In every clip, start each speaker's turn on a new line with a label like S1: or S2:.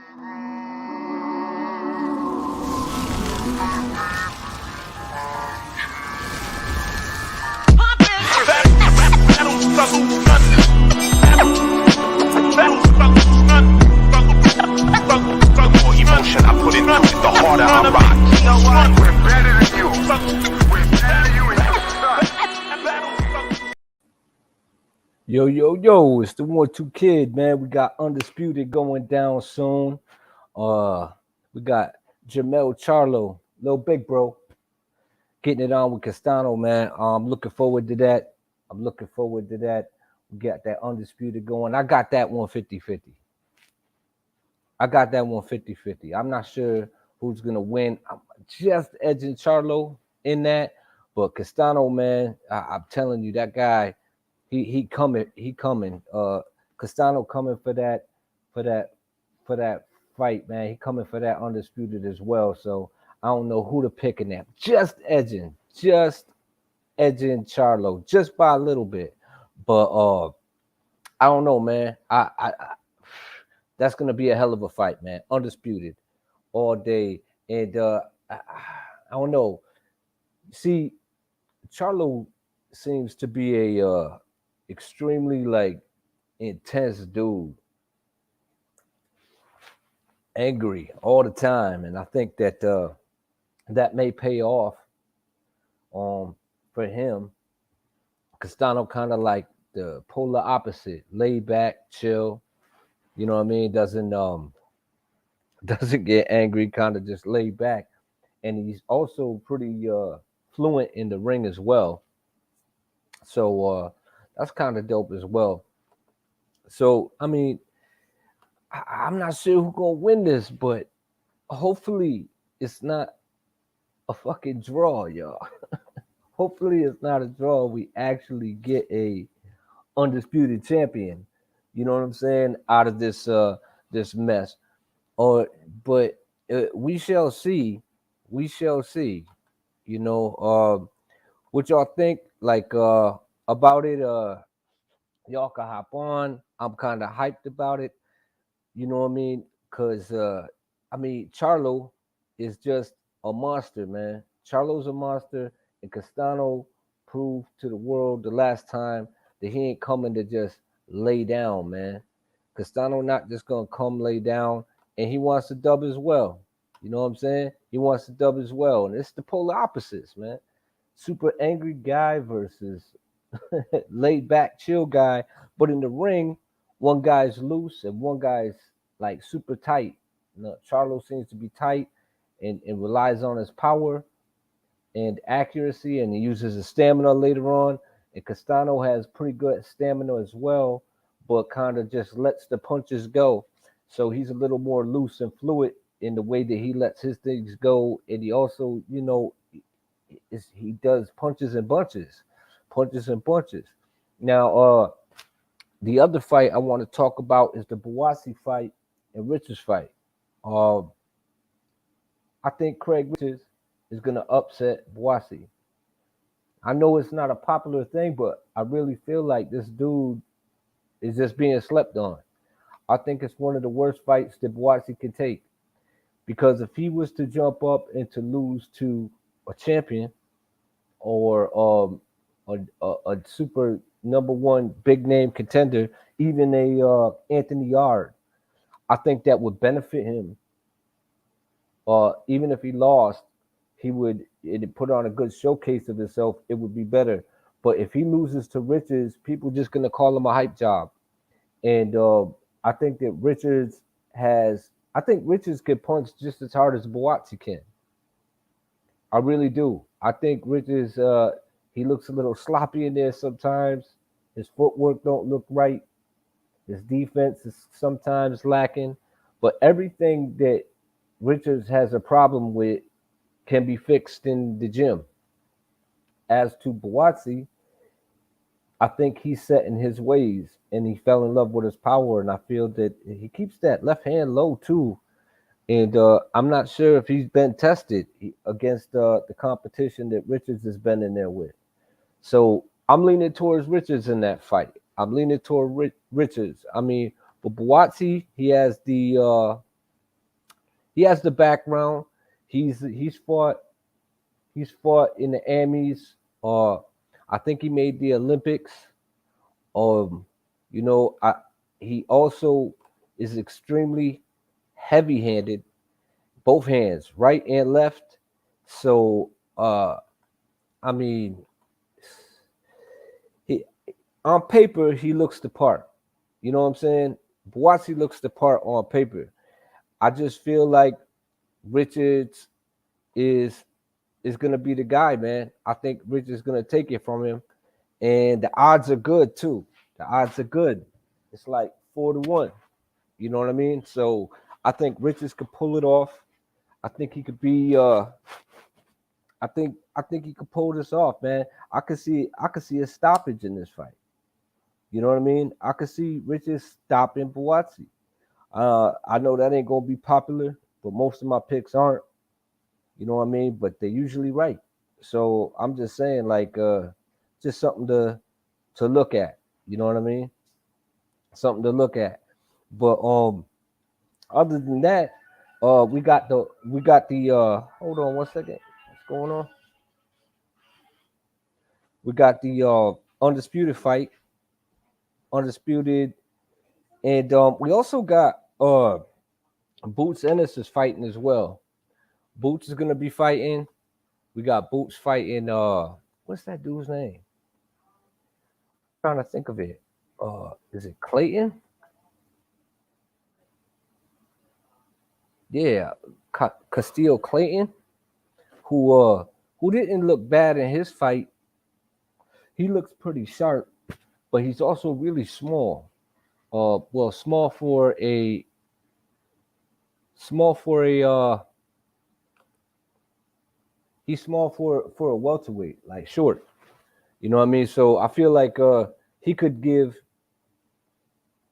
S1: Emotion, I put it the harder I rock. We're better than you. We're better than you and your son.
S2: Yo, it's the 1-2 Kid, man. We got Undisputed going down soon. We got Jermell, CHARLO, Lil Big Bro, getting it on with Castano, man. I'm looking forward to that. We got that Undisputed going. I got that one 50-50. I'm not sure who's going to win. I'm just edging CHARLO in that. But Castano, man, I'm telling you, that guy, he coming. Castano coming for that fight, man. He coming for that Undisputed as well. So I don't know who to pick in that. Just edging CHARLO just by a little bit. But I don't know, man. I that's gonna be a hell of a fight, man. Undisputed all day. And I don't know. See, CHARLO seems to be a extremely like intense dude, angry all the time, and I think that that may pay off for him. Castano kind of like the polar opposite, laid back, chill. You know what I mean? Doesn't get angry, kind of just laid back, and he's also pretty fluent in the ring as well. So that's kind of dope as well. So I mean, I'm not sure who's gonna win this, but hopefully it's not a fucking draw, y'all. Hopefully it's not a draw. We actually get a undisputed champion. You know what I'm saying? Out of this this mess. But we shall see. We shall see. You know, what y'all think? Like about it? Y'all can hop on. I'm kind of hyped about it. You know what I mean? Because I mean, CHARLO is just a monster, man. CHARLO's a monster, and Castano proved to the world the last time that he ain't coming to just lay down, man. Castano not just gonna come lay down, and he wants to dub as well. You know what I'm saying? He wants to dub as well, and it's the polar opposites, man. Super angry guy versus laid back, chill guy. But in the ring, one guy's loose and one guy's like super tight. You know, CHARLO seems to be tight and relies on his power and accuracy, and he uses his stamina later on. And Castano has pretty good stamina as well, but kind of just lets the punches go. So he's a little more loose and fluid in the way that he lets his things go. And he also, you know, he does punches and bunches. Now, the other fight I want to talk about is the BAUTSI fight and Richards fight. I think Craig Richards is going to upset BAUTSI. I know it's not a popular thing, but I really feel like this dude is just being slept on. I think it's one of the worst fights that BAUTSI can take, because if he was to jump up and to lose to a champion or a super number one big name contender, even a Anthony Yard, I think that would benefit him. Even if he lost, he would put on a good showcase of himself. It would be better. But if he loses to Richards, people just gonna call him a hype job. And I think that Richards can punch just as hard as BAUTSI can. I really do. I think Richards, he looks a little sloppy in there sometimes. His footwork don't look right. His defense is sometimes lacking. But everything that Richards has a problem with can be fixed in the gym. As to BAUTSI, I think he's set in his ways and he fell in love with his power. And I feel that he keeps that left hand low too. And I'm not sure if he's been tested against the competition that Richards has been in there with. So I'm leaning towards Richards in that fight. I'm leaning toward Richards. I mean, but BAUTSI, he has the he has the background. He's fought in the Emmys. I think he made the Olympics. Um, you know, he also is extremely heavy-handed, both hands, right and left. So, I mean, he, on paper he looks the part. You know what I'm saying? Boatsi looks the part on paper. I just feel like Richards is is gonna be the guy, man. I think Richards is gonna take it from him, and the odds are good too. The odds are good. It's like 4-1. You know what I mean? So I think Richards could pull it off. I think he could be. I think he could pull this off, man. I could see a stoppage in this fight. You know what I mean? I could see Richards stopping Buatsi. I know that ain't gonna be popular, but most of my picks aren't. You know what I mean? But they're usually right. So I'm just saying, like, just something to look at. You know what I mean? Something to look at. But other than that, we got the hold on one second. What's going on? We got the undisputed fight, undisputed, and we also got Boots Ennis is fighting as well. Boots is gonna be fighting. We got Boots fighting. What's that dude's name? Trying to think of it. Is it Clayton? Yeah, Castillo Clayton, who uh who didn't look bad in his fight. He looks pretty sharp, but he's also really small. Well, small for a he's small for a welterweight, like short. You know what I mean? So I feel like he could give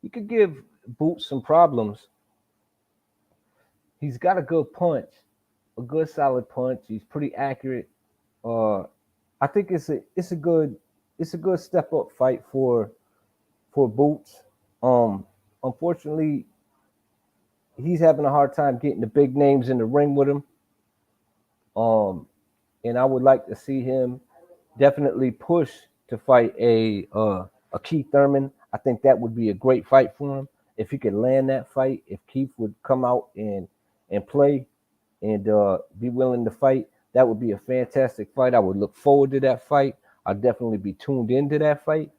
S2: he could give Boots some problems. He's got a good punch, a good solid punch. He's pretty accurate. Uh, I think it's a good step up fight for Boots. Um, Unfortunately, he's having a hard time getting the big names in the ring with him. Um, and I would like to see him definitely push to fight a Keith Thurman. I think that would be a great fight for him if he could land that fight. If Keith would come out and play and be willing to fight, that would be a fantastic fight. I would look forward to that fight. I'd definitely be tuned into that fight.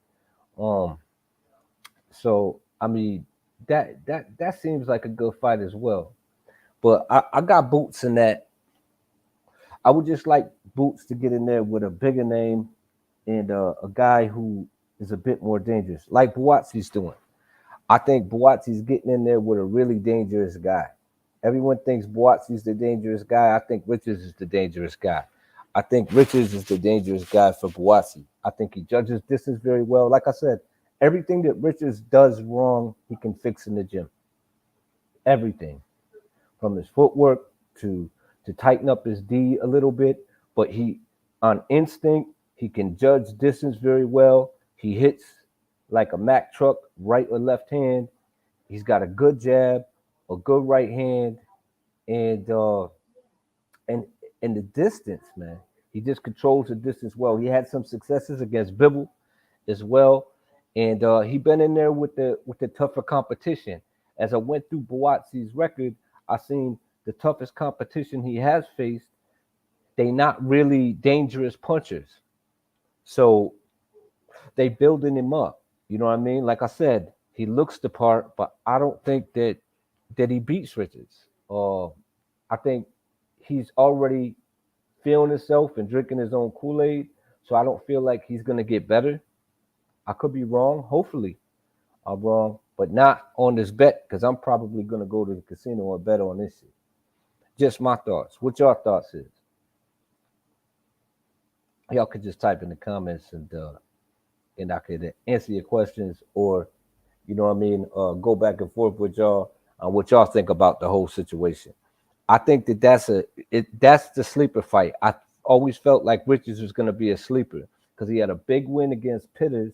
S2: Um, so I mean, that seems like a good fight as well. But I got Boots in that. I would just like Boots to get in there with a bigger name and a guy who is a bit more dangerous, like Buatsi's doing. I think Buatsi's getting in there with a really dangerous guy. Everyone thinks Buatsi's the dangerous guy. I think Richards is the dangerous guy. I think Richards is the dangerous guy for Buatsi. I think he judges distance very well. Like I said, everything that Richards does wrong, he can fix in the gym. Everything from his footwork to tighten up his D a little bit, but he on instinct he can judge distance very well. He hits like a Mack truck, right or left hand. He's got a good jab, a good right hand, and and and the distance, man. He just controls the distance well. He had some successes against Bibble as well, and he been in there with the tougher competition. As I went through Boatsi's record, I seen the toughest competition he has faced. They not really dangerous punchers, so they building him up. You know what I mean? Like I said, he looks the part, but I don't think that he beats Richards. I think he's already feeling himself and drinking his own Kool Aid, so I don't feel like he's gonna get better. I could be wrong. Hopefully, I'm wrong, but not on this bet because I'm probably gonna go to the casino and bet on this shit. Just my thoughts. What your thoughts is? Y'all could just type in the comments and I could answer your questions or you know what I mean, go back and forth with y'all on what y'all think about the whole situation. I think that that's the sleeper fight. I always felt like Richards was going to be a sleeper because he had a big win against Pitters,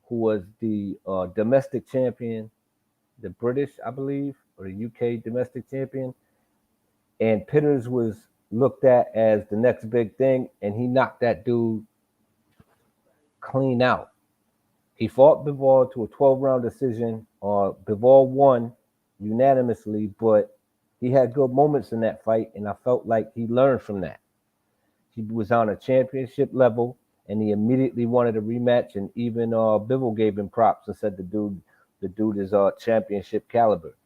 S2: who was the domestic champion, the British, I believe, or the UK domestic champion. and Pitters was looked at as the next big thing, and he knocked that dude clean out. He fought Bivol to a 12-round decision. Bivol won unanimously, but he had good moments in that fight, and I felt like he learned from that. He was on a championship level, and he immediately wanted a rematch. And even Bivol gave him props and said the dude is championship caliber.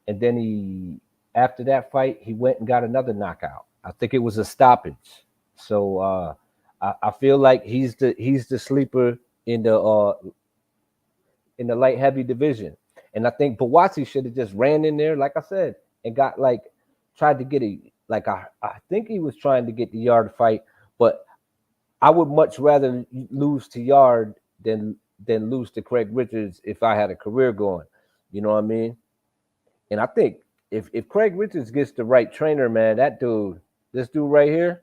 S2: And then after that fight, he went and got another knockout. I think it was a stoppage. So I feel like he's the sleeper in the light heavy division. And I think BAUTSI should have just ran in there, like I said, and got like tried to get I think he was trying to get the Yard fight, but I would much rather lose to Yard than lose to Craig Richards if I had a career going. You know what I mean? And I think if Craig Richards gets the right trainer, man, this dude right here,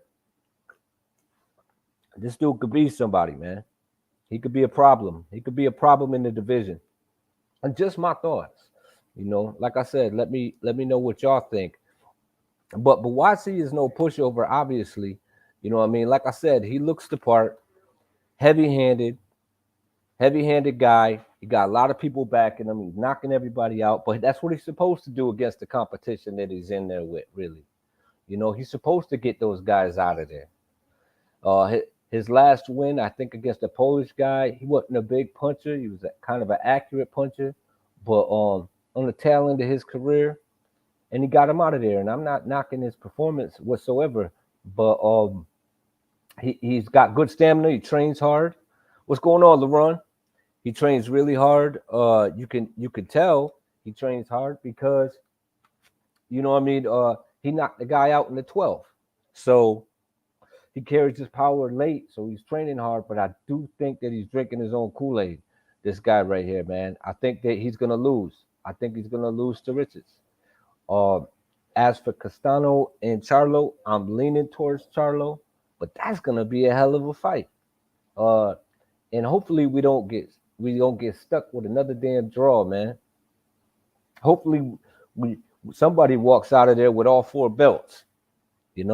S2: this dude could be somebody, man. He could be a problem. He could be a problem in the division. And just my thoughts. Like I said, let me know what y'all think. But BAUTSI is no pushover, obviously. You know what I mean? Like I said, he looks the part, heavy-handed guy. He got a lot of people backing him. He's knocking everybody out. But that's what he's supposed to do against the competition that he's in there with, really. He's supposed to get those guys out of there. His last win, I think, against a Polish guy, he wasn't a big puncher. He was kind of an accurate puncher. But on the tail end of his career, and he got him out of there. And I'm not knocking his performance whatsoever, but he's got good stamina. He trains hard. What's going on, LeBron? He trains really hard. You can tell he trains hard because, you know what I mean? He knocked the guy out in the 12th. So he carries his power late, so he's training hard, but I do think that he's drinking his own Kool-Aid, this guy right here, man. I think that he's going to lose. I think he's going to lose to Richards. As for Castano and Charlo, I'm leaning towards Charlo, but that's going to be a hell of a fight. And hopefully we don't get stuck with another damn draw, man. Hopefully somebody walks out of there with all 4 belts, And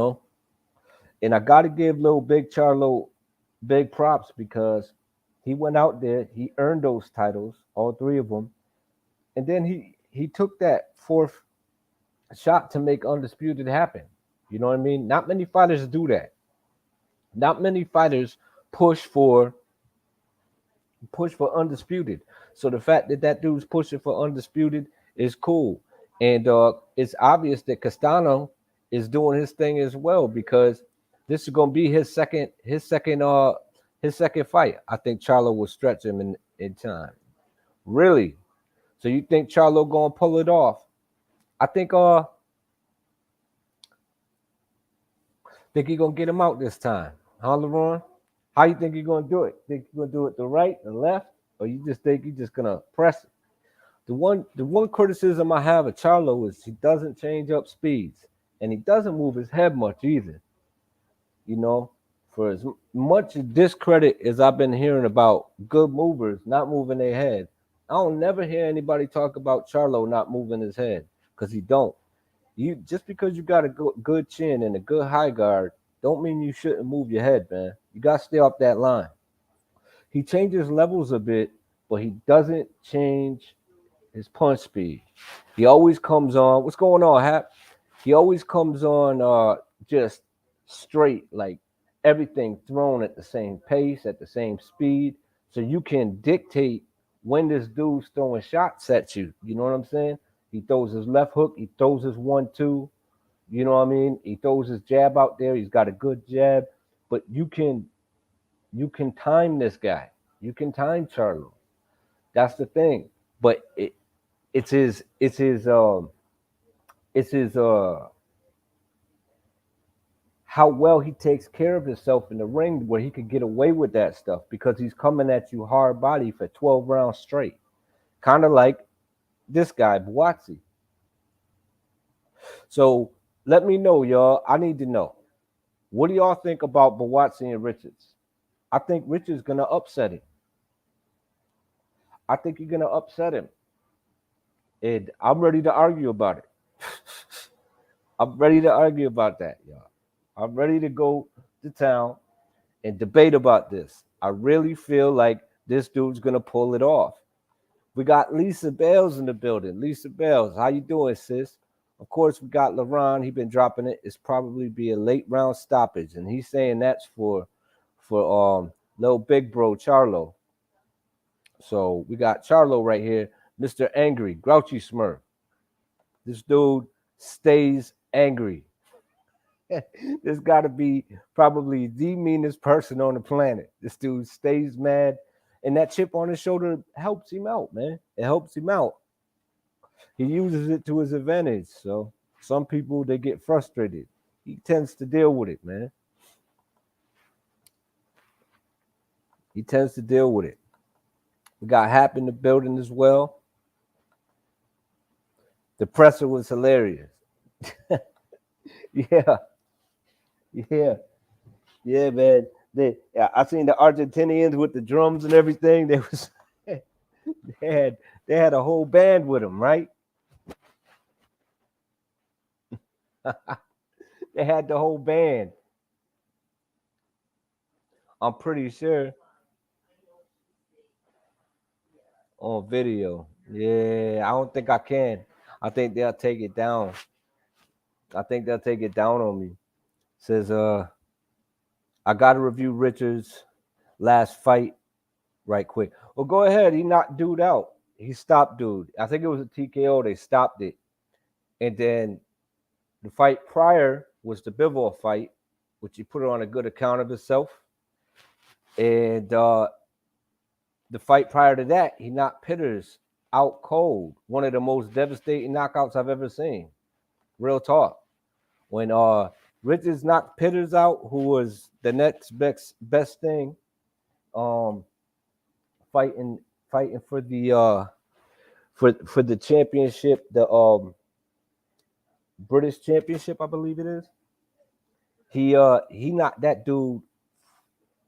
S2: I got to give little Big Charlo big props because he went out there, he earned those titles, all 3 of them, and then he took that 4th shot to make Undisputed happen. You know what I mean? Not many fighters do that. Not many fighters push for Undisputed. So the fact that dude's pushing for Undisputed is cool. And it's obvious that Castano is doing his thing as well because this is going to be his second fight. I think Charlo will stretch him in time. Really? So you think Charlo going to pull it off? I think he's going to get him out this time. Huh, LeBron? How you think he's going to do it? Think he's going to do it the right, the left, or you just think he's just going to press it? The one criticism I have of Charlo is he doesn't change up speeds, and he doesn't move his head much either. For as much discredit as I've been hearing about good movers not moving their head, I don't never hear anybody talk about Charlo not moving his head because he don't. You just because you got a good chin and a good high guard don't mean you shouldn't move your head, man. You got to stay up that line. He changes levels a bit, but he doesn't change his punch speed. He always comes on. What's going on, Hap? He always comes on just straight, like everything thrown at the same pace, at the same speed. So you can dictate when this dude's throwing shots at you. You know what I'm saying? He throws his left hook. He throws his 1-2. You know what I mean? He throws his jab out there. He's got a good jab. But you can time this guy. You can time Charlo. That's the thing. But it's his how well he takes care of himself in the ring where he could get away with that stuff because he's coming at you hard body for 12 rounds straight. Kind of like this guy, BAUTSI. So let me know, y'all. I need to know. What do y'all think about BAUTSI and Richards? I think Richards going to upset him. I think he's going to upset him. And I'm ready to argue about it. I'm ready to argue about that, y'all. I'm ready to go to town and debate about this. I really feel like this dude's gonna pull it off. We got Lisa Bales in the building. Lisa Bales, how you doing, sis? Of course, we got LaRon. He been dropping it. It's probably be a late round stoppage, and he's saying that's for little big bro Charlo. So we got Charlo right here, Mr. Angry, Grouchy Smurf. This dude stays angry. This got to be probably the meanest person on the planet. This dude stays mad, and that chip on his shoulder helps him out, man. It helps him out. He uses it to his advantage. So some people they get frustrated. He tends to deal with it, man. He tends to deal with it. We got Hap in the building as well. The presser was hilarious. Yeah, yeah, yeah, man. Yeah, I seen the Argentinians with the drums and everything. They was they had they had a whole band with them, right? They had the whole band. I'm pretty sure on video. Yeah, I don't think I can. I think they'll take it down. I think they'll take it down on me. Says I gotta review Richards' last fight right quick. Well, go ahead. He knocked dude out. He stopped dude. I think it was a TKO. They stopped it. And then the fight prior was the Bivol fight, which he put on a good account of himself. And the fight prior to that, he knocked Pitters out cold. One of the most devastating knockouts I've ever seen. Real talk. When Richards knocked Pitters out, who was the next best thing, fighting for the for the championship, the British championship, I believe it is. He knocked that dude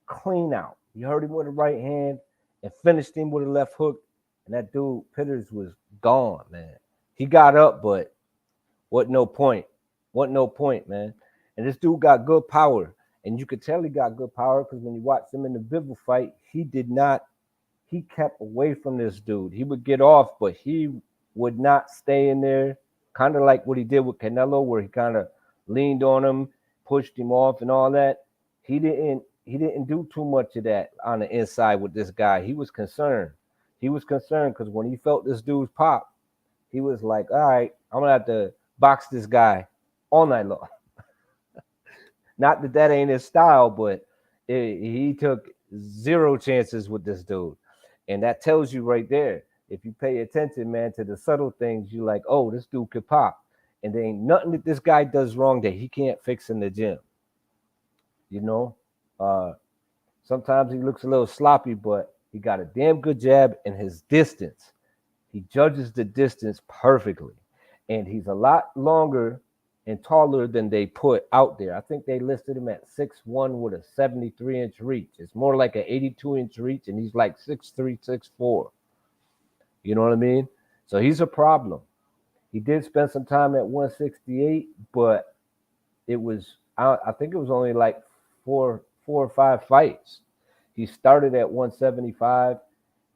S2: clean out. He hurt him with a right hand and finished him with a left hook, and that dude Pitters was gone, man. He got up, but what no point. What no point, man. And this dude got good power, and you could tell he got good power because when you watched him in the Bivol fight, he did not. He kept away from this dude. He would get off, but he would not stay in there. Kind of like what he did with Canelo, where he kind of leaned on him, pushed him off, and all that. He didn't do too much of that on the inside with this guy. He was concerned. He was concerned because when he felt this dude's pop, he was like, all right, I'm gonna have to box this guy all night long. Not that that ain't his style, but he took zero chances with this dude. And that tells you right there, if you pay attention, man, to the subtle things, you like, oh, this dude could pop. And there ain't nothing that this guy does wrong that he can't fix in the gym. You know? Sometimes he looks a little sloppy, but he got a damn good jab and his distance. He judges the distance perfectly. And he's a lot longer and taller than they put out there. I think they listed him at 6'1" with a 73-inch reach. It's more like an 82-inch reach, and he's like 6'3", 6'4". You know what I mean? So he's a problem. He did spend some time at 168, but it was I think it was only like four or five fights. He started at 175,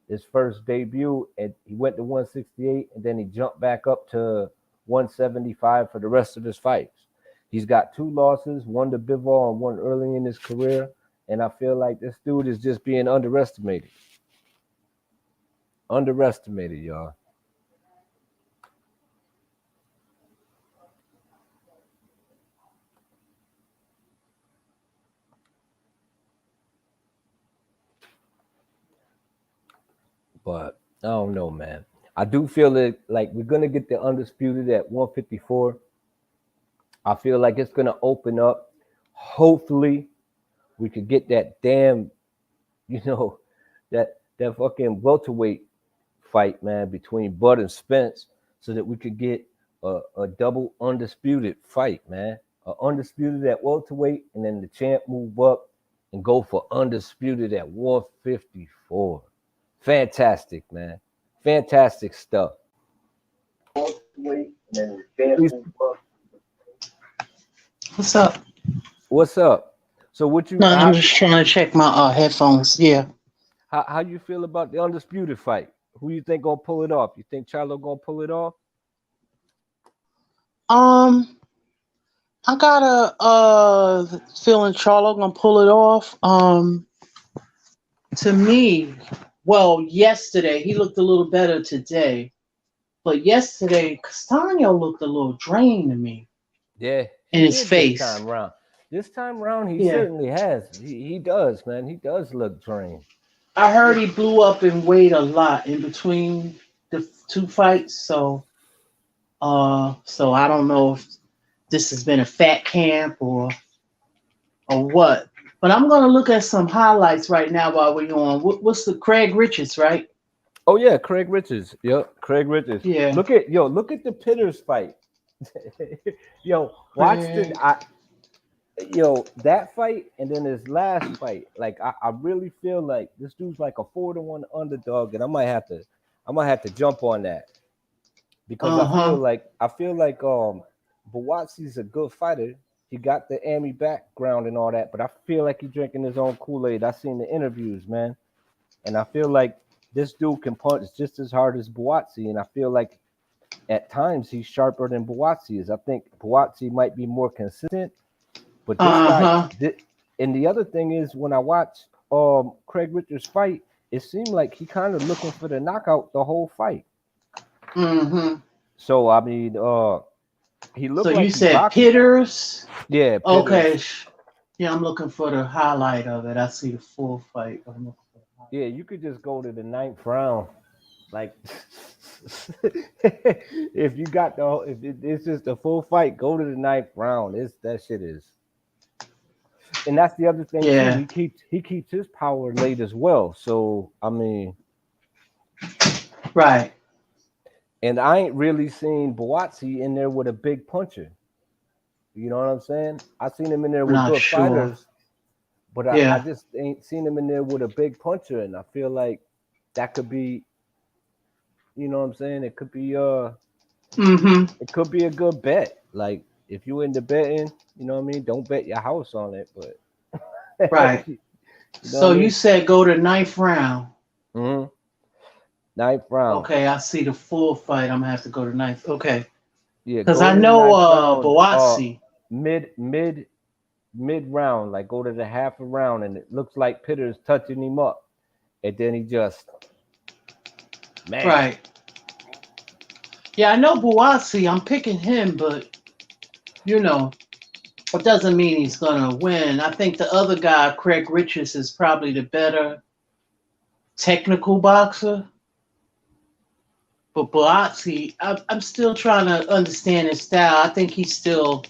S2: his first debut, and he went to 168, and then he jumped back up to 175 for the rest of his fights. He's got 2 losses, one to Bivol and one early in his career, and I feel like this dude is just being underestimated. Underestimated, y'all. But I don't know, man. I do feel it like we're gonna get the undisputed at 154. I feel like it's gonna open up. Hopefully, we could get that damn, you know, that fucking welterweight fight, man, between Bud and Spence, so that we could get a double undisputed fight, man. A undisputed at welterweight, and then the champ move up and go for undisputed at 154. Fantastic, man. Fantastic stuff. Welterweight, and then the champ move up.
S3: What's up?
S2: What's up? So what you
S3: Nothing. I'm just trying to check my headphones. Yeah.
S2: how you feel about the undisputed fight? Who you think gonna pull it off? You think Charlo gonna pull it off?
S3: Um, I got a feeling Charlo gonna pull it off. To me, well, yesterday he looked a little better today, but yesterday Castano looked a little drained to me
S2: Yeah,
S3: in
S2: he
S3: his
S2: did this
S3: face.
S2: time round. This time round, he
S3: Yeah.
S2: certainly has. He does, man. He does look drained.
S3: I heard he blew up in weight a lot in between the two fights, so I don't know if this has been a fat camp or what. But I'm gonna look at some highlights right now while we're on. What's the Craig Richards, right?
S2: Oh yeah, Craig Richards. Yep, Craig Richards.
S3: Yeah.
S2: Look at the Pitters fight. Yo, watch
S3: Craig.
S2: that fight and then his last fight. Like I really feel like this dude's like a 4-1 underdog, and I might have to jump on that because
S3: Uh-huh.
S2: I feel like Bawatsi's a good fighter. He got the Army background and all that, but I feel like he's drinking his own Kool-Aid. I seen the interviews, man, and I feel like this dude can punch just as hard as Buatsi, and I feel like at times he's sharper than Buatsi is. I think Buatsi might be more consistent, but this guy.
S3: Uh-huh.
S2: And the other thing is, when I watched Craig Richards fight, it seemed like he kind of looking for the knockout the whole fight.
S3: Mm-hmm.
S2: So I mean, he looked
S3: So
S2: like
S3: you
S2: he
S3: said
S2: boxed.
S3: Pitters?
S2: Yeah, Pitters.
S3: Okay. Yeah, I'm looking for the highlight of it. I see the full fight. I'm looking for the highlight.
S2: Yeah, you could just go to the 9th round. Like, if you got it's just a full fight, go to the 9th round. That shit is. And that's the other thing
S3: Yeah.
S2: too. He keeps his power late as well. So I mean,
S3: Right.
S2: and I ain't really seen Buatsi in there with a big puncher. You know what I'm saying? I seen him in there with
S3: Not
S2: good
S3: sure.
S2: fighters, but I
S3: Yeah.
S2: just ain't seen him in there with a big puncher. And I feel like that could be, you know what I'm saying? It could be
S3: Mm-hmm.
S2: it could be a good bet. Like if you into betting, you know what I mean? Don't bet your house on it, but
S3: Right.
S2: you know
S3: So
S2: what I
S3: you
S2: mean?
S3: said go to 9th round.
S2: Mm-hmm. 9th round.
S3: Okay, I see the full fight. I'm gonna have to go to 9th. Okay.
S2: Yeah,
S3: Because
S2: go
S3: I
S2: to the
S3: know
S2: 9th round.
S3: Boatsi.
S2: Mid round, like go to the half a round, and it looks like Pitter's touching him up, and then he just
S3: Right. Yeah, I know Boatsi. I'm picking him, but you know, it doesn't mean he's gonna win. I think the other guy, Craig Richards, is probably the better technical boxer. But Boatsi, I'm still trying to understand his style. I think he's still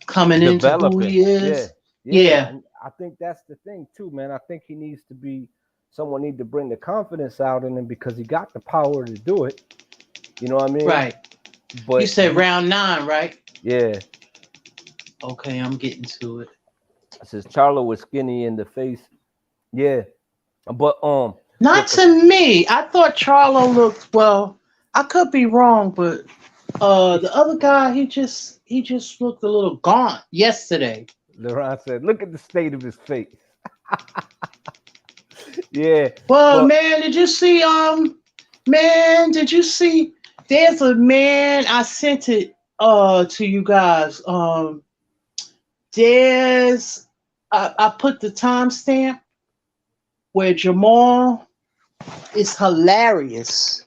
S3: coming into who
S2: developing.
S3: he is.
S2: Yeah,
S3: Yeah.
S2: and I think that's the thing too, man. I think he needs to be someone need to bring the confidence out in him because he got the power to do it. You know what I mean?
S3: Right.
S2: But
S3: You said round 9, right?
S2: yeah,
S3: Okay, I'm getting to it.
S2: since Charlo was skinny in the face, yeah. But
S3: Not to me. I thought Charlo looked well. I could be wrong, but the other guy, he just looked a little gaunt yesterday.
S2: LeRon said, "Look at the state of his face." Yeah,
S3: Well,
S2: but
S3: man, did you see? Man, did you see? There's a man. I sent it to you guys. There's I put the timestamp where Jermell is hilarious.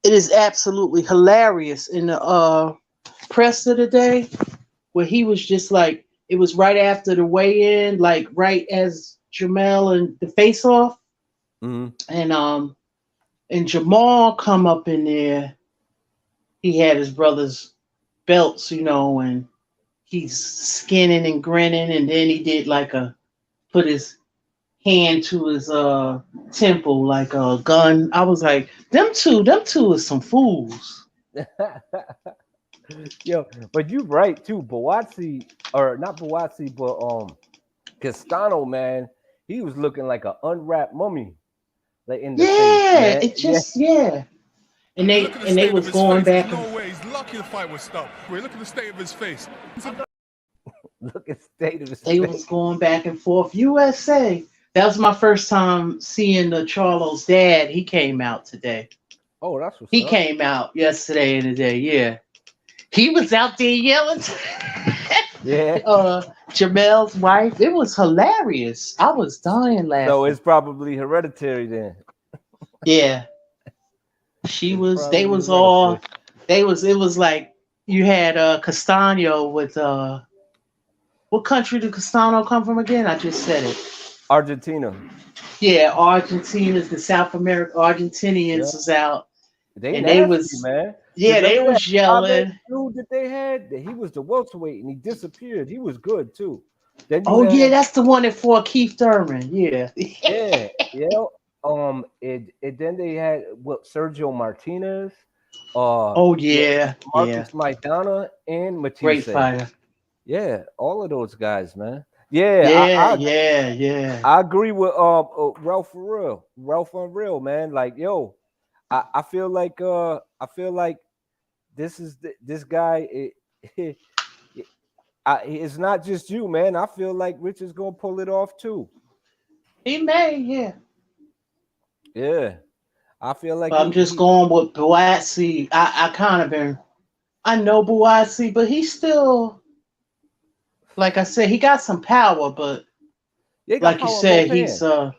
S3: It is absolutely hilarious in the press of the day where he was just like, it was right after the weigh-in, like right as Jermell and the face-off, and Jermell come up in there. He had his brother's belts, and he's skinning and grinning, and then he did like put his hand to his temple like a gun. I was like, them two is some fools.
S2: yo, but you're right too. Bautsi, or not Bautsi, but Castano, man, he was looking like an unwrapped mummy, like in the face. Man.
S3: It just And they was going back.
S1: No way. He's lucky the fight was stopped. Wait, look at the state of his face.
S2: Look at state of the
S3: They
S2: state.
S3: was going back and forth. USA. That was my first time seeing the Charlo's dad. He came out today.
S2: Oh, that's what's
S3: He
S2: up.
S3: came out yesterday and today. Yeah, he was out there yelling.
S2: Yeah.
S3: Jermell's wife. It was hilarious. I was dying laughing.
S2: So it's probably hereditary then.
S3: Yeah, she
S2: It's
S3: was. They
S2: probably
S3: was all.
S2: hereditary.
S3: They was. It was like you had Castano with what country did Castano come from again? I just said it.
S2: Argentina.
S3: Yeah, Argentina's the South America
S2: Yeah.
S3: Argentinians was out,
S2: They
S3: and
S2: nasty,
S3: they was
S2: man.
S3: yeah they
S2: Remember that
S3: was yelling.
S2: dude that they had? He was the welterweight and he disappeared. He was good too. Then you
S3: Oh yeah,
S2: had
S3: that's the one that fought Keith Thurman. Yeah.
S2: yeah, yeah. Then they had what Sergio Martinez,
S3: Oh yeah, yeah.
S2: Marcus Maidana, and
S3: Great
S2: Matisse.
S3: fighter.
S2: Yeah, all of those guys, man. Yeah,
S3: Yeah, yeah.
S2: I agree with Ralph for real. Ralph on real, man. Like, yo, I feel like this is this guy. It's not just you, man. I feel like Rich is gonna pull it off too.
S3: He may, yeah.
S2: Yeah, I feel like
S3: But I'm just going with BAUTSI. I kind of been. I know BAUTSI, but he's still, like I said, he got some power, but
S2: They got
S3: like you
S2: power in
S3: said,
S2: both
S3: he's
S2: hands.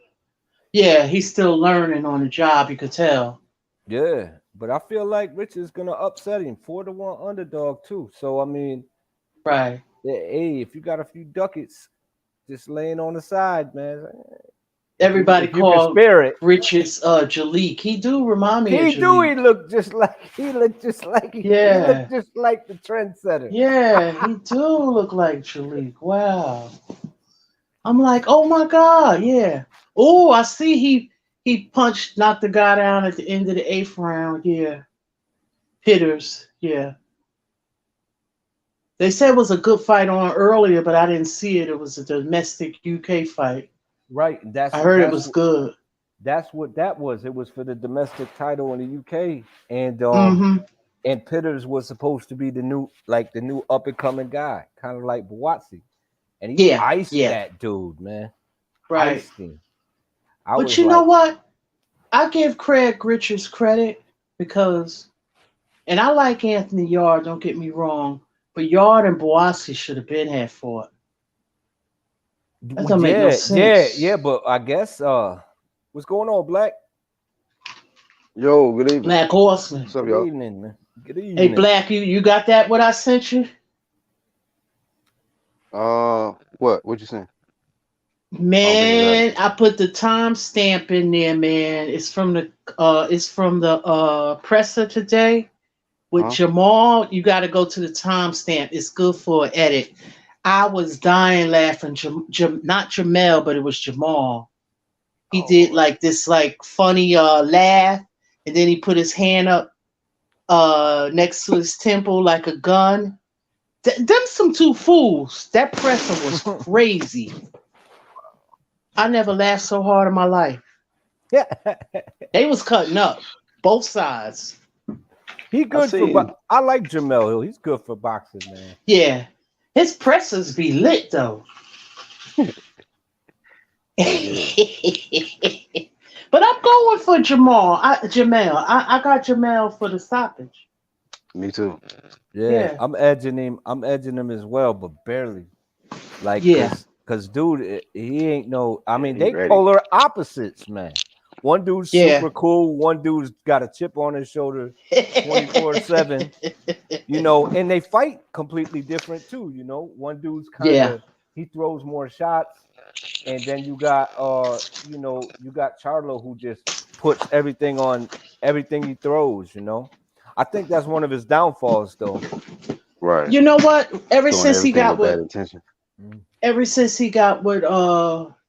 S3: yeah, he's still learning on the job. You could tell.
S2: Yeah, but I feel like Rich is gonna upset him 4-1 underdog too. So I mean,
S3: Right.
S2: hey, if you got a few ducats just laying on the side, man.
S3: Everybody
S2: If you can
S3: called
S2: spare it.
S3: Rich's Jalik. He do remind me of
S2: He looked just like he looked just like the trendsetter.
S3: Yeah, he do look like Jalik. Wow. I'm like, oh my God, yeah. Oh, I see he knocked the guy down at the end of the 8th round. Yeah. Hitters, yeah. They said it was a good fight on earlier, but I didn't see it. It was a domestic UK fight.
S2: Right.
S3: I heard it was good.
S2: That's what that was. It was for the domestic title in the UK. And and Pitters was supposed to be the new up and coming guy, kind of like BAUTSI. And he iced that dude, man.
S3: Right.
S2: Iced him.
S3: But you know what? I give Craig Richards credit because, and I like Anthony Yard, don't get me wrong, but Yard and BAUTSI should have been had fought. That don't make no sense.
S2: Yeah, but I guess what's going on, Black?
S4: Yo, good evening.
S3: Black Horseman.
S4: What's up, y'all?
S2: Good evening, man. Good evening.
S3: Hey, Black, you got that? What I sent you?
S4: What you saying?
S3: Man, I put the timestamp in there, man. It's from the presser today with Jamal. You got to go to the timestamp. It's good for an edit. I was dying laughing. Not Jermell, but it was Jamal. He did like this funny laugh, and then he put his hand up next to his temple like a gun. Them some two fools. That presser was crazy. I never laughed so hard in my life.
S2: Yeah.
S3: They was cutting up. Both sides.
S2: He good for I like Jermell Hill. He's good for boxing, man.
S3: Yeah. His pressers be lit though. But I'm going for Jermell. I got Jermell for the stoppage.
S4: Me too.
S2: Yeah. I'm edging him as well, but barely. Like, because dude, he ain't no. I mean, they polar opposites, man. One dude's super cool. One dude's got a chip on his shoulder 24/7. You know, and they fight completely different too. You know, one dude's kind of he throws more shots, and then you got you got Charlo who just puts everything on everything he throws. You know, I think that's one of his downfalls, though.
S4: Right.
S3: You know what? Ever since he got with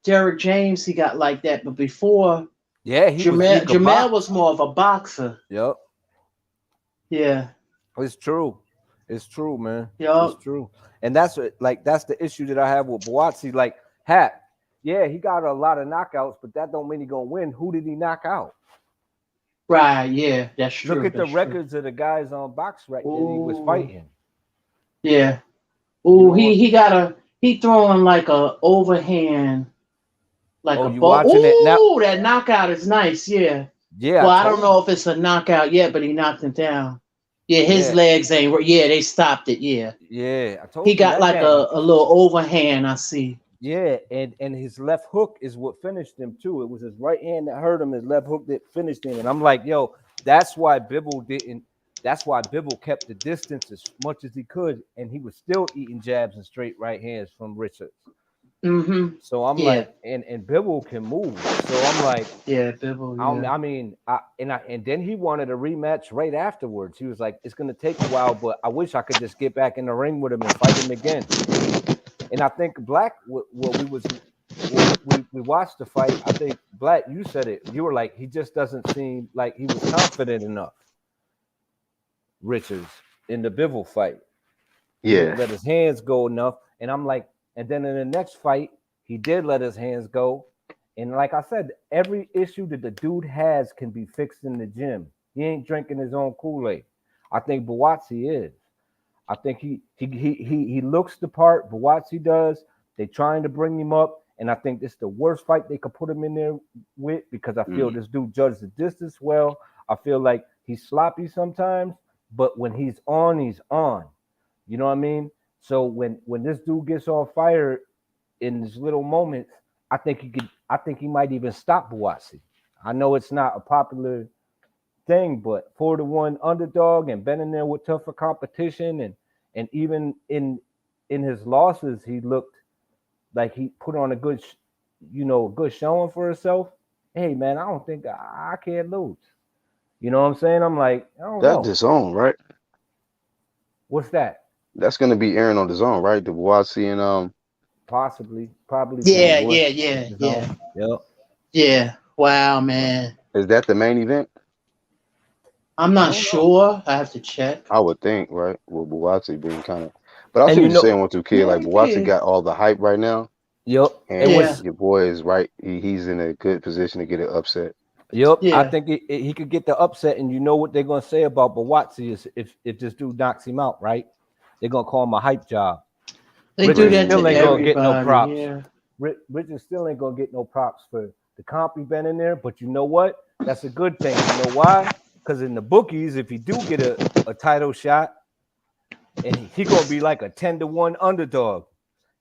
S3: Derek James, he got like that. But before, Jermell was more of a boxer.
S2: Yep.
S3: Yeah.
S2: It's true. It's true, man.
S3: Yep.
S2: It's true. And that's the issue that I have with BAUTSI. Like, he got a lot of knockouts, but that don't mean he gonna win. Who did he knock out?
S3: Right, yeah, that's true.
S2: Look at the records of the guys on BoxRec that he was fighting.
S3: Yeah. Ooh, he got He throwing like a overhand, like
S2: Oh,
S3: a
S2: you
S3: ball.
S2: watching it now?
S3: Ooh, that knockout is nice. Yeah.
S2: Yeah, I
S3: Well, I don't
S2: told
S3: know
S2: you.
S3: if it's a knockout yet, but he knocked him down. Yeah, his
S2: Yeah,
S3: legs ain't. Yeah, they stopped it. Yeah,
S2: yeah, I
S3: he
S2: told you
S3: got
S2: that
S3: like
S2: game.
S3: a little overhand. I see.
S2: Yeah, and his left hook is what finished him too. It was his right hand that hurt him. His left hook that finished him. And I'm like, yo, that's why Bibble didn't. That's why Bibble kept the distance as much as he could, and he was still eating jabs and straight right hands from Richards.
S3: Mm-hmm.
S2: So I'm
S3: Yeah.
S2: like, and Bibble can move. So I'm like,
S3: Yeah, Bibble. Yeah.
S2: I mean, and then he wanted a rematch right afterwards. He was like, it's gonna take a while, but I wish I could just get back in the ring with him and fight him again. And I think Black, we watched the fight. I think Black, you said it. You were like, he just doesn't seem like he was confident enough. Richards in the Bivol fight, he didn't
S4: Yeah.
S2: let his hands go enough. And I'm like, and then in the next fight, he did let his hands go. And like I said, every issue that the dude has can be fixed in the gym. He ain't drinking his own Kool-Aid. I think Buatsi is. I think he looks the part. Buatsi does. They trying to bring him up, and I think this is the worst fight they could put him in there with because I feel this dude judged the distance well. I feel like he's sloppy sometimes, but when he's on, he's on. You know what I mean? So when this dude gets on fire in these little moments, I think he could. I think he might even stop Buatsi. I know it's not a popular thing, but 4-1 underdog and been in there with tougher competition, and even in his losses, he looked like he put on a good, good showing for himself. Hey man, I don't think I can't lose. You know what I'm saying? I'm like, I don't
S4: That's
S2: know.
S4: the zone, right?
S2: What's that?
S4: That's gonna be airing on the zone, right? The Boise and
S2: Possibly, probably
S4: and
S3: Yeah.
S2: be
S3: Yeah. Yeah.
S2: his
S3: Yeah.
S2: own. Yep.
S3: Yeah. Wow, man.
S4: is that the main event?
S3: I'm
S2: I
S3: not
S2: don't know.
S3: sure. I have to check.
S4: I would think, right? With Boise being kind of, but I see
S2: And
S4: what you're saying with 2K. Like Boise
S3: Maybe.
S4: got all the hype right now,
S2: yep. And
S3: Yeah.
S4: and your boy is right. He's in a good position to get an upset.
S2: Yep, I
S3: Yeah.
S2: think he could get the upset, and you know what they're gonna say about Bawatsi is if this dude knocks him out, right? They're gonna call him a hype job.
S3: They do
S2: Richard
S3: that
S2: still
S3: to
S2: ain't gonna get no
S3: everybody.
S2: props.
S3: Yeah.
S2: Richard still ain't gonna get no props for the comp he been in there. But you know what? That's a good thing. You know why? Because in the bookies, if he do get a title shot, and he gonna be like a 10-1 underdog.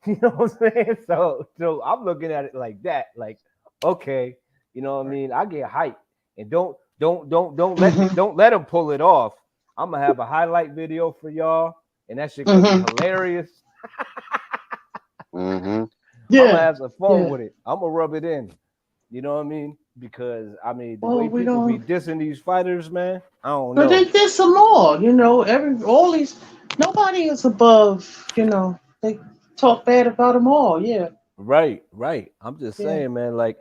S2: You know what I'm saying? So I'm looking at it like that. Like, okay, you know what I mean? I get hyped. And
S3: Mm-hmm.
S2: don't let him pull it off. I'm gonna have a highlight video for y'all, and that shit gonna be
S3: Mm-hmm.
S2: hilarious.
S4: Mm-hmm.
S2: I'm gonna
S3: Yeah.
S2: have some fun
S3: Yeah.
S2: with it. I'm gonna rub it in. You know what I mean? Because I mean the
S3: Well,
S2: way
S3: we
S2: people be
S3: don't.
S2: dissing these fighters, man, I don't
S3: But
S2: know.
S3: there's some more. All these. Nobody is above. They talk bad about them all. Yeah.
S2: Right, right. I'm just
S3: Yeah.
S2: saying, man, like,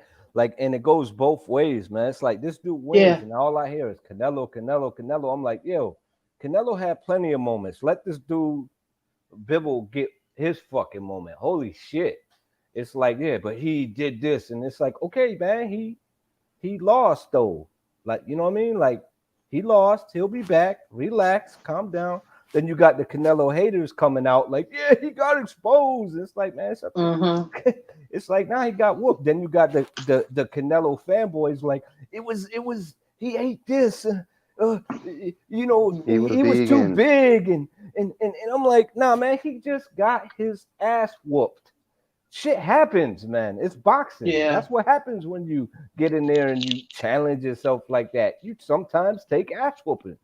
S2: and it goes both ways, man. It's like this dude wins,
S3: Yeah.
S2: and all I hear is Canelo, Canelo, Canelo. I'm like, yo, Canelo had plenty of moments. Let this dude Bibble get his fucking moment. Holy shit. It's like, yeah, but he did this, and it's like, okay, man, he lost though. Like, you know what I mean? Like, he lost. He'll be back. Relax, calm down. Then you got the Canelo haters coming out, like, yeah, he got exposed. It's like, man,
S3: Mm-hmm.
S2: it's like now he got whooped. Then you got the Canelo fanboys, like, it was he ate this,
S4: He was
S2: he was
S4: big
S2: too
S4: and
S2: big, and I'm like, nah, man, he just got his ass whooped. Shit happens, man. It's boxing.
S3: Yeah.
S2: That's what happens when you get in there and you challenge yourself like that. You sometimes take ass whoopings.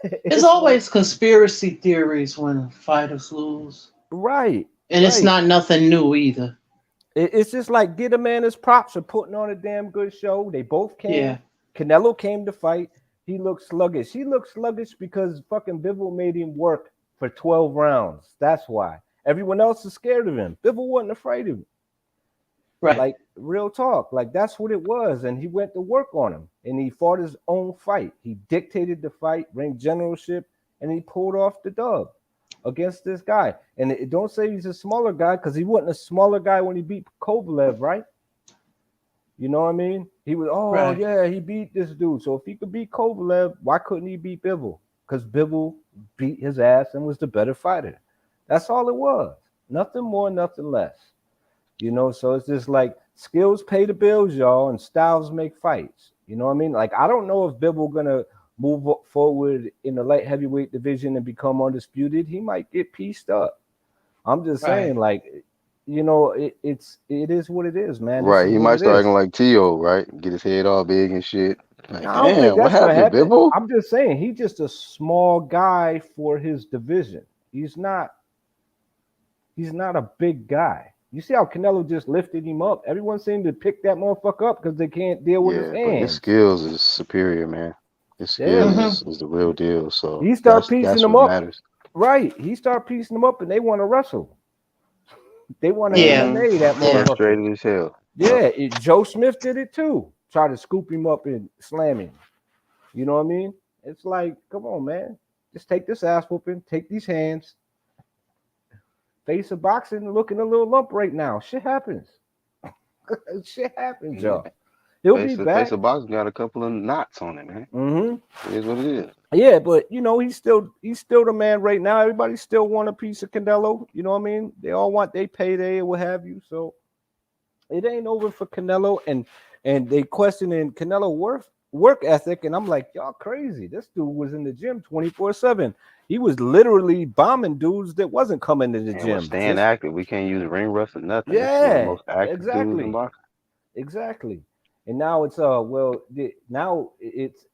S3: There's
S2: It's like,
S3: always conspiracy theories when fighters lose,
S2: right,
S3: and it's
S2: right.
S3: not nothing new either.
S2: It's just like get a man his props for putting on a damn good show. They both
S3: Yeah.
S2: came. Canelo came to fight. He looked sluggish. He looked sluggish because fucking Bivol made him work for 12 rounds. That's why. Everyone else is scared of him. Bivol wasn't afraid of him.
S3: Right.
S2: Like, real talk. Like, that's what it was. And he went to work on him. And he fought his own fight. He dictated the fight, ring generalship, and he pulled off the dub against this guy. And don't say he's a smaller guy, because he wasn't a smaller guy when he beat Kovalev, right? You know what I mean? He was, oh
S3: Right.
S2: yeah, he beat this dude. So if he could beat Kovalev, why couldn't he beat Bivol? Because Bivol beat his ass and was the better fighter. That's all it was. Nothing more, nothing less. You know, so it's just like skills pay the bills, y'all, and styles make fights. You know what I mean? Like, I don't know if Bivol gonna move forward in the light heavyweight division and become undisputed. He might get pieced up. I'm just saying,
S3: Right.
S2: like, you know, it is what it is, man. This
S4: Right.
S2: is
S4: He
S2: what
S4: might
S2: it
S4: start
S2: is.
S4: acting like T.O., right? Get his head all big and shit. Like,
S2: Now, I don't think
S4: damn, what
S2: that's gonna
S4: happened,
S2: happen.
S4: Bivol?
S2: I'm just saying he's just a small guy for his division. He's not a big guy. You see how Canelo just lifted him up? Everyone seemed to pick that motherfucker up because they can't deal with his
S4: Yeah, but his
S2: hands.
S4: skills is superior, man. His skills
S2: Yeah.
S3: Mm-hmm.
S4: is the real deal. So
S2: He start piecing
S4: that's
S2: them
S4: what
S2: up.
S4: matters.
S2: Right. He start piecing them up and they want to wrestle. They want to
S3: Yeah.
S4: Mm-hmm.
S2: MMA that
S3: Yeah.
S2: motherfucker.
S4: Frustrated as hell. Yep.
S2: Yeah, Joe Smith did it too. Try to scoop him up and slam him. You know what I mean? It's like, come on, man. Just take this ass whooping, take these hands, face a boxing, looking a little lump right now. Shit happens. Shit happens,
S4: Yeah.
S2: y'all. He'll be
S4: Face
S2: back.
S4: of box got a couple of knots on it, man.
S2: Mm-hmm.
S4: It is what it is.
S2: Yeah, but you know, he's still the man right now. Everybody still want a piece of Canelo. You know what I mean? They all want their payday or what have you. So it ain't over for Canelo, and they questioning Canelo work ethic, and I'm like, y'all crazy. This dude was in the gym 24/7. He was literally bombing dudes that wasn't coming to the
S4: And we're
S2: gym.
S4: staying
S2: Just
S4: active. We can't use ring rust or nothing. This is one of the
S2: yeah,
S4: most active dudes in
S2: exactly.
S4: boxing.
S2: Exactly. And now it's now it's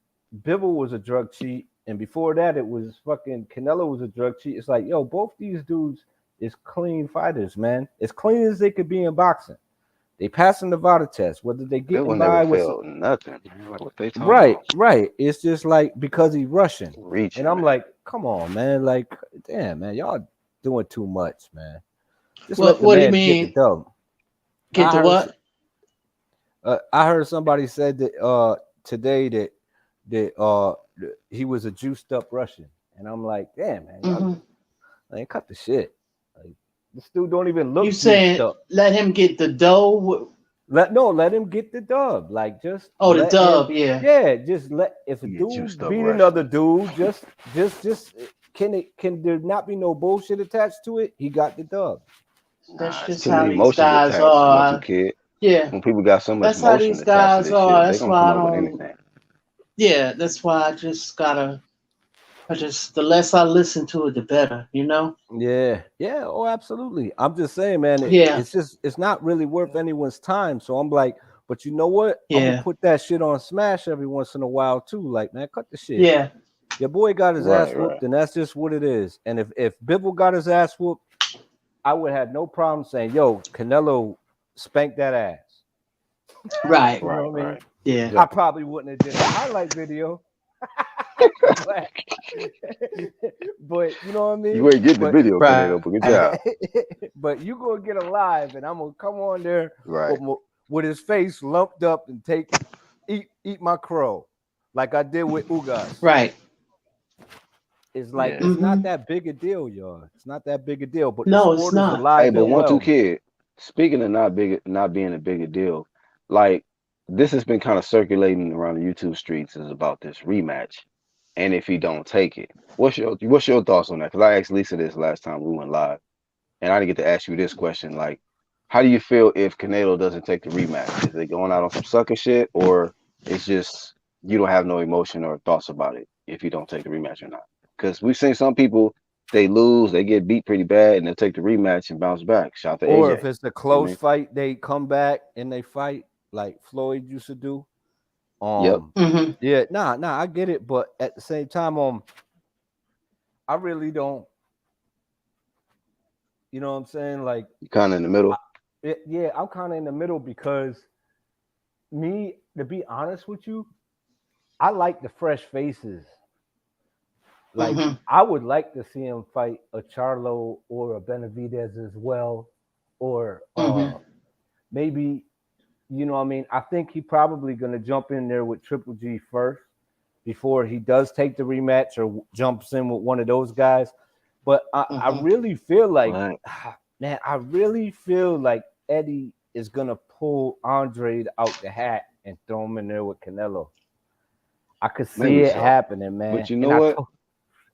S2: Bivol was a drug cheat, and before that it was fucking Canelo was a drug cheat. It's like, yo, both these dudes is clean fighters, man. As clean as they could be in boxing. They passing the VADA test, whether they
S4: Bill
S2: getting
S4: never
S2: by with
S4: felt nothing, man. Like what they talking
S2: right,
S4: about?
S2: right. It's just like because he's Russian. And
S4: Reaching,
S2: I'm
S4: man.
S2: like, come on, man. Like, damn, man, y'all doing too much, man. Just let the
S3: What do you
S2: man get the
S3: mean?
S2: dub.
S3: Get
S2: I
S3: the
S2: heard
S3: what?
S2: I heard somebody said that today that he was a juiced up Russian, and I'm like, damn man, y'all
S3: Mm-hmm.
S2: like, cut the shit. Like, this dude don't even
S3: You
S2: look juiced
S3: saying
S2: up.
S3: let him get the dough?
S2: Let him get the dub. Like just
S3: Oh, the
S2: let him.
S3: dub. Yeah.
S2: Yeah, just let if a
S4: He a juiced
S2: dude
S4: up
S2: beat another
S4: Russian.
S2: dude, just can there not be no bullshit attached to it? He got the dub.
S3: That's
S4: Nah, it's
S3: just
S4: too
S3: how
S4: many
S3: these
S4: emotions
S3: guys
S4: attached. One, two
S3: are.
S4: kid.
S3: Yeah.
S4: When people got so much
S3: That's how
S4: emotion
S3: these
S4: attached to
S3: guys
S4: this
S3: are.
S4: shit, they
S3: That's
S4: gonna
S3: why
S4: come
S3: I
S4: up with
S3: don't.
S4: anything.
S3: Yeah. That's why I just gotta. The less I listen to it, the better. You know.
S2: Yeah, yeah, oh, absolutely. I'm just saying, man,
S3: Yeah.
S2: it's not really worth anyone's time. So I'm like, but you know what? I'm gonna
S3: Yeah.
S2: put that shit on Smash every once in a while too. Like, man, cut the shit.
S3: Yeah.
S2: Your boy got his ass
S4: Right,
S2: whooped,
S4: right.
S2: and that's just what it is. And if Bibble got his ass whooped, I would have no problem saying, yo, Canelo spanked that ass.
S3: Right.
S2: You know
S4: Right,
S2: what I mean?
S4: right.
S3: Yeah.
S2: I
S4: Yep.
S2: probably wouldn't have did a highlight video, but, but you know what I mean?
S4: You ain't get the
S2: But
S4: video,
S3: Right.
S4: Canelo, but good job.
S2: but you gonna get a live, and I'm gonna come on there
S4: Right.
S2: with his face lumped up and eat my crow, like I did with Ugas.
S3: Right.
S2: It's like
S4: Yeah.
S2: it's not
S3: Mm-hmm.
S2: that big a deal, y'all. It's not that big a deal, but the
S3: No, it's
S2: sport is
S3: not.
S4: Hey,
S2: alive
S4: but
S2: and
S4: one, two
S2: well.
S4: kid. Speaking of not being a bigger deal, like this has been kind of circulating around the YouTube streets is about this rematch, and if he don't take it, what's your thoughts on that? Because I asked Lisa this last time we went live, and I didn't get to ask you this question. Like, how do you feel if Canelo doesn't take the rematch? Is it going out on some sucker shit, or it's just you don't have no emotion or thoughts about it if you don't take the rematch or not? Because we've seen some people they lose, they get beat pretty bad, and they'll take the rematch and bounce back. Shout out to
S2: Or
S4: AJ.
S2: if it's a
S4: You know what I
S2: close
S4: mean?
S2: fight, they come back and they fight like Floyd used to do.
S4: Yep.
S3: Mm-hmm.
S2: Yeah, nah, I get it, but at the same time, I really don't. You know what I'm saying? Like,
S4: You kind of in the middle.
S2: yeah, I'm kind of in the middle because me, to be honest with you, I like the fresh faces. Like,
S3: Mm-hmm.
S2: I would like to see him fight a Charlo or a Benavidez as well, or
S3: Mm-hmm.
S2: maybe, you know what I mean? I think he probably going to jump in there with Triple G first before he does take the rematch or jumps in with one of those guys. But I
S3: Mm-hmm.
S2: really feel like,
S4: Right.
S2: man, I really feel like Eddie is going to pull Andre out the hat and throw him in there with Canelo. I could see
S4: Maybe
S2: it
S4: so.
S2: happening, man.
S4: But you know
S2: And
S4: what?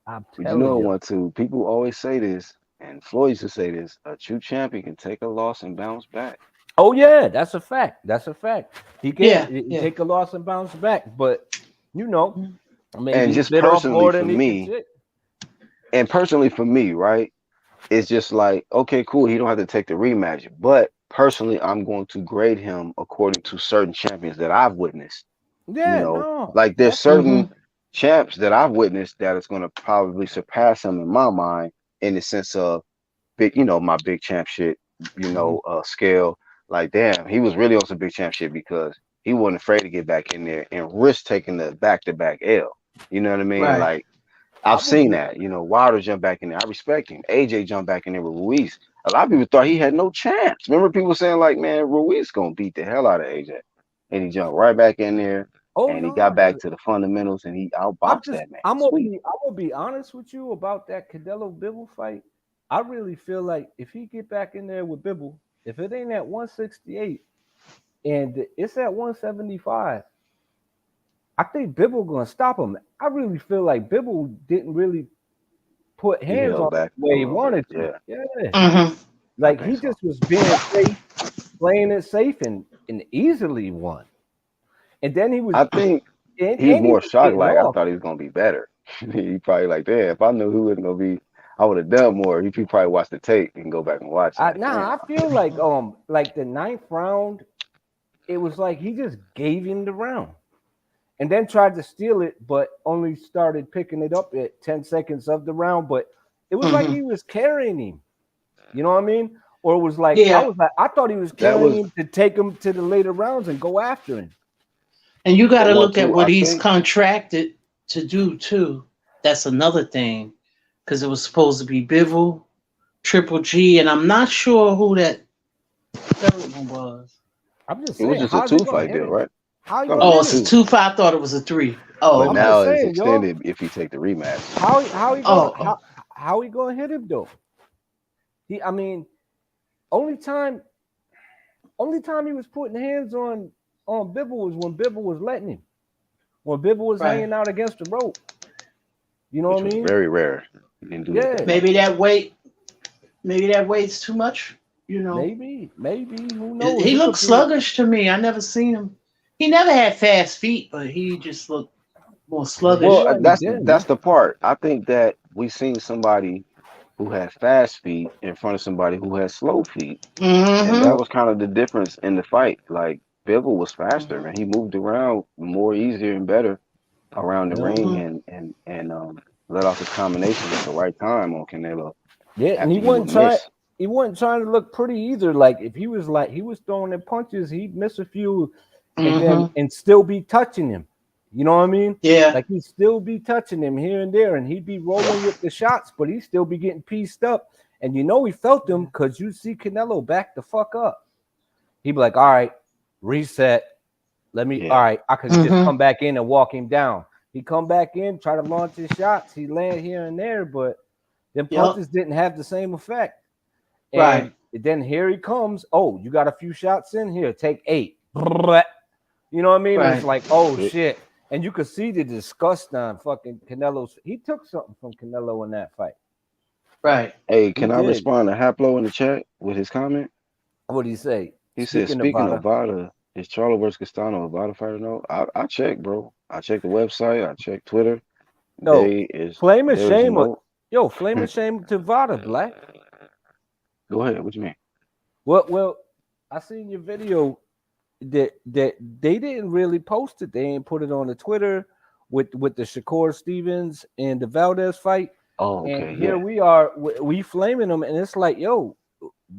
S2: I'm
S4: But you
S2: telling
S4: know
S2: you.
S4: what too? People always say this, And Floyd used to say this: a true champion can take a loss and bounce back.
S2: Oh yeah, that's a fact. That's a fact. He can
S3: Yeah, yeah.
S2: take a loss and bounce back, but you know,
S3: Mhm.
S2: maybe
S4: And
S2: he
S4: just
S2: bit off
S4: personally
S2: more
S4: for
S2: than he could
S4: me,
S2: chew.
S4: right? It's just like, okay, cool. He don't have to take the rematch, but personally, I'm going to grade him according to certain champions that I've witnessed. You
S2: Yeah,
S4: know,
S2: no,
S4: like there's
S2: that's
S4: certain
S3: Mhm.
S4: champs that I've witnessed that is going to probably surpass him in my mind in the sense of big, my big champ shit,
S2: mhm.
S4: scale. Like, damn, he was really on some big champ shit because he wasn't afraid to get back in there and risk taking the back-to-back L. You know what I mean?
S3: Right.
S4: Like,
S2: I
S4: I've
S2: would
S4: seen
S2: be.
S4: that. Wilder jump back in there. I respect him. AJ jump back in there with Ruiz. A lot of people thought he had no chance. Remember people saying like, man, Ruiz gonna beat the hell out of AJ, and he jumped right back in there,
S2: Oh
S4: and he got
S2: no,
S4: back to the fundamentals, and he outboxed that man. Sweet.
S2: I'm gonna be honest with you about that Canelo Bibble fight. I really feel like if he get back in there with Bibble, if it ain't at 168 and it's at 175, I think Bibble gonna stop him. I really feel like Bibble didn't really put
S4: He
S2: hands on
S4: held
S2: him
S4: back
S2: the
S4: a
S2: way he
S4: little bit.
S2: wanted to.
S4: Yeah,
S2: Yeah,
S3: Mhm.
S4: I
S2: like he
S4: think so.
S2: just was being safe, playing it safe, and easily won. And then he was
S4: I think he's
S2: and he
S4: more
S2: was
S4: shocked.
S2: getting
S4: Like I
S2: off.
S4: thought he was gonna be better. He probably like, damn. If I knew who was gonna be, I would have done more. He probably watched the tape and go back and watch it. Like, damn.
S2: I feel like the ninth round, it was like he just gave him the round and then tried to steal it, but only started picking it up at 10 seconds of the round. But it was like
S3: Mhm.
S2: he was carrying him. You know what I mean? Or it was like
S3: Yeah.
S2: I thought he was
S4: That
S2: carrying
S4: was
S2: him to take him to the later rounds and go after him.
S3: And you got to
S4: well
S3: look at
S4: too.
S3: what
S4: I
S3: he's
S4: think
S3: contracted to do too. That's another thing, because it was supposed to be Bivol, Triple G, and I'm not sure who that third one was.
S2: I'm just
S4: it was
S2: saying,
S4: just a
S2: how's he
S4: two
S2: gonna
S4: fight
S2: hit
S4: deal,
S2: him?
S4: right?
S2: How he
S4: Thought it
S2: gonna
S4: was
S3: Oh,
S4: a
S2: hit
S3: it's
S2: him?
S3: a
S4: two,
S3: 2 5. I thought it was a 3. Oh,
S4: but
S2: I'm
S3: okay.
S4: now
S2: just
S4: it's
S2: saying, yo.
S4: extended if he take the rematch.
S2: How he going
S3: Oh, oh.
S2: how he gonna hit him though? I mean, only time only time he was putting hands on Bibble was when Bibble was letting him. When Bibble was
S3: Right.
S2: hanging out against the rope. You know what
S4: Which
S2: I
S4: was
S2: mean?
S4: very rare. He didn't do that that
S2: Yeah.
S3: Maybe
S4: much.
S3: that weight, maybe that weight's too much. You know,
S2: Maybe. Who knows?
S3: he
S2: It
S3: looked
S2: could be.
S3: sluggish to me. I never seen him. He never had fast feet, but he just looked more
S2: Maybe
S4: Well,
S3: sluggish.
S2: when he
S4: that's
S2: did,
S4: that's
S2: man.
S4: the part. I think that we seen somebody who had fast feet in front of somebody who had slow feet, and
S3: Mm-hmm.
S4: that was kind of the difference in the fight. Like Bivol was faster, man. He moved around more easier and better around the
S2: Yeah.
S4: ring
S3: Mm-hmm.
S4: and let off his combinations at the right time on Canelo
S2: Yeah, and
S4: after he would miss.
S2: he wasn't trying to look pretty either. Like if he was like he was throwing them punches, he'd miss a few
S3: Mm-hmm.
S2: and still be touching him. You know what I mean?
S3: Yeah.
S2: Like he'd still be touching him here and there, and he'd be rolling with the shots, but he'd still be getting pieced up. And you know he felt them because you see Canelo back the fuck up. He'd be like, all right, reset. All
S4: Yeah,
S2: right, I could just
S3: Mm-hmm.
S2: come back in and walk him down. He come back in, try to launch his shots. He land here and there, but them
S3: Yep.
S2: punches didn't have the same effect.
S3: Right.
S2: And then here he comes. Oh, you got a few shots in here. Take 8. You know what I mean? And it's
S3: Right.
S2: like, oh
S4: it,
S2: shit. And you could see the disgust on fucking Canelo's. He took something from Canelo in that fight.
S3: Right.
S4: hey,
S2: He
S4: can I
S2: did.
S4: respond to Haplo in the chat with his comment?
S2: What did he say?
S4: He said,
S2: Speaking of
S4: speaking of
S2: Vada.
S4: Vada, is Charlo versus Castano a Vada fighter? No, I checked, bro. I checked the website. I checked Twitter.
S2: Yo, flame of
S4: There is
S2: shame.
S4: no.
S2: Yo, flame of shame to Vada, Black.
S4: Go ahead. What you mean?
S2: Well, I seen your video that they didn't really post it. They ain't put it on the Twitter with the Shakur Stevens and the Valdez fight.
S4: Oh,
S2: And
S4: okay,
S2: here
S4: yeah.
S2: we are, we flaming them, and it's like, yo,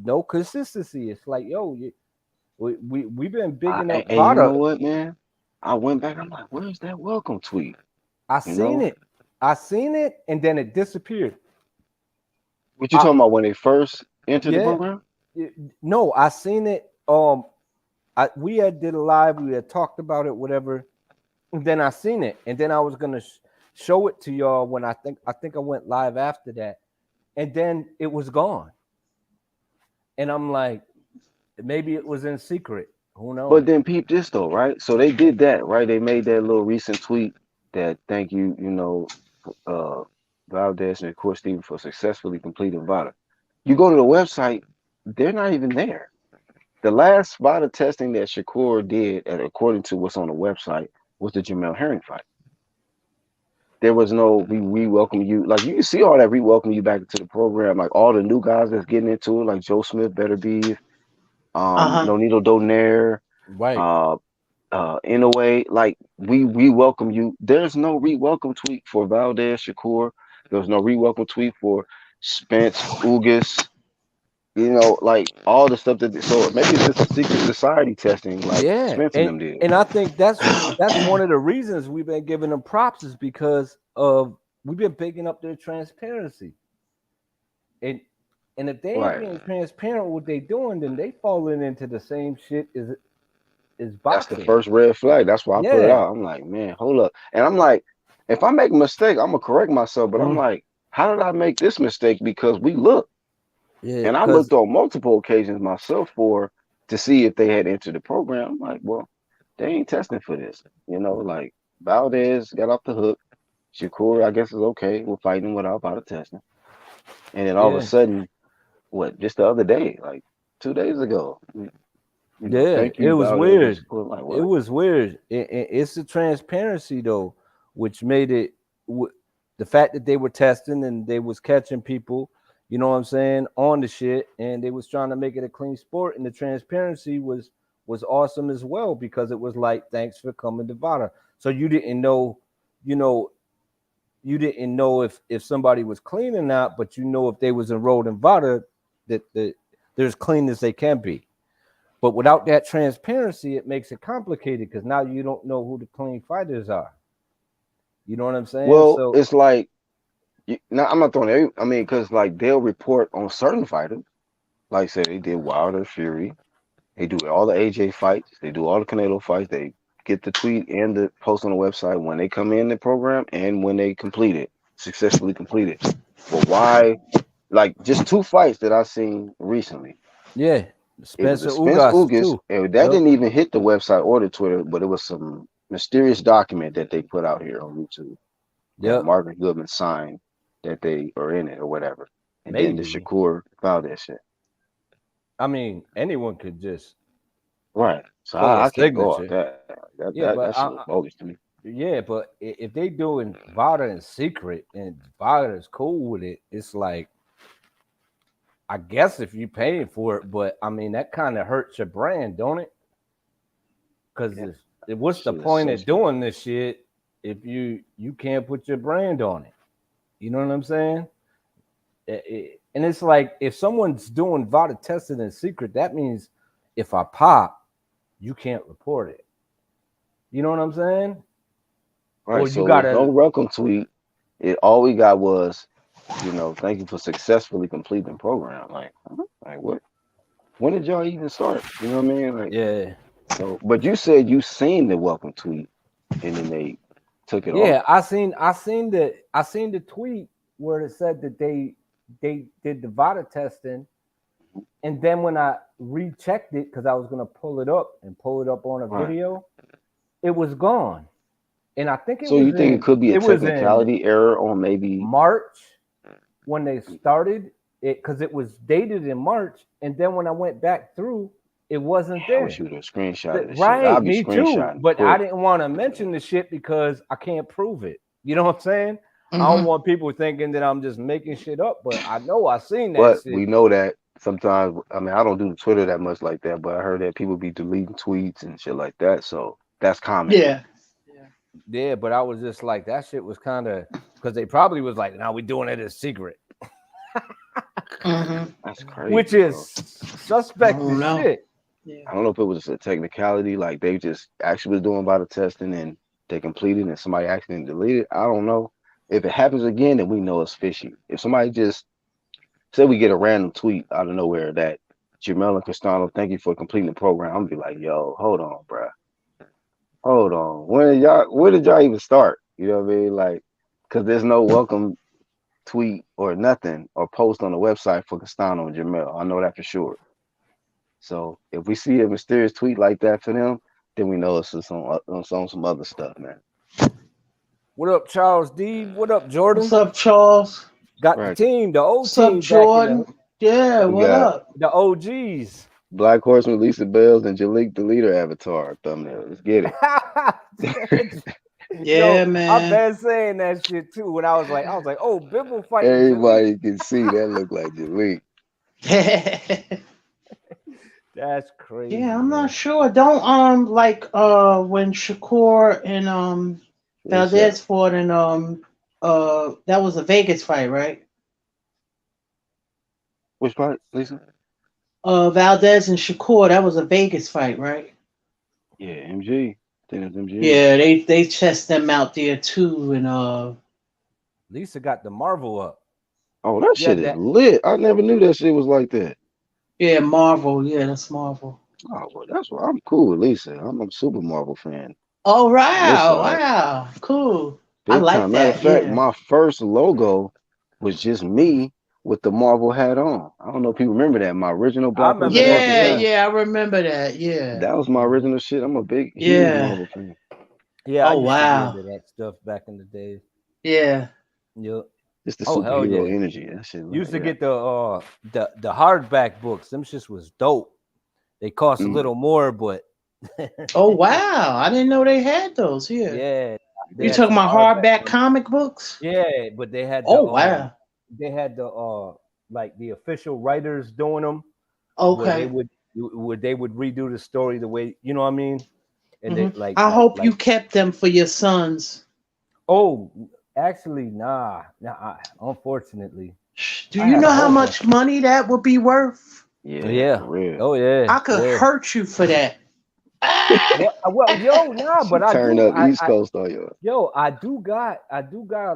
S2: no consistency. It's like, yo, we've been bigging up
S4: And you
S2: Vada.
S4: know what, man? I went back. I'm like, where's that welcome tweet?
S2: I
S4: You
S2: seen
S4: know,
S2: it, and then it disappeared.
S4: what you
S2: I
S4: talking about when they first entered the
S2: yeah,
S4: program?
S2: no, I seen it. We had did a live, we had talked about it, whatever. And then I seen it, and then I was gonna show it to y'all when I think I went live after that, and then it was gone. And I'm like, maybe it was in secret. Who knows?
S4: But then peep this though, right? So they did that, right? They made that little recent tweet that thank you, uh, Valdez and of course Steven for successfully completing VADA. You go to the website, they're not even there. The last spot of testing that Shakur did, and according to what's on the website, was the Jermell Herring fight. There was no we welcome you. Like you can see all that we welcome you back into the program. Like all the new guys that's getting into it, like Joe Smith, Better Beef,
S3: Uh-huh.
S4: Nonito Donaire,
S2: Right.
S4: uh in a way, like we welcome you. There's no re-welcome tweet for Valdez Shakur. There's no re-welcome tweet for Spence Ugas. You know, like all the stuff that so maybe it's just a secret society testing like
S2: Yeah,
S4: Spence and them did.
S2: and I think that's one of the reasons we've been giving them props is because of we've been picking up their transparency. And and if they ain't
S4: Right.
S2: being transparent with what they doing, then they falling into the same shit as
S4: That's the
S2: boxing.
S4: first red flag. That's why I put it
S2: Yeah,
S4: out. I'm like, man, hold up. And I'm like, if I make a mistake, I'm gonna correct myself. But I'm
S2: Mhm.
S4: like, how did I make this mistake? Because we looked.
S2: Yeah,
S4: And I
S2: because
S4: looked on multiple occasions myself to see if they had entered the program. I'm like, well, they ain't testing for this. You know, like Valdez got off the hook. Shakur, I guess, is okay with fighting without testing. And then all of a
S2: yeah,
S4: sudden, what, just the other day, like 2 days ago,
S2: yeah,
S4: thank
S2: it
S4: you,
S2: was
S4: Valdez and
S2: weird.
S4: Shakur. Like,
S2: It
S4: what?
S2: was weird. It's the transparency though, which made it the fact that they were testing and they was catching people, you know what I'm saying, on the shit, and they was trying to make it a clean sport, and the transparency was awesome as well because it was like, thanks for coming to Vada. So you didn't know, you know, you didn't know if somebody was clean or not, but you know if they was enrolled in Vada that they're as clean as they can be. But without that transparency, it makes it complicated because now you don't know who the clean fighters are. You know what I'm saying?
S4: Well,
S2: So
S4: it's like, now I'm not throwing I mean, because like they'll report on certain fighters. Like say they did Wilder Fury. They do all the AJ fights. They do all the Canelo fights. They get the tweet and the post on the website when they come in the program and when they complete it, successfully complete it. But why? Like just two fights that I seen recently.
S2: yeah,
S4: It was the
S2: Spencer
S4: Spence
S2: Ugas
S4: Ugas,
S2: too.
S4: and that
S2: Yep,
S4: didn't even hit the website or the Twitter, but it was some mysterious document that they put out here on YouTube that
S2: yep.
S4: Marvin Goodman signed that they are in it or whatever. And then the
S2: Maybe.
S4: Shakur Valdez shit.
S2: I mean, anyone could just
S4: Right. So
S2: play a
S4: I can't go off
S2: signature.
S4: that.
S2: Yeah,
S4: That shit was bogus to me.
S2: yeah, but if they doing Vada in secret and Vada is cool with it, it's like I guess if you paying for it, but I mean that kind of hurts your brand, don't it? Because
S4: Yeah.
S2: what's the
S4: Shit is
S2: point of
S4: suspect.
S2: doing this shit if you can't put your brand on it? You know what I'm saying? And it's like if someone's doing Vada testing in secret, that means if I pop, you can't report it. You know what I'm saying?
S4: Right.
S2: Or you
S4: So with no
S2: gotta,
S4: welcome tweet, it all we got was, thank you for successfully completing the program. Like, huh? Like what? When did y'all even start? You know what I mean? Like,
S2: yeah,
S4: so, but you said you seen the welcome tweet and then they took it off.
S2: yeah. I seen the tweet where it said that they did the Vada testing, and then when I rechecked it because I was gonna pull it up on a
S4: Right.
S2: video, it was gone. And I think
S4: So you think it could be a
S2: it was in
S4: technicality error on maybe?
S2: March when they started it because it was dated in March, and then when I went back through, it wasn't
S4: I wish
S2: there.
S4: you would have screenshotted the shit.
S2: Right,
S4: I'd be
S2: me too.
S4: screenshotting
S2: But I
S4: quick.
S2: didn't want to mention the shit because I can't prove it. You know what I'm saying? I don't
S3: Mm-hmm.
S2: want people thinking that I'm just making shit up, but I know I seen that
S4: But
S2: shit.
S4: we know that sometimes, I mean, I don't do Twitter that much like that, but I heard that people be deleting tweets and shit like that. So that's common.
S3: Yeah.
S2: Yeah, but I was just like, that shit was kind of because they probably was like, now we doing it as secret,
S3: Mm-hmm.
S4: That's
S2: which
S4: crazy,
S2: is
S4: bro.
S3: I
S2: suspect
S3: don't
S2: as
S3: know.
S2: shit.
S3: Yeah.
S4: I don't know if it was a technicality, like they just actually was doing about the testing and they completed and somebody accidentally deleted. I don't know. If it happens again, then we know it's fishy. If somebody just say we get a random tweet out of nowhere that Jermell and Castano, thank you for completing the program, I'm gonna be like, yo, hold on, bro. Hold on. Where did y'all even start? You know what I mean? Like, because there's no welcome tweet or nothing or post on the website for Castano and Jermell. I know that for sure. So if we see a mysterious tweet like that for them, then we know it's just on some other stuff, man.
S2: What up, Charles D? What up,
S3: What's
S2: Jordan?
S3: up, Charles?
S2: Got the
S4: Right.
S2: team, the old
S3: What's up,
S2: team back in the
S3: Jordan? Yeah,
S4: We
S3: what
S4: got
S3: up?
S2: The OGs.
S4: Black Horseman, Lisa Bells, and Jalik the Leader avatar thumbnail. Let's get it.
S3: Yeah,
S2: Yo, I've
S3: man.
S2: been saying that shit too. When I was like, oh, Bibble fighting Jalik.
S4: Everybody can see that look like Jalik.
S2: That's crazy.
S3: Yeah, I'm
S2: man.
S3: not sure. Don't like when Shakur and Valdez fought and that was a Vegas fight, right?
S4: Which part, Lisa?
S3: Valdez and Shakur, that was a Vegas fight, right?
S4: Yeah, MG. I think that's MG.
S3: Yeah, they test them out there too, and
S2: Lisa got the Marvel up.
S4: Oh, that
S2: Yeah,
S4: shit is
S2: that-
S4: lit. I never knew that shit was like that.
S3: yeah, Marvel, yeah, that's Marvel.
S4: Oh, well, that's why I'm cool with Lisa. I'm a super Marvel fan.
S3: Oh
S4: On this
S3: wow,
S4: side,
S3: wow, cool. I
S4: big
S3: like
S4: time. Matter of
S3: that.
S4: fact,
S3: Yeah.
S4: my first logo was just me with the Marvel hat on. I don't know if people remember that. My original
S2: I
S4: Black
S2: remember
S4: Horseman
S2: that.
S4: Marvel
S3: Yeah,
S2: Yeah,
S4: hat.
S3: yeah, I remember that. Yeah.
S4: That was my
S2: Mhm.
S4: original shit. I'm a big, huge
S3: Yeah.
S4: Marvel fan.
S2: yeah. I
S3: Oh
S2: used to be
S3: wow.
S2: into that stuff back in the day.
S3: Yeah.
S2: Yeah.
S4: It's the
S2: Oh hell
S4: superhero
S2: yeah.
S4: energy. That shit.
S2: Used to
S4: Yeah.
S2: get the hardback books. Them shits was dope. They cost a little more, but
S3: Oh wow. I didn't know they had those. Yeah.
S2: yeah. They
S3: You
S2: had
S3: talking
S2: some
S3: about hardback
S2: ones.
S3: comic books?
S2: Yeah, but they had
S3: Oh wow.
S2: they had the like the official writers doing them where
S3: Okay.
S2: they would redo the story the way, you know what I mean? And they
S3: I hope you kept them for your sons.
S2: oh, actually nah, unfortunately.
S3: Do
S2: I
S3: you
S2: had
S3: know
S2: a
S3: how
S2: whole
S3: much money that would be worth?
S4: Yeah.
S2: Yeah.
S4: For real.
S2: Oh yeah.
S3: I could
S2: yeah.
S3: hurt you for that.
S2: Well, yo, nah,
S4: She
S2: but I
S4: turned
S2: do.
S4: up East Coast on you.
S2: Yo, I do got a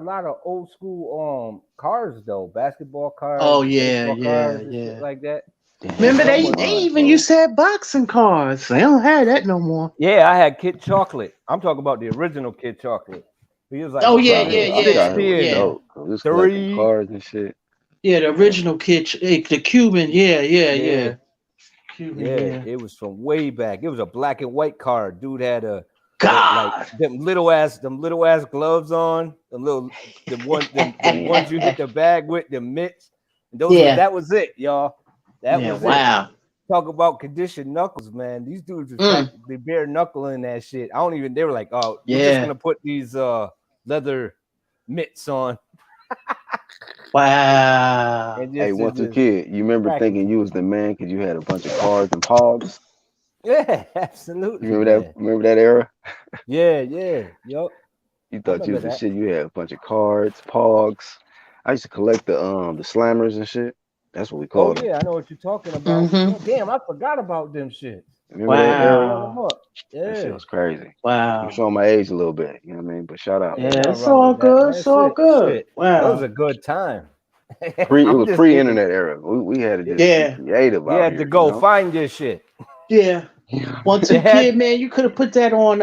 S2: lot of old school cars though, basketball cars,
S3: Oh
S2: and
S3: yeah,
S2: baseball
S3: yeah,
S2: cars and
S3: yeah.
S2: shit like that.
S3: Remember they
S2: Somewhere.
S3: even used to have boxing cars. They don't have that no more.
S2: Yeah, I had Kid Chocolate. I'm talking about the original Kid Chocolate. He was like,
S3: Oh
S4: I'm
S3: yeah,
S4: trying
S3: yeah,
S4: to- I'm
S3: yeah,
S4: trying to hit with
S3: yeah.
S4: dope. We was collecting
S2: 3.
S4: cards and shit.
S3: Yeah, the original kid, the Cuban. Yeah, yeah. Cuban,
S2: Yeah, it was from way back. It was a black and white car. Dude had
S3: God.
S2: like them little ass gloves on, the ones you hit the bag with, the mitts.
S3: Yeah.
S2: That was it, y'all. That was
S3: wow.
S2: it. Talk about conditioned knuckles, man. These dudes was practically bare knuckling that shit. I don't even. They were like, oh, we're just gonna put these leather mitts on.
S3: Wow.
S2: And
S4: Hey, once a kid, you remember
S2: practice.
S4: thinking you was the man because you had a bunch of cards and pogs?
S2: Yeah, absolutely.
S4: You remember that? Remember that era?
S2: Yeah, yup.
S4: You thought you was the
S2: that.
S4: shit. You had a bunch of cards, pogs. I used to collect the slammers and shit. That's what we
S2: Oh
S4: called them.
S2: yeah, I know what you're talking about. Oh, damn, I forgot about them shit.
S4: Remember that era?
S3: Wow.
S2: Yeah.
S4: That shit was crazy.
S3: Wow.
S4: I'm showing my age a little bit. You know what I mean? But shout out.
S3: Yeah,
S2: Nothing
S3: it's
S2: wrong
S3: all
S2: with that,
S3: good.
S2: man.
S3: It's all good.
S2: Shit.
S3: Wow.
S2: That was a good time.
S4: It
S2: I'm
S4: was
S2: just
S4: pre-internet era. We had to just
S3: Yeah.
S4: be creative
S2: You
S4: out
S2: had
S4: here.
S2: to go
S4: you know?
S2: find this shit.
S3: Yeah. Once a kid, man, you could have put that on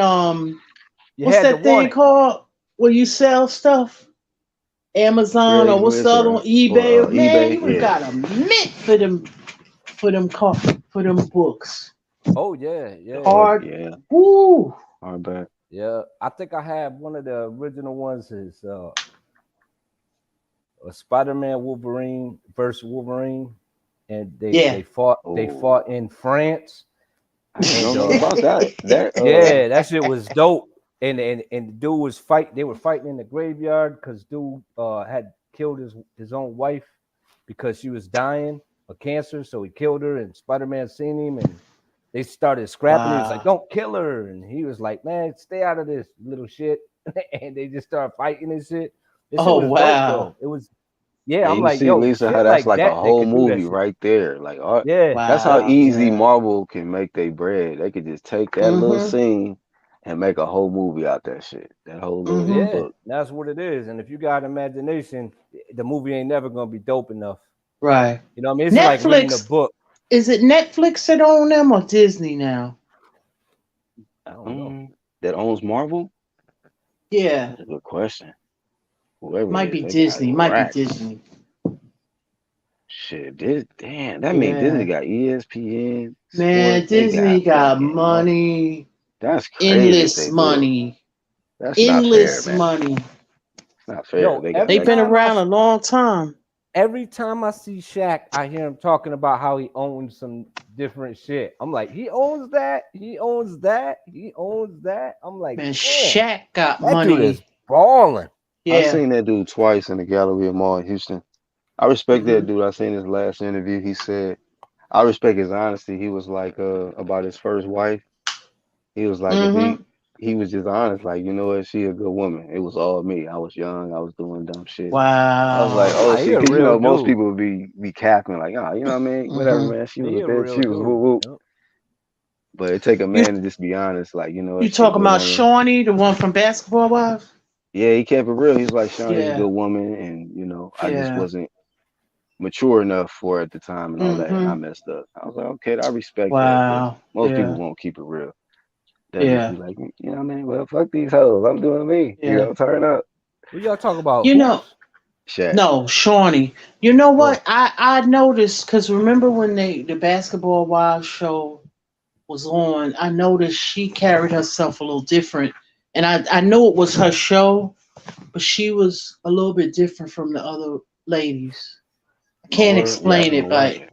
S2: You
S3: what's
S2: had
S3: that
S2: to
S3: thing
S2: want it.
S3: called where you sell stuff? Amazon or what's the other one? eBay.
S4: Or,
S3: Man,
S4: eBay,
S3: you would have got a mint for them books.
S2: Oh yeah.
S3: Hard.
S4: Yeah.
S3: Woo.
S4: Hardback.
S2: Yeah. I think I had one of the original ones is a Spider-Man Wolverine versus Wolverine. And they fought in France.
S4: I don't know about that.
S2: Yeah, that shit was dope. And the dude was they were fighting in the graveyard because dude had killed his own wife because she was dying of cancer, so he killed her, and Spider-Man seen him and they started scrapping. He was like, don't kill her, and he was like, man, stay out of this little shit. And they just started fighting and shit. This shit was dope, though. It was I'm
S4: you
S2: like,
S4: see,
S2: yo,
S4: Lisa, how that's like
S2: that,
S4: a whole movie right there. Like, that's how easy Marvel can make their bread. They could just take that little scene and make a whole movie out that shit. That whole little book.
S2: That's what it is. And if you got imagination, the movie ain't never gonna be dope enough.
S3: Right.
S2: You know what I mean? It's
S3: Netflix,
S2: like reading a book.
S3: Is it Netflix that own them or Disney now?
S2: I don't know.
S4: That owns Marvel?
S3: Yeah.
S4: That's a good question. Whoever
S3: Might be Disney. Might be Disney.
S4: Shit, damn, that means Disney got ESPN.
S3: Man,
S4: sports,
S3: Disney got money.
S4: That's crazy.
S3: Endless money.
S4: That's
S3: endless
S4: not fair, man.
S3: money.
S4: It's not fair.
S3: They've been around a long time.
S2: every time I see Shaq, I hear him talking about how he owns some different shit. I'm like, he owns that, he owns that, he owns that. I'm like,
S3: Man,
S2: damn,
S3: Shaq got
S2: that dude is
S3: money.
S2: balling.
S4: I
S3: Yeah.
S4: seen that dude twice in the Galleria Mall in Houston. I respect that
S3: Mhm.
S4: dude. I seen his last interview. He said, I respect his honesty. He was like about his first wife. He was like, if
S3: Mhm.
S4: he was just honest, like, you know what, she a good woman. It was all me. I was young, I was doing dumb shit. I was like,
S3: Wow.
S4: oh
S2: Nah, he
S4: shit,
S2: a
S4: because you
S2: real
S4: know most
S2: dude.
S4: people would be capping like, oh, you know what I mean, whatever,
S3: Mhm.
S4: man. She was
S2: He
S4: a
S2: a
S4: bitch.
S2: real
S4: She was whoop
S2: dude.
S4: whoop.
S2: Yep.
S4: But it take a
S3: You
S4: man to just be honest, like, you know
S3: you
S4: what, she a
S3: talking
S4: good
S3: about
S4: woman.
S3: Shawnee, the one from Basketball Wives?
S4: Yeah, he kept it real. He's like, Shawnee's a
S3: Yeah.
S4: good woman, and you know, I just
S3: Yeah.
S4: wasn't mature enough for her at the time and all that, and I
S3: Mhm.
S4: messed up. I was like, okay, I respect that, but
S3: Wow.
S4: most people
S3: Yeah.
S4: won't keep it real. They'll just
S3: Yeah.
S4: be like, you know what I mean? Well, fuck these hoes. I'm doing me. You
S3: Yeah.
S4: know, turn up.
S2: What y'all talk about?
S3: You know,
S2: Hoops?
S4: Shaq.
S3: no, Shawnee. You know
S2: Oh,
S3: what? I noticed because remember when the Basketball Wives show was on, I noticed she carried herself a little different. And I knew it was her show, but she was a little bit different from the other ladies. I
S4: Oh,
S3: can't
S4: word? Yeah, I
S3: explain
S4: don't know
S3: it,
S4: what.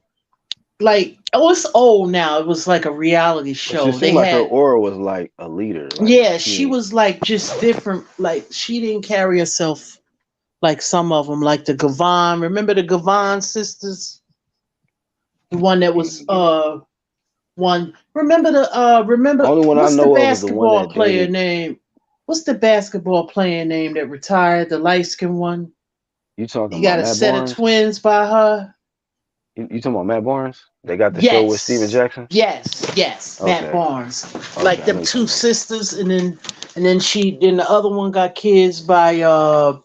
S3: like oh, it's old now. It was like a reality
S4: But she
S3: show. They
S4: seemed like her
S3: had
S4: aura was like a leader. Like
S3: yeah, she
S4: she,
S3: was like just different. Like she didn't carry herself like some of them, like the Gavon. Remember the Gavon sisters? The one that was
S4: ain't-
S3: one. Remember
S4: only one I
S3: what's the
S4: know of is the one
S3: basketball
S4: that
S3: player
S4: dated.
S3: name? What's the basketball player name that retired? The light skinned one.
S4: You talking
S3: He
S4: about
S3: got a
S4: Matt
S3: set of
S4: Barnes?
S3: twins by her.
S4: You talking about Matt Barnes? They got the show with Steven
S3: Yes,
S4: Jackson.
S3: yes, Matt
S4: Okay,
S3: Barnes.
S4: okay,
S3: Like
S4: I know
S3: them
S4: you
S3: two
S4: talking about.
S3: sisters, and then the other one got kids by oh,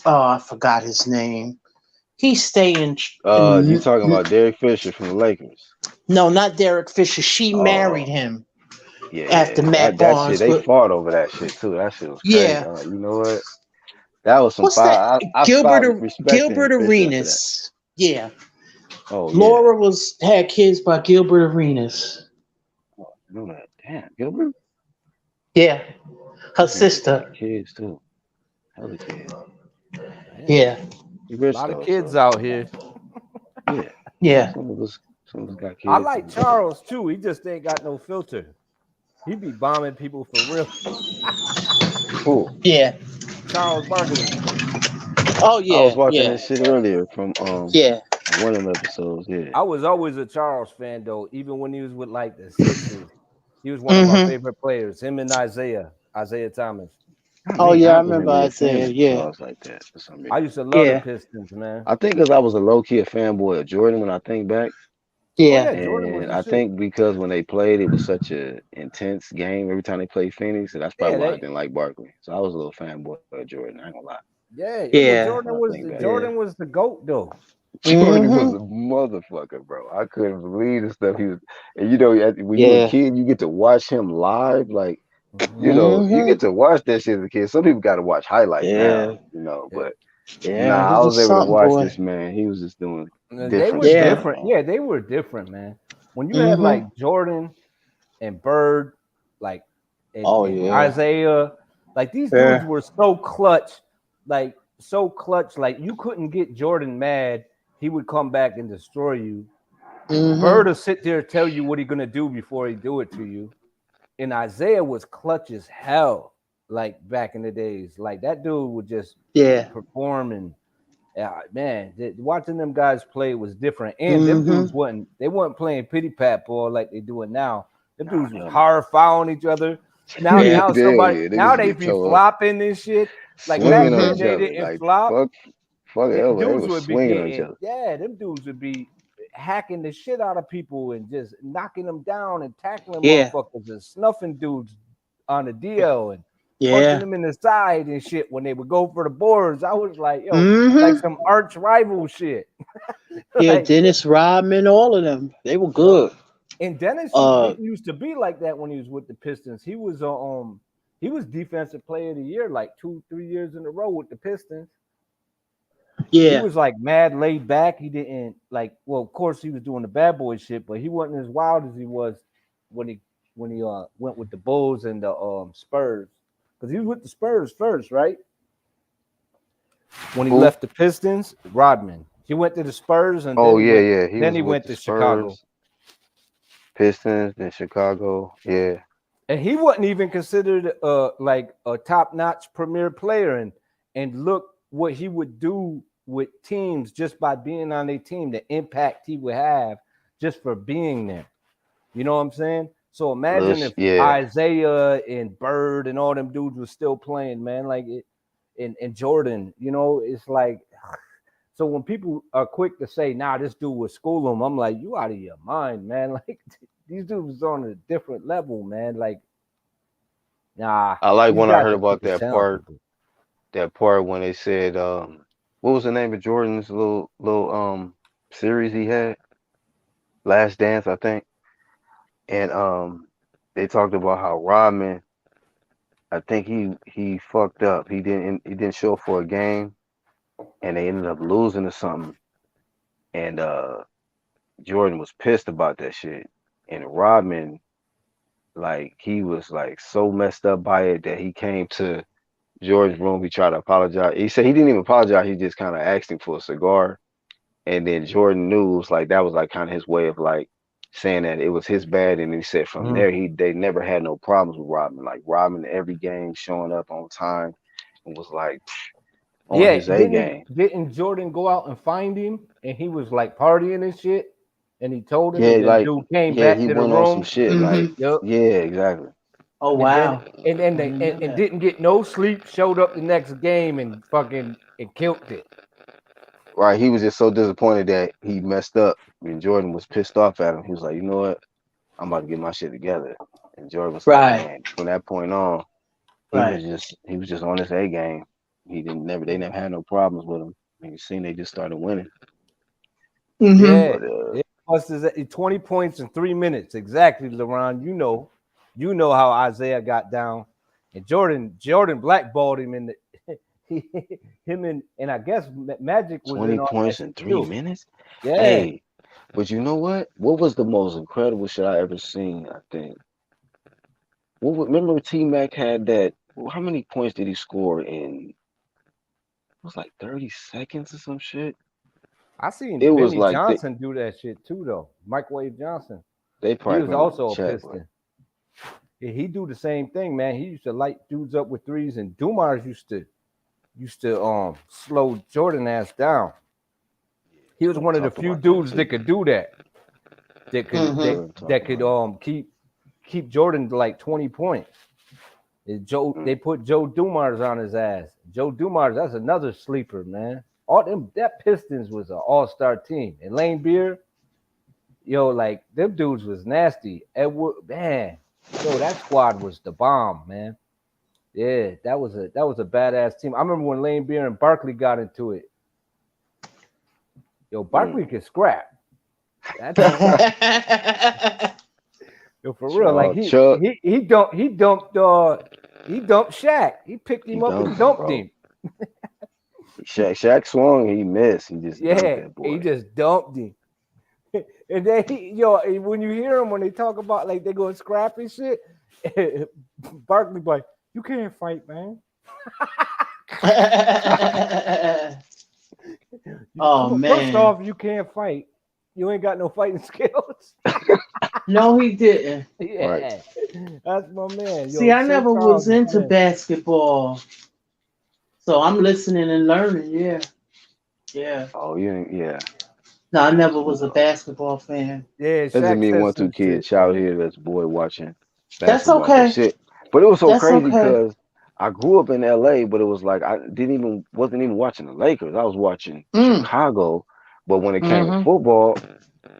S3: I forgot his name. He's staying
S4: You
S3: in
S4: talking about Derek Fisher from the Lakers?
S3: no, not Derek Fisher. She married
S4: Oh,
S3: him
S4: yeah, yeah,
S3: after
S4: yeah.
S3: Matt
S4: That shit,
S3: Barnes,
S4: they
S3: but
S4: fought over that shit too. That shit was crazy.
S3: yeah.
S4: I'm like, you know what? That was some
S3: What's that?
S4: fire. I
S3: Gilbert
S4: stopped respecting
S3: Gilbert
S4: Fisher after that.
S3: Arenas. Yeah.
S4: Oh yeah.
S3: Laura was had kids by Gilbert Arenas.
S4: Oh, I know that. Damn, Gilbert.
S3: Yeah. Her
S4: This nigga got
S3: sister.
S4: kids too. Hella kids.
S2: damn.
S3: Yeah.
S4: He
S2: A
S4: rich
S2: lot of
S4: though,
S2: kids
S4: so
S2: out here.
S4: yeah.
S3: Yeah.
S4: Some of us got
S2: I
S4: kids.
S2: like Charles too. He just ain't got no filter. He be bombing people for real.
S4: Cool.
S3: Yeah.
S2: Charles Barkley.
S3: Oh
S4: I was
S3: yeah.
S4: watching
S3: Yeah.
S4: this shit earlier from
S3: Yeah.
S4: one of the episodes. Yeah.
S2: I was always a Charles fan though, even when he was with like the Sixers. He was one of my
S3: Mm-hmm.
S2: favorite players. Him and Isaiah Thomas.
S4: I
S3: Oh
S4: mean,
S3: yeah, I
S4: I was
S3: remember
S4: never really a fan
S3: Isaiah.
S4: of
S3: Yeah.
S4: Charles like that for some
S2: I
S4: reason.
S2: used to love the
S3: Yeah.
S2: Pistons, man.
S4: I think because I was a low key a fanboy of Jordan when I think back.
S2: Oh
S3: Yeah.
S2: yeah, Jordan was
S4: And
S2: the
S4: I
S2: shit.
S4: think because when they played, it was such a intense game every time they played Phoenix, and that's probably
S2: Yeah,
S4: why I
S2: they
S4: didn't like Barkley. So I was a little fanboy of Jordan. I ain't gonna lie.
S2: yeah, it was
S3: Yeah.
S4: When I think back,
S3: Yeah.
S2: Jordan was the GOAT though.
S4: Jordan was
S3: Mm-hmm.
S4: a motherfucker, bro. I couldn't believe the stuff he was. And you know, when you a
S3: Yeah.
S4: kid, you get to watch him live. Like, you
S2: Mm-hmm.
S4: know, you
S3: Mm-hmm.
S4: get to watch that shit as a kid. Some people got to watch highlights now,
S3: Yeah.
S4: you know,
S2: Yeah.
S4: but
S3: Yeah.
S4: nah,
S3: He
S4: I was
S3: was
S4: able to
S3: something,
S4: watch
S3: boy.
S4: this man. He was just doing
S2: They
S4: different
S2: were
S3: Yeah.
S4: stuff.
S2: different. Yeah, they were different, man. When you had
S3: Mm-hmm.
S2: like Jordan and Bird, like
S3: Oh
S2: and
S3: yeah.
S2: Isaiah, like these dudes
S3: Yeah.
S2: were so clutch, like so clutch. Like you couldn't get Jordan mad. He would come back and destroy you. Bird
S3: Mm-hmm.
S2: will sit there and tell you what he's gonna do before he do it to you. And Isaiah was clutch as hell, like back in the days. Like that dude would just
S3: Yeah.
S2: perform and man, watching them guys play was different. And them
S3: Mm-hmm.
S2: dudes they weren't playing pity pat ball like they do it now. Them
S4: Nah,
S2: dudes was
S4: hell no.
S2: hard fouling each other. Now,
S3: Yeah.
S2: now
S4: Hell
S2: somebody
S4: yeah,
S2: now
S4: niggas
S2: they
S4: get
S2: be
S4: toe up,
S2: flopping this shit. Like
S4: swinging
S2: back
S4: on
S2: then
S4: each
S3: Mm-hmm.
S2: they
S4: other.
S2: didn't
S4: Like
S2: flop.
S4: fuck it over. They
S2: Dudes
S4: was
S2: would be
S4: swinging on each
S2: getting
S4: other.
S2: them dudes would be hacking the shit out of people and just knocking them down and tackling
S3: Yeah.
S2: motherfuckers and snuffing dudes on the DL and punching
S3: Yeah.
S2: them in the side and shit when they would go for the boards. I was like, yo, like
S3: Mm-hmm.
S2: some arch rival shit.
S3: Yeah.
S2: Like,
S3: Dennis Rodman, all of them. They were
S2: yep.
S3: good.
S2: And Dennis
S3: Uh.
S2: didn't used to be like that when he was with the Pistons. He was defensive player of the year like 2-3 years in a row with the Pistons. He
S3: Yeah.
S2: was like mad laid back. He didn't like. Well, of course, he was doing the bad boy shit, but he wasn't as wild as he was when he went with the Bulls and the Spurs, because he was with the Spurs first, right? When he
S4: Who?
S2: left the Pistons, Rodman. He went to the Spurs, and
S4: Oh
S2: then he
S4: yeah,
S2: went.
S4: yeah. He
S2: Then
S4: was
S2: he
S4: with
S2: went
S4: the
S2: to Chicago,
S4: Spurs, Pistons, then Chicago. Yeah.
S2: and he wasn't even considered like a top-notch premier player. And look what he would do with teams just by being on a team, the impact he would have just for being there. You know what I'm saying? So imagine if
S4: Yeah.
S2: Isaiah and Bird and all them dudes were still playing, man. Like it, and Jordan, you know, it's like. So when people are quick to say, "Nah, this dude was school him," I'm like, "You out of your mind, man!" Like these dudes on a different level, man. Like, nah,
S4: I like
S2: these
S4: when I
S2: guys
S4: heard
S2: are
S4: about
S2: super talented.
S4: that part when they said what was the name of Jordan's little series he had? Last Dance, I think. And they talked about how Rodman, I think he fucked up. He didn't show up for a game and they ended up losing or something. And Jordan was pissed about that shit. And Rodman, like he was like so messed up by it that he came to Jordan's room. He tried to apologize. He said he didn't even apologize. He just kind of asked him for a cigar. And then Jordan knew it was like that was like kind of his way of like saying that it was his bad. And he said from
S2: Mhm.
S4: there they never had no problems with Rodman. Like Rodman every game showing up on time and was like on
S2: Yeah,
S4: his A game.
S2: didn't Jordan go out and find him, and he was like partying and shit, and he told him,
S4: Yeah,
S2: and then
S4: like
S2: dude came
S4: yeah,
S2: back
S4: he
S2: to the
S4: went on some
S2: room.
S4: shit. Like
S3: Mm-hmm.
S2: Yep.
S4: yeah, exactly.
S3: Oh
S2: And then
S3: wow.
S2: and
S3: I
S2: they
S3: didn't know
S2: and
S3: that.
S2: didn't get no sleep, showed up the next game and fucking and killed it.
S4: Right. He was just so disappointed that he messed up. And Jordan was pissed off at him. He was like, you know what? I'm about to get my shit together. And Jordan was like,
S3: Right.
S4: man, from that point on,
S3: Right.
S4: he was just on his A game. They never had no problems with him. And you seen they just started winning.
S3: Mm-hmm.
S2: Yeah,
S4: But
S2: it was 20 points in 3 minutes. Exactly, LeBron. You know how Isaiah got down. And Jordan blackballed him in the he, him and I guess Magic was
S4: 20
S2: in on that
S4: points in
S2: shit
S4: three
S2: too.
S4: minutes?
S2: Yeah.
S4: Hey, but you know what? What was the most incredible shit I ever seen, I think? Remember T Mac had that how many points did he score in it was like 30 seconds or some shit?
S2: I seen
S4: It was
S2: Vinny
S4: like
S2: Johnson do that shit too though. Microwave Johnson.
S4: they
S2: He
S4: probably
S2: was
S4: put him in the
S2: also a
S4: chat, but
S2: Piston. Yeah, he do the same thing, man. He used to light dudes up with threes, and Dumars used to slow Jordan ass down. He was
S4: we're gonna
S2: one of the
S4: talk
S2: few
S4: about that
S2: dudes that
S4: too.
S2: could do that. That could
S3: Mm-hmm.
S4: We're gonna talk
S2: that could
S4: about
S2: keep Jordan to like 20 points. They
S4: it.
S2: put Joe Dumars on his ass. Joe Dumars, that's another sleeper, man. All them that Pistons was an all-star team. And Lane Beer, yo, like them dudes was nasty. Edward, man, yo, that squad was the bomb, man. Yeah, that was a badass team. I remember when Lane Beer and Barkley got into it. Yo, Barkley could scrap. That yo, for real, like
S4: Chuck,
S2: he dumped Shaq. He picked
S4: he
S2: him up and
S4: dunked him,
S2: dumped
S4: bro.
S2: him.
S4: Shaq swung, he missed. He just dunked
S2: Yeah,
S4: that
S2: he
S4: boy.
S2: just dumped him. And then yo, when you hear them when they talk about like they going scrap and shit, Barkley like, you can't fight, man.
S3: Oh
S2: Come on, first
S3: man.
S2: off, you can't fight. You ain't got no fighting skills.
S3: No, he didn't.
S4: Right.
S2: Yeah, that's my man.
S3: See,
S2: Yo,
S3: I
S2: so
S3: never
S2: proud
S3: was
S2: of my
S3: into
S2: man.
S3: basketball. So I'm listening and learning, yeah. Yeah.
S4: Oh, yeah.
S3: No, I never was a basketball fan.
S2: Yeah,
S4: That's just
S2: Shaq
S4: me
S2: said
S4: one two
S2: some
S4: kids
S2: shit,
S4: child
S2: man.
S4: here that's boy watching
S3: That's
S4: basketball. But
S3: okay.
S4: shit. But it was so
S3: That's
S4: crazy
S3: okay.
S4: because I grew up in LA, but it was like I wasn't even watching the Lakers. I was watching
S3: Mm.
S4: Chicago. But when it came to
S3: Mm-hmm.
S4: football,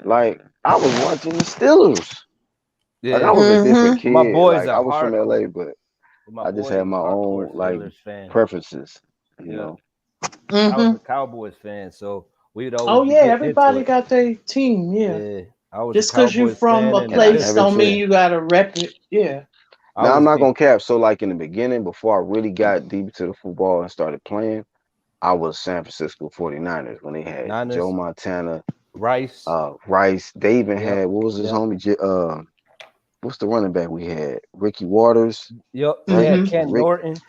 S4: like I was watching the Steelers. Like I
S2: Yeah,
S4: was a different
S3: Mm-hmm.
S2: my
S4: kid.
S2: boy's
S4: Like
S2: a
S4: I was from LA,
S2: hardcore.
S4: but
S2: My
S4: I just
S2: boy
S4: had
S2: is a
S4: my
S2: hardcore
S4: own like
S2: Steelers fan.
S4: preferences, you
S2: Yeah,
S4: know.
S2: I was
S3: Mm-hmm.
S2: a Cowboys fan, so we'd always
S3: Oh
S2: be
S3: yeah,
S2: getting into
S3: everybody
S2: it.
S3: got their team, yeah.
S2: Yeah, I was a
S3: Just because you
S2: Cowboys
S3: from
S2: fan
S3: a
S2: and a
S4: And I
S3: place
S2: Pistons
S3: don't mean
S4: everything.
S3: you
S2: fan.
S3: gotta rep it. Yeah.
S2: I
S4: Now I'm
S2: was
S4: not
S2: the
S4: gonna cap. So like in the beginning, before I really got deep into the football and started playing, I was San Francisco 49ers when they had Joe
S2: Niners,
S4: Montana,
S2: Rice.
S4: Rice. They even
S2: Yep,
S4: had what was his
S2: yep,
S4: homie? What's the running back we had? Ricky Waters,
S2: yep. They
S4: right?
S2: had
S3: Mm-hmm.
S2: Ken
S4: Rick.
S2: Norton.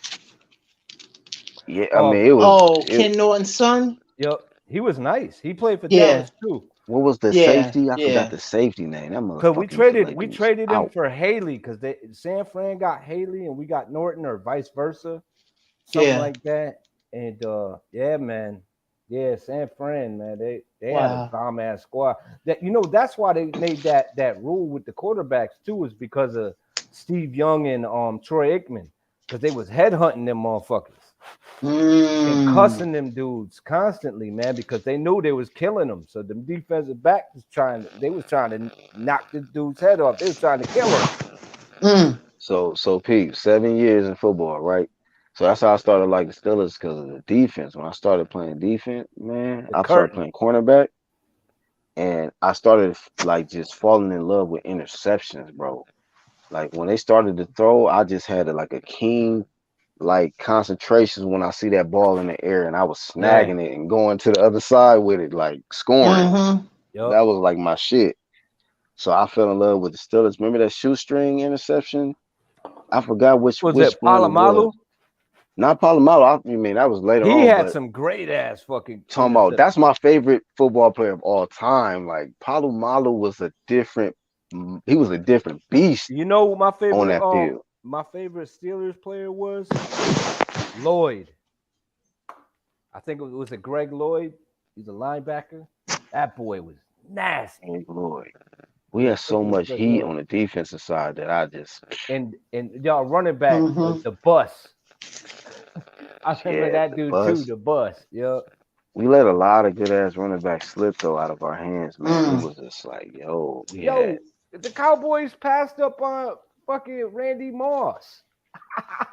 S4: Yeah, I
S2: Um,
S4: mean it was
S3: Oh,
S4: it.
S3: Ken Norton's son?
S2: yep. He was nice. He played for
S3: Yeah,
S2: Dallas too.
S4: What was the
S3: yeah,
S4: safety? I forgot
S3: yeah.
S4: the safety name. That
S2: Cause
S4: motherfucker used to like
S2: we
S4: was
S2: traded him
S4: out.
S2: for Haley because they San Fran got Haley and we got Norton or vice versa, something
S3: Yeah.
S2: like that. And yeah, man, yeah, San Fran, man, they had a
S3: Wow.
S2: bomb ass squad. That that's why they made that rule with the quarterbacks too, is because of Steve Young and Troy Aikman, because they was headhunting them motherfuckers and
S3: Mm.
S2: cussing them dudes constantly, man, because they knew they was killing them. So the defensive back was trying to knock this dude's head off. They was trying to kill him.
S3: Mm.
S4: So Pete, 7 years in football, right? So that's how I started like the Steelers because of the defense. When I started playing defense, man,
S2: The
S4: I started
S2: curtain.
S4: playing cornerback, and I started like just falling in love with interceptions, bro. Like when they started to throw, I just had like a keen like concentration when I see that ball in the air, and I was
S2: Yeah.
S4: snagging it and going to the other side with it, like scoring.
S3: Mm-hmm.
S4: That
S2: Yup.
S4: was like my shit. So I fell in love with the Steelers. Remember that shoestring interception? I forgot
S2: Was
S4: which
S2: it
S4: one it was.
S2: Palomalu?
S4: Not Palomalo. I mean that was later
S2: He
S4: on,
S2: had
S4: but
S2: some great ass fucking
S4: talking about
S2: interceptions.
S4: that's my favorite football player of all time. Like Palomalo was he was a different beast
S2: You know who
S4: on that field.
S2: my favorite Steelers player was? Lloyd. I think was it Greg Lloyd? He's a linebacker. That boy was nasty.
S4: Oh Lord. We
S2: Yeah,
S4: had so much
S2: Greg
S4: heat
S2: Lloyd.
S4: on the defensive side that I just
S2: And y'all running back,
S3: Mm-hmm.
S2: the bus. I remember
S4: yeah,
S2: that
S4: the
S2: dude too,
S4: bus.
S2: the bus. Yeah.
S4: We let a lot of good ass running backs slip though out of our hands, man. It
S3: Mm.
S4: was just like, yo, we had
S2: Yo, the Cowboys passed up on fucking Randy Moss.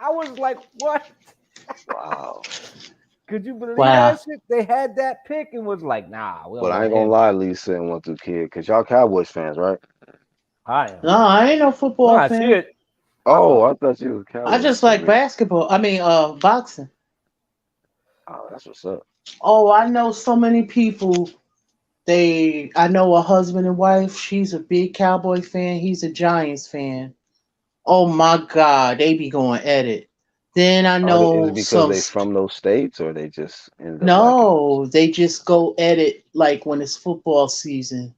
S2: I was like, what?
S4: wow.
S2: Could you believe
S3: Wow.
S2: that shit? They had that pick and was like, nah, we don't
S4: But I
S2: want
S4: ain't gonna
S2: him.
S4: lie, Lisa and one through kid, cause y'all Cowboys fans, right?
S2: I am.
S3: No, I ain't no
S2: No,
S3: football
S2: I see
S3: fan.
S2: it.
S4: Oh, I thought you was a
S3: I
S4: Cowboys
S3: just
S4: fan,
S3: like
S4: man.
S3: basketball. I mean, boxing.
S4: Oh, that's what's up.
S3: Oh, I know so many people. I know a husband and wife. She's a big Cowboy fan. He's a Giants fan. Oh my God, they be going at it. Then I
S4: Is it
S3: know
S4: because
S3: some.
S4: they from those states or they just ended up liking them?
S3: No, they just go at it like when it's football season.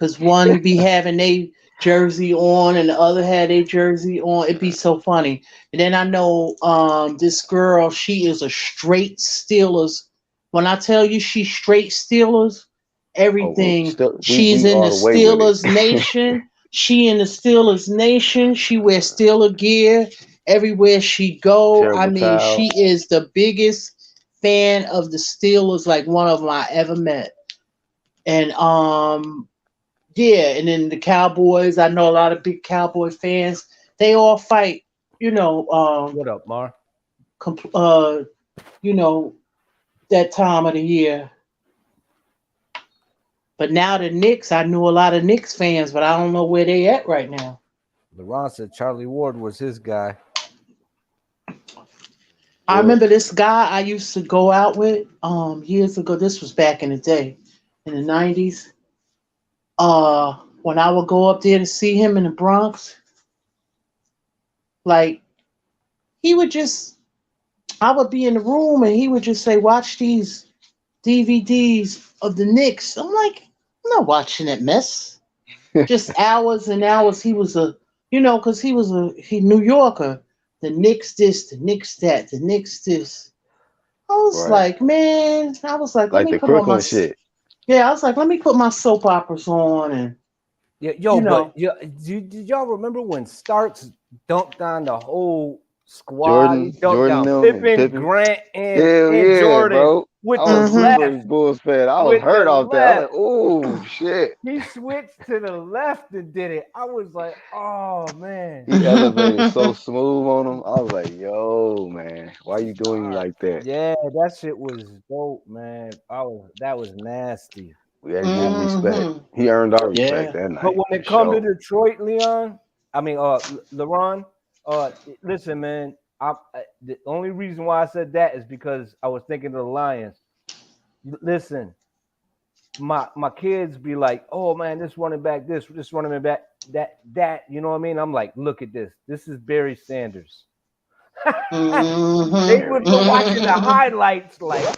S3: Cause one be having a jersey on and the other had a jersey on. It'd be so funny. And then I know this girl, she is a straight Steelers. When I tell you she's straight Steelers,
S4: Oh, well,
S3: everything.
S4: still
S3: She's
S4: we
S3: in the
S4: all the way with it.
S3: Steelers nation. She in the Steelers nation. She wears Steeler gear everywhere she go. I
S4: Terrible
S3: mean,
S4: towel.
S3: she is the biggest fan of the Steelers, like one of them I ever met. And yeah, and then the Cowboys. I know a lot of big Cowboy fans. They all fight, you know,
S2: What up, Mar?
S3: compl- you know, that time of the year. But now the Knicks, I knew a lot of Knicks fans, but I don't know where they at right now.
S2: LeBron said Charlie Ward was his guy.
S3: I
S4: Well,
S3: remember this guy I used to go out with years ago. This was back in the day, in the 90s. When I would go up there to see him in the Bronx, like he would just I would be in the room and he would just say, "Watch these DVDs of the Knicks." I'm like, I'm not watching that mess. Just hours and hours. He was because he New Yorker. The Knicks this, the Knicks that, the Knicks this. I was
S4: right.
S3: like, man, I was like, let
S4: Like
S3: me
S4: the
S3: put on my,
S4: Crooklyn shit.
S3: yeah, I was like, let me put my soap operas on and,
S2: Yeah,
S3: you
S2: yo, but
S3: know,
S2: did y'all remember when Starks dunked on the whole squad? He dunked
S4: Jordan
S2: down
S4: them and
S2: Pippen,
S4: Pippen.
S2: Grant, and
S4: Hell
S2: and
S4: yeah,
S2: Jordan
S4: bro.
S2: with
S4: I
S2: the
S4: was a
S3: mm-hmm,
S2: left.
S4: Pittsburgh Bulls fan. I was
S2: With the
S4: hurt off that. I was like,
S2: left.
S4: oh shit.
S2: He switched to the left and did it. I was like, oh man.
S4: He elevated so smooth on him. I was like, yo, man, why you doing me
S2: Stark.
S4: like that?
S2: Yeah, that shit was dope, man. That was nasty.
S4: We had to give him respect.
S3: mm-hmm,
S4: He earned our respect
S3: yeah,
S4: that
S2: But
S4: night
S2: when
S4: for
S2: it come to
S4: sure.
S2: Detroit, Leon, I mean, LeBron, listen, man. The only reason why I said that is because I was thinking of the Lions. Listen, my kids be like, "Oh man, this running back, this running back, that." You know what I mean? I'm like, look at this. This is Barry Sanders. They would be watching the
S3: mm-hmm,
S2: highlights like,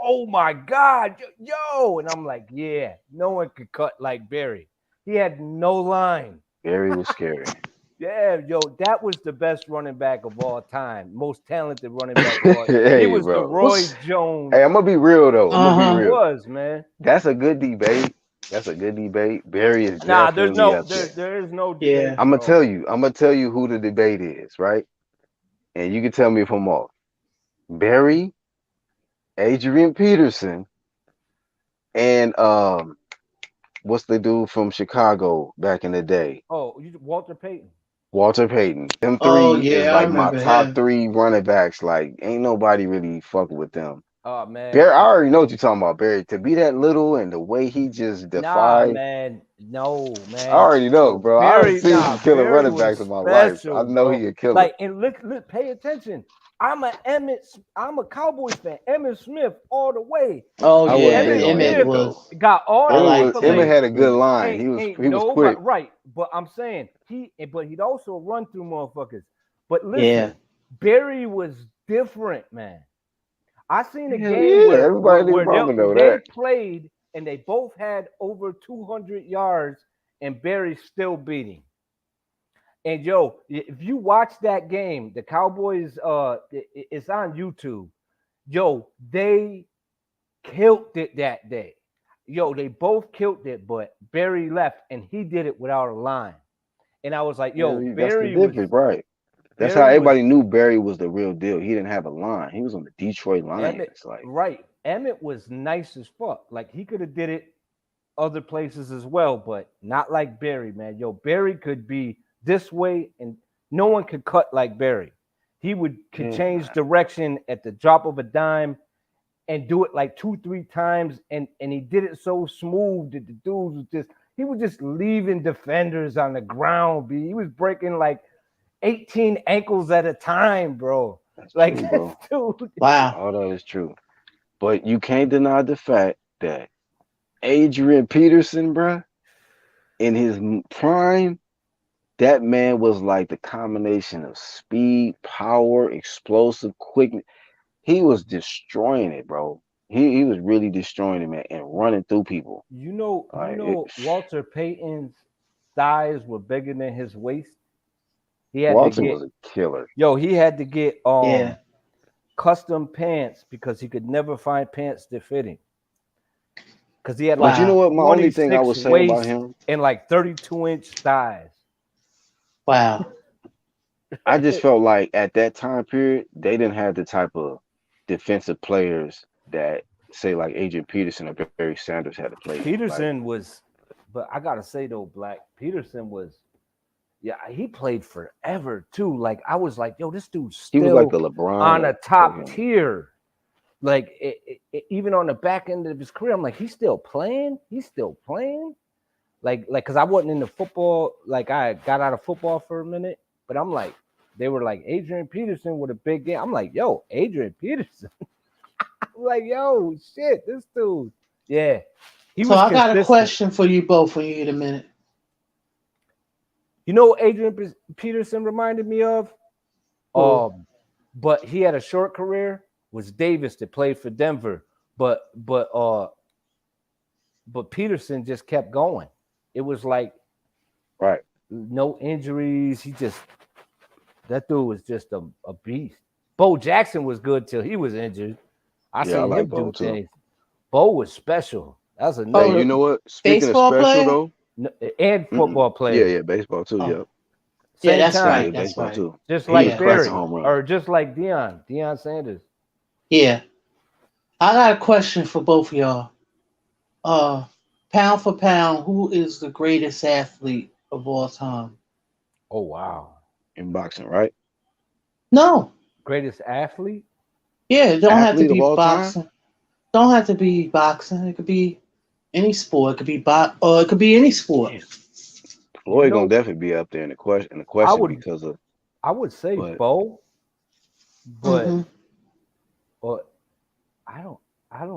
S2: oh my God, yo. And I'm like, yeah, no one could cut like Barry. He had no line.
S4: Barry was scary.
S2: Yeah, yo, that was the best running back of all time. Most talented running back of all time. He
S4: Hey,
S2: was the
S4: bro.
S2: Roy
S3: What's
S2: Jones.
S4: Hey, I'm gonna be real though. I'm gonna be
S3: Uh-huh.
S2: He
S4: real.
S2: was, man.
S4: That's a good debate. That's a good debate. Barry is
S2: Nah, there's
S4: definitely
S2: no
S4: up there.
S2: there is no
S3: Yeah.
S2: debate,
S4: I'm gonna
S2: bro.
S4: tell you. I'm gonna tell you who the debate is, right? And you can tell me if I'm off. Barry, Adrian Peterson, and what's the dude from Chicago back in the day?
S2: Oh, Walter Payton.
S4: Walter Payton. Them
S3: Oh
S4: three is
S3: yeah, I
S4: like my
S3: remember
S4: top
S3: him.
S4: 3 running backs. Like, ain't nobody really fucking with them.
S2: Oh man.
S4: Barry, I already know what you're talking about, Barry. To be that little and the way he just
S2: Nah,
S4: defied,
S2: man. No,
S4: I
S2: man.
S4: already know,
S2: Yo,
S4: bro. I've
S2: Barry,
S4: seen
S2: nah,
S4: some killer
S2: Barry
S4: running
S2: was
S4: backs in my life. I
S2: special,
S4: know
S2: bro.
S4: he a killer.
S2: Like, and look, pay attention. I'm a Cowboys fan. Emmitt Smith all the way.
S3: Oh
S4: I
S3: yeah,
S4: wasn't big
S2: Emmitt
S4: on
S3: Emmett
S2: Smith
S4: Emmett though.
S3: was.
S2: got all
S3: I
S2: the
S3: liked
S4: Emmett
S2: accolades.
S3: Emmett
S4: had a good
S3: too.
S4: line.
S2: Ain't
S4: He was
S2: no,
S4: quick.
S2: but right. But I'm saying but he'd also run through motherfuckers. But
S3: Yeah.
S2: listen, Barry was different, man. I seen a
S4: Hell
S2: game
S4: yeah, everybody in the apartment know
S2: they
S4: that.
S2: played and they both had over 200 yards and Barry still beating. And yo, if you watch that game, the Cowboys, it's on YouTube. Yo, they killed it that day. Yo, they both killed it, but Barry left and he did it without a line. And I was like, yo,
S4: That's the difference, right? That's how
S2: Barry was
S4: everybody knew Barry was the real deal. He didn't have a line. He was on the Detroit
S2: Emmett,
S4: Lions. Like,
S2: right. Emmett was nice as fuck. Like he could have did it other places as well, but not like Barry, man. Yo, Barry could be this way and no one could cut like Barry. He could
S4: yeah,
S2: change direction at the drop of a dime and do it like 2-3 times, and he did it so smooth that the dudes was just leaving defenders on the ground. He was breaking like 18 ankles at a time, bro.
S4: that's
S2: Like
S4: true,
S2: that's
S4: bro.
S2: dude.
S3: Wow.
S4: All that is true. But you can't deny the fact that Adrian Peterson, bruh, in his prime, that man was like the combination of speed, power, explosive, quickness. He was destroying it, bro. He was really destroying it, man, and running through people. Like
S2: Walter Payton's thighs were bigger than his waist. He had to
S4: Walter
S2: get
S4: was a killer.
S2: he had to get
S3: Yeah.
S2: custom pants because he could never find pants that fit him. Because he had
S4: But
S2: like
S4: you know
S3: Wow.
S4: what? My only thing I
S2: 26
S4: would say about
S2: waist
S4: him,
S2: and like 32-inch thighs.
S3: Wow.
S4: I just felt like at that time period, they didn't have the type of defensive players that say like Adrian Peterson or Barry Sanders had to play in. Like
S2: Peterson was, but I gotta say though, Black Peterson was, yeah, he played forever too. Like I was like, yo, this dude's
S4: he was like
S2: still
S4: the LeBron
S2: on a
S4: of
S2: top
S4: him.
S2: tier. Like even on the back end of his career, I'm like, he's still playing. He's still playing. Like, because I wasn't into football. Like I got out of football for a minute, but I'm like, they were like Adrian Peterson with a big game. I'm like, yo, Adrian Peterson. I'm like, yo, shit, this dude. Yeah, he
S3: So
S2: was
S3: I got a
S2: consistent.
S3: question for you both when you get a minute.
S2: You know what Adrian Peterson reminded me of?
S3: Who?
S2: But he had a short career. Was Davis that played for Denver, but Peterson just kept going. It was like
S4: Right.
S2: no injuries. That dude was just a beast. Bo Jackson was good till he was injured. I
S4: Yeah, I
S2: seen
S4: like
S2: him
S4: Bo
S2: do
S4: too.
S2: things. Bo was special. That's
S3: Oh,
S2: another
S4: Hey, you know what? Speaking of
S3: baseball
S4: special
S3: player?
S2: and football player.
S4: yeah, baseball too.
S3: Oh,
S4: Yeah,
S3: yeah,
S2: Same
S3: that's
S4: yeah,
S2: time.
S3: right. That's
S4: baseball
S3: right.
S4: too.
S2: Just
S4: He was
S2: like
S3: Yeah.
S4: cracking
S2: Barry
S4: home runs.
S2: or just like Deion Sanders.
S3: Yeah. I got a question for both of y'all. Pound for pound, who is the greatest athlete of all time?
S2: Oh wow.
S4: In boxing, right?
S3: No.
S2: Greatest athlete?
S3: Yeah, it don't have to
S4: Athlete of
S3: be
S4: all time?
S3: boxing. Don't have to be boxing. It could be any sport. It could be or it could be any sport.
S4: Floyd
S2: You know,
S4: gonna definitely be up there in the question
S2: I would
S4: because of
S2: say
S4: but
S2: Bo, but
S3: Hmm.
S2: I don't.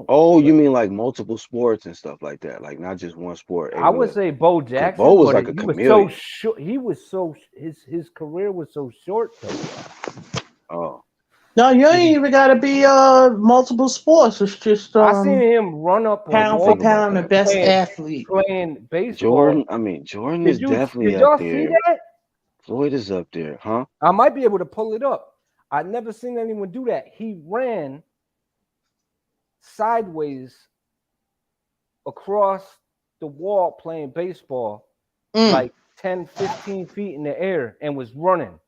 S4: oh, you
S2: But
S4: mean like multiple sports and stuff like that, like not just one sport,
S2: I
S4: able
S2: would
S4: to
S2: say Bo
S4: because Bo
S2: Jackson,
S4: was
S2: but
S4: like a
S2: he was so
S4: chameleon.
S2: short. He was so his career was so short though.
S4: Oh,
S3: No, you ain't even gotta be multiple sports. It's just
S2: I seen him run up a
S4: I didn't
S3: pound for
S4: think
S2: wall
S4: about
S3: pound the
S4: that.
S3: best
S2: playing
S3: athlete.
S2: baseball.
S4: Jordan is definitely
S2: Did
S4: up
S2: y'all see
S4: there.
S2: that?
S4: Floyd is up there, huh?
S2: I might be able to pull it up. I never seen anyone do that. He ran sideways across the wall playing baseball
S3: Mm,
S2: like 10, 15 feet in the air and was running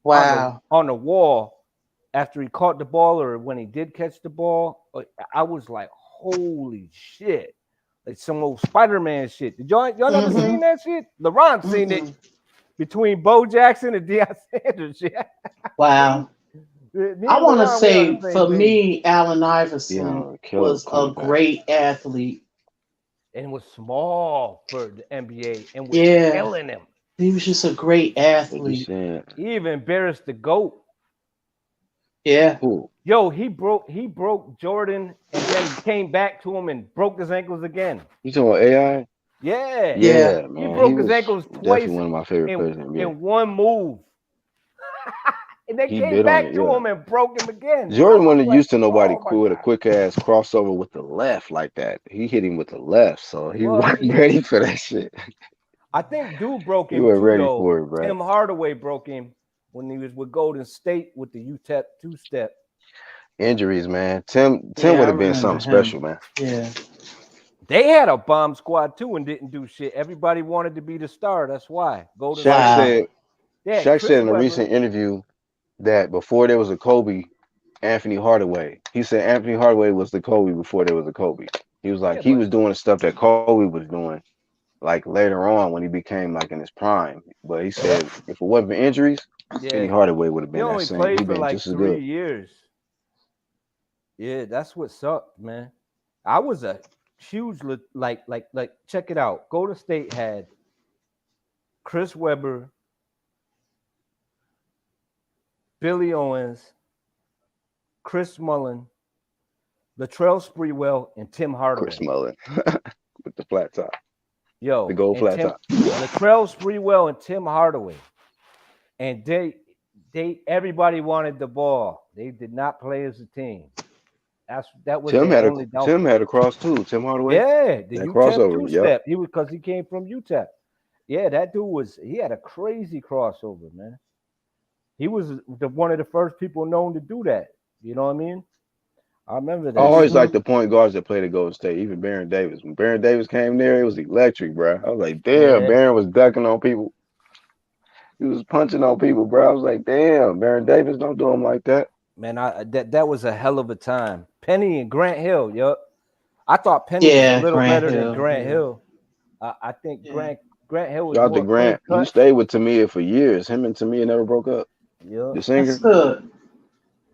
S3: wow.
S2: on the wall after he caught the ball or when he did catch the ball. I was like, holy shit. Like some old Spider-Man shit. Did y'all never
S3: Mm-hmm.
S2: seen that shit? LeBron seen it
S3: Mm-mm.
S2: between Bo Jackson and Deion Sanders. Yeah.
S3: Wow.
S2: Me
S3: I
S2: and
S3: want to
S2: LeBron, we on
S3: say
S2: the same
S3: for
S2: page.
S3: me, Allen Iverson
S4: Deion, killer
S3: was a
S4: point guard.
S3: great athlete.
S2: And was small for the NBA and was
S3: Yeah,
S2: killing him.
S3: he was just a great
S4: What you
S3: athlete.
S4: saying?
S2: He even embarrassed the GOAT.
S3: Yeah.
S4: Who?
S2: Yo, he broke Jordan and then came back to him and broke his ankles again.
S4: You talking about AI?
S2: Yeah.
S3: Yeah.
S4: Yeah,
S2: He
S4: man. He
S2: broke his
S4: was
S2: ankles
S4: definitely
S2: twice
S4: one of my favorite
S2: in
S4: players in the NBA.
S2: one move. And then
S4: He
S2: came
S4: bit on
S2: back
S4: it,
S2: to
S4: yeah.
S2: him and broke him again. I
S4: Jordan
S2: was
S4: wasn't
S2: like,
S4: used to nobody
S2: oh my
S4: with a
S2: God.
S4: quick ass crossover with the left like that. He hit him with the left, so he
S2: Well,
S4: wasn't ready for that shit.
S2: I think dude broke
S4: He
S2: him
S4: wasn't
S2: too,
S4: ready
S2: though.
S4: for it, bro.
S2: Tim Hardaway broke him when he was with Golden State with the UTEP two-step.
S4: Injuries, man. Tim
S3: Yeah,
S4: would
S3: I
S4: have been
S3: remember
S4: something
S3: him.
S4: special, man.
S3: Yeah.
S2: They had a bomb squad too and didn't do shit. Everybody wanted to be the star. That's why. Golden
S4: Shaq
S2: State.
S3: Wow.
S4: said
S2: They had
S4: Shaq said
S2: Chris
S4: in a
S2: Webber.
S4: recent interview that before there was a Kobe, Anthony Hardaway. He said Anthony Hardaway was the Kobe before there was a Kobe. He was like
S2: Yeah,
S4: he
S2: but
S4: was doing the stuff that Kobe was doing like later on when he became like in his prime. But he said if it wasn't for injuries, Anthony
S2: yeah,
S4: Hardaway would have
S2: he
S4: been that
S2: only
S4: same.
S2: played
S4: He'd
S2: for
S4: been just
S2: like
S4: as
S2: 3
S4: good.
S2: years. Yeah, that's what sucked, man. I was a huge like. Check it out. Golden State had Chris Webber, Billy Owens, Chris Mullen, Latrell Sprewell, and Tim
S4: Chris
S2: Hardaway.
S4: Mullen with the flat top, the
S2: Yo,
S4: gold
S2: and
S4: flat top.
S2: Latrell Sprewell and Tim Hardaway. And everybody wanted the ball. They did not play as a team. That was their only
S4: Tim
S2: downfall.
S4: had a cross too. Tim Hardaway,
S2: Yeah, the
S4: that
S2: UTEP
S4: crossover. Yep.
S2: two-step. Because he came from UTEP. Yeah, that dude he had a crazy crossover, man. He was one of the first people known to do that. You know what I mean? I remember
S4: I
S2: that
S4: always
S2: shit.
S4: liked the point guards that played at Golden State, even Baron Davis. When Baron Davis came there, it was electric, bro. I was like, damn,
S2: Yeah,
S4: Baron was ducking on people. He was punching on people, bro. I was like, damn, Baron Davis, don't do him like that.
S2: man, that was a hell of a time. Penny and Grant Hill, yup. I thought Penny was a
S3: Yeah,
S2: little
S3: Grant
S2: better than
S3: Hill.
S2: Grant
S3: Yeah.
S2: Hill. I think
S3: Yeah.
S2: Grant Hill was
S4: Shout out to
S2: more clean
S4: Grant. He
S2: cut.
S4: stayed with Tamia for years. Him and Tamia never broke up.
S2: Yeah.
S4: The singer.
S3: That's good.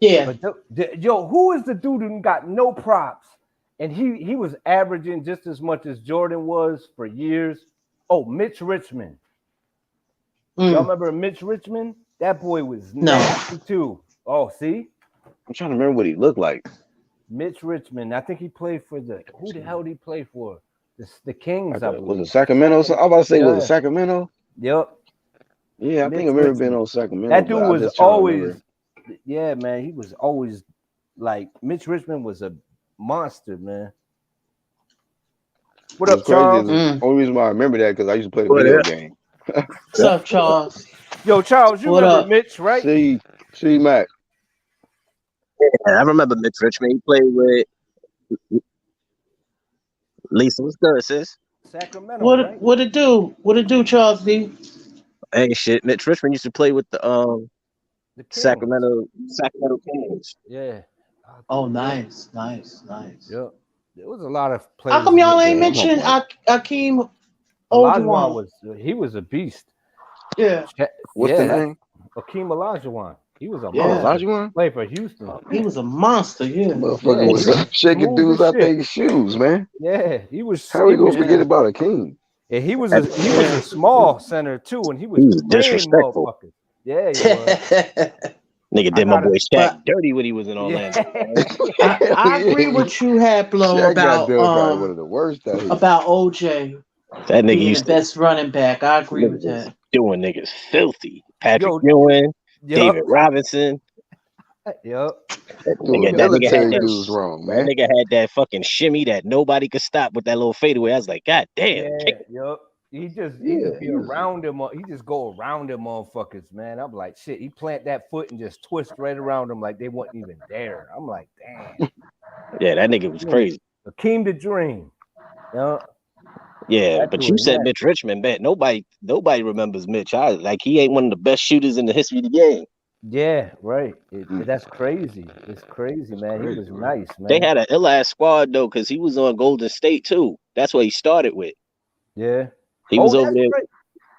S3: Yeah.
S2: But yo, who is the dude who got no props? And he was averaging just as much as Jordan was for years. Oh, Mitch Richmond. Y'all
S3: Mm.
S2: remember Mitch Richmond? That boy was
S3: No.
S2: nasty too. Oh, see?
S4: I'm trying to remember what he looked like.
S2: Mitch Richmond. I think he played for who the hell did he play for? The Kings, I
S4: Was
S2: believe.
S4: it Sacramento? I was about to say, was it
S2: Yeah.
S4: Sacramento?
S2: Yep.
S4: Yeah, I
S2: Mitch
S4: think I remember being
S2: Richmond.
S4: on Sacramento,
S2: That
S4: but
S2: dude
S4: I
S2: was
S4: just trying to remember.
S2: always, yeah, man. He was always like Mitch Richmond was a monster, man. What
S4: What's
S2: up,
S4: crazy
S2: Charles?
S4: is the only reason why I remember that because I used to play the
S5: What
S4: video
S5: up?
S4: game.
S3: What's up, Charles?
S2: Yo, Charles, you
S3: What
S2: remember
S3: up?
S2: Mitch, right?
S4: See, Mac.
S5: Yeah, I remember Mitch Richmond. He played with Lisa. What's good, sis?
S2: Sacramento, right?
S3: What it do? What it do, Charles D?
S5: Hey, shit. Mitch Richmond used to play with the
S2: The Kings.
S5: Sacramento Kings.
S2: Yeah.
S3: Oh, nice.
S2: Yep. There was a lot of
S3: How
S2: players.
S3: come y'all ain't
S4: Yeah, I'm
S3: mentioned
S4: on
S3: Akeem
S2: Olajuwon
S3: Olajuwon?
S2: he was a beast.
S3: Yeah.
S4: What's the name?
S2: Akeem Olajuwon. He was a
S4: Oh,
S3: Yeah.
S2: monster.
S4: Olajuwon?
S2: Played for Houston.
S3: He was a monster. Yeah.
S4: Motherfucker
S2: Yeah,
S4: was
S2: he was
S4: shaking
S2: smooth
S4: dudes
S2: as
S4: out
S2: shit.
S4: their shoes, man.
S2: Yeah, he was.
S4: How we gonna
S3: Yeah.
S4: forget about a king?
S2: And he was a small center too, and he
S5: He
S2: was
S5: was
S2: spraying
S5: disrespectful.
S2: motherfuckers. Yeah, he was.
S5: Nigga
S2: I
S5: did my
S2: gotta-
S5: boy Shaq
S3: But-
S5: dirty when he was in Orlando.
S2: Yeah.
S3: I agree with you, Haplo,
S4: Shaq got done by one
S3: about
S4: of the worst out here.
S3: OJ
S5: That nigga
S3: being the
S5: used to
S3: best running back. I agree with
S5: niggas
S3: that.
S5: doing niggas filthy. Patrick
S2: Yo,
S5: Ewing,
S2: Yo,
S5: David Robinson.
S2: Yup.
S4: Dude,
S6: That nigga had
S4: military
S6: that.
S4: dudes wrong,
S6: That
S4: man.
S6: nigga had that fucking shimmy that nobody could stop with that little fadeaway. I was like, God damn.
S2: Yeah, yup. He just
S4: Yeah,
S2: be around him. He just go around them motherfuckers, man. I'm like, shit. He plant that foot and just twist right around them like they wasn't even there. I'm like, damn.
S6: Yeah, that nigga was crazy.
S2: Akeem the Dream. Yeah.
S6: Yeah,
S2: That
S6: but
S2: dude
S6: you
S2: is
S6: said
S2: nasty.
S6: Mitch Richmond, man. Nobody remembers Mitch. Like he ain't one of the best shooters in the history of the game.
S2: Yeah, right. That's crazy. It's crazy, man. He
S4: crazy,
S2: was
S4: man.
S2: nice, man.
S6: They had an ill ass squad though, because he was on Golden State too. That's what he started with.
S2: Yeah.
S6: He was over
S2: that's
S6: there.
S2: right.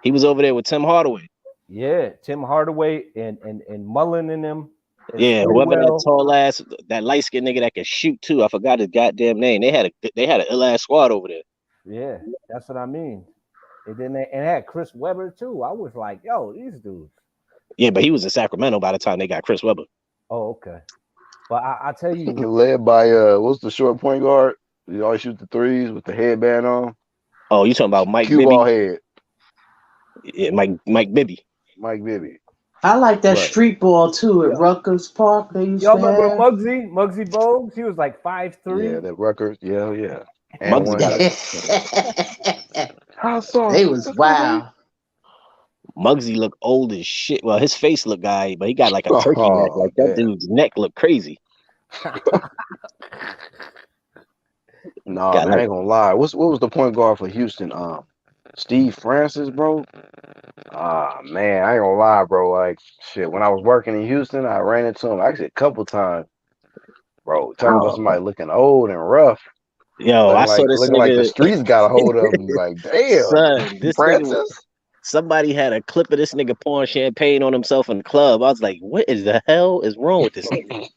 S6: He was over there with Tim Hardaway.
S2: Yeah, Tim Hardaway and Mullen and them. And
S6: Yeah, whoever that
S2: Sprewell.
S6: tall ass, that light skinned nigga that can shoot too. I forgot his goddamn name. They had an ill ass squad over there.
S2: Yeah, that's what I mean. And then they had Chris Webber too. I was like, yo, these dudes.
S6: Yeah, but he was in Sacramento by the time they got Chris Webber.
S2: Oh, okay. But I tell you,
S4: Led by what's the short point guard? He always shoot the threes with the headband on.
S6: Oh, you talking about Mike
S4: Cue ball
S6: Bibby?
S4: head.
S6: Yeah, Mike Bibby.
S4: Mike Bibby.
S3: I like that
S4: Right.
S3: street ball too at Rutgers Park. They used
S2: y'all
S3: to
S2: remember
S3: have.
S2: Muggsy Bogues? He was like 5'3".
S4: Yeah, that Rutgers. Yeah. And
S6: Muggsy
S4: one.
S6: got
S4: How sorry?
S3: They was wild.
S6: Muggsy looked old as shit. Well, his face looked guy, but he got like a turkey neck. Like that dude's neck looked crazy.
S4: No,
S6: Got
S4: man, I ain't gonna lie. What was the point guard for Houston? Steve Francis, bro. Man, I ain't gonna lie, bro. Like shit, when I was working in Houston, I ran into him actually a couple times. Bro, talking about somebody looking old and rough.
S6: Yo, I saw this
S4: looking
S6: nigga.
S4: like the streets got a hold of him. Like, damn,
S6: Son, this
S4: Francis.
S6: nigga. Somebody had a clip of this nigga pouring champagne on himself in the club. I was like, what is the hell is wrong with this nigga?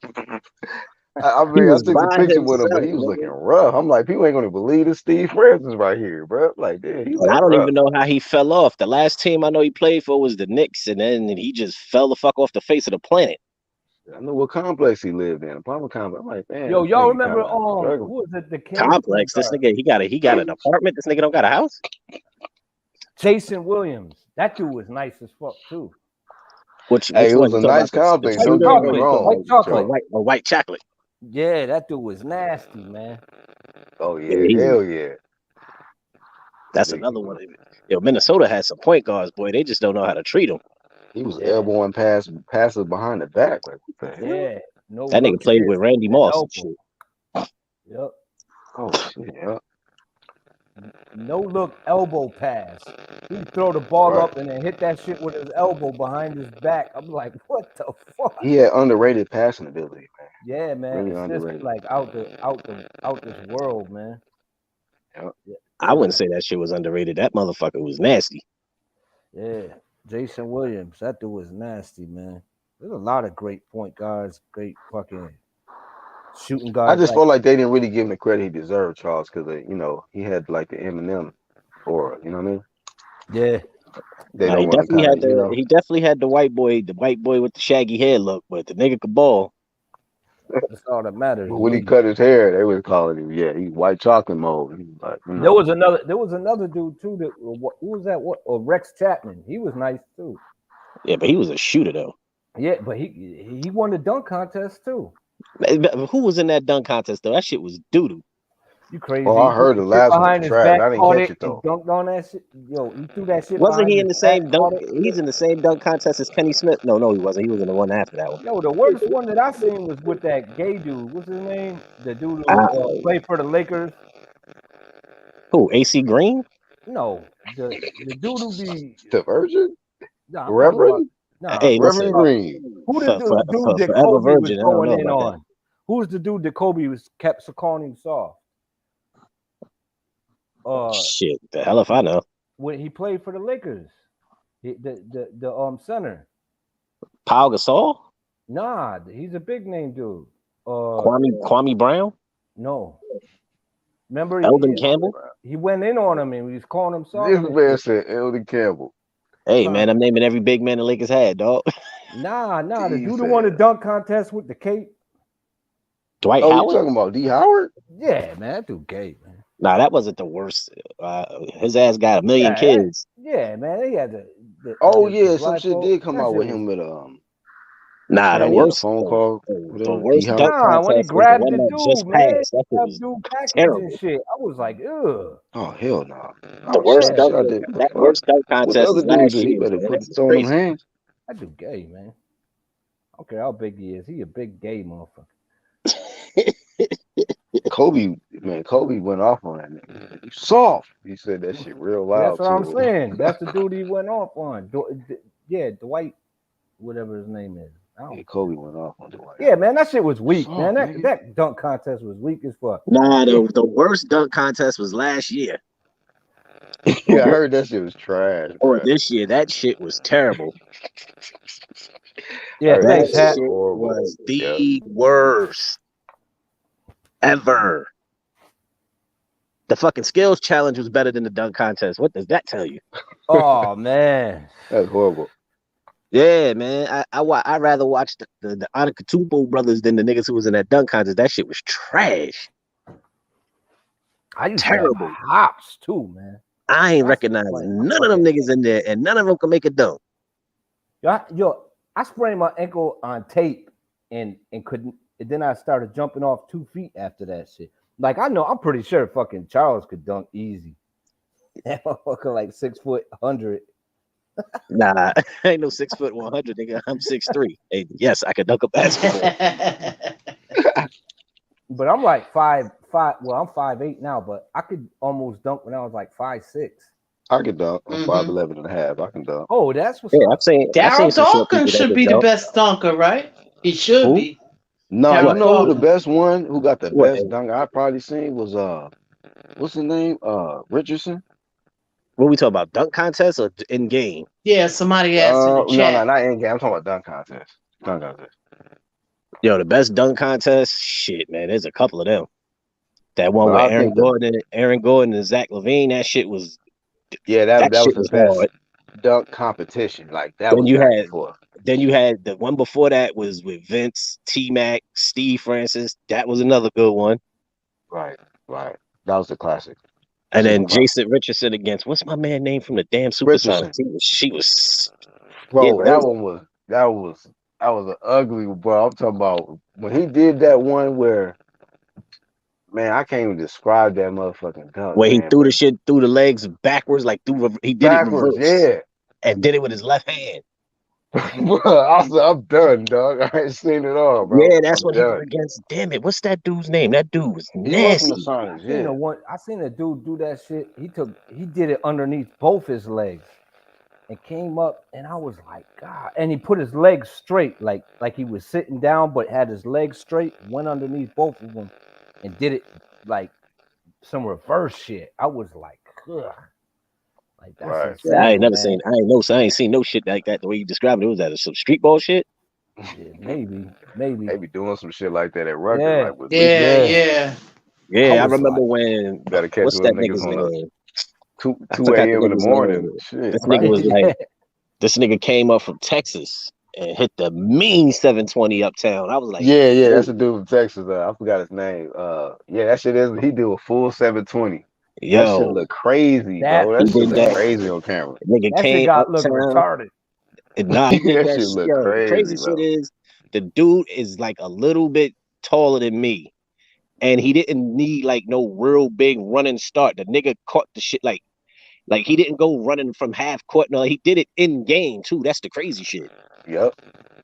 S4: I
S6: He
S4: mean, I
S6: was
S4: took the
S6: by
S4: picture with him, but he
S6: himself,
S4: was
S6: nigga.
S4: looking rough. I'm like, people ain't gonna believe this Steve Francis right here, bro. Like, damn, he
S6: And
S4: look
S6: I don't
S4: rough.
S6: even know how he fell off. The last team I know he played for was the Knicks, and then he just fell the fuck off the face of the planet.
S4: I know what complex he lived in. Apartment complex. I'm like, man.
S2: Yo,
S4: this
S2: y'all
S4: nigga
S2: remember
S4: kinda struggling.
S2: who was it? The Kings
S6: Complex. This nigga, he got an apartment. This nigga don't got a house.
S2: Jason Williams. That dude was nice as fuck too.
S6: Which
S4: Hey, it
S6: one?
S4: was
S6: You
S4: a
S6: talking
S4: nice
S6: about the
S4: complex.
S6: shooter,
S4: Don't get me
S6: or you
S4: wrong.
S6: talking
S2: White chocolate.
S6: about white chocolate?
S2: Yeah, that dude was nasty, man.
S4: Oh yeah, hell yeah.
S6: That's another one. Yo, Minnesota has some point guards, boy. They just don't know how to treat them.
S4: He was elbowing passes behind the back. Like, what the hell?
S2: Yeah, no.
S6: That nigga played with Randy Moss and shit.
S2: Yep.
S4: Oh shit. Yeah.
S2: No look elbow pass. He'd throw the ball up and then hit that shit with his elbow behind his back. I'm like, what the fuck?
S4: He had underrated passing ability, man.
S2: Yeah, man.
S4: Really
S2: It's just
S4: underrated.
S2: like out this world, man.
S4: Yep.
S6: I wouldn't say that shit was underrated. That motherfucker was nasty.
S2: Yeah. Jason Williams. That dude was nasty, man. There's a lot of great point guards, great fucking shooting guards.
S4: I just felt like they didn't really give him the credit he deserved, Charles, because he had like the Eminem aura. You know what I mean?
S2: Yeah.
S6: He definitely had the white boy with the shaggy hair look, but the nigga could ball.
S2: That's all that matters.
S4: But when he cut his hair, they would call it, he's white chocolate mode. He was like,
S2: There was another dude too that who was that? Rex Chapman. He was nice too.
S6: Yeah, but he was a shooter though.
S2: Yeah, but he won the dunk contest too.
S6: Who was in that dunk contest though? That shit was doo-doo.
S2: You crazy?
S4: Oh, I heard the last one was trash. I didn't catch it though.
S2: He dunked on that shit. Yo, he threw that shit.
S6: Wasn't he in the same dunk? He's in the same dunk contest as Kenny Smith. No, he wasn't. He was in the one after that one.
S2: No, the worst one that I seen was with that gay dude. What's his name? The dude who played for the Lakers.
S6: Who? AC Green?
S2: No, the dude who be
S4: the Virgin.
S2: Nah,
S4: Reverend.
S6: Hey,
S4: Reverend Green.
S2: Who the dude that Kobe was going in on? Who's the dude that Kobe kept calling him soft?
S6: Shit, the hell if I know.
S2: When he played for the Lakers, the center.
S6: Pau Gasol?
S2: Nah, he's a big name dude.
S6: Kwame Brown?
S2: No. Remember
S6: Eldon Campbell?
S2: He went in on him and he was calling him soft.
S4: This man said Eldon Campbell.
S6: Hey man, I'm naming every big man the Lakers had, dog.
S2: Nah, the dude who won the dunk contest with the cape.
S6: Dwight Howard?
S4: You talking about D. Howard?
S2: Yeah, man, that dude gay, man.
S6: Nah, that wasn't the worst. His ass got a million kids.
S2: Yeah, man, he had
S4: some shit did come out with him with
S6: Nah, the
S4: Damn, he had a
S6: worst,
S4: phone call with
S6: the
S4: him.
S6: worst dunk
S2: Nah, when he
S6: contest was the
S2: grabbed
S6: one
S2: the
S6: that just
S2: dude, man,
S6: passed. That shit
S2: grabbed
S6: was
S2: dude package and
S6: terrible.
S2: shit. I was like, ugh.
S4: Oh hell no!
S6: The
S4: I'll
S6: worst
S4: slap the
S2: Yeah,
S4: shit
S6: dunk,
S4: out there. What the
S6: that
S4: fuck?
S6: worst dunk
S4: What the
S6: contest
S4: other
S6: is
S4: dude
S6: last
S4: do? He
S6: year's,
S4: better
S6: man.
S4: put
S6: That's
S4: throwing them
S6: crazy.
S4: hands.
S2: that dude gay, man. I don't care how big he is. He a big gay motherfucker.
S4: Kobe, man, Kobe went off on that nigga. You soft. He said that shit real
S2: Yeah, that's
S4: loud
S2: what I'm
S4: too.
S2: saying. That's the dude he went off on. Yeah, Dwight, whatever his name is. I
S4: Yeah,
S2: don't
S4: Kobe went off on Dwight.
S2: Yeah, man, that shit was weak, man.
S4: Soft, nigga.
S2: That dunk contest was weak as fuck.
S6: Nah, the worst dunk contest was last year
S4: Yeah, I heard that shit was trash,
S6: or
S4: bro.
S6: this year. That shit was terrible.
S2: Yeah,
S4: Heard
S6: That
S2: thanks,
S4: that shit
S2: Hat.
S6: shit
S4: horrible.
S6: was
S4: Yeah.
S6: the worst ever. The fucking skills challenge was better than the dunk contest. What does that tell you?
S2: Oh man.
S4: That's horrible.
S6: Yeah, man. I'd rather watch the Anakatupo brothers than the niggas who was in that dunk contest. That shit was trash.
S2: I used
S6: Terrible.
S2: to have hops too, man.
S6: I ain't
S2: That's
S6: recognizing
S2: funny.
S6: none of them niggas in there, and none of them can make a dunk.
S2: Yo, I sprained my ankle on tape and couldn't. And then I started jumping off 2 feet after that shit. Like I'm pretty sure fucking Charles could dunk easy. That motherfucker like 6'100".
S6: Nah, I ain't no 6'100" nigga. I'm 6'3". Hey, yes, I can dunk a basketball.
S2: But I'm like 5'5". Well, I'm 5'8" now, but I could almost dunk when I was like 5'6".
S4: I can dunk. I'm 5'11" and a half. I can dunk.
S2: Oh, that's what's
S6: Yeah,
S2: up.
S6: I've seen
S3: Daryl
S6: some short people
S3: Dawkins
S6: that
S3: should
S6: can
S3: be the
S6: dunk.
S3: best dunker, right? He should
S6: Who?
S3: be.
S4: No,
S3: Daryl
S4: you know who the
S3: Dawkins.
S4: best one who got the
S6: What?
S4: best dunk I probably seen was what's his name? Richardson.
S6: What we talking about? Dunk contest or in game?
S3: Yeah, somebody asked in the
S4: No,
S3: chat.
S4: not in game. I'm talking about dunk contest. Dunk contest.
S6: Yo, the best dunk contest? Shit, man. There's a couple of them. That one
S4: But
S6: with
S4: I think
S6: Aaron Gordon and Zach LaVine, that shit was
S4: that
S6: shit
S4: was the
S6: was
S4: best
S6: hard.
S4: dunk competition. Like that
S6: Then
S4: was
S6: you
S4: back
S6: had
S4: and forth.
S6: Then you had the one before that was with Vince, T-Mac, Steve Francis. That was another good one.
S4: Right. That was the classic.
S6: And
S4: Shit
S6: then
S4: was fire.
S6: Jason Richardson against what's my man name from the damn
S4: Richardson.
S6: Supersonics? She was
S4: Bro,
S6: yeah, bro.
S4: that was an ugly, bro. I'm talking about when he did that one where, man, I can't even describe that motherfucking dunk,
S6: Where he
S4: man.
S6: threw the
S4: But
S6: shit through the legs backwards, like he did it
S4: backwards,
S6: reverse
S4: yeah.
S6: and did it with his left hand.
S4: Bro, I'm done, dog. I ain't seen it all, bro.
S6: Yeah, that's
S4: I'm
S6: when he was
S4: done.
S6: against. Damn it, what's that dude's name? That dude was
S4: He was from the
S6: nasty.
S4: Sonics, yeah.
S2: I seen a dude do that shit. He did it underneath both his legs and came up, and I was like, God. And he put his legs straight, like he was sitting down, but had his legs straight, went underneath both of them, and did it like some reverse shit. I was like, ugh. Like that's
S4: Right.
S2: insane,
S6: I ain't never
S2: man.
S6: seen. I ain't seen no shit like that. The way you described it, was that some street ball shit?
S2: Yeah, maybe.
S4: They be doing some shit like that at Rutgers,
S2: Yeah.
S4: like with
S3: Yeah.
S6: Yeah, I
S2: was
S6: remember
S2: like,
S6: when.
S4: gotta catch
S6: What's
S4: them
S6: that
S4: niggas
S6: nigga's
S4: on the
S6: name?
S4: 2
S6: I forgot the
S4: a.m. in the
S6: nigga's
S4: morning.
S6: name.
S4: Shit.
S6: This nigga was like, this nigga came up from Texas and hit the mean 720 uptown. I was like,
S4: Yeah,
S6: oh,
S4: that's a dude from Texas. I forgot his name. Yeah, that shit is. He do a full 720. That shit
S6: yo,
S4: look crazy,
S2: that
S4: bro.
S6: he
S4: That shit
S6: did
S4: look
S6: that.
S4: crazy on camera.
S6: The nigga
S2: shit
S6: came
S2: got look
S6: uptown.
S2: retarded.
S6: And nah, he did
S4: That
S6: that
S4: shit
S6: shit.
S4: look
S6: Yo, the
S4: crazy,
S6: crazy
S4: bro.
S6: shit is the dude is like a little bit taller than me. And he didn't need like no real big running start. The nigga caught the shit like he didn't go running from half court. No, he did it in game too. That's the crazy shit.
S4: Yep.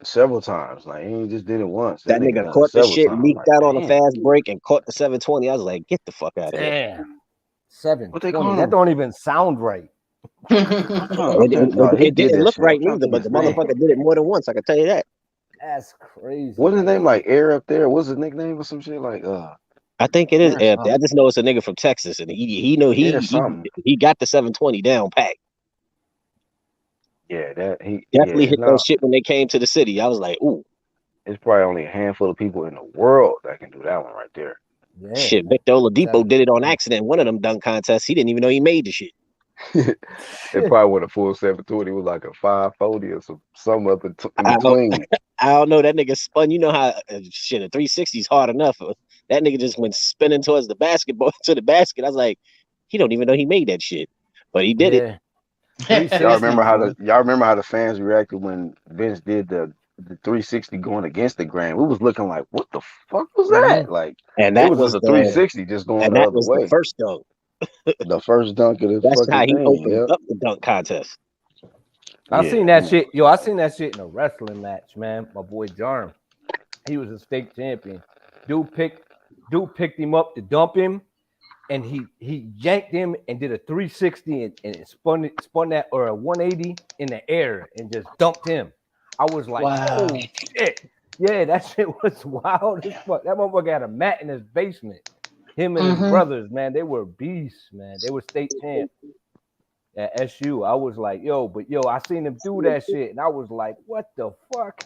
S4: Several times. Like he ain't just did it once. That
S6: That
S4: nigga
S6: nigga
S4: done it
S6: caught the
S4: several
S6: shit,
S4: times.
S6: leaked
S4: Like,
S6: out on a
S4: damn.
S6: fast break, and caught the 720. I was like, get the fuck out of here.
S2: Damn.
S4: What they
S2: 720.
S4: call
S2: That
S4: him?
S2: don't even sound right.
S4: No, he
S6: It
S4: did
S6: didn't
S4: that
S6: look
S4: shit.
S6: right
S4: I'm trying to
S6: neither,
S4: think
S6: but
S4: of
S6: the
S4: his name.
S6: motherfucker did it more than once. I can tell you that.
S2: That's crazy.
S4: What's his name? Like Air up there? What's his nickname or some shit? Like
S6: I think it is.
S4: Air
S6: I
S4: something.
S6: just know it's a nigga from Texas, and he know
S4: Air something.
S6: he got the 720 down pat.
S4: Yeah, that he
S6: Definitely hit that
S4: no,
S6: shit when they came to the city. I was like, ooh,
S4: it's probably only a handful of people in the world that can do that one right there.
S2: Yeah.
S6: shit. Victor Oladipo did it on
S2: 720.
S6: accident. One of them dunk contests. He didn't even know he made the shit.
S4: It probably went a full 720. It was like a 540 or some other in
S6: I don't,
S4: between.
S6: I don't know. That nigga spun. You know how shit a 360 is hard enough. That nigga just went spinning towards the basketball to the basket. I was like, he don't even know he made that shit, but he did it.
S2: Yeah. 360,
S4: Y'all remember how the fans reacted when Vince did the the 360 going against the grain. We was looking like, what the fuck was that?
S2: Mhm.
S4: Like
S6: And
S4: it
S6: that
S4: was
S6: was
S4: just a
S6: the
S4: 360 just going
S6: and
S4: the
S6: that
S4: other
S6: was the
S4: way.
S6: first dunk.
S4: The first dunk of the
S6: That's how
S4: fucking
S6: he
S4: thing.
S6: opened
S4: Yep.
S6: up the dunk contest.
S2: I
S4: Yeah.
S2: seen that shit. Yo, I seen that shit in a wrestling match, man. My boy Jarm. He was a state champion. Dude picked him up to dump him, and he yanked him and did a 360 and spun that or a 180 in the air and just dumped him. I was like,
S3: Wow.
S2: oh shit. Yeah, that shit was wild as fuck. That motherfucker had a mat in his basement. Him and his
S3: Mhm.
S2: brothers, man, they were beasts, man. They were state champs at SU. I was like, yo, I seen him do that shit, and I was like, what the fuck?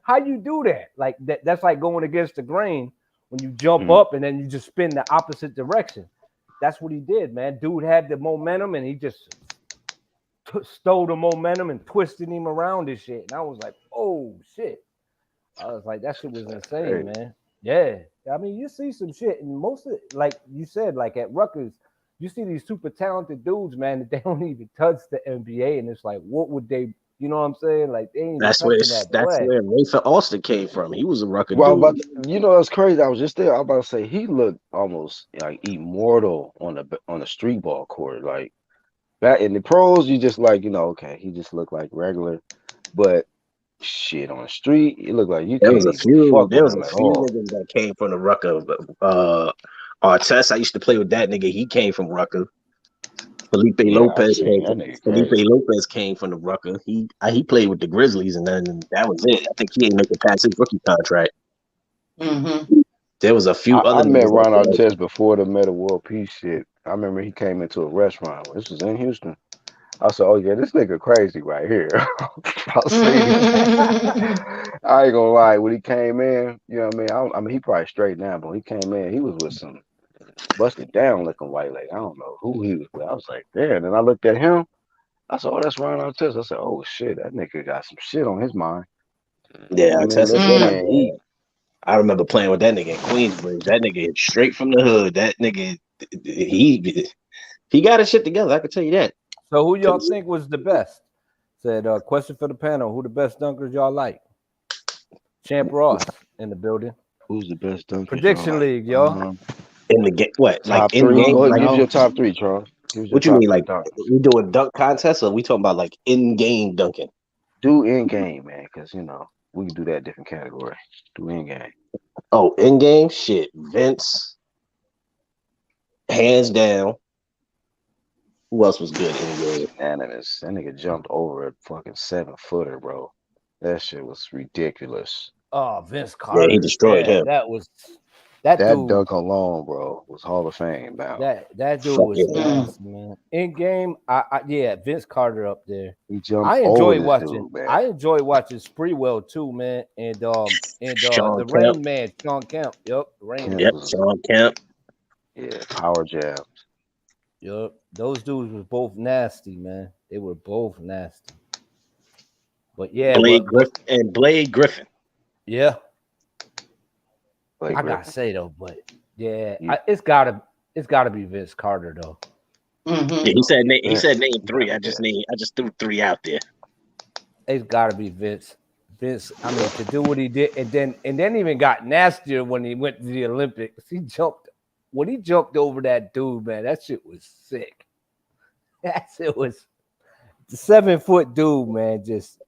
S2: How you do that? Like that's like going against the grain when you jump
S4: Mhm.
S2: up and then you just spin the opposite direction. That's what he did, man. Dude had the momentum and he just stole the momentum and twisted him around and shit. And I was like, oh shit. I was like, that shit was insane,
S4: Hey.
S2: man. Yeah. I mean, you see some shit, and most of it, like you said, like at Rutgers, you see these super talented dudes, man, that they don't even touch the NBA. And it's like, what would they, you know what I'm saying? Like, they ain't even touching that
S6: That's
S2: bread.
S6: where Rafer Austin came from. He was a Rucker
S4: Well,
S6: dude.
S4: you know, it's crazy. I was just there. I was about to say he looked almost like immortal on the street ball court. Like that in the pros, you just like, you know, okay, he just looked like regular. But shit, on the street, it looked like you
S6: There was
S4: can't
S6: a
S4: even
S6: few.
S4: fuck
S6: There
S4: with
S6: was
S4: him
S6: a
S4: at
S6: few
S4: all.
S6: niggas that came from the Rucker. Artest, I used to play with that nigga. He came from Rucker. Felipe
S4: Yeah, I
S6: Lopez
S4: seen
S6: came
S4: that
S6: from
S4: nigga
S6: Felipe
S4: crazy.
S6: Lopez came from the Rucker. He played with the Grizzlies, and then that was it. I think he ain't make it past his rookie contract.
S3: Mhm.
S6: There was a few other
S4: I met
S6: niggas that
S4: Ron
S6: were like,
S4: Artest before the Meta World Peace shit. I remember he came into a restaurant. This was in Houston. I said, "Oh yeah, this nigga crazy right here." I seen him. I ain't gonna lie. When he came in, you know what I mean. I mean, he probably straight now, but when he came in, he was with some busted down looking white lady. I don't know who he was with. I was like, "Damn!" And then I looked at him. I said, "Oh, that's Ron Artest." I said, "Oh shit, that nigga got some shit on his mind." You know
S6: yeah,
S4: what I mean,
S6: Artest
S4: let
S6: was
S4: that
S6: like,
S4: man eat.
S6: I remember playing with that nigga in Queensbridge. That nigga is straight from the hood. That nigga, he got his shit together. I can tell you that.
S2: So who y'all think was the best? Said question for the panel. Who the best dunkers y'all like? Champ Ross in the building.
S4: Who's the best dunkers y'all
S2: Prediction
S4: like?
S2: league, y'all.
S6: In the game, what like
S4: Top
S6: in
S4: three.
S6: game?
S4: Go ahead,
S6: Like
S4: give us your
S3: No.
S4: top three, Charles. Give us your
S6: what you
S4: top
S6: mean?
S4: three
S6: Like
S4: dunkers.
S6: we doing dunk contest, or we talking about like in game dunking?
S4: Do in game, man, because you know we can do that different category. Do in game.
S6: Oh, in game shit. Vince, hands down. Who else was good in game?
S4: Unanimous. That nigga jumped over a fucking 7-footer, bro. That shit was ridiculous.
S2: Oh, Vince
S6: Yeah, he
S2: Carter.
S6: destroyed
S2: Yeah,
S6: him.
S2: that
S4: That
S2: dude.
S4: dunk alone, bro, was Hall of Fame bound.
S2: That dude was
S6: Fucking
S3: Mm.
S2: nasty, man. In game, yeah, Vince Carter up there.
S4: He jumped
S2: I
S4: over
S2: enjoy
S4: this
S2: watching.
S4: dude, man.
S2: I enjoy watching Spreewell too, man. And
S6: Sean
S2: the
S6: Kemp.
S2: Rain Man, Sean Kemp. Yup, Rain
S4: Kemp
S2: Man.
S6: Yep,
S4: was,
S6: Sean Kemp.
S4: yeah, power jab.
S2: Yup, those dudes were both nasty, man. They were both nasty. But yeah,
S6: Blade
S2: but
S6: Griffin and Blade Griffin.
S2: yeah,
S4: Blake
S2: I gotta
S4: Griffin.
S2: say though, but yeah,
S4: You,
S2: it's gotta be Vince Carter though.
S6: Yeah,
S3: Mhm.
S6: he said name
S4: you
S6: three.
S4: gotta guess.
S6: I just threw three out there.
S2: It's gotta be Vince. Vince, I mean, to do what he did, and then even got nastier when he went to the Olympics. He jumped over that dude, man. That shit was sick. That shit was the 7-foot dude, man, just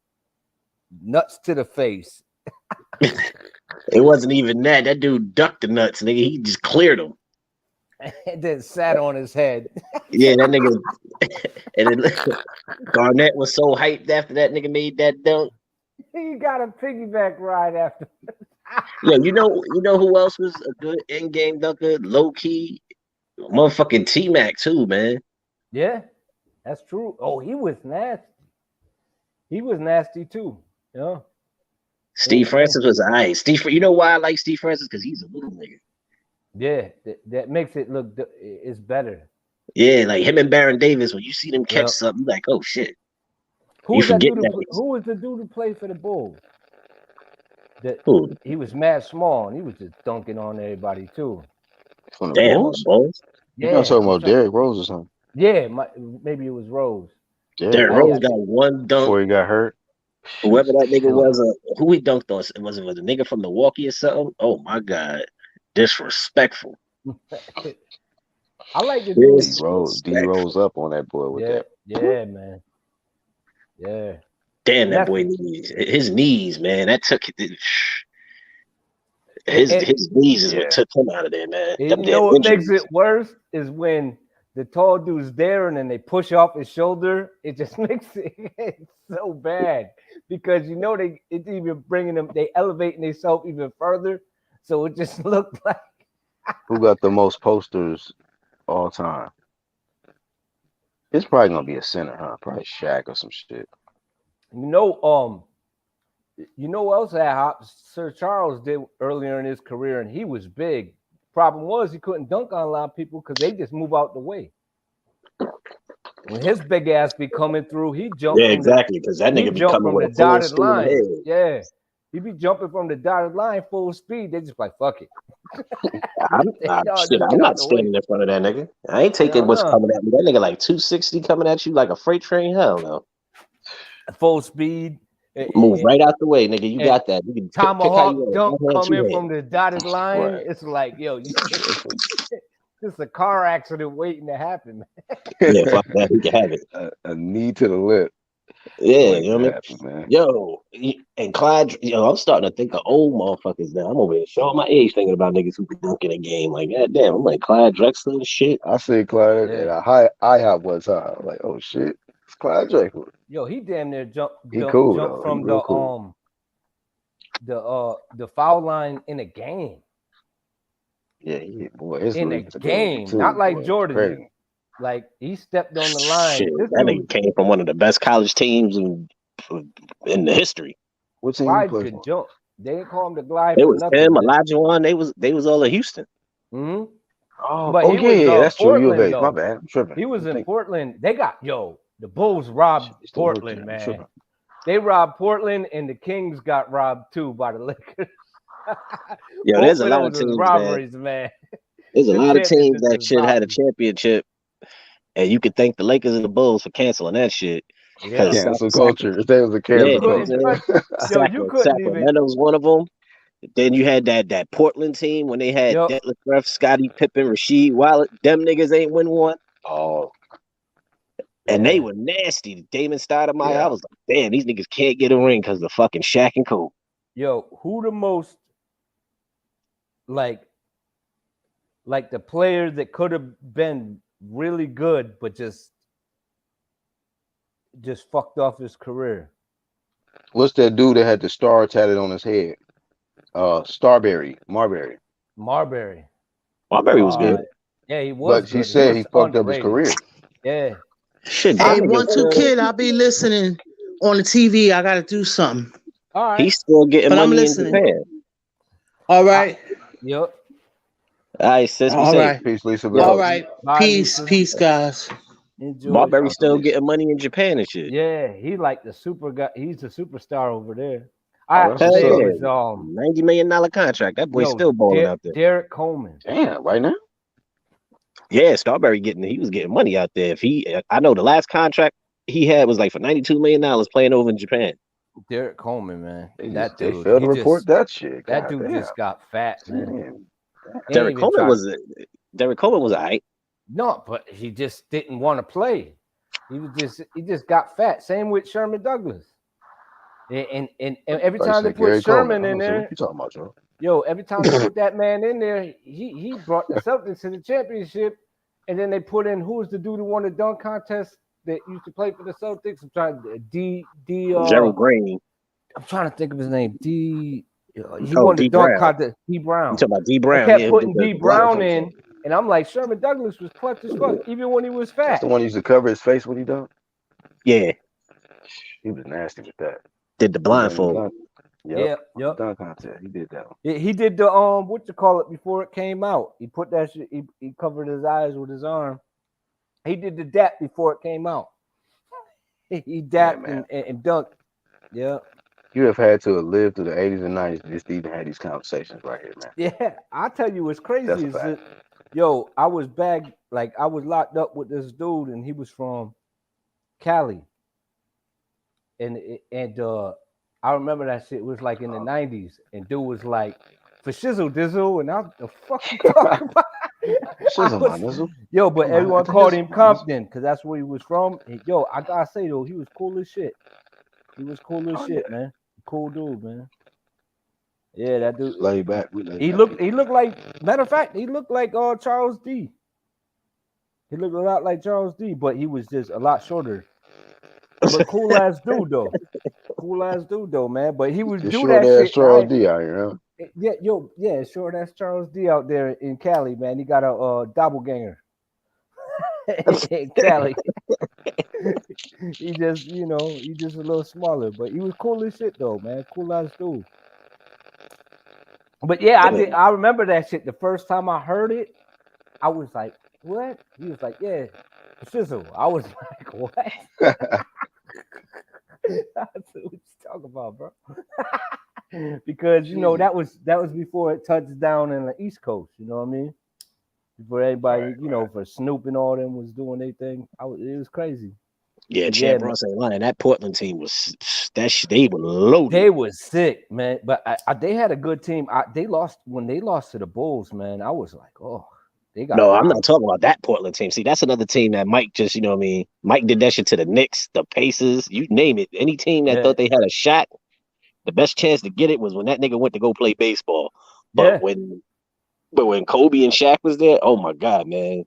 S2: nuts to the face.
S6: It wasn't even that. That dude ducked the nuts, nigga. He just cleared them.
S2: And then sat on his head.
S6: Yeah, that nigga. And then Garnett was so hyped after that nigga made that dunk.
S2: He got a piggyback ride after.
S6: Yeah, you know who else was a good in-game dunker, low key, motherfucking T-Mac too, man.
S2: Yeah, that's true. Oh, he was nasty. He was nasty too. Yeah.
S6: Steve Francis was alright. You know why I like Steve Francis? Because he's a little nigga.
S2: Yeah, that makes it look. It's better.
S6: Yeah, like him and Baron Davis. When you see them catch
S2: Yep.
S6: something, you like, oh shit.
S2: Who
S6: You
S2: was that
S6: forget
S2: dude?
S6: that.
S2: Who was the dude who played for the Bulls? That
S6: Who?
S2: he was mad small and he was just dunking on everybody too.
S4: From the
S6: Damn, on the
S4: Bulls?
S6: Bulls.
S4: You're not
S2: Yeah,
S4: talking about Derrick Rose or something.
S2: yeah, maybe it was Rose.
S4: Derrick
S6: Derrick
S2: Yeah,
S6: Rose
S4: Rose
S6: got one dunk.
S4: before he got hurt.
S6: Whoever that nigga
S4: Killing
S6: was, who he dunked on, was a nigga from Milwaukee or something? Oh my god, disrespectful.
S2: I like the dude.
S4: D rose up on that boy with
S2: Yeah,
S4: that.
S2: yeah, man. Yeah.
S6: Damn,
S2: And
S6: that
S2: that's
S6: boy his knees, man. That took
S2: and,
S6: his knees is what
S4: Yeah.
S6: took him out of there, man.
S2: and
S6: Them
S2: you
S6: damn
S2: know what makes
S6: injuries.
S2: it worse is when the tall dude's there and then they push off his shoulder. It just makes it so bad because you know it's even bringing them. They elevating themselves even further, so it just looked like
S4: Who got the most posters all time? It's probably gonna be a center, huh? Probably Shaq or some shit.
S2: you know. You know what else Sir Charles did earlier in his career, and he was big. Problem was he couldn't dunk on a lot of people because they just move out the way. When his big ass be coming through, he jumped
S6: Yeah,
S2: from the
S6: exactly. Because that nigga be coming
S2: from
S6: with
S2: the
S6: a full
S2: dotted
S6: speed
S2: line.
S6: ahead.
S2: Yeah, he be jumping from the dotted line full speed. They just like fuck it.
S6: Shit,
S2: Just
S6: I'm
S2: get out
S6: not
S2: the way.
S6: standing in front of that nigga. I ain't taking
S2: Hell
S6: what's
S2: no.
S6: coming at me. That nigga like 260 coming at you like a freight train. Hell no.
S2: Full speed.
S6: Move right out the way, nigga. You
S2: And
S6: got that. You can pick how you
S2: tomahawk
S6: want.
S2: dunk
S6: One hand,
S2: come
S6: two
S2: in
S6: hands.
S2: from the dotted line.
S4: Right.
S2: It's like, yo, it's a car accident waiting to happen, man.
S6: Yeah, fuck that. He can have it.
S4: A knee to the lip.
S6: Yeah,
S4: Wait
S6: you know
S4: to
S6: what I mean?
S4: happen, man.
S6: Yo, and Clyde, I'm starting to think of old motherfuckers now. I'm over here showing my age thinking about niggas who be dunking a game. Like, god damn, I'm like Clyde Drexler and shit.
S4: I see Clyde
S2: Yeah.
S4: at a high IHOP one time. I'm like, oh shit, it's Clyde Drexler.
S2: Yo, he damn near jumped
S4: He cool
S2: jump
S4: though.
S2: from
S4: He real cool.
S2: the foul line in a game.
S4: Yeah, boy, his
S2: In a
S4: reachability
S2: game,
S4: too.
S2: not like
S4: Boy, it's
S2: Jordan.
S4: crazy.
S2: Like he stepped on the
S6: Shit,
S2: line. This
S6: that
S2: dude
S6: nigga came from one of the best college teams in the history.
S4: What team he
S2: Clyde
S4: play
S2: could
S4: for?
S2: jump. They didn't call him the glide
S6: It
S2: for
S6: was
S2: nothing,
S6: him,
S2: man.
S6: Elijah Wan. They was all in Houston.
S2: hmm
S4: Oh,
S2: But he was
S4: yeah, that's true. U of
S2: Portland
S4: H. My
S2: though.
S4: bad. I'm tripping.
S2: He was
S4: I'm
S2: in
S4: thinking,
S2: Portland. They got the Bulls robbed
S4: shit, they still work
S2: Portland,
S4: there. I'm
S2: man.
S4: tripping.
S2: They robbed Portland, and the Kings got robbed too by the Lakers.
S6: Yo,
S2: Both
S6: there's a
S2: of
S6: lot
S2: those
S6: of
S2: was
S6: teams, man.
S2: robberies, man.
S6: There's a
S2: The
S6: lot of teams
S2: championships
S6: that
S2: is
S6: should have had a
S2: robberies.
S6: championship, and you could thank the Lakers and the Bulls for canceling that shit.
S2: Yeah.
S4: Cancel culture. If they was a
S6: Yeah,
S4: cancel
S6: you know what I'm
S2: Couldn't
S4: culture.
S2: touch. Yo, you couldn't even.
S6: Sacramento's one of them. Then you had that Portland team when they had
S2: Yo,
S6: Detlef, Scottie Pippen, Rasheed Wallace. Them niggas ain't win one.
S4: Oh,
S6: And they
S2: yeah.
S6: were nasty. Damon Stoudemire,
S4: yeah.
S6: I was like, damn, these niggas can't get a ring because of fucking Shaq and Kobe.
S2: Yo, who the most like the player that could have been really good, but just fucked off his career?
S4: What's that dude that had the star tatted on his head? Marbury.
S2: Marbury.
S6: Marbury was good.
S2: Yeah, he was
S4: But
S2: good.
S4: he said he
S2: was
S4: fucked up his
S2: underrated.
S4: career.
S2: Yeah.
S6: Shit,
S3: Hey,
S6: that nigga
S3: 1-2 kid, I'll be listening on the TV. I gotta do something.
S2: All right.
S6: he's still getting
S3: But I'm
S6: money in
S3: listening.
S6: Japan.
S3: All right.
S2: Yep.
S6: All right, sis, be
S3: All
S6: safe.
S3: right.
S4: Peace, Lisa.
S6: Yo,
S3: All right.
S2: Bye,
S3: Peace.
S2: Lisa.
S3: Peace, guys.
S2: Enjoy.
S6: Marbury
S4: Awesome,
S6: still
S4: Lisa.
S6: getting money in Japan and shit.
S2: Yeah, he like the super guy. He's a superstar over there.
S4: Oh,
S2: I have to
S4: that's
S2: say
S4: what's
S2: it
S4: up.
S2: was
S6: $90 million contract. That boy's still balling out there.
S2: Derek Coleman.
S4: Damn, right now?
S6: Yeah, Starberry he was getting money out there. I know the last contract he had was like for $92 million playing over in Japan.
S2: Derek Coleman, man.
S4: They failed to report that shit.
S2: That
S4: God
S2: dude
S4: damn.
S2: just got fat, man.
S4: Man.
S6: Derek Coleman was all right.
S2: No, but he just didn't want to play. He just got fat. Same with Sherman Douglas. And every time they put Sherman in there,
S4: what you talking about, Joe?
S2: yo, every time they put that man in there, he brought the Celtics to the championship. And then they put in who's the dude who won the dunk contest that used to play for the Celtics? I'm trying
S6: Gerald Green.
S2: I'm trying to think of his name. He
S6: Oh,
S2: won the
S6: D.
S2: dunk
S6: Brown.
S2: contest. D. Brown.
S6: You talking about D. Brown?
S2: They kept
S6: Yeah,
S2: putting
S6: the
S2: D. Brown in, and I'm like, Sherman Douglas was clutch as fuck, even when he was fat.
S4: That's the one who used to cover his face when he done?
S6: Yeah,
S4: He was nasty with that.
S6: did the blindfold.
S2: Yep.
S4: Dunk contest. He did that one.
S2: He did the what you call it before it came out. He put that shit. He covered his eyes with his arm. He did the dap before it came out. He dapped and dunked. Yeah.
S4: You have had to have lived through the 80s and 90s just to even have these conversations right here, man.
S2: Yeah, I tell you what's crazy
S4: That's a
S2: is
S4: fact.
S2: that, yo, I was I was locked up with this dude, and he was from Cali. and I remember that shit was like in the '90s, and dude was like, "For shizzle dizzle," and I the fuck you talking about? I
S4: Shizzle, my
S2: was,
S4: nizzle.
S2: yo, but
S4: Come on,
S2: everyone
S4: at the
S2: called
S4: hizzle,
S2: him
S4: my nizzle.
S2: Compton because that's where he was from. And, yo, I gotta say though, he was cool as shit. He was cool as
S4: Oh
S2: shit,
S4: yeah,
S2: man. Cool dude, man. Yeah, that dude.
S4: lay back. We lay
S2: He
S4: back.
S2: looked like, matter of fact, he looked like Charles D. He looked a lot like Charles D, but he was just a lot shorter. But cool ass dude though. Cool ass dude though, man. But he would
S4: Just
S2: do
S4: short
S2: that
S4: ass
S2: shit. And
S4: Charles D out here, huh?
S2: yeah, yo, yeah, sure. That's Charles D out there in Cali, man. He got a doppelganger in Cali. He just, he just a little smaller, but he was cool as shit though, man. Cool ass dude. But yeah, I remember that shit. The first time I heard it, I was like, "What?" He was like, "Yeah, shizzle." I was like, "What?" That's what you talking about, bro. Because that was before it touched down in the East Coast. You know what I mean? Before everybody,
S4: Right.
S2: for Snoop and all them was doing their thing. It was crazy.
S6: Yeah,
S2: But
S6: Chad
S2: yeah, man,
S6: Bronson ain't lying. That Portland team was they were loaded.
S2: they was sick, man. But they had a good team. They lost when they lost to the Bulls, man. I was like, oh, they got
S6: No, I'm
S2: rocked.
S6: not talking about that Portland team. See, that's another team that Mike just, you know what I mean? Mike did that shit to the Knicks, the Pacers, you name it. Any team that
S2: Yeah,
S6: thought they had a shot, the best chance to get it was when that nigga went to go play baseball.
S2: yeah.
S6: But when Kobe and Shaq was there, oh my God, man.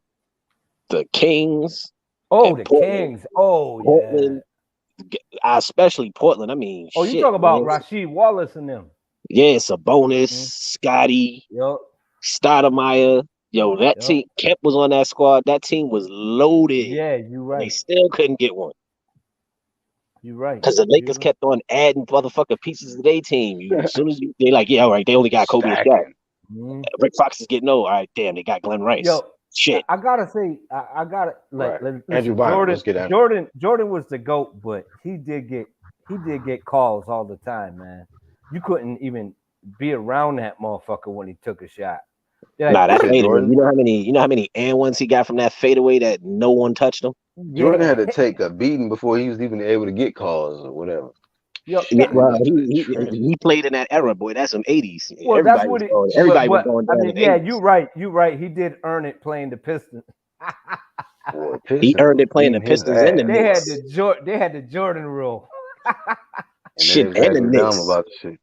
S6: The Kings
S2: Oh,
S6: and
S2: the Kings. Oh, yeah.
S6: Portland, especially Portland. I mean,
S2: Oh, you
S6: shit,
S2: talk about
S6: man.
S2: Rasheed Wallace and them.
S6: Yeah, Sabonis,
S2: Mhm.
S6: Scotty,
S2: Yup,
S6: Stoudemire. Yo, that
S2: yup.
S6: team, Kemp was on that squad. That team was loaded.
S2: Yeah, you
S6: And they
S2: right.
S6: still couldn't get one.
S2: You right.
S6: Because the
S2: You
S6: Lakers
S2: right.
S6: kept on adding motherfucking pieces to their team. As soon as they like, yeah, all right, they only got Kobe and Shaq.
S4: Stacking.
S2: Mhm.
S6: Rick Fox is getting old. All right, damn, they got Glenn Rice.
S2: Yo,
S6: Shit.
S2: I gotta say, I gotta
S4: Right. Andrew
S2: listen.
S4: Bynum. Let's get Andrew.
S2: Jordan was the GOAT, but he did get calls all the time, man. You couldn't even be around that motherfucker when he took a shot. They're
S6: Nah,
S2: like,
S6: that
S4: You said
S6: fadeaway.
S4: Jordan.
S6: You know how many and ones he got from that fadeaway that no one touched him?
S4: Jordan
S2: yeah,
S4: had to take a beating before he was even able to get calls or whatever.
S2: yo,
S6: Yeah,
S4: That
S6: well,
S4: nigga was a trend.
S6: he played in that era, boy. That's some 80s.
S2: well, that's what it.
S6: Everybody was
S2: But
S6: going
S2: I
S6: down
S2: mean,
S6: in the
S2: yeah,
S6: 80s.
S2: you right. He did earn it playing the Pistons.
S4: Boy,
S6: He
S4: Pistons
S6: earned
S4: was
S6: it playing the
S4: beating his
S6: Pistons and the
S4: ass.
S6: Knicks.
S2: They had the Jordan rule.
S4: And then they
S6: Shit,
S4: was
S6: and the
S4: acting dumb
S6: Knicks.
S4: about the shit.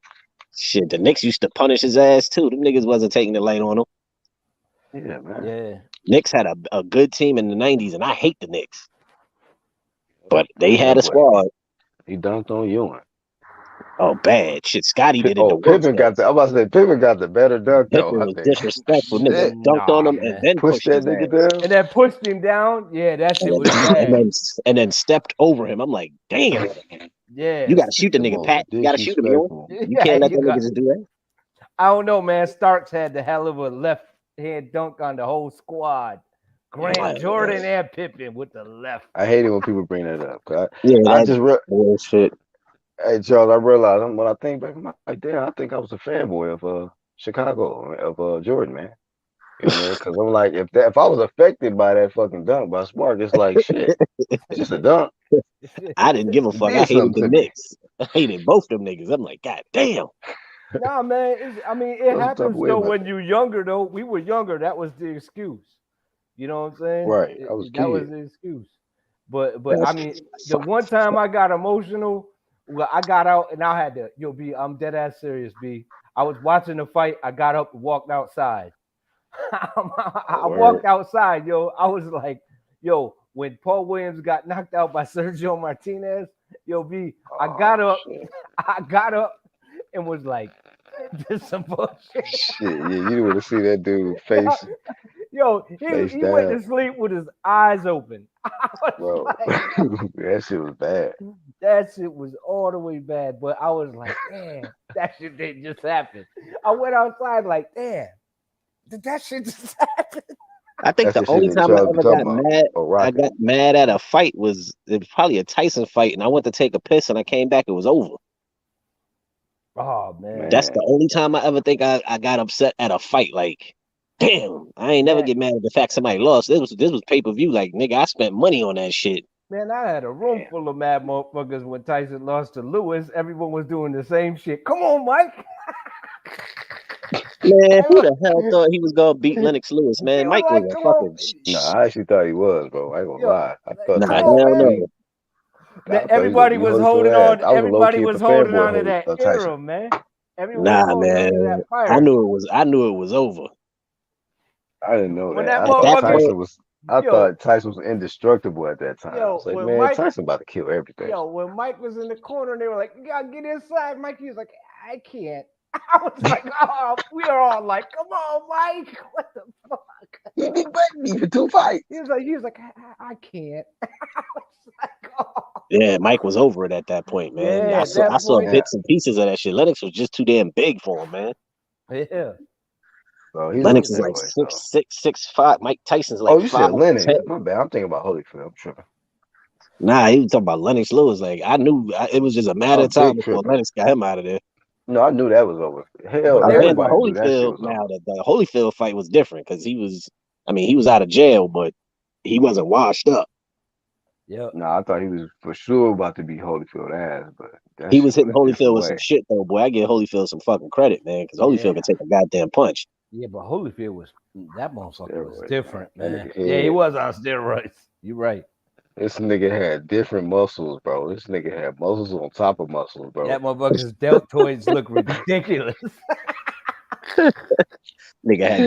S6: Shit, the Knicks used to punish his ass too. Them niggas wasn't taking the light on him.
S4: Yeah, man.
S2: Yeah.
S6: Knicks had a good team in the 90s, and I hate the Knicks. But they had
S4: That
S6: a
S4: boy,
S6: squad.
S4: he dunked on Ewing.
S6: Oh, bad. Shit, Scotty did it the worst.
S4: Pippen got the. I'm about to say Pippen got the better dunk though.
S6: Pippen
S4: I
S6: was
S4: think.
S6: disrespectful. Nigga
S4: Shit,
S6: dunked on
S2: Nah,
S6: him and
S2: man.
S6: then
S4: push
S6: pushed
S4: that
S6: his
S4: nigga
S6: ass.
S4: down.
S2: And then pushed him down. Yeah, that shit was bad.
S6: And then stepped over him. I'm like, damn.
S2: Yeah.
S6: You gotta shoot the
S4: The
S6: nigga,
S4: most
S6: Pat. You gotta shoot him, yo.
S4: disrespectful.
S6: You
S2: Yeah,
S6: can't let
S2: you
S6: that nigga
S2: got.
S6: just do that.
S2: I don't know, man. Starks had the hell of a left hand dunk on the whole squad. Grant,
S6: Like,
S2: Jordan, and Pippen with the left.
S4: I hate it when people bring that up. 'Cause
S6: yeah,
S4: I
S6: that
S4: just
S6: bullshit.
S4: hey Charles, I realized when I think back, I'm like, damn, I think I was a fanboy of Chicago of Jordan, man. You know what I mean? Because I'm like, if I was affected by that fucking dunk by Smart, it's like shit. It's just a dunk.
S6: I didn't give a
S4: It
S6: fuck. I
S4: did
S6: hated
S4: something
S6: the
S4: to me.
S6: Knicks. I hated both them niggas. I'm like, God damn.
S2: Nah, man. It
S4: Felt some type
S2: happens
S4: of way
S2: though
S4: about
S2: when
S4: that.
S2: you're younger. Though we were younger, that was the excuse. You know what I'm saying?
S4: Right. I was a
S2: That was
S4: kid.
S2: the excuse. But I
S6: That's
S2: mean, the one time I got emotional, well, I got out and I had to. I'm dead ass serious, B. I was watching the fight. I got up and walked outside. I
S4: Word.
S2: walked outside, yo. I was like, yo, when Paul Williams got knocked out by Sergio Martinez, yo, B, I got
S4: Oh
S2: up,
S4: shit.
S2: I got up and was like, this some bullshit.
S4: Shit. Yeah, you would have seen that dude face
S2: Yo,
S4: face
S2: he went
S4: down,
S2: to sleep with his eyes open. I was
S4: bro.
S2: like,
S4: That shit was bad.
S2: that shit was all the way bad. But I was like, damn, that shit didn't just happen. I went outside like, damn, did that shit just happen?
S6: I think
S4: That's
S6: the
S4: the shit
S6: only
S4: that
S6: time I
S4: Charles be
S6: ever
S4: talking
S6: got
S4: about.
S6: mad,
S4: Oh,
S6: I
S4: Rocket.
S6: got mad at a fight was probably a Tyson fight, and I went to take a piss, and I came back, it was over.
S2: Oh man.
S6: That's the
S4: Man.
S6: only time I ever think I got upset at a fight. Like, damn, I ain't never
S2: Yeah.
S6: get mad at the fact somebody lost. This was pay per view. Like, nigga, I spent money on that shit.
S2: Man, I had a room full of mad motherfuckers when Tyson lost to Lewis. Everyone was doing the same shit. Come on, Mike.
S6: Man, who the hell thought he was gonna beat Lennox Lewis,
S2: They
S6: man?
S2: were
S6: Mike was
S2: like,
S6: a
S2: come
S6: fucking
S2: on.
S4: No, I actually thought he was, bro. I ain't gonna
S2: Yo,
S4: lie. I
S2: like,
S4: thought
S6: nah,
S2: come
S4: Tyson was
S2: on,
S6: hell
S4: gonna
S2: man.
S6: no.
S4: beat.
S2: Man,
S4: I thought he was gonna
S2: everybody
S4: beat
S2: was
S4: Holyfield
S2: holding
S4: ass.
S2: on.
S4: I was a low
S2: Everybody
S4: key a
S2: was holding
S4: fanboy
S2: on to that
S4: of Tyson.
S2: era, man. Everyone was
S6: Nah,
S2: holding on to
S6: man.
S2: that fire.
S6: I knew it was over.
S4: I didn't know
S2: When
S4: that.
S2: that
S4: I
S6: At
S4: thought
S6: that
S2: motherfucker,
S6: point,
S4: Tyson was. I
S2: yo,
S4: thought Tyson was indestructible at that time. I was like,
S2: when
S4: man,
S2: Mike,
S4: Tyson about to kill everything.
S2: when Mike was in the corner, and they were like, "You gotta get inside." Mikey was like, "I can't." I was like, "Oh, we are all like, come on, Mike, what the fuck?"
S4: He be begging for 2 fights.
S2: He was like, I can't." I was like, "Oh,
S6: yeah, Mike was over it at that point, man.
S2: yeah." At that
S6: I saw
S2: point,
S4: Yeah.
S6: bits and pieces of that shit. Lennox was just too damn big for him, man.
S2: yeah.
S4: So he's
S6: Lennox
S4: on
S6: is like
S4: steroids, though.
S6: 6'6", 6'5". Mike Tyson's
S4: Oh,
S6: like
S4: you said
S6: 5'10".
S4: Lennox. My bad. I'm thinking about Holyfield. I'm tripping.
S6: Nah, he was talking about Lennox Lewis. Like I knew it was just a matter
S4: I'm
S6: of time
S4: big
S6: before
S4: tripping.
S6: Lennox got him out of there.
S4: No, I knew that was over. Hell,
S2: But
S6: Now,
S2: they was,
S6: granted,
S4: everybody knew that shit
S6: Holyfield.
S4: was over.
S6: Now the Holyfield fight was different because he was out of jail, but he wasn't washed up.
S2: yeah,
S4: No, I thought he was for sure about to beat Holyfield ass, but that
S6: He
S4: shit
S6: was hitting
S4: went a different
S6: Holyfield with some
S4: way.
S6: shit though, boy. I give Holyfield some fucking credit, man, because Holyfield
S2: yeah,
S6: can take a goddamn punch.
S2: yeah. But Holyfield was that motherfucker was
S4: Steroids,
S2: different,
S4: That
S2: man.
S4: nigga
S2: Yeah, he
S4: head.
S2: was on steroids. You're right.
S4: This nigga had different muscles, bro. This nigga had muscles on top of muscles, bro.
S2: That motherfucker's deltoids look ridiculous.
S6: Nigga had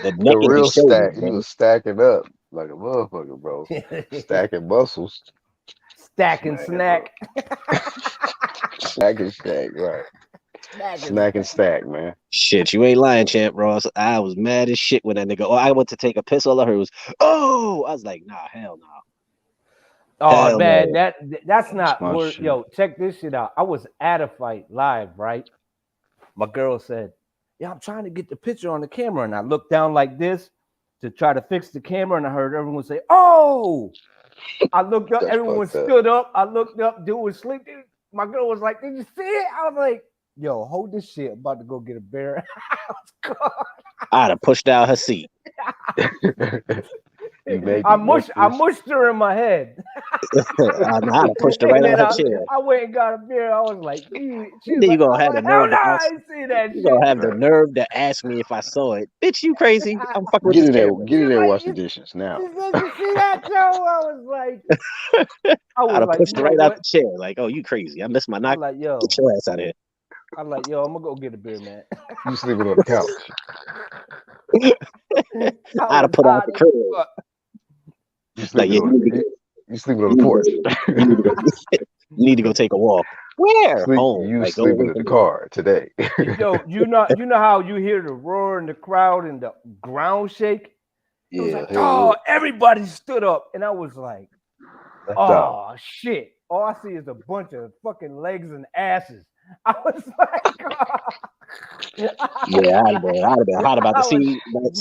S6: the neck
S4: The
S6: and his
S4: real
S6: shoulders,
S4: stack. He
S6: man.
S4: was stacking up like a motherfucker, bro. Stacking muscles.
S2: Stack and snack.
S4: Stack and stack, right.
S2: Snack and
S4: Snack and stack, man.
S6: Shit, you ain't lying, Champ Ross. I was mad as shit when that nigga. Oh, I went to take a piss. All I heard was, "Oh!" I was like, "Nah, hell no."
S2: Oh
S6: Hell
S2: man,
S6: no.
S2: that's not
S4: my
S2: word.
S4: shit.
S2: Yo, check this shit out. I was at a fight live, right? My girl said, "Yeah, I'm trying to get the picture on the camera," and I looked down like this to try to fix the camera, and I heard everyone say, "Oh!" I looked up,
S4: That's
S2: everyone
S4: fucked up.
S2: stood up. I looked up, dude was sleeping. My girl was like, "Did you see it?" I was like, "Yo, hold this shit. I'm about to go get a beer." I was gone.
S6: I'd have pushed out her seat.
S4: You made
S2: I
S4: me look
S2: mushed her in my head.
S6: I'd have pushed her right
S2: And
S6: out
S2: then
S6: her chair.
S2: I went and got a beer. I was like, she was
S6: Then
S2: like,
S6: you gonna
S2: I was
S6: have the
S2: like, hell
S6: nerve
S2: no,
S6: to
S2: I
S6: ask.
S2: ain't see that
S6: You
S2: shit.
S6: gonna have the nerve to ask me if I saw it, bitch. You crazy? I'm fucking with
S4: Get
S6: this
S4: in there,
S6: camera.
S4: get in there,
S2: like,
S4: wash the dishes now.
S2: She said, "You see that, Joe?" I was like,
S6: I'd have pushed
S2: you
S6: her
S2: know
S6: right out
S2: what?
S6: the chair. Like, oh, you crazy? I missed my knock.
S2: I'm like, yo,
S6: Get your ass out of here.
S2: I'm gonna go get a beer, man.
S4: You sleeping on the couch.
S2: I
S6: I'd have
S2: was
S6: put out
S2: hot
S6: the
S2: as
S6: crib.
S2: fuck.
S4: You
S6: Like,
S4: sleeping
S6: yeah,
S4: on you sleeping on the porch.
S6: you need to go take a walk. Where? Home.
S4: You
S6: Like, go away
S4: sleeping in
S6: from
S4: the
S6: me.
S4: car today.
S2: Yo, you know how you hear the roar in the crowd and the ground shake? It was
S4: Yeah,
S2: like,
S4: hell
S2: oh,
S4: yeah.
S2: everybody stood up, and I was like,
S4: That's dope.
S2: oh shit! All I see is a bunch of fucking legs and asses. I was like,
S6: Yeah, I'd have been hot about to see.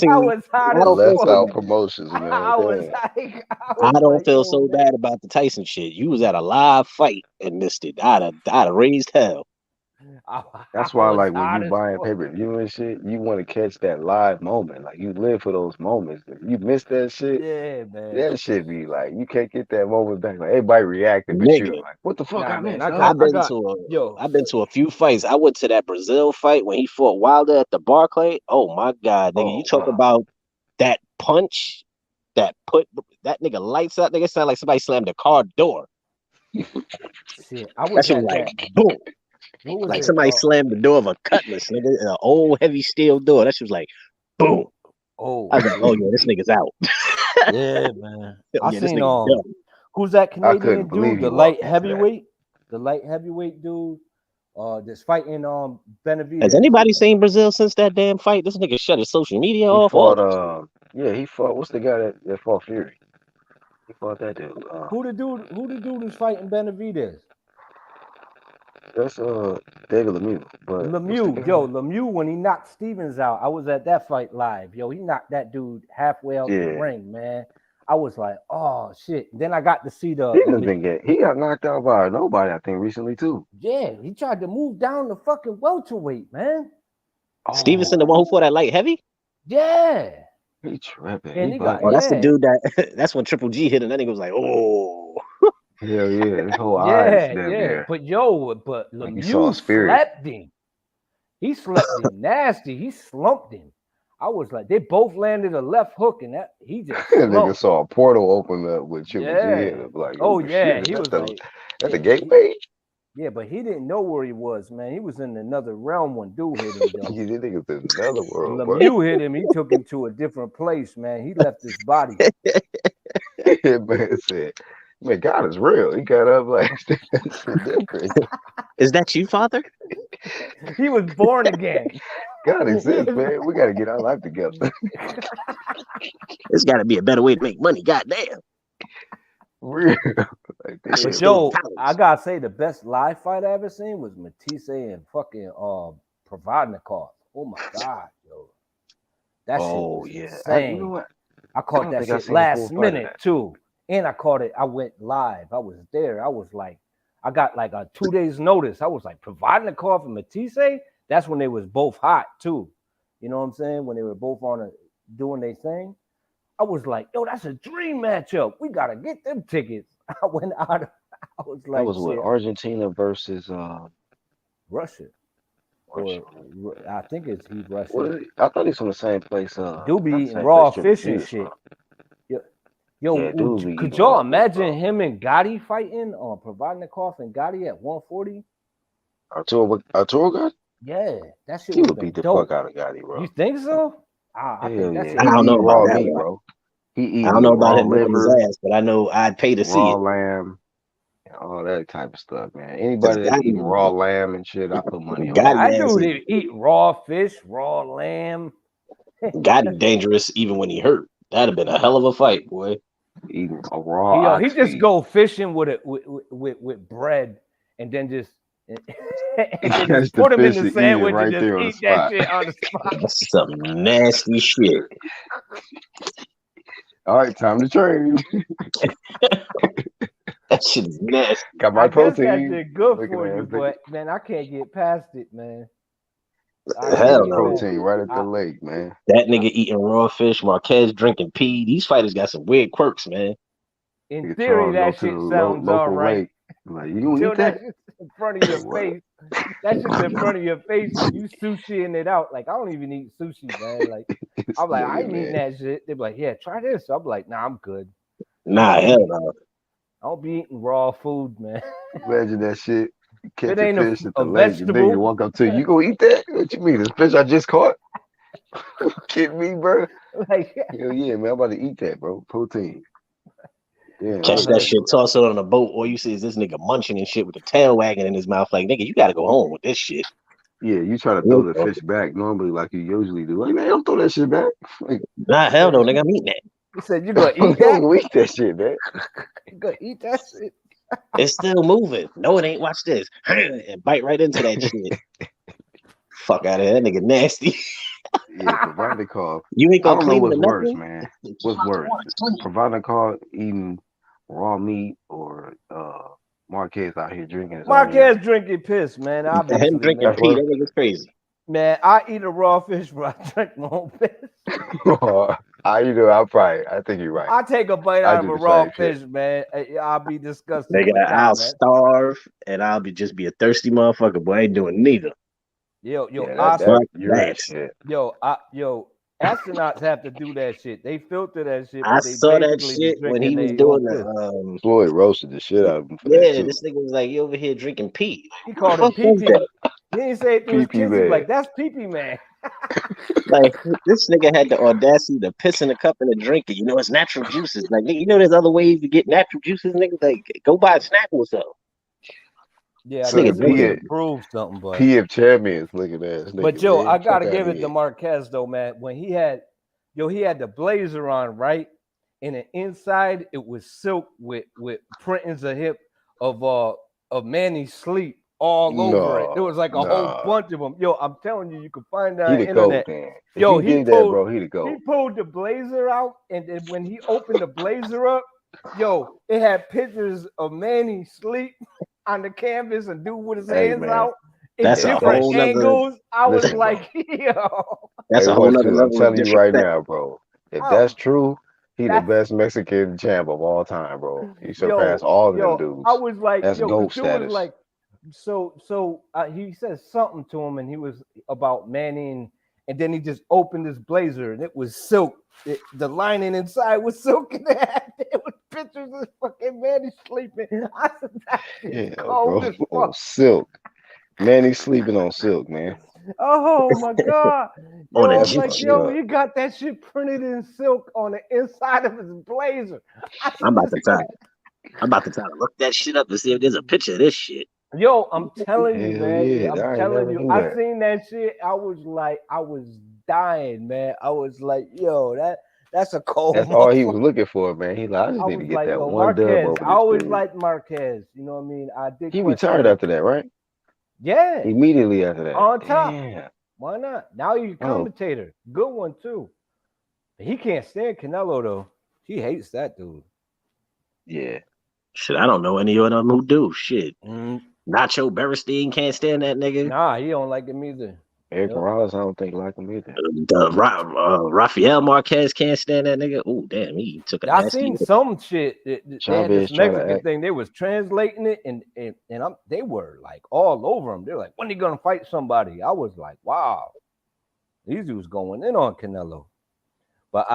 S2: I was hot
S6: I
S2: as
S6: don't feel
S4: Left
S6: so
S2: fuck.
S4: out
S6: bad.
S4: promotions, man.
S2: I was
S4: Damn.
S2: like,
S6: I don't
S2: like,
S6: feel
S2: yo,
S6: so
S2: man.
S6: bad about the Tyson shit. You was at a live fight and missed it. I'd have raised hell.
S4: That's
S2: I
S4: why,
S2: was
S4: like, when
S2: hot
S4: you
S2: as
S4: buying
S2: fuck.
S4: pay-per-view and shit, you want to catch that live moment. Like, you live for those moments. If you miss that shit,
S2: Yeah, man.
S4: that shit be like, you can't get that moment back. Like, everybody reacting, but you
S6: Nigga,
S4: like, what the fuck
S2: Nah,
S4: I
S2: man.
S4: missed,
S2: I
S4: huh?
S2: got yo.
S6: I've been to a few fights. I went to that Brazil fight when he fought Wilder at the Barclay. Oh my God, nigga. You
S4: Oh,
S6: talk about that punch that put that nigga lights out, nigga sound like somebody slammed a car door.
S2: Shit, I
S6: That
S2: was
S6: shit was
S2: at
S6: like
S2: that.
S6: boom.
S2: What was
S6: Like
S2: it?
S6: somebody slammed the door of a cutlass, nigga. An old heavy steel door. That shit was like boom.
S2: Oh,
S6: I was like, oh yeah, this nigga's out.
S2: yeah, man.
S6: Oh,
S2: I
S6: yeah, this
S2: seen
S6: nigga's done.
S2: who's that
S4: I couldn't
S2: Canadian
S4: believe
S2: dude?
S4: he
S2: The light
S4: walked into that.
S2: heavyweight. The light heavyweight dude. That's fighting Benavidez.
S6: Has anybody seen Brazil since that damn fight? This nigga shut his social media
S4: He
S6: off.
S4: fought,
S6: All
S4: yeah, he fought, what's the guy that fought Fury? He fought that dude.
S2: Who the dude who's fighting Benavidez?
S4: That's David Lemieux. But what's the
S2: Lemieux,
S4: guy?
S2: yo, Lemieux, when he knocked Stevens out, I was at that fight live. Yo, he knocked that dude halfway out the
S4: Yeah.
S2: ring, man. I was like, oh shit. Then I got to see
S4: He got knocked out by nobody, I think, recently too.
S2: yeah, he tried to move down the fucking welterweight, man.
S6: Stevenson, the one who fought that light heavy?
S2: Yeah.
S4: He tripping.
S2: And
S4: He
S2: he got
S6: Oh, that's the
S2: yeah.
S6: dude that that's when Triple G hit him. That nigga was like, oh.
S4: Hell yeah, his whole eyes
S2: Yeah,
S4: damn
S2: yeah.
S4: near
S2: But
S4: like you saw a
S2: Lemieux
S4: spirit.
S2: slept him. He slept him nasty. He slumped him. I was like, they both landed a left hook, and that he just
S4: That nigga
S2: slumped.
S4: saw a portal open up with Triple G
S2: Yeah.
S4: and like,
S2: Oh
S4: oh
S2: yeah.
S4: shit,
S2: He was like,
S4: that's a
S2: yeah,
S4: gateway?
S2: yeah, but he didn't know where he was, man. He was in another realm when dude hit him though.
S4: Yeah, this nigga's in another
S2: When
S4: world, bro.
S2: Lemieux hit him, he took him to a different place, man. He left his body.
S4: Man said, man, God is real. He got up like that's different.
S6: Is that you, Father?
S2: He was born again.
S4: God exists, man. We gotta get our life together.
S6: There's got to be a better way to make money. Goddamn.
S4: Real. Like,
S6: I should
S2: But
S6: stay in
S2: yo,
S6: college.
S2: I gotta say the best live fight I ever seen was Matisse and fucking Provodnikov. Oh my god, yo. That shit
S4: oh
S2: was
S4: yeah.
S2: insane.
S4: You know what?
S2: I
S4: I
S2: caught
S4: don't
S2: that
S4: think I
S2: shit
S4: seen the full
S2: last
S4: fight of
S2: minute
S4: that.
S2: too. And I caught it, I went live. I was there. I was like, I got like a 2 days notice. I was like, Provodnikov and Matisse, that's when they was both hot too. You know what I'm saying? When they were both doing their thing. I was like, yo, that's a dream matchup. We gotta get them tickets. I went out. I was
S4: That
S2: like,
S4: was what
S2: shit,
S4: Argentina versus
S2: Russia. Or I think it's he
S4: what
S2: Russian.
S4: is it? I thought he's from the same place.
S2: Do be
S4: not the
S2: eating
S4: same
S2: raw
S4: place Triple
S2: fish
S4: G
S2: and
S4: is
S2: shit.
S4: from.
S2: Yo,
S4: Yeah, dude be
S2: could
S4: eating
S2: y'all
S4: raw fish,
S2: imagine
S4: bro.
S2: him and Gotti fighting on Provodnikov and Gotti at 140?
S4: Arturo got
S2: Yeah, that shit
S4: he
S2: would have
S4: would beat
S2: been
S4: the fuck
S2: dope.
S4: out of Gotti, bro.
S2: You think so? I think
S4: Hell
S2: that
S4: yeah.
S2: shit
S6: I
S4: He
S2: would
S6: don't
S2: be
S6: know
S4: eating
S6: about
S4: raw
S6: that
S2: crazy.
S4: meat,
S6: one.
S4: bro. He
S6: I don't
S4: eating
S6: know about
S4: raw
S6: him whipping his
S4: liver,
S6: ass, but I know I'd pay to see
S4: raw
S6: it.
S4: lamb, and all that type of stuff, man.
S6: Because
S4: Anybody that's eating raw lamb and shit, I put money on that.
S6: Gotti
S2: I
S6: ass
S2: do.
S6: is
S2: They eat raw fish, raw lamb.
S6: Gotti dangerous even when he hurt. That'd have been a hell of a fight, boy.
S4: Eating a raw
S2: He
S4: ox
S2: just
S4: feet.
S2: go fishing with it with bread and then just and
S4: He
S2: then
S4: catch
S2: just
S4: the
S2: put them in
S4: fish
S2: the
S4: and eat it
S2: sandwich and
S4: right
S2: just
S4: there on the
S2: eat that
S4: spot.
S2: shit on the spot.
S6: That's some nasty shit.
S4: All right, time to train.
S6: That shit is nasty.
S4: Got my
S2: I guess that
S4: protein.
S2: shit good
S4: Looking
S2: for
S4: ass
S2: you,
S4: nigga.
S2: but man, I can't get past it, man. I
S4: That
S6: Hell
S2: can't
S4: nigga
S2: get
S6: no.
S2: past
S4: protein
S2: it.
S4: right at the lake, man.
S6: That nigga eating raw fish, Marquez drinking pee. These fighters got some weird quirks, man.
S2: In
S4: Nigga
S2: theory,
S4: Charles go
S2: that
S4: to the
S2: shit sounds all
S4: local
S2: right
S4: lake. I'm like, you gonna
S2: until
S4: eat
S2: that
S4: that?
S2: shit's in front of your
S4: Like, what?
S2: face. That shit's in front of your face and you sushiing it out. Like, I don't even eat sushi, man. Like,
S4: This
S2: I'm like, I
S4: nigga,
S2: ain't eating
S4: man.
S2: that shit. They're like, yeah, try this. I'm like, nah, I'm good.
S6: Nah, hell no.
S2: I don't be eating raw food, man.
S4: Imagine that shit.
S2: If
S4: Catch
S2: it
S4: a
S2: ain't
S4: fish at the
S2: a
S4: lake and nigga
S2: vegetable,
S4: walk up to you. You gonna eat that? What you mean? This fish I just caught? Kidding me, bro?
S2: like,
S4: Hell yeah, man. I'm about to eat that, bro. Protein. Yeah,
S6: Catch
S4: look.
S6: that shit, toss it on a boat. All you see is this nigga munching and shit with the tail wagging in his mouth. Like, nigga, you gotta go home with this shit.
S4: Yeah, you try to throw the fish back normally like you usually do. Like, man, don't throw that shit back. Like,
S6: Nah, hell no, nigga, I'm eating that.
S2: he said, you gonna eat that?
S4: don't eat that shit, man.
S2: You gonna eat that shit?
S6: It's still moving. No, it ain't. Watch this. And bite right into that shit. Fuck out of here. That nigga nasty.
S4: Yeah, Provodnikov.
S6: You ain't
S4: I
S6: gonna
S4: don't know
S6: claim it or
S4: what's worse,
S6: nothing?
S4: man. What's worse? Provodnikov eating raw meat or Marquez out here drinking his own
S2: Marquez
S4: urine?
S2: drinking piss, man.
S6: Him
S2: Obviously,
S6: drinking
S2: man.
S6: pee, that nigga's crazy.
S2: Man, I eat a raw fish, but I drink my own piss.
S4: I think you're right.
S2: I take a bite
S4: I
S2: out of
S4: do
S2: a
S4: the
S2: raw
S4: same shit.
S2: fish, man. I'll be disgusted.
S6: Nigga,
S2: But nah,
S6: I'll
S2: man.
S6: starve and I'll just be a thirsty motherfucker, boy. I ain't doing neither.
S2: Yo,
S4: Yeah, that
S6: Fuck
S4: urine
S6: that.
S4: shit.
S2: yo, astronauts have to do that shit. They filter that shit,
S6: I
S2: but they
S6: saw that
S2: basically be
S6: shit when
S2: drinking
S6: he was
S2: their own
S6: doing
S2: piss.
S4: Floyd roasted the shit out of him for that
S6: yeah,
S4: too.
S6: this nigga was like, you over here drinking pee.
S2: He
S6: Who the
S2: called him
S6: fuck was
S2: pee-pee.
S6: that?
S2: He didn't say it to his
S4: Pee-pee
S2: kids. He was
S4: man.
S2: like, that's pee-pee, man.
S6: Like, this nigga had the audacity to piss in a cup and a drink it. You know, it's natural juices. Like, nigga, you know there's other ways to get natural juices, nigga? Like, go buy a snack or something.
S2: Yeah, I
S6: This nigga
S2: guess it was
S6: drinking.
S2: to prove something, but
S4: PF champions looking ass nigga.
S2: But yo,
S4: man.
S2: I gotta
S4: Fuck
S2: give
S4: outta
S2: it to
S4: here.
S2: Marquez though, man. When he had the blazer on, right? And the inside it was silk with printings of Manny's sleep all over it. There was like a whole bunch of them. Yo, I'm telling you, you can find that
S4: He
S2: on the
S4: the GOAT,
S2: internet.
S4: man. If
S2: Yo,
S4: he did that, bro, he the GOAT.
S2: he pulled the blazer out, and then when he opened the blazer up, yo, it had pictures of Manny sleep on the canvas and dude with his hands
S4: man.
S2: out in
S6: That's a
S2: different
S6: whole nother.
S2: angles. I was
S4: Listen,
S2: like, yo.
S6: That's
S4: Hey,
S6: a whole
S4: watch
S6: nother
S4: this. I'm
S6: level of
S4: telling you right
S6: disrespect.
S4: now, bro. If
S2: Oh.
S4: that's true, He the best Mexican champ of all time, bro. He surpassed
S2: Yo,
S4: all of them
S2: yo,
S4: dudes.
S2: I was like,
S4: That's
S2: yo, because
S4: GOAT
S2: dude was
S4: status.
S2: like, he said something to him, and he was about Manny, and then he just opened his blazer, and it was silk. The lining inside was silk, and it was pictures of fucking Manny sleeping. I said, that shit's cold
S4: bro.
S2: as
S4: On
S2: fuck.
S4: silk. Manny's sleeping on silk, man.
S2: Oh my god.
S6: On
S2: Yo,
S6: a
S2: I was
S4: That's
S2: like,
S6: G-Shit.
S4: fucked
S2: yo,
S4: up.
S2: he got that shit printed in silk on the inside of his blazer. I said,
S6: I'm about to try to look that shit up and see if there's a picture of this shit.
S2: yo, I'm telling you,
S4: Hell
S2: man.
S4: yeah.
S2: I'm
S4: I ain't
S2: telling
S4: never
S2: you.
S4: knew
S2: I
S4: that.
S2: seen that shit. I was dying, man. I was like, yo, that's a cold
S4: That's all he
S2: motherfucker.
S4: was looking for, man. He like, I just
S2: I
S4: need to
S2: was
S4: get
S2: like,
S4: that
S2: yo,
S4: one dub
S2: Marquez.
S4: over
S2: I
S4: this
S2: always
S4: dude.
S2: liked Marquez. You know what I mean? I did
S4: He
S2: question
S4: retired
S2: him.
S4: after that, right?
S2: Yeah,
S4: Immediately after that.
S2: on top.
S4: Damn.
S2: Why not? Now he's a
S4: Oh,
S2: commentator. Good one too. He can't stand Canelo though. He hates that dude.
S4: yeah.
S6: Shit, I don't know any of them who do. Shit.
S2: Mm,
S6: Nacho Berestein can't stand that nigga.
S2: nah, he don't like him either.
S4: Eric
S2: Yep.
S4: Morales, I don't think like him either.
S6: Rafael Marquez can't stand that nigga. Oh damn, he took a
S2: I
S6: nasty.
S2: seen some shit. They had
S4: Chavez
S2: this
S4: try to
S2: Mexican
S4: act.
S2: thing. They was translating it, and they were like all over him. They're like, when are you gonna fight somebody? I was like, wow, these dudes going in on Canelo. But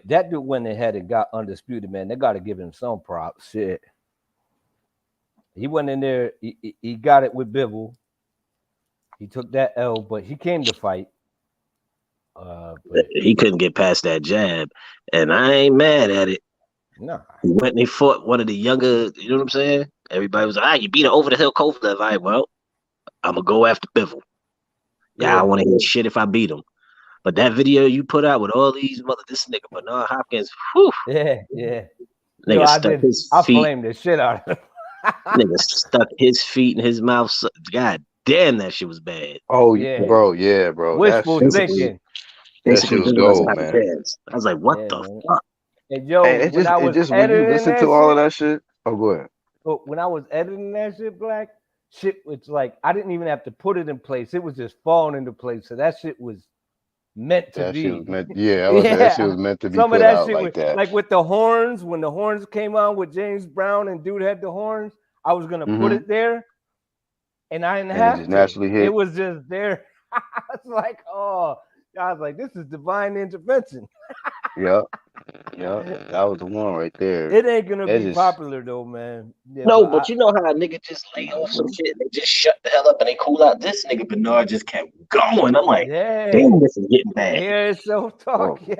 S2: that dude went ahead and got undisputed, man. They got to give him some props. Shit, he went in there. He got it with Bivol. He took that L, but he came to fight. But
S6: He couldn't get past that jab, and I ain't mad at it.
S2: nah,
S6: He went and he fought one of the younger. You know what I'm saying? Everybody was like, you beat an over the hill Kovalev. All right, well, I'm gonna go after Bivol. Yeah, I want to hear shit if I beat him. But that video you put out with all these this nigga Bernard Hopkins, whew,
S2: yeah. Yo,
S6: nigga stuck his
S2: I
S6: feet.
S2: flamed the shit out of him.
S6: Nigga stuck his feet in his mouth. God damn, that shit was bad.
S4: Oh,
S2: Yeah.
S4: bro. Yeah, bro.
S2: Wishful
S4: That
S2: thinking.
S6: Basically,
S4: shit was
S6: Bivol doesn't
S4: gold,
S6: have a
S4: man.
S6: chance. I was like, what
S2: Yeah,
S6: the
S2: man.
S6: fuck?
S2: And yo,
S4: And
S2: when I was
S4: when you
S2: editing
S4: listen
S2: that
S4: to all of
S2: shit,
S4: that shit. Oh, go ahead.
S2: when I was editing that shit, Black, shit was like I didn't even have to put it in place. It was just falling into place. So that shit was meant to
S4: That shit
S2: be.
S4: was meant. Yeah, I was saying that shit was meant to be
S2: Some of
S4: put
S2: that
S4: out
S2: shit
S4: like
S2: was
S4: that.
S2: like with the horns, when the horns came on with James Brown and dude had the horns, I was gonna put it there, and I didn't
S4: And it
S2: have
S4: just
S2: to.
S4: naturally hit.
S2: It was just there. I was like, oh, I was like, this is divine intervention.
S4: Yep. That was the one right there.
S2: It ain't gonna
S4: That
S2: be
S4: just
S2: popular though, man. Yeah,
S6: No, but you know how a nigga just lay off some shit and they just shut the hell up and they cool out. This nigga Bernard just kept going. I'm like,
S2: yeah,
S6: damn, this is getting bad.
S2: yeah, self talk.
S4: oh,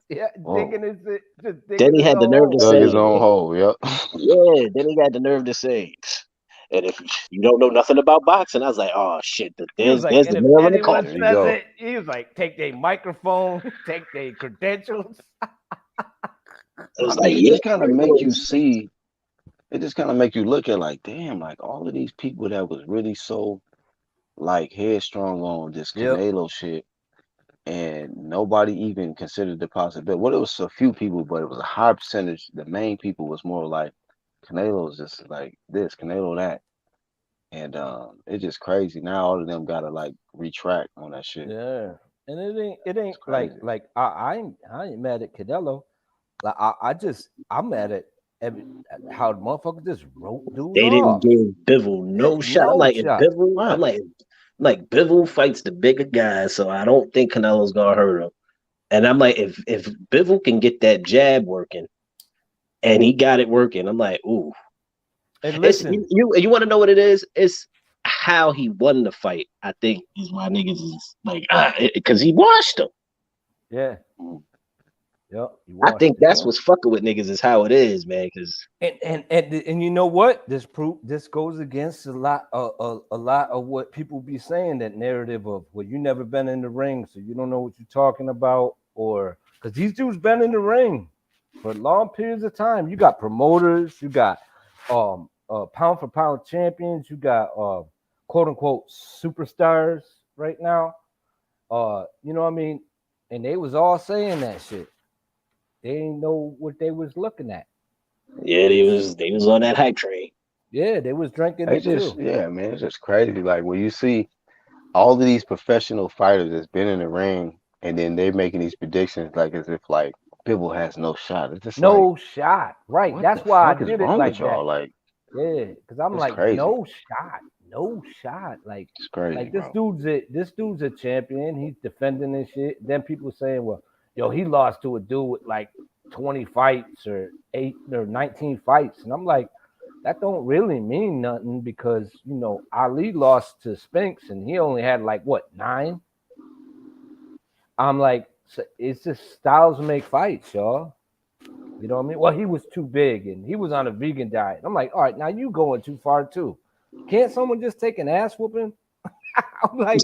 S2: Yeah,
S4: oh.
S2: digging his just digging
S6: Then he
S2: his
S6: had the
S2: own
S6: nerve to
S2: hole.
S4: Dug
S6: say,
S4: his own hole. Yep.
S6: yeah, then he got the nerve to say, and if you don't know nothing about boxing, I was like, oh shit,
S2: He was
S6: there's
S2: like, and
S6: the
S2: if
S6: nail in the
S2: anyone
S6: coffin.
S4: There you
S2: says
S4: go.
S2: it, he was like, take their microphone, take their credentials.
S6: It was
S4: I
S6: like,
S4: mean, it
S6: yeah,
S4: just kind of make you see. It just kind of make you look at like, damn, like all of these people that was really so like headstrong on this
S2: Yep.
S4: Canelo shit, and nobody even considered the possibility. Well, it was a few people, but it was a high percentage. The main people was more like Canelo's just like this, Canelo that, and it's just crazy. Now all of them gotta like retract on that shit.
S2: Yeah, and it ain't
S4: It's crazy.
S2: like I ain't mad at Canelo. Like I'm mad at how the motherfucker just wrote dude
S6: they didn't
S2: off.
S6: give Bivol no shot. I'm
S2: No
S6: like,
S2: shot.
S6: I'm like Bivol fights the bigger guy, so I don't think Canelo's gonna hurt him. And I'm like, if Bivol can get that jab working, and he got it working, I'm like, ooh.
S2: And
S6: It's
S2: listen,
S6: you want to know what it is? It's how he won the fight. I think is why niggas is like, because he washed him.
S2: yeah,
S4: Mm.
S2: yep.
S6: I think that's what's fucking with niggas is how it is, man. Because
S2: And you know what? This goes against a lot of what people be saying, that narrative of, well, you never been in the ring, so you don't know what you're talking about, or because these dudes been in the ring for long periods of time. You got promoters, you got pound for pound champions, you got quote unquote superstars right now. You know what I mean? And they was all saying that shit. They didn't know what they was looking at.
S6: yeah, they was on that hype train.
S2: Yeah, they was drinking
S4: It's
S2: it
S4: just
S2: too.
S4: yeah, man. It's just crazy. Like when you see all of these professional fighters that's been in the ring, and then they're making these predictions like as if like Bibble has no shot. It's just like,
S2: No shot. Right.
S4: what
S2: That's
S4: the
S2: why I
S4: fuck is
S2: did it
S4: wrong
S2: like
S4: with y'all?
S2: that.
S4: Like,
S2: Yeah, because I'm
S4: it's
S2: like,
S4: crazy.
S2: no shot, no shot.
S4: It's crazy,
S2: Like
S4: bro.
S2: this dude's a champion. He's defending this shit. Then people saying, well, yo, he lost to a dude with like 20 fights or 8 or 19 fights, and I'm like, that don't really mean nothing because Ali lost to Spinks and he only had like what 9. I'm like, so it's just styles make fights, y'all. You know what I mean? Well, he was too big and he was on a vegan diet. I'm like, all right, now you going too far too. Can't someone just take an ass whooping? I'm like,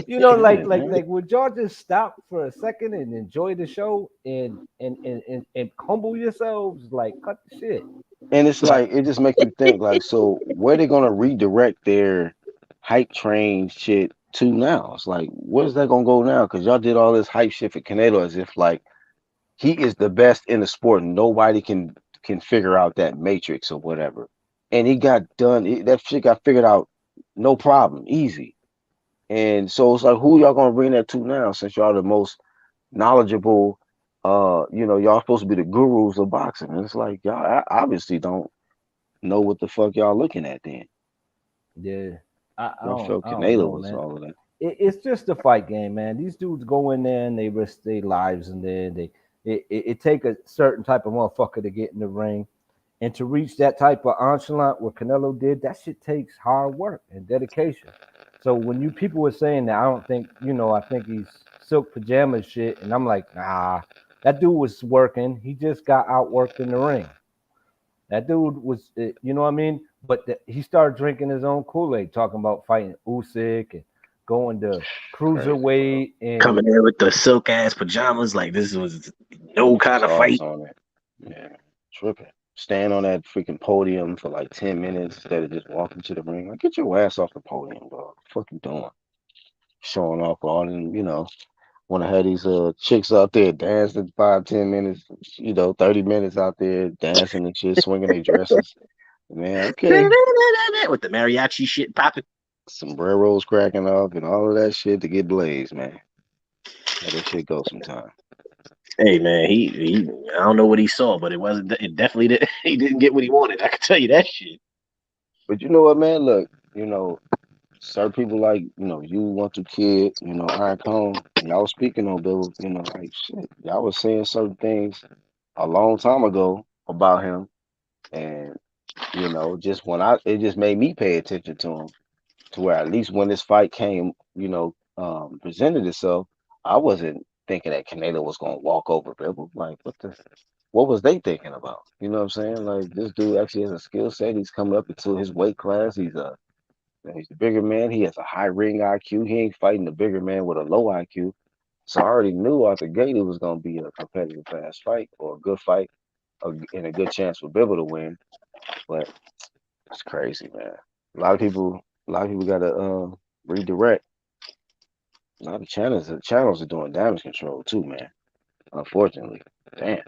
S2: would y'all just stop for a second and enjoy the show and humble yourselves? Like, cut the shit.
S4: And it's like, it just makes you think, like, so where they gonna redirect their hype train shit to now? It's like, where's that gonna go now? Because y'all did all this hype shit for Canelo as if like he is the best in the sport and nobody can figure out that matrix or whatever. And he got done. That shit got figured out, no problem, easy. And so it's like, who y'all gonna bring that to now? Since y'all the most knowledgeable, y'all supposed to be the gurus of boxing. And it's like y'all obviously don't know what the fuck y'all looking at. Then
S2: Yeah, I
S4: I
S2: don't
S4: felt
S2: I don't
S4: Canelo
S2: know,
S4: was
S2: man.
S4: all of that.
S2: It's just a fight game, man. These dudes go in there and they risk their lives, and then it take a certain type of motherfucker to get in the ring, and to reach that type of echelon what Canelo did. That shit takes hard work and dedication. So when you people were saying that, I don't think I think he's silk pajamas shit, and I'm like, nah, that dude was working. He just got outworked in the ring. That dude was, you know what I mean? But he started drinking his own Kool-Aid, talking about fighting Usyk and going to
S4: Crazy, bro.
S2: cruiserweight and
S6: Coming in with the silk ass pajamas, like this was no kind of
S4: Sauce
S6: fight.
S4: on it. Yeah, tripping. Stand on that freaking podium for like 10 minutes instead of just walking to the ring. Like, get your ass off the podium, bro. What the fuck you doing? Showing off all them, want to have these chicks out there dancing 5, 10 minutes, 30 minutes out there dancing and shit, swinging their dresses. Man, okay.
S6: With the mariachi shit popping.
S4: Sombreros cracking up and all of that shit to get blazed, man. Let that shit go sometime.
S6: Hey man, he I don't know what he saw, but it definitely did he didn't get what he wanted. I can tell you that shit.
S4: But you know what, man? Look, certain people like, you want to kid, Iron Cone, y'all was speaking on Bill, like shit. Y'all was saying certain things a long time ago about him. And, just it just made me pay attention to him to where at least when this fight came, presented itself, I wasn't thinking that Canelo was gonna walk over Bibble. Like, what was they thinking about? You know what I'm saying? Like, this dude actually has a skill set. He's coming up into his weight class. He's the bigger man. He has a high ring IQ. He ain't fighting the bigger man with a low IQ. So I already knew out the gate it was gonna be a competitive fast fight or a good fight, and a good chance for Bibble to win. But it's crazy, man. A lot of people gotta redirect. A lot of channels are doing damage control too, man. Unfortunately. Damn.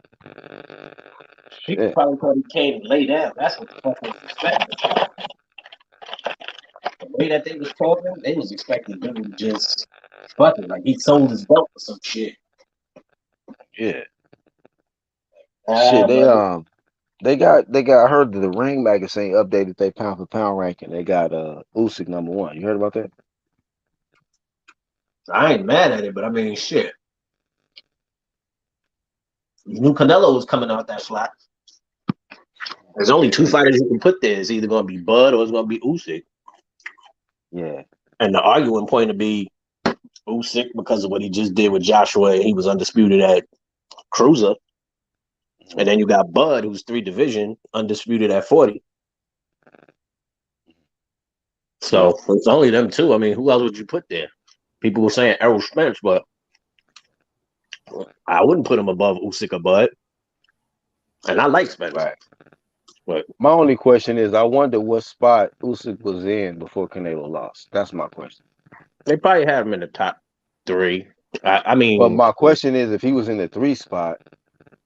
S6: People
S4: Shit.
S6: probably thought he came and lay down. That's what the fuck was expecting. The way that they was talking, they was expecting him to just fuck it, like he sold his belt or some shit.
S4: Yeah. Shit, they got I heard that the Ring magazine updated their pound for pound ranking. They got Usyk #1. You heard about that?
S6: I ain't mad at it, but I mean shit. You knew Canelo was coming out that slot. There's only two fighters you can put there. It's either gonna be Bud or it's gonna be Usyk.
S4: Yeah.
S6: And the arguing point to be Usyk because of what he just did with Joshua, and he was undisputed at cruiser. And then you got Bud, who's 3 division, undisputed at 40. So it's only them two. I mean, who else would you put there? People were saying Errol Spence, but I wouldn't put him above Usyk or Bud. And I like Spence.
S4: Right.
S6: But
S4: My only question is, I wonder what spot Usyk was in before Canelo lost. That's my question.
S6: they probably have him in the top 3. I
S4: But
S6: mean,
S4: my question is, if he was in the 3 spot,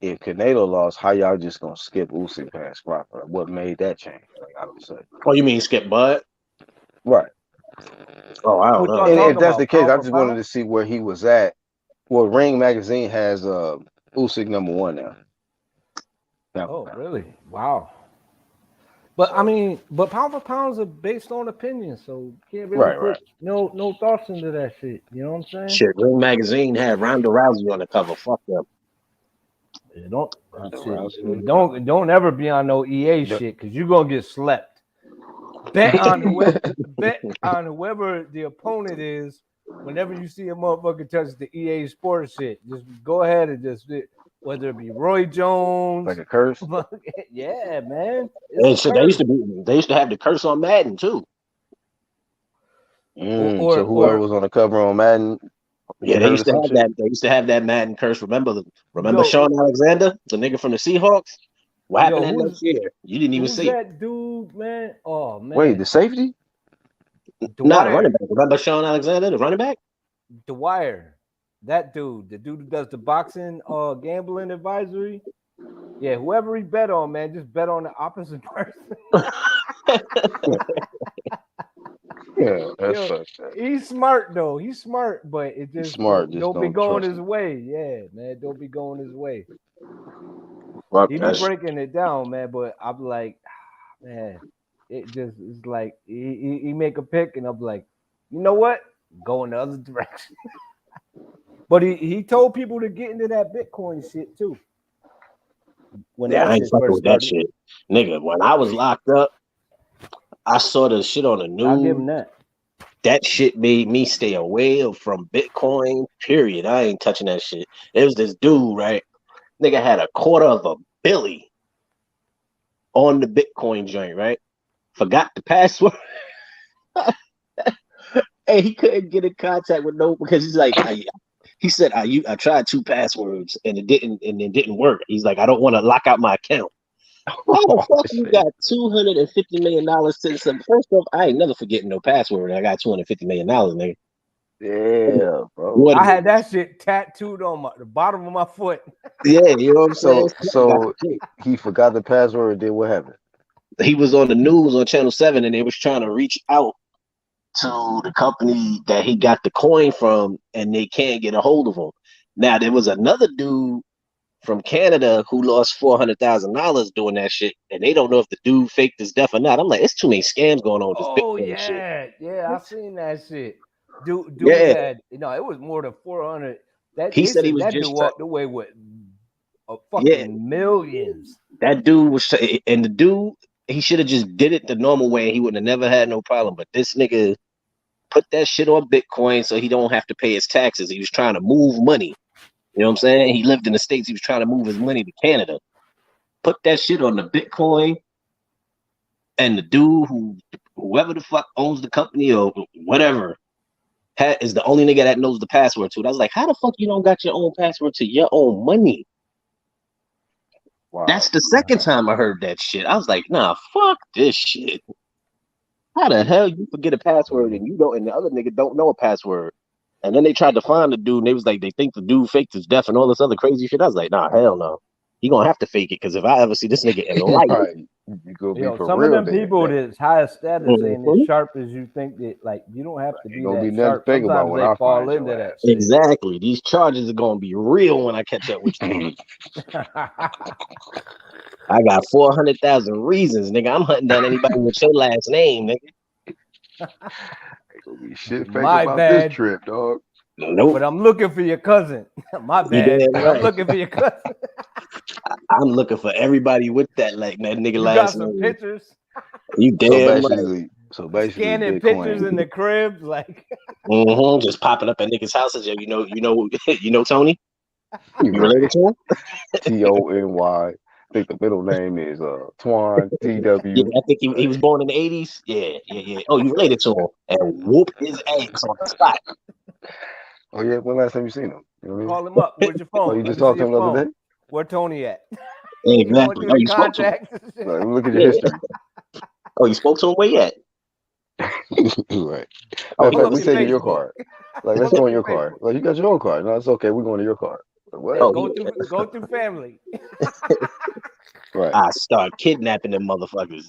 S4: if Canelo lost, how y'all just gonna skip Usyk past Crawford? What made that change? Like, I don't say.
S6: oh, you mean skip Bud?
S4: Right.
S6: Oh, I don't
S2: What
S6: know.
S2: y'all
S4: And if
S2: talking
S4: that's the
S2: about?
S4: case,
S2: Pound
S4: I
S2: for
S4: just wanted
S2: pound?
S4: to see where he was at. Well, Ring Magazine has Usyk #1 now.
S2: Oh, really? Wow. But I mean, but pound for pounds are based on opinion, so you can't really
S4: Right,
S2: put
S4: right.
S2: no thoughts into that shit. You know what I'm saying?
S6: Shit, Ring Magazine had Ronda Rousey on the cover. Fuck them.
S2: Yeah, don't
S4: Ronda
S2: shit,
S4: Rousey.
S2: don't ever be on no EA
S4: Yep.
S2: shit because you're gonna get slept. Bet on whoever the opponent is. Whenever you see a motherfucker touch the EA Sports shit, just go ahead and just whether it be Roy Jones,
S4: Like a curse.
S2: yeah, man. It's
S6: And
S2: a
S6: shit,
S2: curse.
S6: they used to have the curse on Madden too.
S4: So whoever was on the cover on Madden,
S6: Yeah,
S4: get
S6: they
S4: hurt or
S6: used to
S4: some
S6: have
S4: shit.
S6: that. They used to have that Madden curse. Remember
S2: Yo,
S6: Sean Alexander, the nigga from the Seahawks? What happened that
S2: who's
S6: next year? You didn't even
S2: who's
S6: see it.
S2: that dude, man? Oh man,
S4: Wait, the safety?
S6: Not a running
S2: Dwyer,
S6: back. Remember Sean Alexander, the running back?
S2: Dwyer, that dude, the dude who does the boxing, gambling advisory. Yeah, whoever he bet on, man, just bet on the opposite person.
S4: Yeah, that's
S2: Yo,
S4: fucked up.
S2: he's smart though. He's smart, but it
S4: He's
S2: just
S4: smart, just
S2: don't be
S4: don't
S2: going
S4: trust
S2: his
S4: him.
S2: way. Yeah, man, don't be going his way.
S6: Fuck
S2: He be
S6: that shit.
S2: breaking it down, man. But I'm like, man, it just is like he make a pick, and I'm like, you know what? Go in the other direction. But he told people to get into that Bitcoin shit too. When
S6: Yeah,
S2: that
S6: I ain't
S2: shit
S6: fucking
S2: first
S6: with that
S2: started,
S6: shit. Nigga, when I was locked up, I saw the shit on the
S2: I'll give
S6: news.
S2: him that.
S6: That shit made me stay away from Bitcoin, period. I ain't touching that shit. It was this dude, right? Nigga had $250 million on the Bitcoin joint, right? Forgot the password. And he couldn't get in contact with no because he's like, he said, I tried 2 passwords and it didn't work. He's like, I don't want to lock out my account. How the fuck you got $250 million to some? First off, I ain't never forgetting no password. I got $250 million, nigga.
S4: Yeah, bro.
S6: What
S2: I
S6: is
S2: had that shit tattooed on the bottom of my foot.
S6: Yeah, you know what I'm saying?
S4: So he forgot the password. Then what happened?
S6: He was on the news on Channel 7 and they was trying to reach out to the company that he got the coin from and they can't get a hold of him. Now, there was another dude from Canada who lost $400,000 doing that shit, and they don't know if the dude faked his death or not. I'm like, it's too many scams going on with this
S2: Oh
S6: Bitcoin shit.
S2: yeah, I seen that shit. Dude
S6: Yeah,
S2: had it was more than 400. That
S6: he
S2: they
S6: said he
S2: said
S6: was
S2: that dude
S6: just
S2: walked away with a
S6: yeah.
S2: fucking millions.
S6: That dude was, and the dude he should have just did it the normal way. He would have never had no problem. But this nigga put that shit on Bitcoin so he don't have to pay his taxes. He was trying to move money. You know what I'm saying? He lived in the States. He was trying to move his money to Canada. Put that shit on the Bitcoin, and the dude whoever the fuck owns the company or whatever, is the only nigga that knows the password to it. I was like, how the fuck you don't got your own password to your own money?
S4: Wow.
S6: That's the second time I heard that shit. I was like, nah, fuck this shit. How the hell you forget a password and you don't, and the other nigga don't know a password? And then they tried to find the dude, and they was like, they think the dude faked his death and all this other crazy shit. I was like, nah, hell no. He gonna have to fake it because if I ever see this nigga in life,
S4: Right. You gonna be for
S2: Some of
S4: real
S2: them
S4: then.
S2: people that's high status ain't
S6: Mhm.
S2: as sharp as you think that like you don't have to
S4: Ain't
S2: be
S4: gonna be
S2: that
S4: nothing
S2: sharp.
S4: fake about
S2: Sometimes
S4: when
S2: they
S4: I
S2: fall
S4: find
S2: into
S4: your
S2: that
S4: ass.
S2: shit.
S6: exactly, these charges are gonna be real when I catch up with you. I got 400,000 reasons, nigga. I'm hunting down anybody with your last name, nigga.
S4: Ain't gonna be shit fake
S2: My
S4: about this
S2: bad.
S4: trip, dog.
S6: Nope.
S2: But I'm looking for your cousin. My
S6: You
S2: bad.
S6: damn
S2: But I'm
S6: right.
S2: looking for your cousin.
S6: I'm looking for everybody with that nigga
S2: You got
S6: last
S2: some
S6: name.
S2: pictures.
S6: You
S4: So
S6: damn right.
S4: basically,
S2: Scanning pictures
S4: Bitcoin.
S2: in the crib, like
S6: Just popping up at niggas' houses. Yo, you know Tony?
S4: You
S6: You related
S4: right.
S6: to him?
S4: TONY. I think the middle name is Twan
S6: Yeah,
S4: TW.
S6: I think he was born in the 80s. Yeah. Oh, you related to him and whoop his ass on the spot.
S4: Oh yeah, when last time you seen him? You know what I mean?
S2: call him up. Where's your
S4: Oh,
S2: phone?
S4: you
S2: Let
S4: just
S2: me see
S4: talked to
S2: your
S4: him the other
S2: phone.
S4: day?
S2: Where Tony at? You going
S6: Exactly.
S2: through
S6: Oh,
S2: the
S6: you spoke to him.
S2: contacts? and shit?
S4: Like, look at your
S6: Yeah.
S4: history.
S6: Oh, you spoke to him? Where you at?
S4: Right.
S6: Oh,
S4: Matter of
S2: Pull
S4: fact,
S2: up
S4: we
S2: your
S4: taking your
S2: Facebook.
S4: card. Like, let's
S2: Pull
S4: go
S2: up
S4: in
S2: your
S4: your car.
S2: Facebook.
S4: Like, you got your own car. No, it's okay. We're going to your car. Like, what?
S2: Yeah,
S6: Oh,
S2: go through family.
S4: Right.
S6: I start kidnapping them motherfuckers.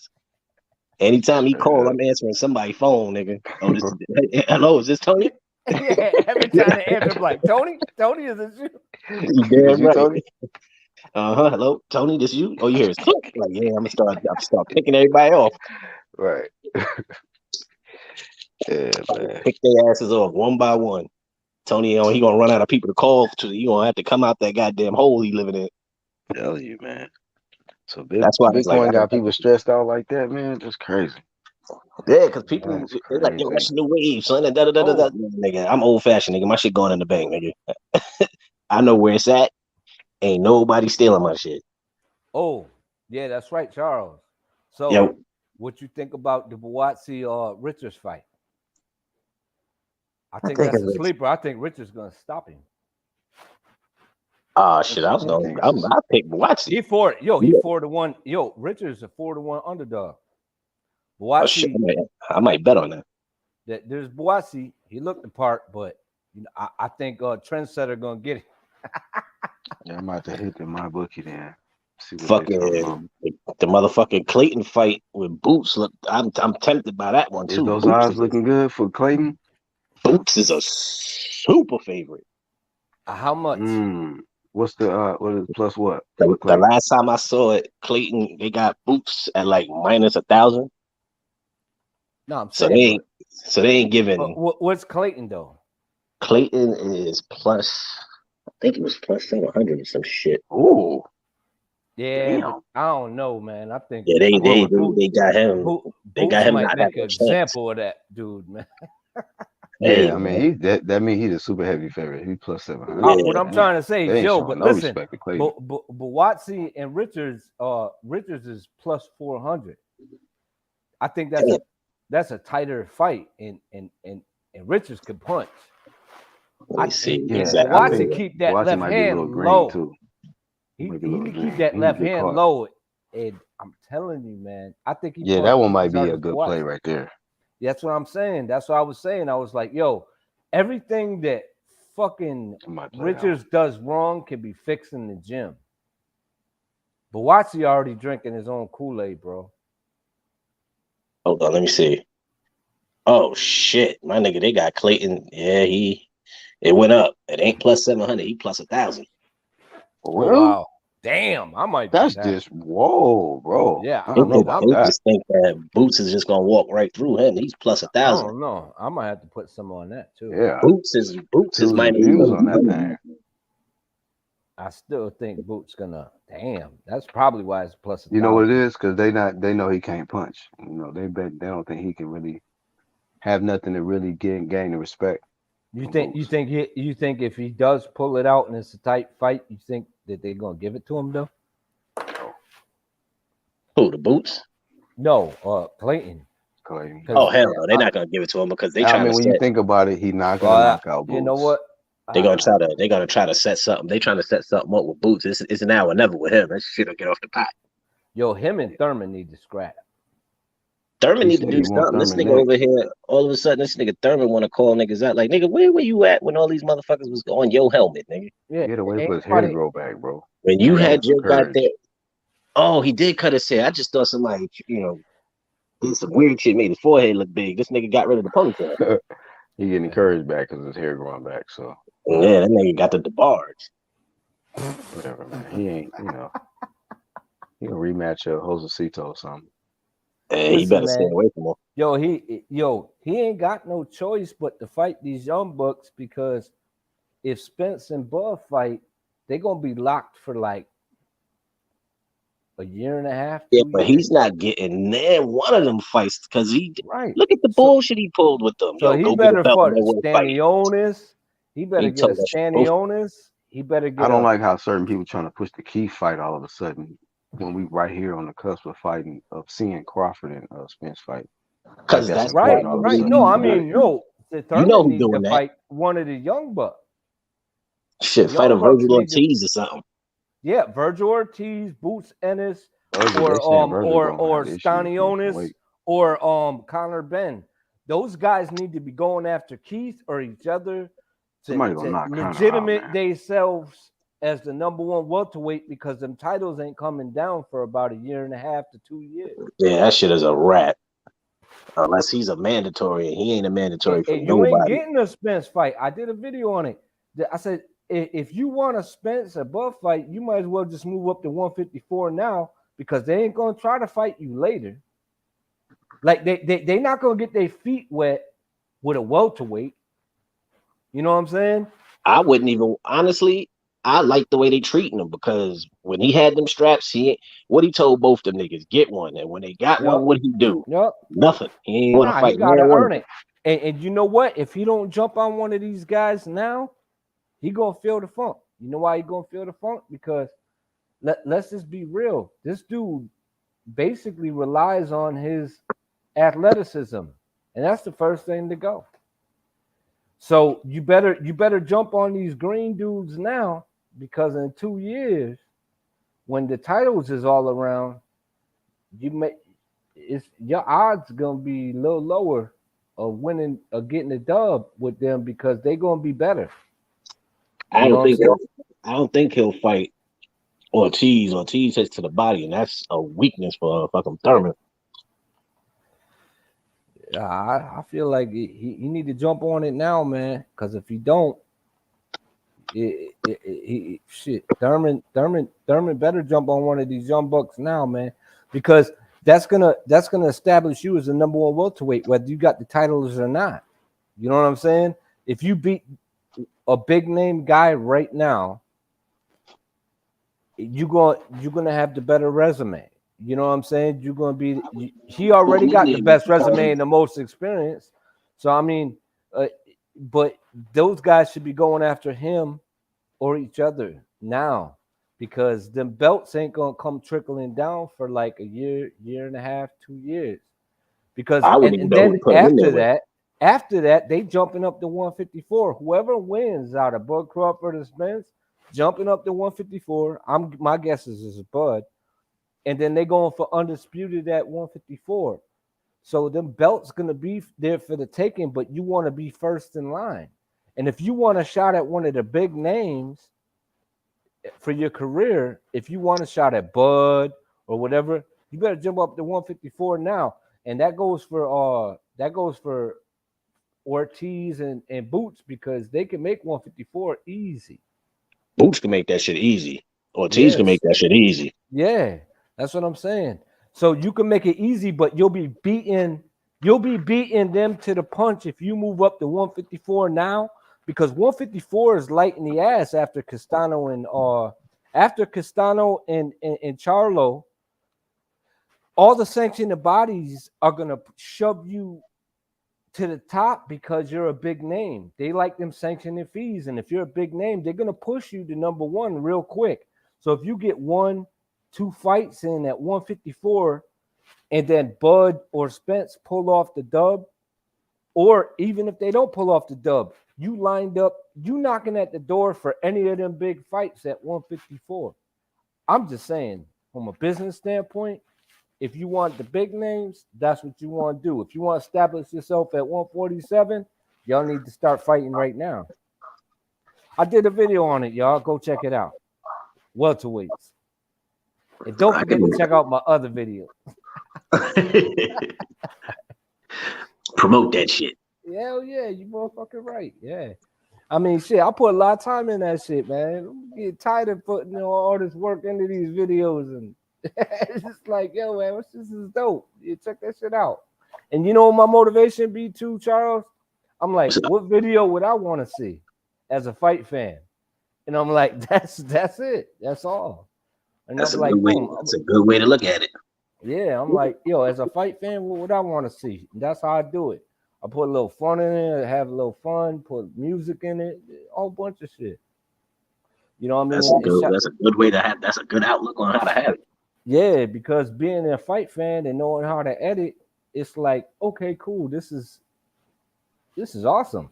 S6: Anytime he call, I'm answering somebody's phone, nigga. Oh, hello, is this Tony?
S2: Yeah, every time they answer, I'm like, Tony, is it you?
S6: You damn right. Tony? Hello, Tony, this you? Oh, you hear it's click. Like, yeah, I'm gonna start picking everybody off.
S4: Right. Yeah, man.
S6: Pick their asses off one by one. Tony, he gonna run out of people to call to. You gonna have to come out that goddamn hole he living in.
S4: Tell you, man. So
S6: that's why
S4: Bitcoin got people stressed out like that, man. That's crazy.
S6: Yeah, because people they're like, yo, that's the new wave, son. Nigga, I'm old fashioned, nigga. My shit going in the bank, nigga. I know where it's at. Ain't nobody stealing my shit.
S2: Oh, yeah, that's right, Charles. So, what you think about the BAUTSI Richards fight? I think that's a sleeper. I think Richards gonna stop him.
S6: Shit, I pick BAUTSI.
S2: He 4-1. Yo, Richards a 4-1 underdog. BAUTSI,
S6: I might bet on that.
S2: There's BAUTSI. He looked the part, but I think Trendsetter gonna get it.
S4: Yeah, I'm about to hit the my bookie then. See what
S6: fucking the motherfucking Clayton fight with Boots. Look, I'm tempted by that one too.
S4: Is those
S6: Boots
S4: odds looking good for Clayton?
S6: Boots is a super favorite.
S2: How much?
S4: What's the what is plus what?
S6: The last time I saw it, Clayton, they got Boots at like minus 1,000.
S2: No, I'm saying
S6: so they ain't giving.
S2: What's Clayton though?
S6: Clayton is plus. I think it was plus 700 or some shit.
S4: Ooh.
S2: Yeah, but I don't know, man. I think
S6: they got him. They got him
S2: might
S6: not
S2: make an example of that dude, man.
S4: Yeah, I mean that means he's a super heavy favorite. He's plus 700.
S2: What I'm trying to say, Joe, but listen,
S4: but
S2: BAUTSI and Richards is plus 400. I think that's a tighter fight, and Richards can punch.
S6: I see.
S2: BAUTSI keep that left hand low. Too. He can keep that left hand low, and I'm telling you, man, I think
S4: that one might be a good play right there.
S2: That's what I'm saying. That's what I was saying. I was like, yo, everything that fucking Richards does wrong can be fixed in the gym. BAUTSI already drinking his own Kool-Aid, bro.
S6: Hold on, let me see. Oh shit, my nigga, they got Clayton. Yeah, it went up. It ain't plus 700. He plus 1,000.
S2: Oh, wow. Damn, I might.
S4: That's just whoa, bro.
S2: Yeah, I don't know about
S6: that. I just think that Boots is just gonna walk right through him. He's plus 1,000.
S2: I don't know. I might have to put some on that too.
S4: Yeah,
S6: Boots is my
S4: views on that thing.
S2: I still think Boots gonna. Damn, that's probably why it's plus 1,000.
S4: You know what it is? Because they know he can't punch. You know, they don't think he can really have nothing to really gain the respect.
S2: You think if he does pull it out and it's a tight fight, you think that they're gonna give it to him though?
S6: Who, the Boots?
S2: No, Clayton.
S6: Oh hell no, they're not gonna give it to him because they trying to.
S4: When you think about it, he's not gonna knock out Boots.
S2: You know what?
S6: They're gonna try to set something. They trying to set something up with Boots. It's now or never with him. That shit'll get off the pot.
S2: Yo, him and Thurman need to scrap.
S6: Thurman need to do something. This nigga over here, all of a sudden, this nigga Thurman want to call niggas out. Like, nigga, where were you at when all these motherfuckers was on your helmet, nigga?
S2: Yeah,
S4: get away for his hair to grow back, bro.
S6: When you had your guy there, oh, he did cut his hair. I just thought somebody, did some weird shit, made his forehead look big. This nigga got rid of the ponytail.
S4: He getting encouraged back because his hair growing back. So
S6: yeah, that nigga got the DeBarge.
S4: Whatever, man. He ain't, he gonna rematch Josecito or something.
S6: Hey, he better stay away from him.
S2: He ain't got no choice but to fight these young bucks because if Spence and Bud fight, they're gonna be locked for like a year and a half.
S6: Yeah, but he's not getting there one of them fights because look at the bullshit he pulled with them.
S2: So he better fight Stanionis. He better get a Stanionis. He better get.
S4: I don't like how certain people trying to push the key fight all of a sudden when we right here on the cusp of seeing Crawford and Spence fight.
S6: Because that's
S2: right. No, I mean, Thurman needs to fight one of the young bucks.
S6: Shit, fight a Virgil Ortiz or something.
S2: Yeah, Virgil Ortiz, Boots Ennis, or Stanionis, or Conor Ben. Those guys need to be going after Keith or each other to legitimate themselves as the number one welterweight because them titles ain't coming down for about a year and a half to 2 years.
S6: Yeah, that shit is a rat. Unless he's a mandatory, and he ain't a mandatory for
S2: You ain't
S6: nobody.
S2: getting a Spence fight. I did a video on it. I said, if you want a Spence above fight, you might as well just move up to 154 now, because they ain't gonna try to fight you later. Like they not gonna get their feet wet with a welterweight. You know what I'm saying?
S6: I wouldn't even honestly. I like the way they treating him, because when he had them straps, what he told both them niggas, get one. And when they got
S2: Yep.
S6: one, what he do?
S2: Yep.
S6: Nothing. He ain't want to
S2: Nah,
S6: fight.
S2: he gotta earn it. And you know what? If he don't jump on one of these guys now, he gonna feel the funk. You know why he gonna feel the funk? Because let's just be real. This dude basically relies on his athleticism, and that's the first thing to go. So you better jump on these green dudes now, because in 2 years, when the titles is all around, your odds gonna be a little lower of winning or getting a dub with them, because they're gonna be better.
S6: I don't think he'll fight Ortiz. Ortiz hits to the body, and that's a weakness for fucking Thurman.
S2: I feel like he need to jump on it now, man. Because if he don't, shit, Thurman better jump on one of these young bucks now, man. Because that's gonna establish you as the number one welterweight, whether you got the titles or not. You know what I'm saying? If you beat a big name guy right now, you're gonna have the better resume. You know what I'm saying? You're gonna be. He already got the best resume and the most experience. So I mean, but those guys should be going after him or each other now, because them belts ain't gonna come trickling down for like a year, year and a half, 2 years. Because and then after that, they jumping up to 154. Whoever wins out of Bud Crawford and Spence, jumping up to 154. My guess is Bud. And then they going for undisputed at 154. So them belts gonna be there for the taking, but you want to be first in line. And if you want a shot at one of the big names for your career, if you want a shot at Bud or whatever, you better jump up to 154 now. And that goes for Ortiz and Boots, because they can make 154 easy.
S6: Boots can make that shit easy. Ortiz can make that shit easy.
S2: Yeah. That's what I'm saying. So you can make it easy, but you'll be beating them to the punch if you move up to 154 now, because 154 is light in the ass after Castano and Charlo. All the sanctioned bodies are gonna shove you to the top because you're a big name. They like them sanctioning fees, and if you're a big name, they're gonna push you to number one real quick. So if you get 1-2 fights in at 154, and then Bud or Spence pull off the dub, or even if they don't pull off the dub, you lined up, you knocking at the door for any of them big fights at 154. I'm just saying, from a business standpoint, if you want the big names, that's what you want to do. If you want to establish yourself at 147, y'all need to start fighting right now. I did a video on it, y'all. Go check it out. Welterweights. And don't forget to check out my other video.
S6: Promote that shit.
S2: Hell yeah, you motherfucking right. Yeah. I mean, shit, I put a lot of time in that shit, man. I'm getting tired of putting all this work into these videos, and it's just like, yo, man, this is dope. You check that shit out. And you know what my motivation be too, Charles? I'm like, what video would I want to see as a fight fan? And I'm like, that's it. That's all. And
S6: that's a good way to look at it.
S2: Yeah, I'm like, yo, as a fight fan, what would I want to see? And that's how I do it. I put a little fun in it, have a little fun, put music in it, a whole bunch of shit. You know what I mean?
S6: That's a good way to have. That's a good outlook on how to have it.
S2: Yeah, because being a fight fan and knowing how to edit, it's like, okay, cool. This is awesome.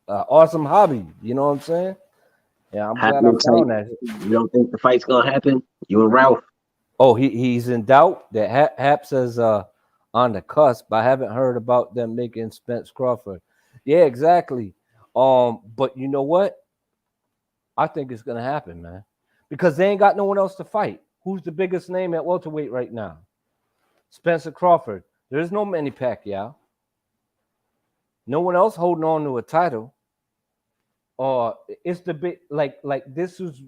S2: Awesome hobby. You know what I'm saying? Yeah, I'm glad I found that.
S6: You don't think the fight's gonna happen? You and Ralph?
S2: Oh, he's in doubt. That Hap says on the cusp. I haven't heard about them making Spence Crawford. Yeah, exactly. But you know what? I think it's gonna happen, man, because they ain't got no one else to fight. Who's the biggest name at welterweight right now? Spencer Crawford. There's no Manny Pacquiao. No one else holding on to a title. Or it's the big like this was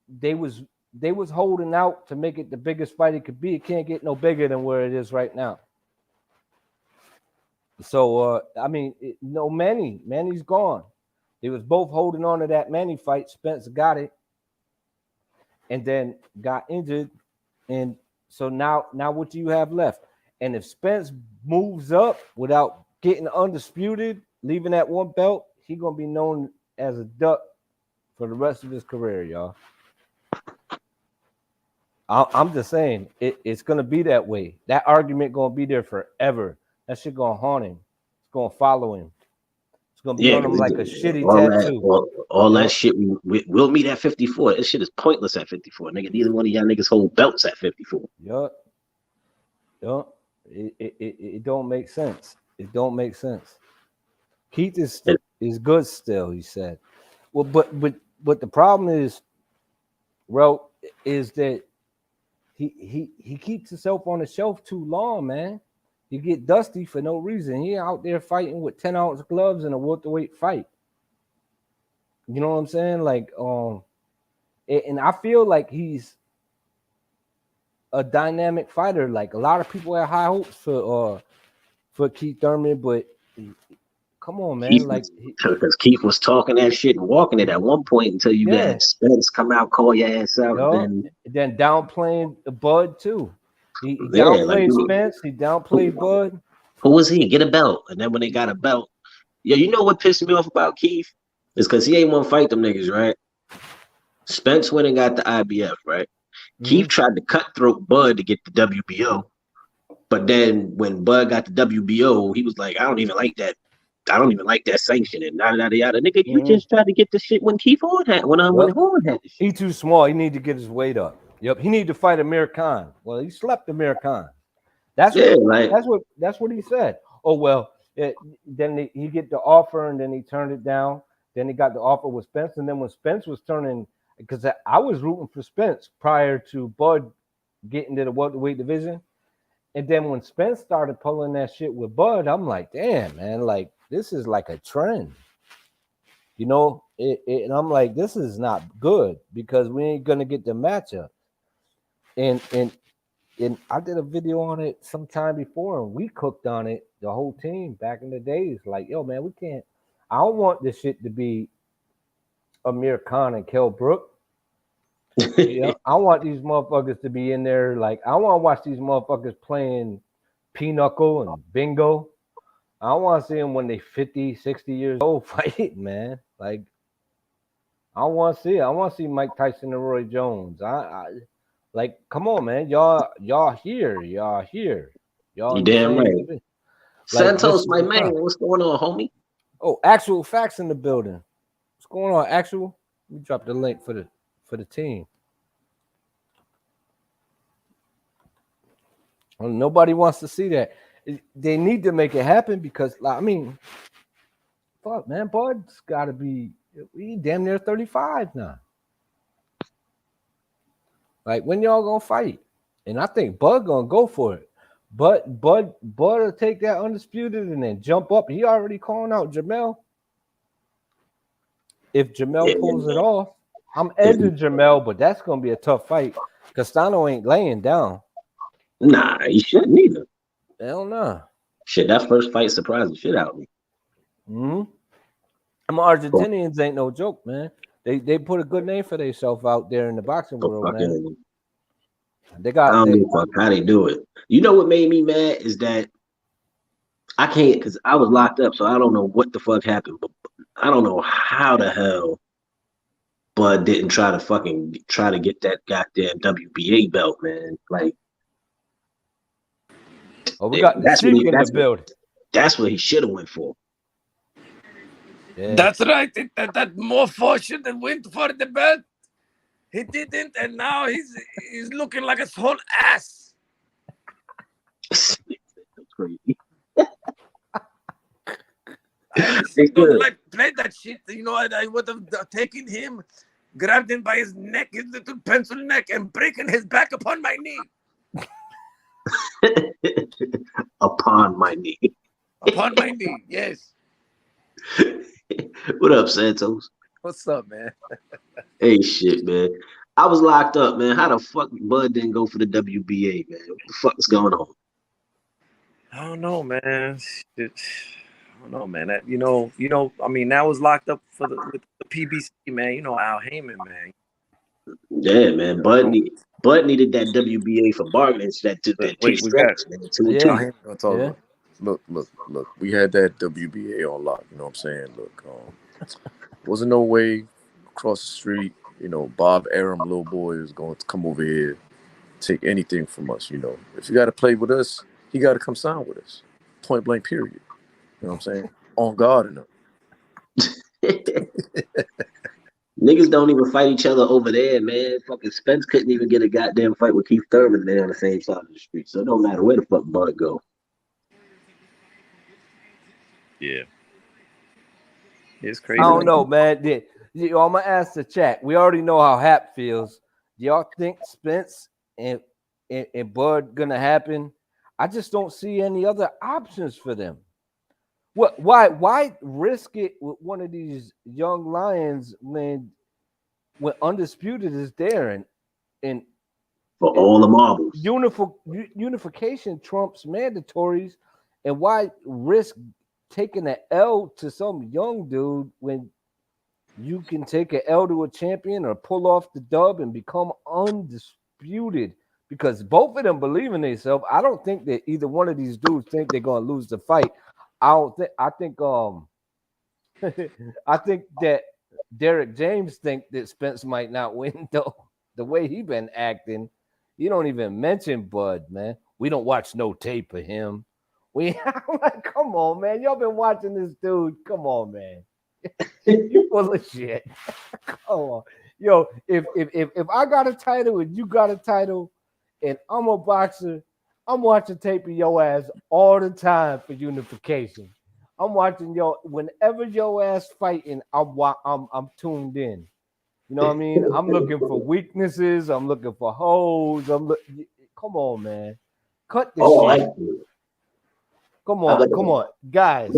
S2: they was holding out to make it the biggest fight it could be. It can't get no bigger than where it is right now. So I mean, no Manny. Manny's gone. They was both holding on to that Manny fight. Spence got it, and then got injured, and so now what do you have left? And if Spence moves up without getting undisputed, leaving that one belt, he gonna be known as a duck for the rest of his career, y'all. I'm just saying it's gonna be that way. That argument gonna be there forever. That shit gonna haunt him. It's gonna follow him. It's gonna be on him like a shitty tattoo.
S6: All that shit. We'll meet at 54. This shit is pointless at 54. Nigga, neither one of y'all niggas hold belts at 54.
S2: Yup. It don't make sense. It don't make sense. Keith is good still, he said. Well, but the problem is, well, is that he keeps himself on the shelf too long, man. You get dusty for no reason. He out there fighting with 10-ounce gloves in a welterweight fight. You know what I'm saying? Like, and I feel like he's a dynamic fighter. Like a lot of people had high hopes for Keith Thurman, but come on, man.
S6: Because Keith was talking that shit and walking it at one point until you got Spence come out, call your ass out.
S2: Then downplaying the Bud too. He downplayed Spence. He downplayed Bud.
S6: Who was he? Get a belt. And then when they got a belt, you know what pissed me off about Keith? Is because he ain't want to fight them niggas, right? Spence went and got the IBF, right? Mm-hmm. Keith tried to cutthroat Bud to get the WBO. But then when Bud got the WBO, he was like, I don't even like that sanction and yada yada. Nigga, you just tried to get the shit when Keith Horn had when Horn had the shit.
S2: He too small. He need to get his weight up. Yep, he need to fight Amir Khan. Well, he slept Amir Khan. That's what he said. Oh well, then he get the offer and then he turned it down. Then he got the offer with Spence, and then when Spence was turning, because I was rooting for Spence prior to Bud getting to the welterweight division, and then when Spence started pulling that shit with Bud, I'm like, damn, man, like this is like a trend. You know, and I'm like, this is not good because we ain't gonna get the matchup. And I did a video on it sometime before, and we cooked on it, the whole team back in the days. Like, yo, man, we can't. I don't want this shit to be Amir Khan and Kell Brook. I want these motherfuckers to be in there. Like, I want to watch these motherfuckers playing pinochle and bingo. I want to see them when they 50, 60 years old fighting, man. Like, I want to see it. I want to see Mike Tyson and Roy Jones. Like, come on, man. Y'all here. Y'all
S6: you damn right. Like, Santos, my man. What's going on, homie?
S2: Oh, Actual Facts in the building. What's going on, Actual? We dropped the link for the team. Well, nobody wants to see that. They need to make it happen because, I mean, fuck, man, Bud's got to be damn near 35 now. Like, when y'all gonna fight? And I think Bud gonna go for it. But Bud will take that undisputed and then jump up. He already calling out Jermell. If Jermell pulls it off, I'm edging Jermell, but that's gonna be a tough fight. Castano ain't laying down.
S6: Nah, he shouldn't either.
S2: Hell no.
S6: Shit, that first fight surprised the shit out of me.
S2: Mm-hmm. Them Argentinians ain't no joke, man. They put a good name for themselves out there in the boxing world, man. They got.
S6: I don't give a fuck how they do it. You know what made me mad is that I can't, because I was locked up, so I don't know what the fuck happened. But I don't know how the hell Bud didn't try to get that goddamn WBA belt, man. Like,
S2: oh, we got the Sheik in the building.
S6: That's what he should have went for.
S7: Yeah. That's right. That mofo should have went for the belt. He didn't, and now he's looking like his whole ass.
S6: That's crazy.
S7: Like, play that shit. You know, I would have taken him, grabbed him by his neck, his little pencil neck, and breaking his back upon my knee.
S8: Upon my knee.
S7: Upon my knee, yes.
S8: What up, Santos?
S7: What's up, man?
S8: Hey, shit, man. I was locked up, man. How the fuck Bud didn't go for the WBA, man? What the fuck is going on?
S7: I don't know, man. Shit. I don't know, man. That, I mean, that was locked up with the PBC, man. You know, Al Heyman, man.
S8: Yeah, man. Bud needed that WBA for bargaining, so that
S7: Wait,
S8: two
S7: we got
S8: strikes, man. 2 and
S2: Yeah.
S8: 2.
S7: Al Heyman gonna talk
S2: Yeah.
S7: about. Look. We had that WBA on lock. You know what I'm saying? Look, wasn't no way across the street. You know, Bob Arum, little boy, is going to come over here, take anything from us. You know, if you got to play with us, he got to come sign with us. Point blank, period. You know what I'm saying? On guard enough.
S8: Niggas don't even fight each other over there, man. Fucking Spence couldn't even get a goddamn fight with Keith Thurman there on the same side of the street. So it don't matter where the fuck Bud go.
S7: Yeah. It's crazy.
S2: I don't know, man. I'm gonna ask the chat. We already know how Hap feels. Do y'all think Spence and Bud gonna happen? I just don't see any other options for them. What? Why risk it with one of these young lions when Undisputed is there and
S8: For all the marbles.
S2: unification trumps mandatories, and why risk taking an L to some young dude when you can take an L to a champion or pull off the dub and become undisputed? Because both of them believe in themselves. I don't think that either one of these dudes think they're gonna lose the fight. I think I think that Derek James think that Spence might not win though. The way he been acting, you don't even mention Bud, man. We don't watch no tape of him. I'm like, come on, man. Y'all been watching this dude. Come on, man. You full of shit. Come on. Yo, if I got a title and you got a title and I'm a boxer, I'm watching tape of your ass all the time for unification. I'm watching whenever your ass fighting, I'm tuned in. You know what I mean? I'm looking for weaknesses. I'm looking for holes. Come on, man. Cut this shit. Come on, guys.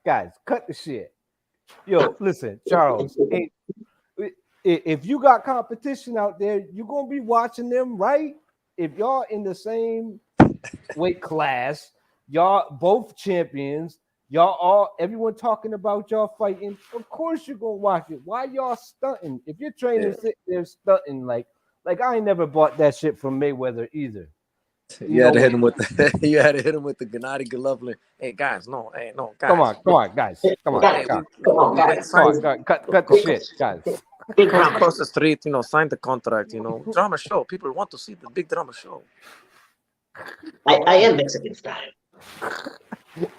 S2: Guys, cut the shit. Yo, listen, Charles. If you got competition out there, you're gonna be watching them, right? If y'all in the same weight class, y'all both champions, everyone talking about y'all fighting, of course you're gonna watch it. Why y'all stunting? If you're training, they're stunting like I ain't never bought that shit from Mayweather either.
S7: You had to hit him with the Gennady Golovkin. Hey guys, guys.
S2: Come on, guys. Come on, cut the shit, guys.
S7: Across the street, sign the contract, drama show. People want to see the big drama show.
S8: I am Mexican style.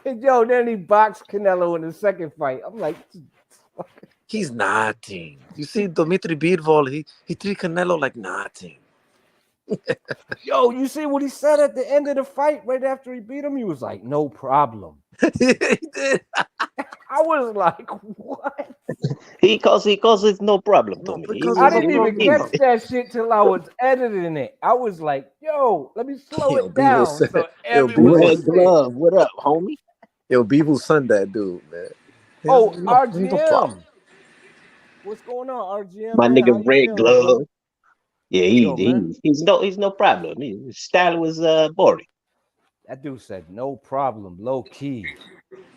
S2: And then he boxed Canelo in the second fight. I'm like,
S7: he's nothing. You see, Dmitry Bivol, he treat Canelo like nothing.
S2: Yo, you see what he said at the end of the fight right after he beat him? He was like, no problem.
S7: He did.
S2: I was like, what?
S6: He calls it no problem to me.
S2: I didn't even catch that shit till I was editing it. I was like, yo, let me slow it down. So
S6: Red glove, what up, homie?
S7: Yo, Beeble son that dude, man.
S2: Oh, RGM. What's going on, RGM?
S6: My
S2: man?
S6: nigga Red Glove.
S2: Bro?
S6: Yeah, he's no problem. His style was boring.
S2: That dude said no problem, low key.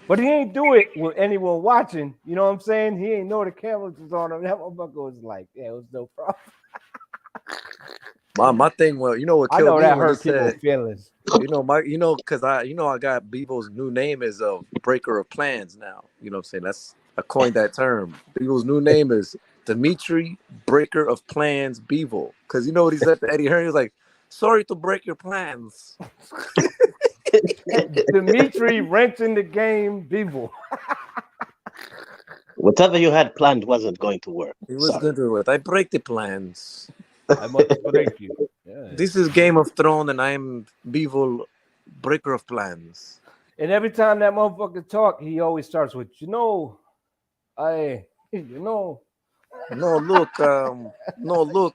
S2: But he ain't do it with anyone watching. You know what I'm saying? He ain't know the cameras was on him. That motherfucker was like, yeah, it was no problem.
S7: My thing, well, you know what killed
S2: I know
S7: me
S2: that
S7: when
S2: hurt
S7: he
S2: people's
S7: said,
S2: feelings.
S7: Because I got Bevo's new name is a breaker of plans now. You know what I'm saying? I coined that term. Bevo's new name is Dimitri Breaker of Plans Bevo. Because you know what he said to Eddie Hearn? He was like, sorry to break your plans.
S2: Dimitri wrenching the game, Bevo.
S6: Whatever you had planned wasn't going to work.
S7: He was going to work. I break the plans.
S2: I must break you. Yeah.
S7: This is Game of Thrones, and I'm Bevo, breaker of plans.
S2: And every time that motherfucker talk, he always starts with, No, look,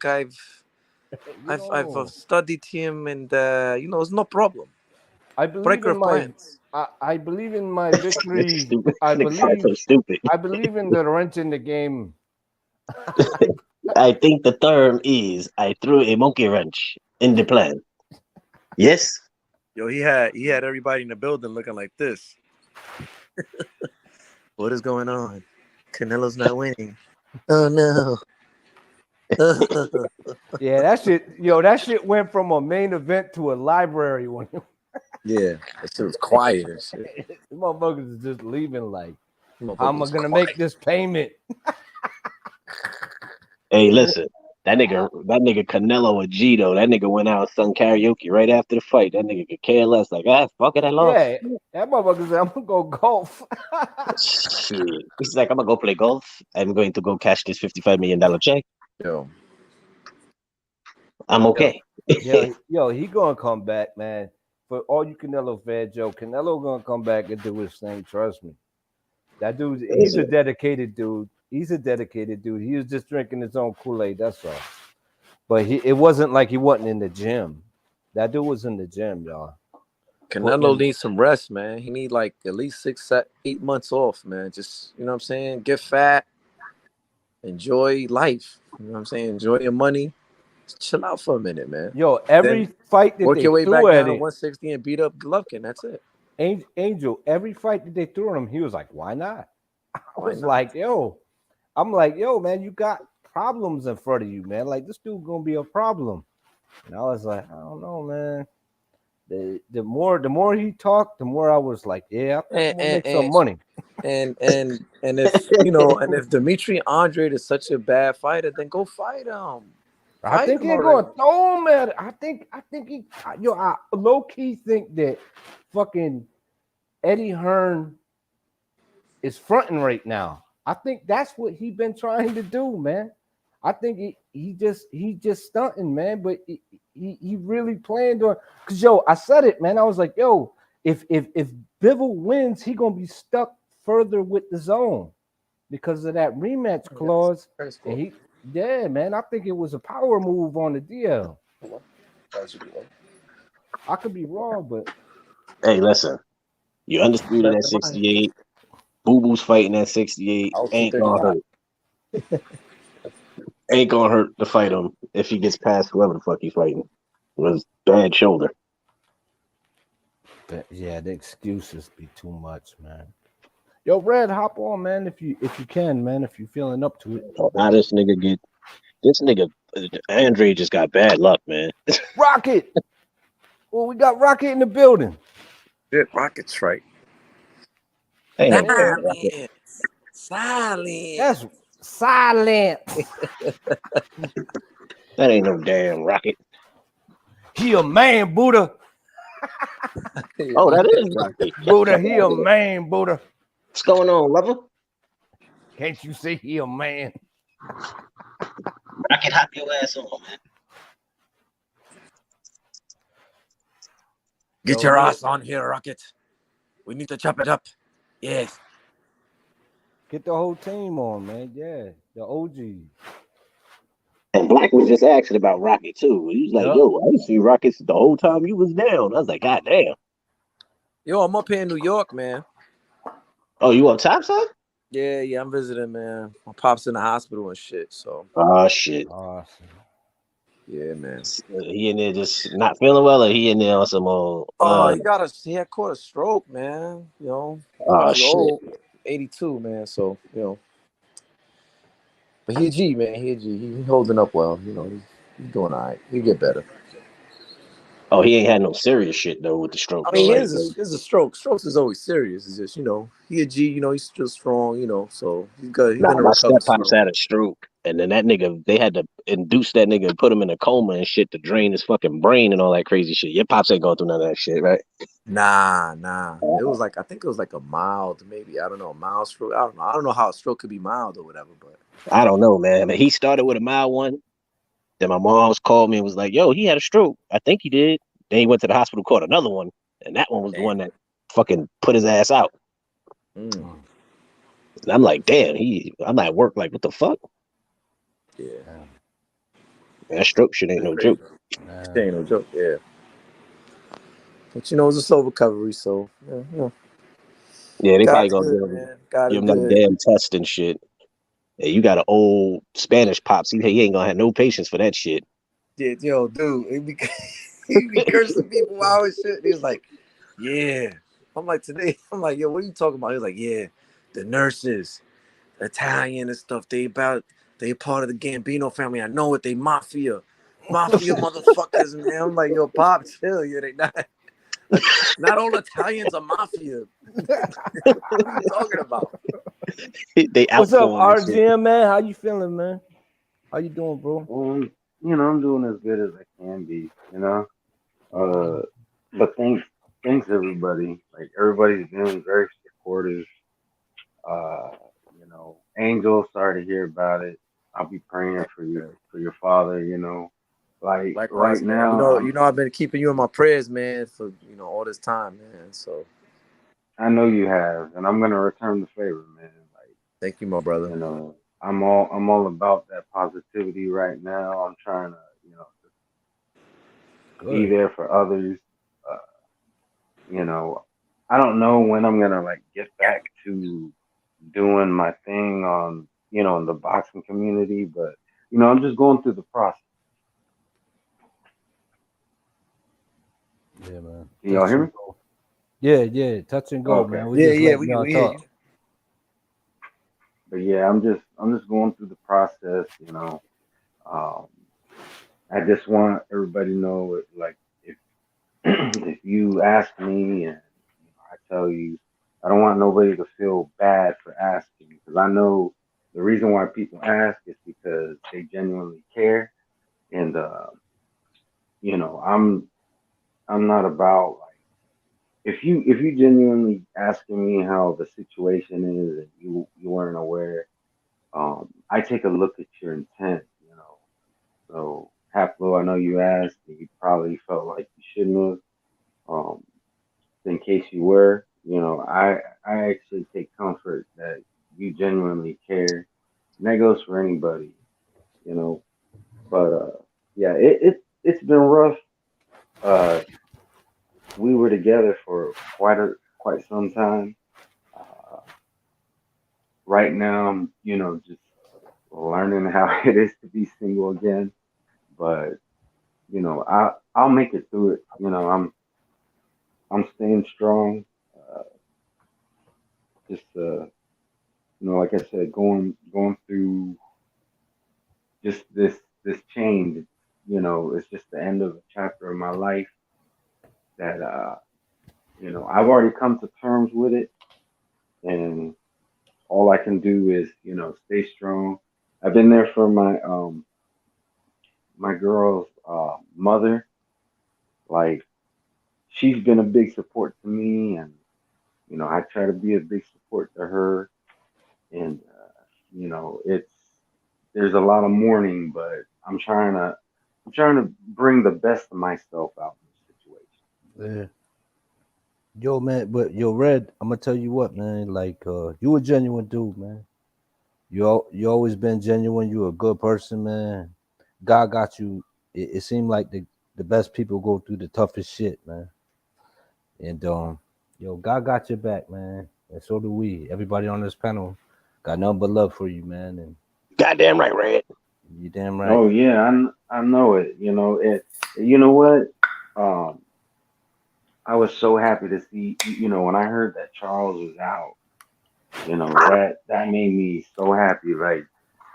S2: I've studied him, and it's no problem. I believe
S7: break your
S2: in my
S7: plans.
S2: I believe in my victories.
S6: Stupid.
S2: I
S6: Nigga sound so
S2: believe
S6: stupid.
S2: I believe in the wrench in the game.
S6: I think the term is I threw a monkey wrench in the plan. Yes.
S7: Yo, he had everybody in the building looking like this. What is going on? Canelo's not winning. Oh no.
S2: Yeah, that shit went from a main event to a library one.
S7: Yeah, that shit was quiet and shit.
S2: The motherfuckers is just leaving like, how am
S7: Motherfucker
S2: I
S7: was
S2: gonna
S7: quiet.
S2: make this payment?
S6: Hey, listen. That nigga Canelo Agito, that nigga went out and sung karaoke right after the fight. That nigga could care less. Like, fuck it, I lost.
S2: Yeah, that motherfucker said, I'm gonna go golf.
S6: Shit. He's like, I'm gonna go play golf. I'm going to go cash this $55 million check.
S7: Yo,
S6: I'm okay.
S2: Yo, he gonna come back, man. For all you Canelo fans, Joe, Canelo gonna come back and do his thing. Trust me. That dude, he's a dedicated dude. He was just drinking his own Kool-Aid, that's all. But it wasn't like he wasn't in the gym. That dude was in the gym, y'all.
S7: Canelo needs some rest, man. He need like at least 6, 8 months off, man. Just, you know what I'm saying? Get fat, enjoy life. You know what I'm saying? Enjoy your money. Just chill out for a minute, man.
S2: Yo, every fight that
S7: Work
S2: they
S7: your way back
S2: threw at
S7: down to
S2: him,
S7: 160 and beat up Golovkin. That's it.
S2: Angel, every fight that they threw at him, he was like, why not? I was
S7: not?
S2: like, yo, man, you got problems in front of you, man. Like, this dude gonna be a problem. And I was like, I don't know, man. The more he talked, the more I was like, yeah, I think I'm gonna make some money.
S7: And if Dimitri Andre is such a bad fighter, then go fight him.
S2: I think he's going to throw him at it. I think he, I low key think that fucking Eddie Hearn is fronting right now. I think that's what he been trying to do, man. I think he just stunting, man. But he really planned on, because yo, I said it, man. I was like, yo, if Bivol wins, he gonna be stuck further with the zone because of that rematch clause. And yeah, man, I think it was a power move on the DL. I could be wrong, but
S6: hey, listen, you undisputed at 68. Boo Boo's fighting at 68. Ain't gonna hurt. Ain't gonna hurt to fight him if he gets past whoever the fuck he's fighting. With his bad shoulder.
S2: But yeah, the excuses be too much, man. Yo, Red, hop on, man, if you can, man, if you're feeling up to it.
S6: How this nigga Andre just got bad luck, man.
S2: Rocket. Well, we got Rocket in the building.
S7: Shit, Rocket's right.
S6: Hey,
S7: Silence.
S2: That's silent.
S6: That ain't no damn Rocket.
S2: He a man, Buddha.
S6: Oh, that is Rocket.
S2: Buddha, he a man, Buddha.
S6: What's going on, lover?
S2: Can't you see he a man?
S6: Rocket, hop your ass on, man.
S7: Get your ass on here, Rocket. We need to chop it up. Yes.
S2: Get the whole team on, man. Yeah, the OG.
S6: And Black was just asking about Rocket too. He was like, yo, I didn't see Rockets the whole time you was down. I was like, God damn.
S7: Yo, I'm up here in New York, man.
S6: Oh, you up top side?
S7: Yeah, I'm visiting, man. My pop's in the hospital and shit, so.
S6: Oh, shit.
S2: Awesome.
S7: Yeah, man.
S6: He in there just not feeling well, or he in there on some old...
S7: he had caught a stroke, man. You know.
S6: Oh, shit.
S7: Old, 82, man, so, you know. But he a G, man. He a G. He holding up well. You know, he's doing all right. He'll get better.
S6: Oh, he ain't had no serious shit, though, with the stroke.
S7: I mean, it's a stroke. Strokes is always serious. It's just, you know, he a G, you know, he's still strong, you know, so he's gonna
S6: my
S7: recover.
S6: step-pops had a stroke, and then that nigga, they had to induce that nigga and put him in a coma and shit to drain his fucking brain and all that crazy shit. Your pops ain't going through none of that shit, right?
S7: Nah. It was like, I think it was like a mild, maybe, I don't know, a mild stroke. I don't know how a stroke could be mild or whatever, but.
S6: I don't know, man. But he started with a mild one. Then my mom's called me and was like, yo, he had a stroke. I think he did. Then he went to the hospital, caught another one. And that one was the one that fucking put his ass out. And I'm like, damn, I'm at work like, what the fuck?
S7: Yeah.
S6: That stroke shit ain't no joke.
S7: It ain't no joke, yeah. But you know, it's a slow recovery, so yeah.
S6: Yeah, they probably
S7: God's
S6: gonna
S7: good, man. God
S6: give
S7: is
S6: him that
S7: good.
S6: damn test and shit. Hey, you got an old Spanish pops. He ain't gonna have no patience for that shit.
S7: Yeah, yo, dude, he be cursing people out and shit. He was like, yeah. I'm like, today, I'm like, yo, what are you talking about? He was like, yeah, the nurses, Italian and stuff. They part of the Gambino family. I know it. They mafia motherfuckers, man. I'm like, yo, Pop, chill. Yeah, they not. Not all Italians are mafia. What are you talking about?
S6: They out
S2: What's up,
S6: for him and shit.
S2: RGM, man? How you feeling, man? How you doing, bro?
S9: I'm doing as good as I can be, But thanks everybody. Like everybody's been very supportive. Uh, Angel, sorry to hear about it. I'll be praying for you, for your father. Like right
S7: Likewise, man.
S9: now,
S7: I've been keeping you in my prayers, man, for all this time, man. So
S9: I know you have, and I'm gonna return the favor, man. Like
S7: thank you, my brother.
S9: you know, I'm all about that positivity right now. I'm trying to, be
S2: Good.
S9: there for others. Uh, you know, I don't know when I'm gonna like get back to doing my thing on, in the boxing community, but I'm just going through the process.
S2: Yeah, man.
S9: Can y'all
S2: Touch
S9: hear
S2: and
S9: me?
S2: go. Yeah. Touch and go,
S9: Okay.
S2: man. We
S7: Yeah,
S2: just
S7: yeah,
S2: letting
S7: we
S2: y'all
S7: hear
S2: talk.
S7: you.
S9: But yeah, I'm just going through the process. Um, I just want everybody to know, like, if if you ask me and I tell you, I don't want nobody to feel bad for asking because I know the reason why people ask is because they genuinely care, and I'm not about like if you genuinely asking me how the situation is and you weren't aware, I take a look at your intent. So Haplo, I know you asked, and you probably felt like you shouldn't have. Um, in case you were, I actually take comfort that you genuinely care, and that goes for anybody, you know. But yeah, it's been rough. Uh, we were together for quite some time. Uh, right now, I'm just learning how it is to be single again. But I'll make it through it. I'm staying strong. Uh, just like I said, going through just this change. It's just the end of a chapter of my life that I've already come to terms with it, and all I can do is stay strong. I've been there for my girl's mother. Like she's been a big support to me, and I try to be a big support to her. And it's there's a lot of mourning, but I'm trying to bring the best of myself out in this situation.
S2: Yeah. Yo, man, but yo, Red, I'm gonna tell you what, man. Like, you a genuine dude, man. You always been genuine. You a good person, man. God got you. It seemed like the best people go through the toughest shit, man. And yo, God got your back, man. And so do we. Everybody on this panel got nothing but love for you, man. And
S6: Goddamn right, Red.
S2: you damn right.
S9: Oh yeah, I know it. You know what? Um, I was so happy to see. When I heard that Charles was out, that made me so happy. Like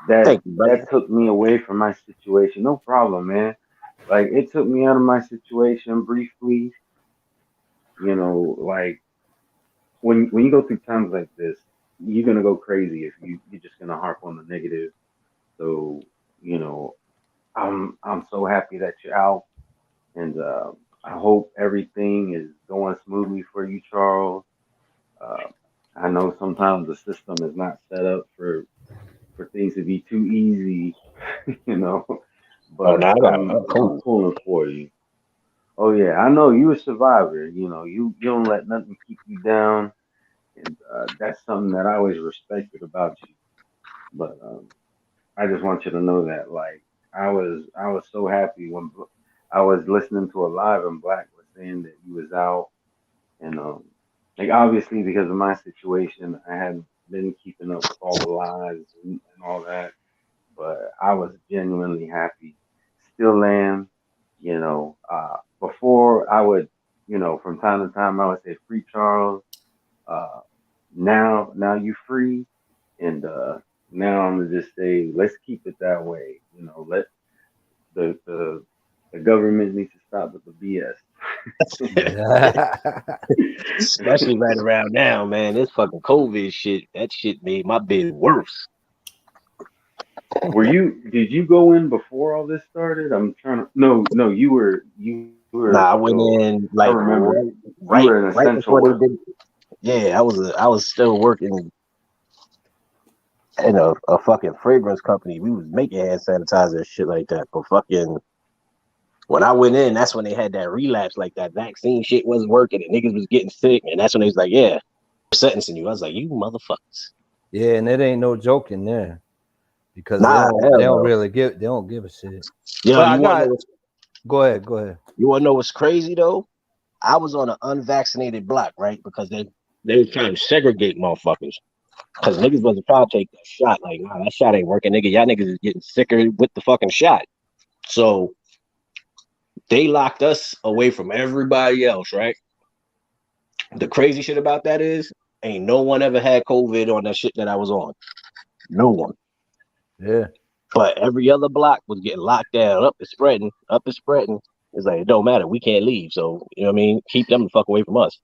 S9: that
S6: Thank you, buddy.
S9: that took me away from my situation. No problem, man. Like it took me out of my situation briefly. Like when you go through times like this, you're gonna go crazy if you're just gonna harp on the negative. So you know, I'm so happy that you're out, and I hope everything is going smoothly for you, Charles. Uh, I know sometimes the system is not set up for things to be too easy, you know,
S6: Oh
S9: but
S6: no, I'm
S9: I'm
S6: cool.
S9: pulling for you. Oh yeah, I know you a survivor. You don't let nothing keep you down, and that's something that I always respected about you. But I just want you to know that, like, I was so happy when I was listening to a live and Black was saying that you was out, and like obviously because of my situation, I hadn't been keeping up with all the lives and all that, but I was genuinely happy. Still am, you know. Before I would, you know, from time to time I would say free Charles. Uh, now you free, and now I'm gonna just say let's keep it that way. You know, let the the the government needs to stop with the BS.
S6: Especially right around now, man. This fucking COVID shit, that shit made my bid worse.
S9: Did you go in before all this started? I'm trying to. No, you were.
S6: Nah, I
S9: So
S6: went in
S9: I
S6: like
S9: remember you
S6: right
S9: were an
S6: right
S9: essential
S6: before they
S9: worker.
S6: did. Yeah, I was still working in a fucking fragrance company. We was making hand sanitizer and shit like that. But fucking when I went in, that's when they had that relapse, like that vaccine shit wasn't working and niggas was getting sick, and that's when they was like, yeah, we're sentencing you. I was like, you motherfuckers.
S2: Yeah, and it ain't no joke in there because
S6: Nah,
S2: they
S6: hell
S2: don't
S6: no.
S2: really give a shit.
S6: Yo,
S2: But I
S6: you wanna know
S2: got
S6: what's
S2: go ahead.
S6: you wanna know what's crazy though? I was on an unvaccinated block, right? Because they was trying to segregate motherfuckers. Because niggas wasn't trying to take that shot. Like, nah, that shot ain't working, nigga. Y'all niggas is getting sicker with the fucking shot. So they locked us away from everybody else, right? The crazy shit about that is ain't no one ever had COVID on that shit that I was on. No one.
S2: Yeah.
S6: But every other block was getting locked down. Up is spreading. Up is spreading. It's like, it don't matter. We can't leave. So, you know what I mean? Keep them the fuck away from us.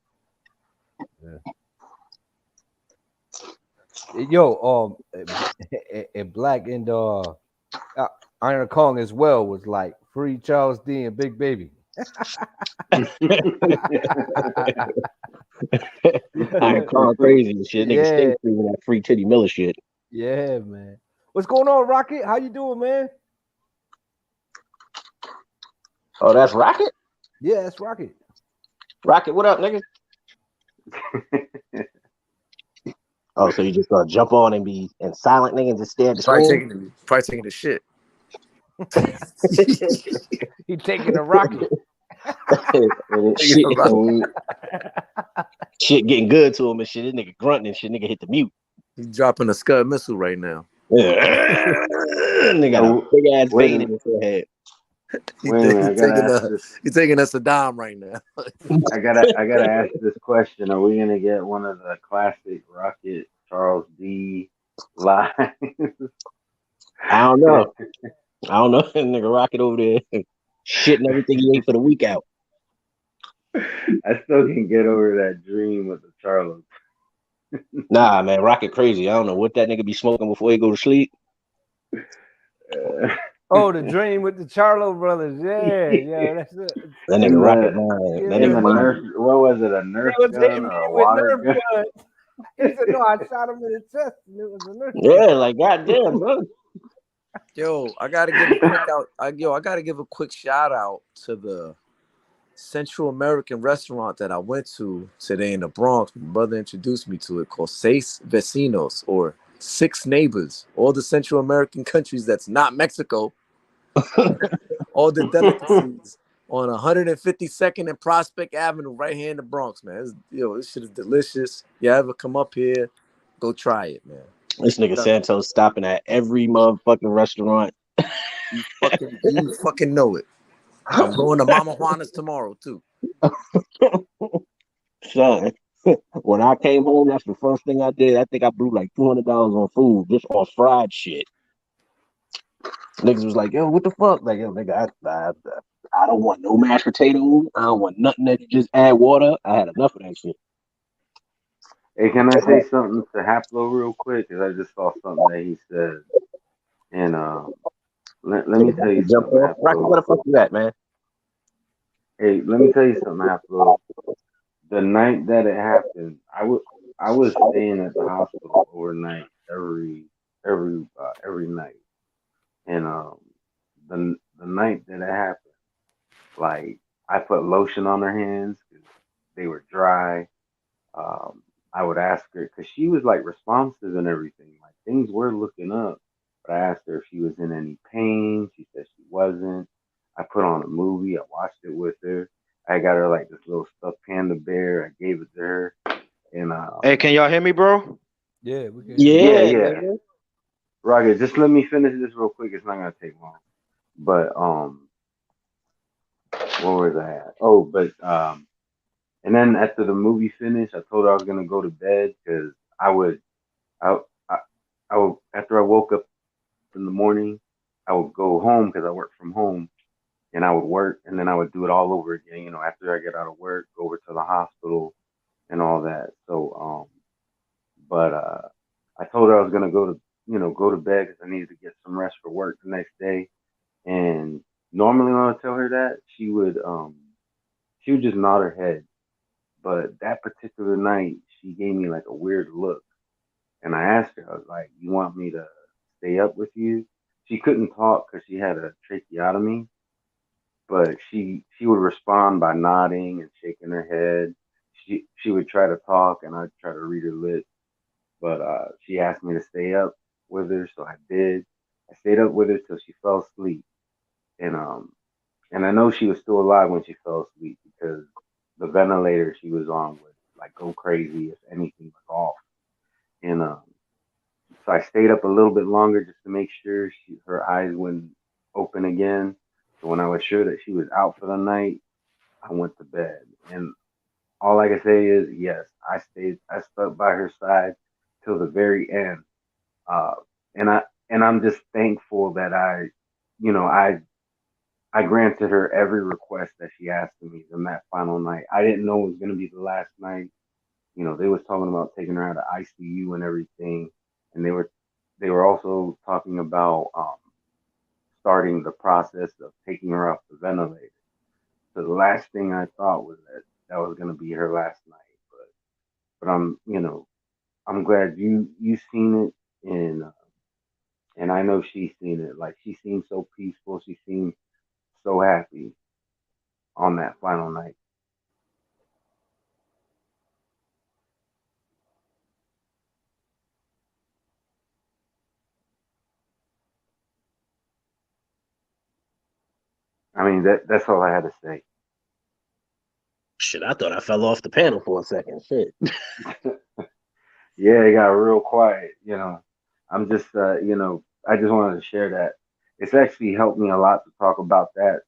S2: Yo, Black and Iron Kong as well was like free Charles D and Big Baby.
S6: I'm calling crazy and shit. Nigga stay
S2: Yeah,
S6: free with that free Titty Miller shit.
S2: yeah, man. What's going on, Rocket? How you doing, man?
S6: Oh, that's Rocket?
S2: Yeah, that's Rocket.
S6: Rocket, what up, nigga? Oh, so you just gonna jump on and be in silent, nigga, and just stare at the screen?
S7: Probably taking the shit.
S2: He taking a rocket.
S6: Shit getting good to him and shit. This nigga grunting and shit. Nigga hit the mute.
S7: He's dropping a Scud missile right now.
S6: Nigga got a big ass vein in his forehead.
S9: Wait a minute, I gotta ask this.
S7: He's taking a Saddam right now.
S9: I gotta ask this question. Are we gonna get one of the classic Rocket Charles D live?
S6: I don't know. Nigga Rocket over there shitting everything he ate for the week out.
S9: I still can get over that dream with the Charlo.
S6: Nah, man, Rocket crazy. I don't know what that nigga be smoking before he go to sleep.
S2: Oh, the dream with the Charlo brothers. Yeah, that's it.
S6: That nigga Rocket, man. That nigga
S9: Nerf, what was it? A Nerf gun or a water gun?
S2: He said, "No, I shot him in the chest, and it was a Nerf gun."
S6: Yeah, like goddamn, bro.
S7: Yo, I gotta give a quick out. I gotta give a quick shout out to the Central American restaurant that I went to today in the Bronx. My brother introduced me to it, called Seis Vecinos, or Six Neighbors. All the Central American countries that's not Mexico. All the delicacies on 152nd and Prospect Avenue, right here in the Bronx, man. This shit is delicious. You ever come up here, go try it, man.
S6: This nigga Santos stopping at every motherfucking restaurant.
S7: You fucking know it. I'm going to Mama Juana's tomorrow too.
S6: Son, when I came home, that's the first thing I did. I think I blew like $200 on food, just on fried shit. Niggas was like, yo, what the fuck? Like, yo, nigga, I don't want no mashed potatoes. I don't want nothing that you just add water. I had enough of that shit.
S9: Hey, can I say something to Haplo real quick? Because I just saw something that he said. And let me tell you something, Haplo.
S6: Rocky, where the fuck you at, man?
S9: Hey, let me tell you something, Haplo. The night that it happened, I was staying at the hospital overnight every night. And the night that it happened, like I put lotion on her hands because they were dry. I would ask her because she was like responsive and everything. Like things were looking up, but I asked her if she was in any pain. She said she wasn't. I put on a movie. I watched it with her, I got her like this little stuffed panda bear. I gave it to her, and
S6: Hey, can y'all hear me, bro?
S2: Yeah, we can hear you.
S9: yeah,
S3: Yeah,
S9: yeah.
S3: nigga.
S9: Rocket, just let me finish this real quick. It's not gonna take long. But where was I at? Oh, but and then after the movie finished, I told her I was gonna go to bed because I would, I, I, I would after I woke up in the morning, I would go home because I work from home, and I would work, and then I would do it all over again. You know, after I get out of work, go over to the hospital and all that. So but I told her I was gonna go to, go to bed because I needed to get some rest for work the next day. And normally when I would tell her that, she would just nod her head. But that particular night, she gave me like a weird look, and I asked her, I was like, "You want me to stay up with you?" She couldn't talk because she had a tracheotomy, but she would respond by nodding and shaking her head. She would try to talk, and I'd try to read her lips. But she asked me to stay up with her, so I did. I stayed up with her till she fell asleep, and and I know she was still alive when she fell asleep because the ventilator she was on would like go crazy if anything was off. And so I stayed up a little bit longer just to make sure her eyes wouldn't open again. So when I was sure that she was out for the night, I went to bed. And all I can say is yes, I stuck by her side till the very end. Uh, and I'm just thankful that you know, I granted her every request that she asked of me on that final night. I didn't know it was gonna be the last night. You know, they was talking about taking her out of ICU and everything, and they were also talking about starting the process of taking her off the ventilator. So the last thing I thought was that that was gonna be her last night. But I'm glad you seen it, and I know she's seen it. Like she seemed so peaceful. She seemed so happy on that final night. I mean, that's all I had to say.
S6: Shit, I thought I fell off the panel for a second. Shit.
S9: Yeah, it got real quiet. I'm just, I just wanted to share that. It's actually helped me a lot to talk about that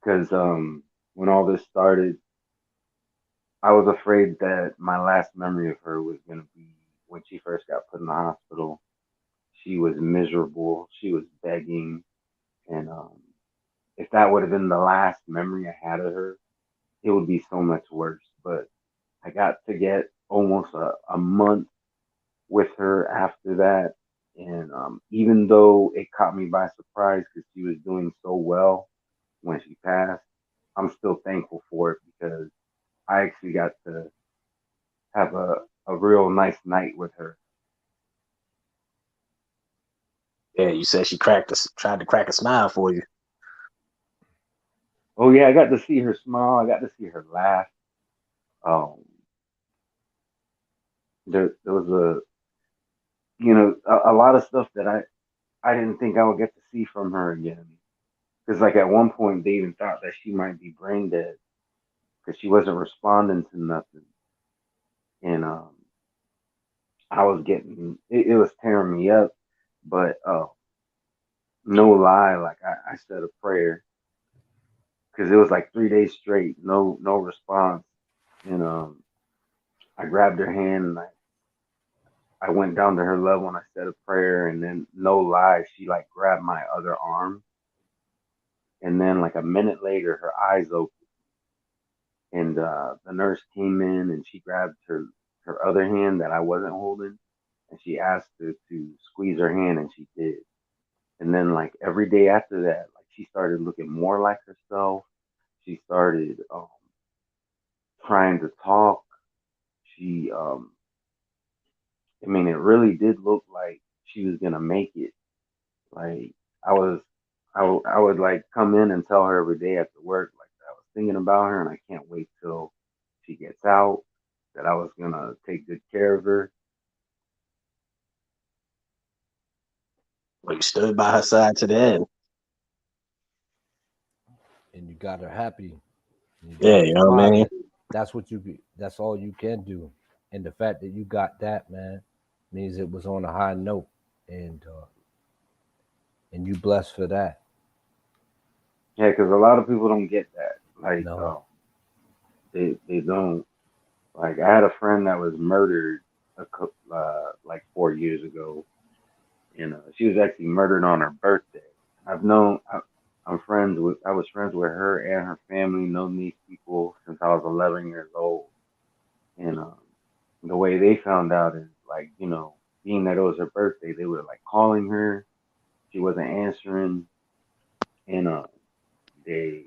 S9: because when all this started, I was afraid that my last memory of her was going to be when she first got put in the hospital. She was miserable. She was begging. And if that would have been the last memory I had of her, it would be so much worse. But I got to get almost a month with her after that. And even though it caught me by surprise because she was doing so well when she passed, I'm still thankful for it because I actually got to have a real nice night with her.
S6: Yeah, you said she tried to crack a smile for you.
S9: Oh yeah, I got to see her smile. I got to see her laugh. Um, there was a lot of stuff that I didn't think I would get to see from her again. Because like at one point they even thought that she might be brain dead because she wasn't responding to nothing. And I was getting it was tearing me up. But no lie, like I said a prayer because it was like 3 days straight, no response. And I grabbed her hand and I went down to her level and I said a prayer. And then no lie, she like grabbed my other arm. And then like a minute later, her eyes opened. And the nurse came in and she grabbed her other hand that I wasn't holding, and she asked her to squeeze her hand, and she did. And then like every day after that, like she started looking more like herself. She started trying to talk. She I mean, it really did look like she was gonna make it. Like I was, I would like come in and tell her every day after work, like I was thinking about her, and I can't wait till she gets out. That I was gonna take good care of her.
S6: Well, you stood by her side to the end.
S2: And you got her happy. You
S6: Yeah,
S2: gotta
S6: you know what I
S2: survive
S6: mean?
S2: it. That's what that's all you can do. And the fact that you got that, man, means it was on a high note. And you blessed for that.
S9: Yeah, because a lot of people don't get that. Like,
S2: No.
S9: they don't. Like, I had a friend that was murdered like 4 years ago, and she was actually murdered on her birthday. I've known. I'm friends with. I was friends with her and her family. Known these people since I was 11 years old, and the way they found out is like, being that it was her birthday, they were like calling her. She wasn't answering, and they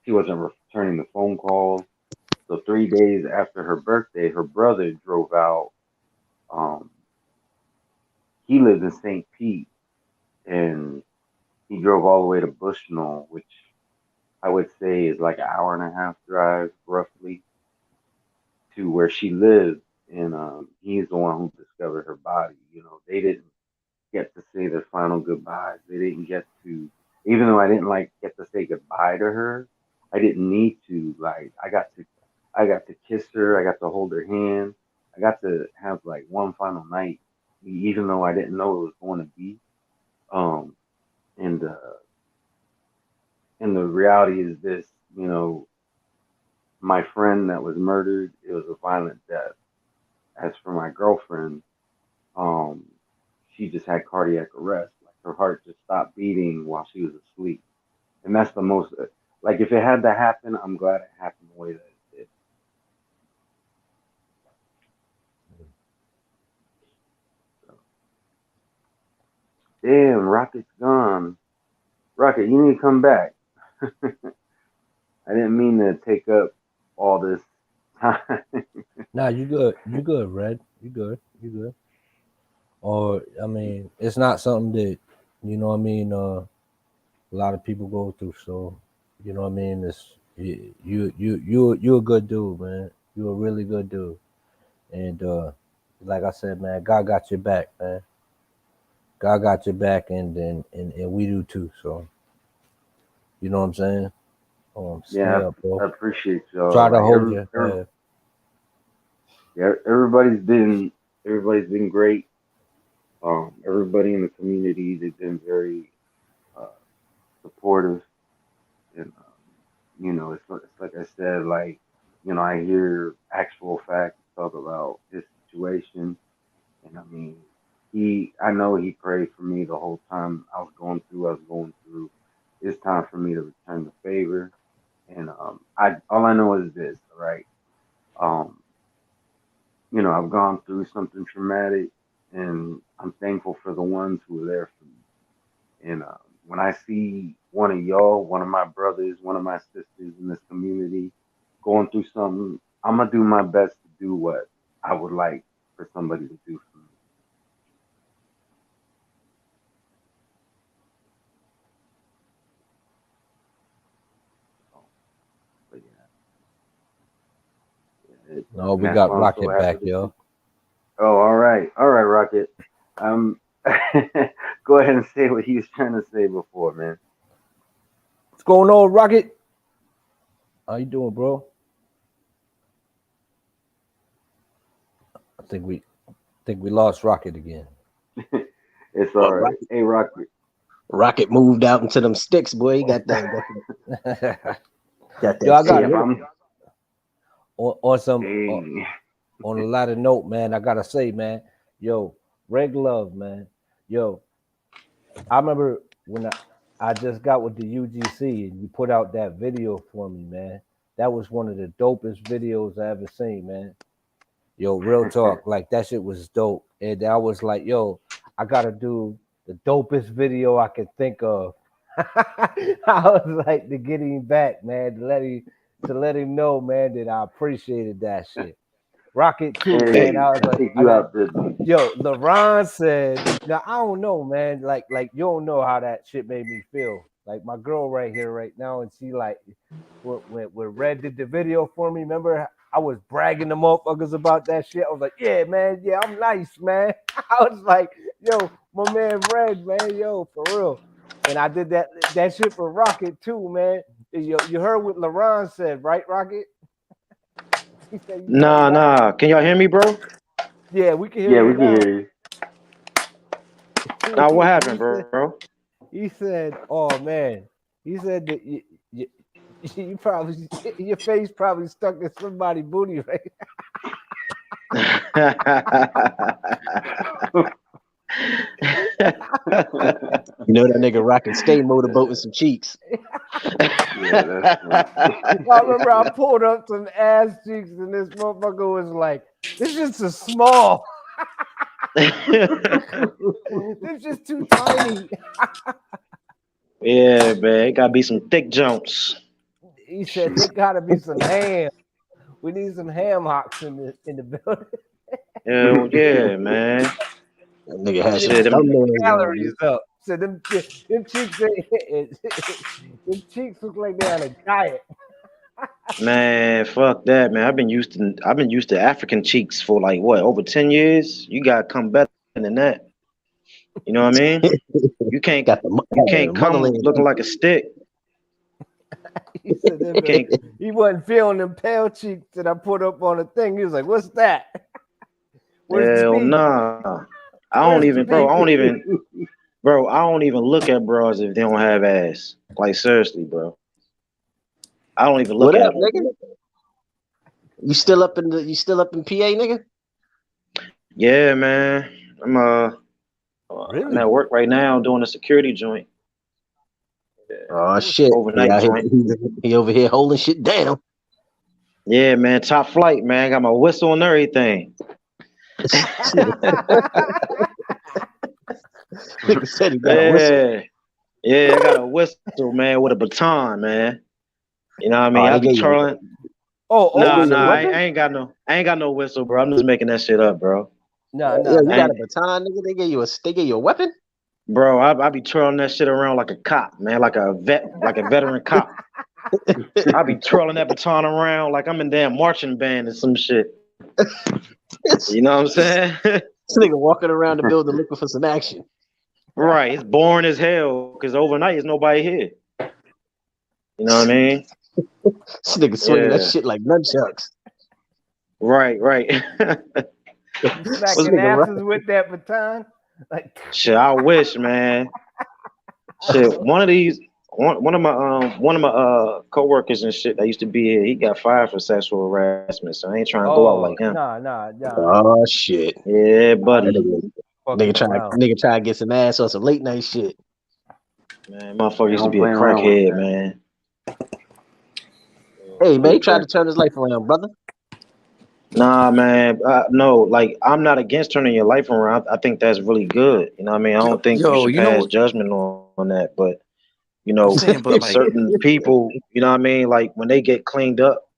S9: she wasn't returning the phone calls. So 3 days after her birthday, her brother drove out. Um, he lives in St. Pete, and he drove all the way to Bushnell, which I would say is like an hour and a half drive, roughly, to where she lives. And he's the one who discovered her body. They didn't get to say their final goodbyes. They didn't get to, even though I didn't like get to say goodbye to her, I didn't need to. Like, I got to kiss her. I got to hold her hand. I got to have like one final night, even though I didn't know it was going to be. Um, and and the reality is this, you know, my friend that was murdered, it was a violent death. As for my girlfriend, um, she just had cardiac arrest. Like, her heart just stopped beating while she was asleep. And that's the most, like, if it had to happen, I'm glad it happened the way that it did. So, damn, Rocket's gone. Rocket, you need to come back. I didn't mean to take up all this time.
S2: Nah, you good. You good, Red. You good. You good. Or I mean, it's not something that you know what I mean, a lot of people go through. So, you know what I mean? It's you a good dude, man. You a really good dude. And like I said, man, God got your back, man. God got your back, and we do too. So you know what I'm saying? Stay
S9: Yeah,
S2: up,
S9: I
S2: bro.
S9: appreciate y'all.
S2: Try to
S9: Like,
S2: hold your head.
S9: yeah, everybody's been great. Everybody in the community, they've been very uh, supportive, and it's like I said, like, I hear actual facts talk about his situation, and I mean, I know he prayed for me the whole time I was going through. It's time for me to return the favor, and all I know is this, right? Um, I've gone through something traumatic, and I'm thankful for the ones who were there for me. And when I see one of y'all, one of my brothers, one of my sisters in this community going through something, I'm gonna do my best to do what I would like for somebody to do for me. So, but
S2: No,
S9: and
S2: we
S9: that's
S2: got
S9: why I'm so
S2: Rocket
S9: happy
S2: back,
S9: to see.
S2: yo.
S9: Oh, all right, Rocket. Um, go ahead and say what he was trying to say before, man.
S2: What's going on, Rocket? How you doing, bro? I think we lost Rocket again.
S9: It's
S6: Well,
S9: all right. Hey, Rocket.
S6: Rocket moved out into them sticks, boy. He got
S2: Yo,
S6: that
S2: I
S6: shit
S2: got
S9: Hey, if
S6: with
S9: I'm,
S2: on some
S9: hey,
S2: on a lighter note, man. I gotta say, man, yo, Reg Love, man, yo, I remember when I just got with the UGC and you put out that video for me, man. That was one of the dopest videos I ever seen, man. Yo, real talk, like that shit was dope, and I was like, yo, I gotta do the dopest video I could think of. I was like to get him back, man, to let him know, man, that I appreciated that shit. Rocket too, man.
S9: hey,
S2: I was
S9: I
S2: like,
S9: think you outdid me.
S2: yo, LeBron said, now I don't know, man. Like you don't know how that shit made me feel. Like my girl right here, right now, and she like when Red did the video for me, remember I was bragging the motherfuckers about that shit. I was like, yeah, man, yeah, I'm nice, man. I was like, yo, my man Red, man, yo, for real. And I did that shit for Rocket too, man. You heard what LaRon said, right, Rocket? He said you talk
S10: Nah,
S2: back.
S10: nah. Can y'all hear me, bro?
S2: Yeah, we can hear
S9: Yeah,
S2: you
S9: we can
S2: now.
S9: hear
S10: Nah, what
S2: He
S10: happened,
S2: said,
S10: bro?
S2: "Oh man," he said that you probably your face probably stuck in somebody's booty, right?
S9: you.
S6: You know that nigga rocking stay motorboat with some cheeks.
S9: Yeah, that's funny.
S2: I remember I pulled up some ass cheeks, and this motherfucker was like, "This is just small. This just too tiny."
S10: Yeah, man. It gotta be some thick jumps.
S2: He said, "There gotta be some ham. We need some ham hocks in the building.
S10: Hell yeah, man.
S6: That nigga had
S2: Get
S6: some
S10: Shit, them,
S6: thumbnails
S2: calories
S6: on.
S2: up." So them cheeks, them cheeks look like they're on a diet.
S10: man, fuck that, man. I've been used to African cheeks for like what, over 10 years? You gotta come better than that. You know what I mean? You can't
S6: Got the
S10: you can't come
S6: motherland.
S10: looking like a stick.
S2: He said
S10: You can't
S2: he wasn't feeling them pale cheeks that I put up on the thing. He was like, "What's that? Where's the
S10: hell
S2: beef?
S10: nah.
S2: Where's the beef?"
S10: I don't even look at bros if they don't have ass. Like seriously, bro. I don't even
S6: What
S10: look
S6: up,
S10: at them.
S6: nigga? You still up in PA, nigga?
S10: Yeah, man. I'm
S2: Really?
S10: at work right now doing a security joint.
S6: Oh shit.
S10: Overnight joint.
S6: He over here holding shit down.
S10: Yeah, man. Top flight, man. Got my whistle and everything.
S6: Nigga said he got a whistle.
S10: Yeah. Yeah, I got a whistle, man, with a baton, man. You know what I mean?
S6: Oh,
S10: I
S6: they
S10: be
S6: gave you
S10: twirling.
S2: Oh,
S10: Nah,
S6: you a
S10: nah,
S6: weapon?
S10: I ain't got no whistle, bro. I'm just making that shit up, bro.
S2: no,
S6: Yeah, you
S10: I
S6: got a
S10: ain't,
S6: baton, nigga. They gave you a weapon?
S10: bro, I be twirling that shit around like a cop, man, like a veteran cop. I be twirling that baton around like I'm in damn marching band or some shit. You know what I'm saying?
S6: This nigga walking around the building looking for some action.
S10: Right. It's boring as hell because overnight there's nobody here. You know what I mean?
S6: This nigga swinging that
S10: Yeah.
S6: shit like nunchucks.
S10: Right.
S2: you
S6: This
S2: smacking
S6: nigga right.
S2: asses with that baton? Like,
S10: Shit, I wish, man. Shit, one of my coworkers and shit that used to be here, he got fired for sexual harassment. So I ain't trying to go out
S2: oh,
S10: like him.
S2: nah.
S6: Oh shit.
S10: Yeah,
S6: That
S10: buddy.
S6: nigga try to get some ass on some late night shit.
S10: Man, motherfucker
S9: They
S10: used to
S9: don't
S10: be a
S9: play around with
S10: crackhead,
S9: that.
S10: man.
S6: Hey man, he tried to turn his life around, brother.
S10: Nah, man. No, like I'm not against turning your life around. I think that's really good. You know what I mean? I don't think you
S11: Yo,
S10: should
S11: you know
S10: pass
S11: what
S10: judgment on that. But you
S11: I'm
S10: know,
S11: saying? But like,
S10: certain people, you know what I mean? Like when they get cleaned up,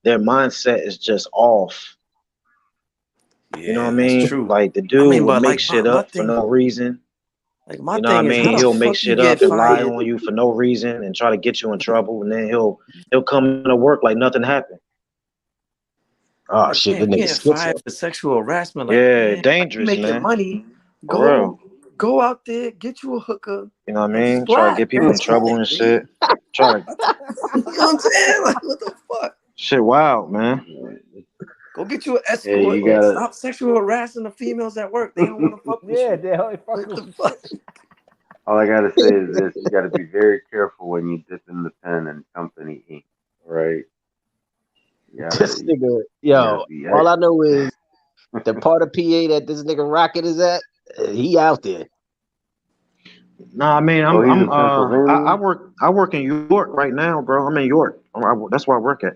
S10: their mindset is just off. You know what I
S11: yeah, that's
S10: mean?
S11: true.
S10: Like the
S11: I
S10: dude
S11: mean,
S10: will
S11: but
S10: make
S11: like
S10: shit
S11: my
S10: up for
S11: thing,
S10: no reason.
S11: like my
S10: You know what I
S11: thing is, how
S10: mean?
S11: the
S10: He'll make
S11: fuck you
S10: shit
S11: get
S10: up and lie
S11: fired?
S10: on you for no reason and try to get you in trouble, and then he'll come to work like nothing happened.
S6: Oh
S11: Like,
S6: shit, the
S11: damn, you
S6: nigga
S11: getting fired
S6: schizo.
S11: for sexual harassment? Like,
S10: Yeah,
S11: man, like, you
S10: dangerous,
S11: making
S10: man.
S11: money?
S10: For real.
S11: Go out there, get you a hooker,
S10: You know what I
S11: and
S10: mean? Try to get
S11: splat.
S10: people in
S11: That's
S10: trouble
S11: it.
S10: and shit. Try to
S11: You know what I'm saying? Like, what the fuck?
S10: shit wild, man.
S11: Go get you an
S9: Yeah,
S11: escort.
S9: you gotta.
S11: Stop sexual harassing the females at work. They don't want to fuck with
S2: yeah,
S11: you.
S2: they only
S11: What
S2: fucking
S11: the
S2: with
S11: fuck?
S9: All I gotta say is this: you gotta be very careful when you dip in the pen and company ink, right?
S6: This nigga,
S9: You gotta
S6: yo,
S9: be
S6: all I
S9: extra.
S6: know is the part of PA that this nigga Rocket is at, he out there.
S10: Nah, I mean,
S9: Oh, he's in
S10: I
S9: Pennsylvania.
S10: work in York right now, bro. I'm in York. That's where I work at.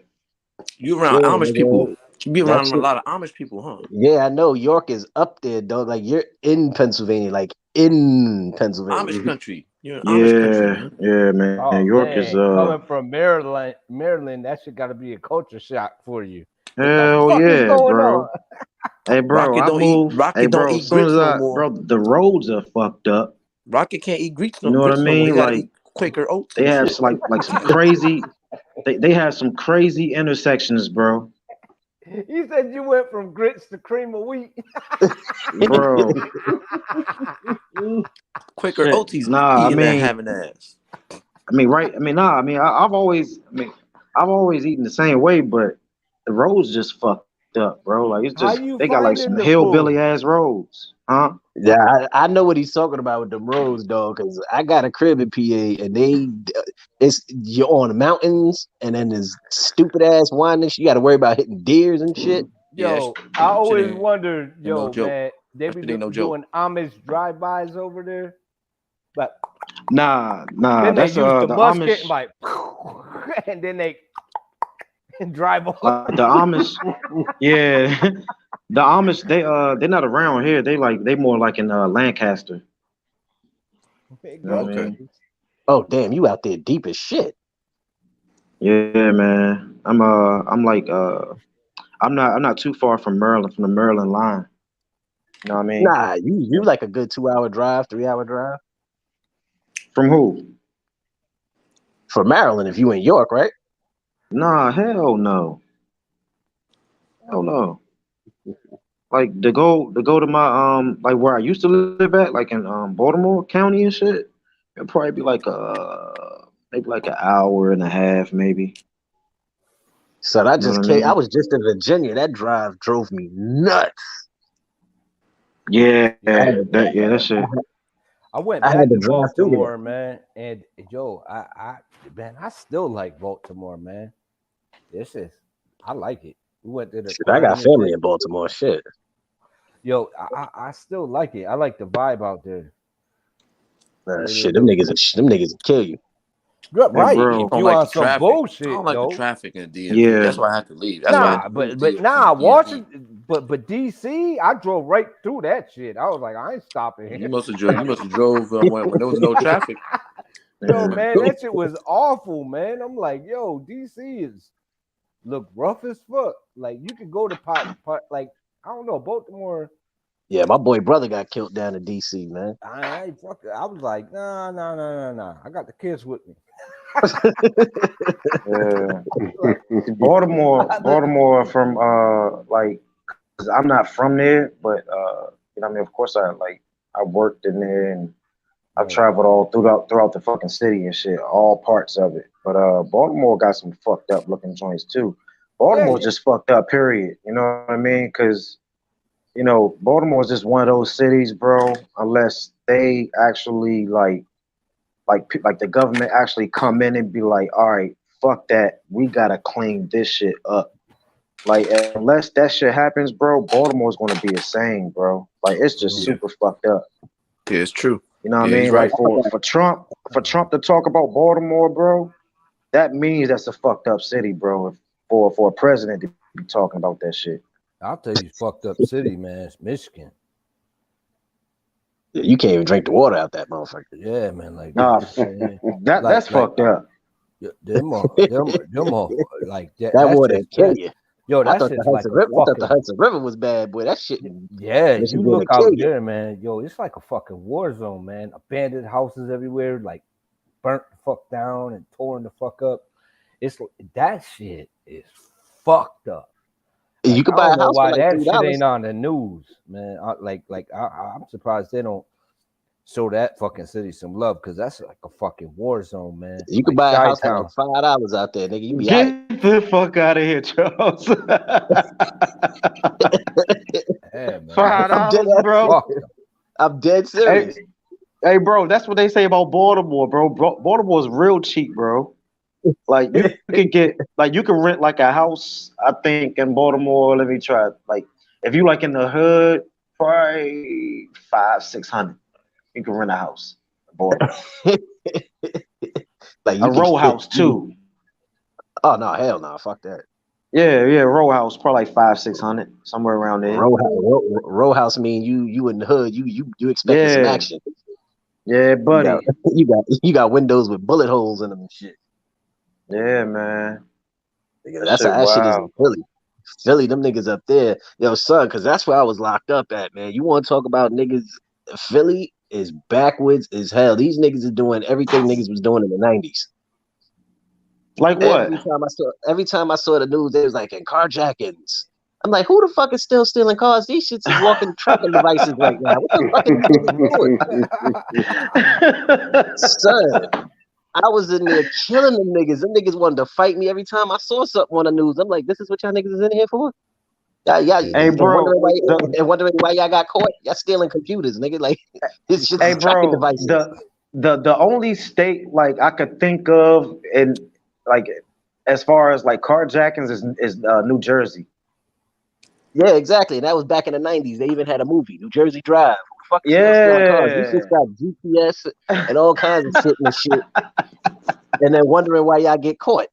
S11: You
S6: Yeah,
S11: around Amish people.
S6: nigga.
S11: You be
S6: That
S11: around a
S6: shit.
S11: lot of Amish people, huh?
S6: Yeah, I know. York is up there, dog. Like you're in Pennsylvania, like in Pennsylvania.
S11: Amish country. You're in Amish country,
S10: Yeah,
S11: man.
S10: yeah, man.
S2: oh
S10: York is
S2: man, coming from Maryland, that shit got to be a culture shock for you. What the
S10: hell
S2: fuck is
S10: yeah,
S2: going on?
S10: bro. Hey, bro, I moved. Hey,
S11: Rocket don't
S10: bro, as
S11: eat
S10: soon
S11: grits
S10: as
S11: no more.
S10: bro, the roads are fucked up.
S11: Rocket can't eat grits
S10: You know what I
S11: no more. He
S10: mean?
S11: gotta
S10: Like
S11: eat Quaker oats
S10: they
S11: and
S10: have
S11: shit.
S10: like some crazy. They have some crazy intersections, bro.
S2: You said you went from grits to cream of wheat.
S10: Bro,
S11: Quaker
S10: shit.
S11: oats he's
S10: Nah, I
S11: eating that
S10: mean,
S11: having ass.
S10: I mean, right? I mean, nah. I mean, I've always eaten the same way, but the roads just fucked up, bro. Like it's
S2: How
S10: just
S2: you
S10: they got like
S2: finding
S10: some
S2: the
S10: hillbilly
S2: food?
S10: ass roads, huh?
S6: Yeah, I know what he's talking about with them roads, dog. Because I got a crib in PA, and it's you're on the mountains, and then there's stupid ass winding. You got to worry about hitting deers and shit.
S11: Yeah,
S2: Yo, I
S11: shit
S2: always
S11: ain't
S2: wondered,
S11: no
S2: yo,
S11: joke.
S2: man, they
S11: That
S2: be
S11: shit ain't no joke.
S2: doing Amish drive-bys over there, but
S10: Nah.
S2: then they
S10: That's
S2: use the
S10: the
S2: musket and
S10: Amish.
S2: like, and then they drive off.
S10: Like the Amish, yeah, the Amish. They're not around here. They more like in Lancaster.
S2: They
S10: You know what
S2: got
S10: I
S11: Okay.
S10: mean?
S6: Oh damn, you out there deep as shit.
S10: Yeah, man. I'm like I'm not too far from Maryland, from the Maryland line. You know what I mean?
S6: Nah, you like a good 2 hour drive, 3 hour drive
S10: From who?
S6: for Maryland if you in York, right?
S10: Nah, hell no. Hell no. Like to go to my like where I used to live at, like in Baltimore County and shit, it'd probably be like maybe like an hour and a half, maybe.
S6: So that
S10: You know what
S6: just
S10: I
S6: came. I
S10: mean?
S6: was just in Virginia. That drive drove me nuts.
S10: Yeah,
S2: Yo,
S10: that shit.
S2: I went
S6: I had
S2: back
S6: to
S2: to
S6: drive through there.
S2: Baltimore, man, and yo, man, I still like Baltimore, man. This is, I like it. We went to the
S6: Shit, I got
S2: aquarium
S6: family
S2: thing.
S6: in Baltimore. Shit.
S2: Yo, I still like it. I like the vibe out there. I really
S6: Shit, them
S2: do.
S6: niggas will kill you.
S2: You're
S10: Hey,
S2: right.
S11: I
S2: If
S10: bro.
S11: don't
S2: you
S11: like
S2: on
S11: the
S2: some
S11: traffic. I
S2: bullshit
S11: don't like the
S2: though,
S11: traffic in the DMV.
S10: Yeah,
S11: That's why I had to leave. That's why I had
S10: yeah.
S2: nah,
S11: to move
S2: but
S11: from the
S2: nah,
S11: DMV.
S2: Washington, but DC, I drove right through that shit. I was like, I ain't stopping
S11: You
S2: here.
S11: must have drove. You must have drove when there was no traffic.
S2: Yo,
S10: Yeah.
S2: man, that shit was awful, man. I'm like, yo, DC is look rough as fuck. Like you could go to pot like I don't know, Baltimore.
S6: Yeah, my boy brother got killed down in DC, man.
S2: I ain't fuck it. I was like, nah. I got the kids with me.
S10: Yeah.
S2: Like,
S10: See,
S2: I let the
S10: Baltimore from like 'cause I'm not from there, but you know what I mean, of course I worked in there and I've
S2: right.
S10: traveled all throughout the fucking city and shit, all parts of it. But Baltimore got some fucked up looking joints too.
S2: Yeah,
S10: Baltimore's
S2: yeah.
S10: just fucked up, period. You know what I mean? Because you know Baltimore is just one of those cities, bro. Unless they actually like the government actually come in and be like, all right, fuck that, we gotta clean this shit up. Like unless that shit happens, bro, Baltimore's gonna be insane, bro. Like it's just
S2: Mhm.
S11: Yeah,
S10: super fucked up.
S11: yeah, it's true.
S10: You know what I
S11: Yeah, he's
S10: mean?
S11: right.
S10: Like for Trump to talk about Baltimore, bro, that means that's a fucked up city, bro. For a president to be talking about that shit.
S2: I'll tell you, fucked up city, man. It's Michigan.
S6: Yeah, you can't even drink the water out that motherfucker.
S2: Yeah, man. Like,
S10: Nah,
S2: man,
S10: that's
S2: like
S10: fucked up.
S2: them, like that.
S6: That
S2: That's
S6: water
S2: just
S6: kill
S2: that.
S6: you.
S2: Yo,
S6: I
S2: that
S6: thought the
S2: shit's like
S6: Hudson
S2: a
S6: River. I thought the
S2: fucking.
S6: Hudson River was bad, boy. That shit in
S2: Yeah, you
S6: Michigan
S2: look
S6: will kill
S2: out
S6: you.
S2: there, man. Yo, it's like a fucking war zone, man. Abandoned houses everywhere, like burnt the fuck down and torn the fuck up. It's that shit is fucked up.
S6: You
S2: Like
S6: could
S2: I
S6: buy
S2: don't
S6: a
S2: know
S6: house for
S2: why
S6: like
S2: that shit ain't
S6: $3.
S2: on the news, man. I'm surprised they don't show that fucking city some love because that's like a fucking war zone, man.
S6: You could
S2: Like
S6: buy a house for
S2: Chi-Town.
S6: like $5 out there, nigga. You be all right.
S10: Get the fuck out of here, Charles.
S2: Yeah, man. That
S10: Five
S6: I'm
S2: shit
S6: dead
S10: dollars,
S2: is
S6: ass.
S10: bro.
S2: fucked up.
S6: I'm dead
S10: Hey,
S6: serious.
S10: hey, bro, that's what they say about Baltimore, bro. Baltimore's real cheap, bro. Like you can get like you can rent like a house, I think, in Baltimore. Let me try. Like if you like in the hood, probably 500-600. You can rent a house in Baltimore.
S6: Like
S10: A
S6: you can
S10: row
S6: shit.
S10: house too.
S6: Oh no, hell no, fuck that.
S10: Yeah, row house, probably like 500-600, somewhere around there.
S6: Row house mean you in the hood. You expecting some
S10: Yeah,
S6: action.
S10: yeah,
S6: You got
S10: buddy.
S6: you got windows with bullet holes in them and shit.
S10: Yeah, man.
S6: Nigga,
S10: That
S6: that's how
S10: shit
S6: that shit is in
S10: wild.
S6: Philly. Philly, them niggas up there, yo, son, because that's where I was locked up at, man. You want to talk about niggas? Philly is backwards as hell. These niggas are doing everything niggas was doing in the 90s.
S10: Like what?
S6: Every time I saw the news, they was like in carjackings. I'm like, who the fuck is still stealing cars? These shits is walking tracking devices right now. What the fuck are these niggas doing? Son, I was in there killing them niggas. Them niggas wanted to fight me every time I saw something on the news. I'm like, this is what y'all niggas is in here for? Yeah,
S10: Hey,
S6: and
S10: bro,
S6: wondering why y'all got caught. Y'all stealing computers, nigga. Like, this shit
S10: hey,
S6: is tracking
S10: bro,
S6: devices.
S10: the only state like I could think of in like as far as like carjackings is New Jersey.
S6: Yeah, exactly. That was back in the 90s. They even had a movie, New Jersey Drive. Who the fuck is still stealing cars? These
S10: Yeah.
S6: shits got GPS and all kinds of shit and shit. And then wondering why y'all get caught.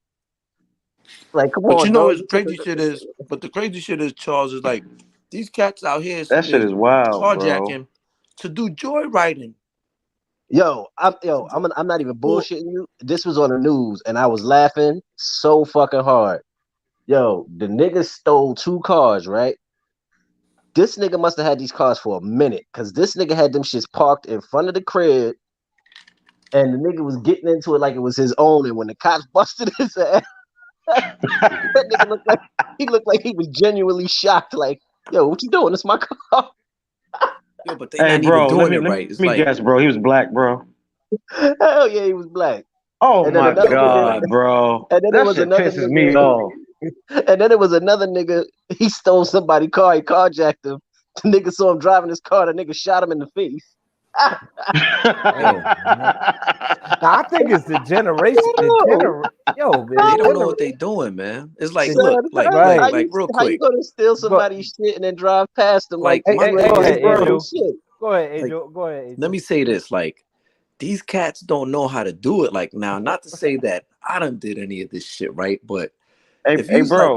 S6: Like, come
S11: But you
S6: on,
S11: know,
S6: dog.
S11: it's crazy shit is. But the crazy shit is, Charles, is like these cats out here
S10: That shit
S11: is
S10: is wild, bro.
S11: carjacking to do joyriding.
S6: I'm not even bullshitting you. This was on the news, and I was laughing so fucking hard. Yo, the nigga stole 2 cars, right? This nigga must have had these cars for a minute, because this nigga had them shits parked in front of the crib, and the nigga was getting into it like it was his own. And when the cops busted his ass, that nigga looked like he was genuinely shocked. Like, yo, what you doing? It's my car.
S11: Yo, but they
S10: Hey,
S11: not even
S10: bro, let
S11: doing
S10: me
S11: it right. It's like,
S10: guess, bro. He was black, bro.
S6: Hell yeah, he was black.
S10: Oh
S6: And then
S10: my
S6: another nigga,
S10: god, bro.
S6: and then it
S10: That
S6: was
S10: shit
S6: another
S10: pisses me
S6: nigga,
S10: off.
S6: and then it was another nigga. He stole somebody's car. He carjacked him. The nigga saw him driving his car. The nigga shot him in the face.
S2: Damn, man. Now, I think it's the generation. Yo, man,
S11: they don't know what they doing, man. It's like,
S6: Son,
S11: look, like,
S2: right.
S11: real
S6: how you
S11: quick,
S6: gonna steal
S2: But
S6: somebody's shit and then drive past them like
S11: like my
S6: you
S11: thing
S6: ain't
S2: go
S11: is
S2: ahead,
S11: this,
S2: Angel.
S6: shit?
S2: Go ahead,
S11: like,
S2: Angel. Go ahead, Angel.
S11: let me say this, like, these cats don't know how to do it. Like, now, not to say that I done did any of this shit, right? But if
S10: Hey,
S11: you was like
S10: bro.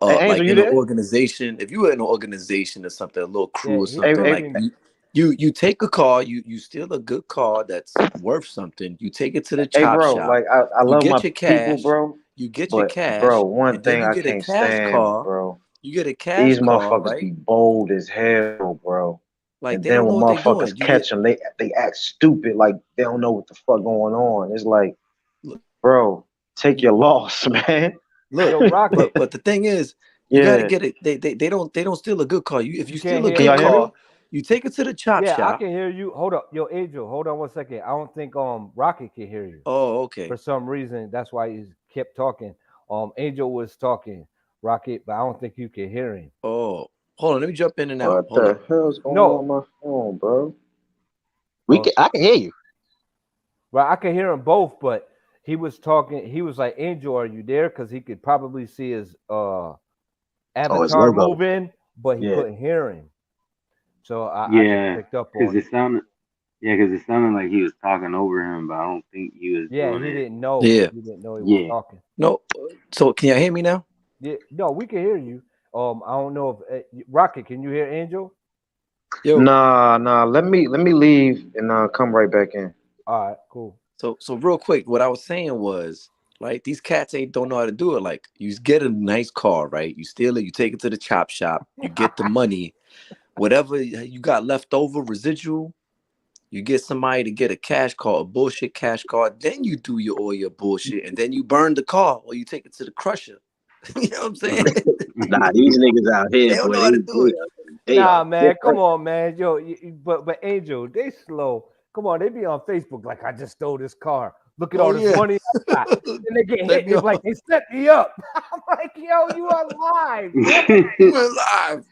S10: Hey, Angel,
S11: like
S10: you
S11: in an
S10: there?
S11: organization, if you were in an organization or something, a little crew or
S2: he
S11: something, like
S2: thinking.
S11: you take a car, you steal a good car that's worth something, you take it to the
S10: Hey,
S11: chop
S10: bro.
S11: shop,
S10: Like, I
S11: you
S10: love
S11: get
S10: my
S11: your
S10: people,
S11: cash,
S10: bro.
S11: you get your
S10: But, bro,
S11: cash,
S10: one
S11: and then
S10: thing
S11: you
S10: I
S11: get a
S10: can't
S11: cash
S10: stand,
S11: car,
S10: bro.
S11: you get a cash
S10: These
S11: car,
S10: motherfuckers
S11: right?
S10: be bold as hell, bro.
S11: Like
S10: And
S11: they
S10: then
S11: don't know
S10: when
S11: what they
S10: motherfuckers
S11: doing. You get
S10: catch them, they act stupid, like they don't know what the fuck going on. It's like,
S11: look,
S10: bro, take your loss, man.
S11: look,
S2: Yo, Rocket,
S11: but the thing is, you got to
S10: Yeah.
S11: get it. They don't steal a good car. If you
S2: you can't
S11: steal a
S2: hear
S10: Can
S11: good
S10: y'all
S2: me?
S10: hear me?
S11: car, you take it to the chop
S2: Yeah, I
S11: shop.
S2: can hear you. Hold up, yo, Angel. Hold on 1 second. I don't think Rocket can hear you
S11: Oh, okay.
S2: for some reason. That's why he kept talking. Angel was talking, Rocket, but I don't think you can hear him.
S11: Oh, hold on. Let me jump in and out.
S10: What
S11: Hold
S10: the
S11: up.
S10: hell's going on
S2: No,
S10: my phone, bro?
S6: I can hear you.
S2: well, I can hear them both, but he was talking. He was like, "Angel, are you there?" Because he could probably see his
S6: Oh, his
S2: avatar
S6: logo.
S2: moving, but he
S10: Yeah.
S2: couldn't hear him. So I just
S9: Yeah,
S2: picked up
S9: because
S2: on
S9: it
S2: it.
S9: sounded. Yeah, because it sounded like he was talking over him, but I don't think he was
S2: Yeah,
S9: doing
S2: he
S9: it.
S2: didn't know.
S11: Yeah.
S2: He didn't know he was
S9: Yeah.
S2: talking.
S11: No. So can y'all hear me now?
S2: Yeah, no, we can hear you. I don't know if Rocket, can you hear Angel?
S11: Yo.
S10: Nah. Let me leave and come right back in.
S2: All right, cool.
S11: So real quick, what I was saying was, like, these cats don't know how to do it. Like, you get a nice car, right? You steal it, you take it to the chop shop, you get the money, whatever you got left over, residual. You get somebody to get a cash car, a bullshit cash car. Then you do all your bullshit, and then you burn the car or you take it to the crusher. You know what I'm saying?
S6: Nah, these niggas out
S11: They
S6: here,
S11: don't
S6: boy,
S11: know how to do it.
S6: they are
S2: Nah, man, come
S6: different.
S2: on, man. Yo, but Angel, they slow. Come on, they be on Facebook like I just stole this car. Look at
S11: Oh
S2: all this
S11: yeah.
S2: money I got. Then they get
S11: They
S2: hit.
S11: be
S2: They
S11: on.
S2: be like they set me up. I'm like, yo, you are live.
S11: We're live.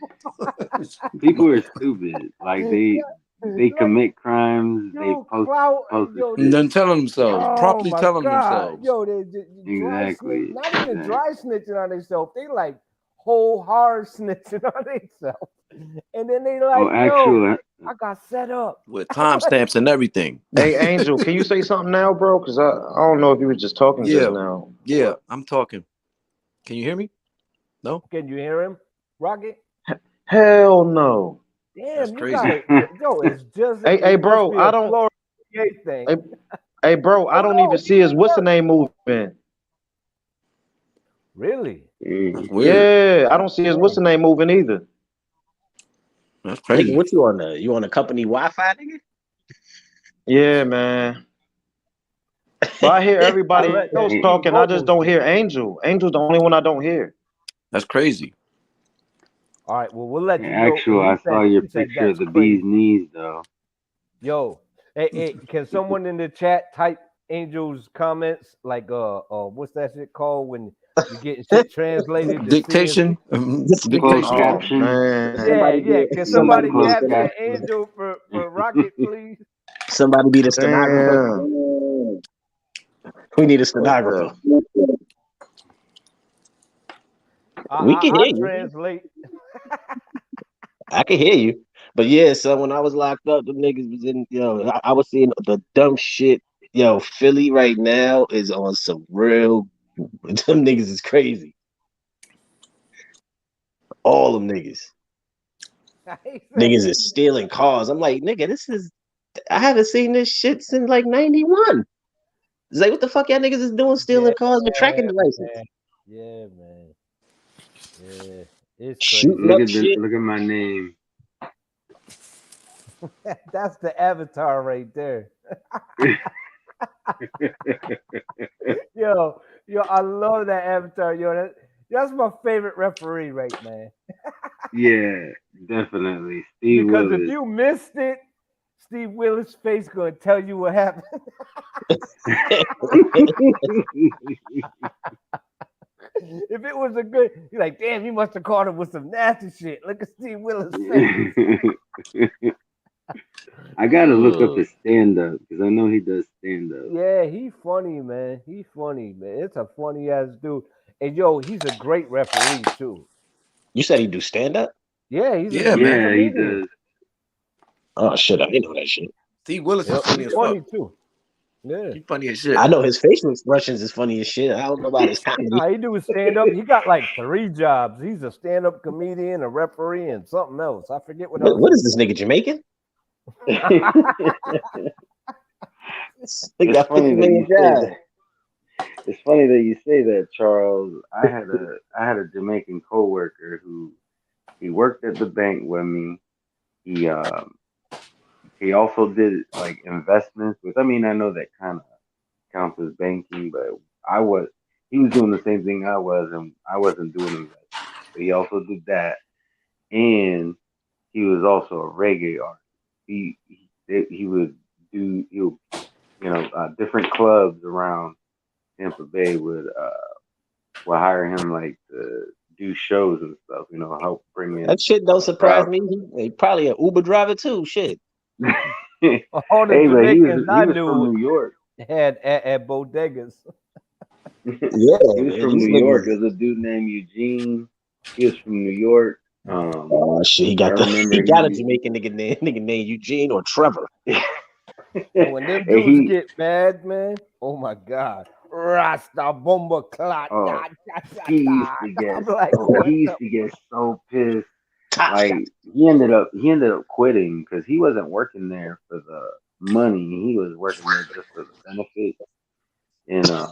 S9: People are stupid. Like they
S2: Like,
S9: commit crimes. They
S2: yo,
S9: post
S2: clout,
S9: this
S2: yo,
S11: And
S9: shit.
S11: then telling themselves,
S2: oh
S11: properly
S2: my
S11: telling
S2: god,
S11: themselves.
S2: yo, they dry snitch,
S9: Exactly.
S2: not even dry snitching on themselves. They like whole hard snitching on themselves, and then they like,
S9: Oh,
S2: yo,
S9: actually,
S2: I got set up.
S11: With
S2: I'm like,
S11: timestamps and everything.
S10: Hey, Angel, can you say something now, bro? Because I don't know if you were just talking just
S11: Yeah,
S10: now.
S11: yeah, I'm talking. Can you hear me? No?
S2: can you hear him, Rocket?
S10: Hell no.
S11: That's
S2: Damn, you got
S11: crazy.
S2: it. Yo, it's just
S10: Hey,
S2: it must
S10: bro,
S2: be
S10: I
S2: a
S10: don't.
S2: Florida thing.
S10: Hey, bro, I
S2: Oh
S10: don't
S2: no,
S10: even see his what's the name moving.
S2: really?
S11: That's
S9: mm,
S11: weird.
S10: Yeah, I don't see his what's the name moving either.
S11: That's
S6: Nigga,
S11: crazy.
S6: what you on the? You on the company Wi-Fi, nigga?
S10: Yeah, man. But I hear
S2: I
S10: everybody
S2: let
S10: else
S2: that
S9: mm.
S10: talking. I just
S2: T-Mobile
S10: don't
S2: shit.
S10: hear Angel. Angel's the only one I don't hear.
S11: That's crazy.
S2: All right, well, we'll let
S9: Yeah,
S2: you know.
S9: actual, I saw your
S2: He said
S9: picture of
S2: that's
S9: the bee's
S2: crazy.
S9: knees, though.
S2: Yo, hey, can someone in the chat type Angel's comments, like what's that shit called when you get shit translated to see and
S11: Dictation.
S9: Closed
S11: Dictation.
S10: Oh
S9: caption.
S10: man.
S2: yeah,
S6: Somebody
S2: yeah.
S6: be
S2: Can
S9: Use
S2: somebody
S9: closed
S2: capture
S9: caption.
S2: Angel for Rocket, please?
S6: somebody be the stenographer.
S10: Damn.
S6: We need a
S10: What
S6: stenographer.
S10: the
S6: We can
S2: I
S6: hear you.
S2: translate.
S6: I can hear you. But yeah, so when I was locked up, the niggas was in, I was seeing the dumb shit. Yo, Philly right now is on some real, them niggas is crazy. All them niggas.
S2: He said,
S6: Niggas is stealing cars. I'm like, nigga, I haven't seen this shit since like 91. It's like, what the fuck y'all niggas is doing
S2: yeah,
S6: stealing cars with tracking devices?
S2: man. Yeah, man. Yeah, it's
S6: Shooting
S2: crazy.
S6: up shit.
S9: Look at my name.
S2: That's the avatar right there. Yo, I love that avatar. Yo, that's my favorite referee, right, man?
S9: Yeah, definitely. Steve
S2: Because if
S9: Willis.
S2: you missed it, Steve Willis' face gonna tell you what happened. If it was a good, you're like, damn, you must have caught him with some nasty shit. Look at Steve Willis' face.
S9: I gotta look up his stand up because I know he does stand up.
S2: Yeah, he funny, man. He funny, man. It's a funny ass dude. And yo, he's a great referee too.
S6: You said he do stand up?
S2: Yeah, he's
S11: Yeah,
S2: a
S11: man.
S9: Yeah, he
S2: comedian.
S9: does.
S6: Oh shit, I didn't know that shit.
S11: Steve Willis is
S2: Yep,
S11: funny
S2: he's
S11: as
S2: funny
S11: fuck.
S2: too. Yeah.
S11: He funny as shit.
S6: I know his facial expressions is funny as shit. I don't know about his comedy.
S2: Nah, he do stand up. He got like 3 jobs. He's a stand up comedian, a referee, and something else. I forget what else.
S6: What is this nigga, Jamaican? He
S9: It's
S6: got 50
S9: funny that
S6: million
S9: you say
S6: jobs.
S9: that. It's funny that you say that, Charles. I had a Jamaican coworker who he worked at the bank with me. He also did like investments, which I mean I know that kind of counts as banking, but I was he was doing the same thing I was, and I wasn't doing investments. But he also did that, and he was also a reggae artist. He would do different clubs around Tampa Bay would hire him like to do shows and stuff. Help bring in
S6: That shit don't
S9: a
S6: surprise
S9: crowd.
S6: me. He probably an Uber driver too. Shit.
S2: All the
S9: Hey, but
S2: Jamaicans
S9: he
S2: I
S9: was from
S2: knew
S9: New York.
S2: had at bodegas.
S6: Yeah,
S9: He was
S6: man,
S9: from
S6: these
S9: New York.
S6: niggas.
S9: There's a dude named Eugene. He was from New York.
S6: Oh shit, he
S9: I
S6: got
S9: remember
S6: he got a
S9: he.
S6: Jamaican nigga named Eugene or Trevor.
S2: And when them
S9: And
S2: dudes
S9: he.
S2: get mad, man, oh my god, Rasta bomba clot.
S9: Oh,
S2: Da, da, da,
S9: he used
S2: da.
S9: to get.
S2: I'm like,
S9: Oh,
S2: what
S9: he
S2: the?
S9: used to get so pissed.
S6: Top shot.
S9: Like he ended up quitting because he wasn't working there for the money. He was working there just for the benefits. And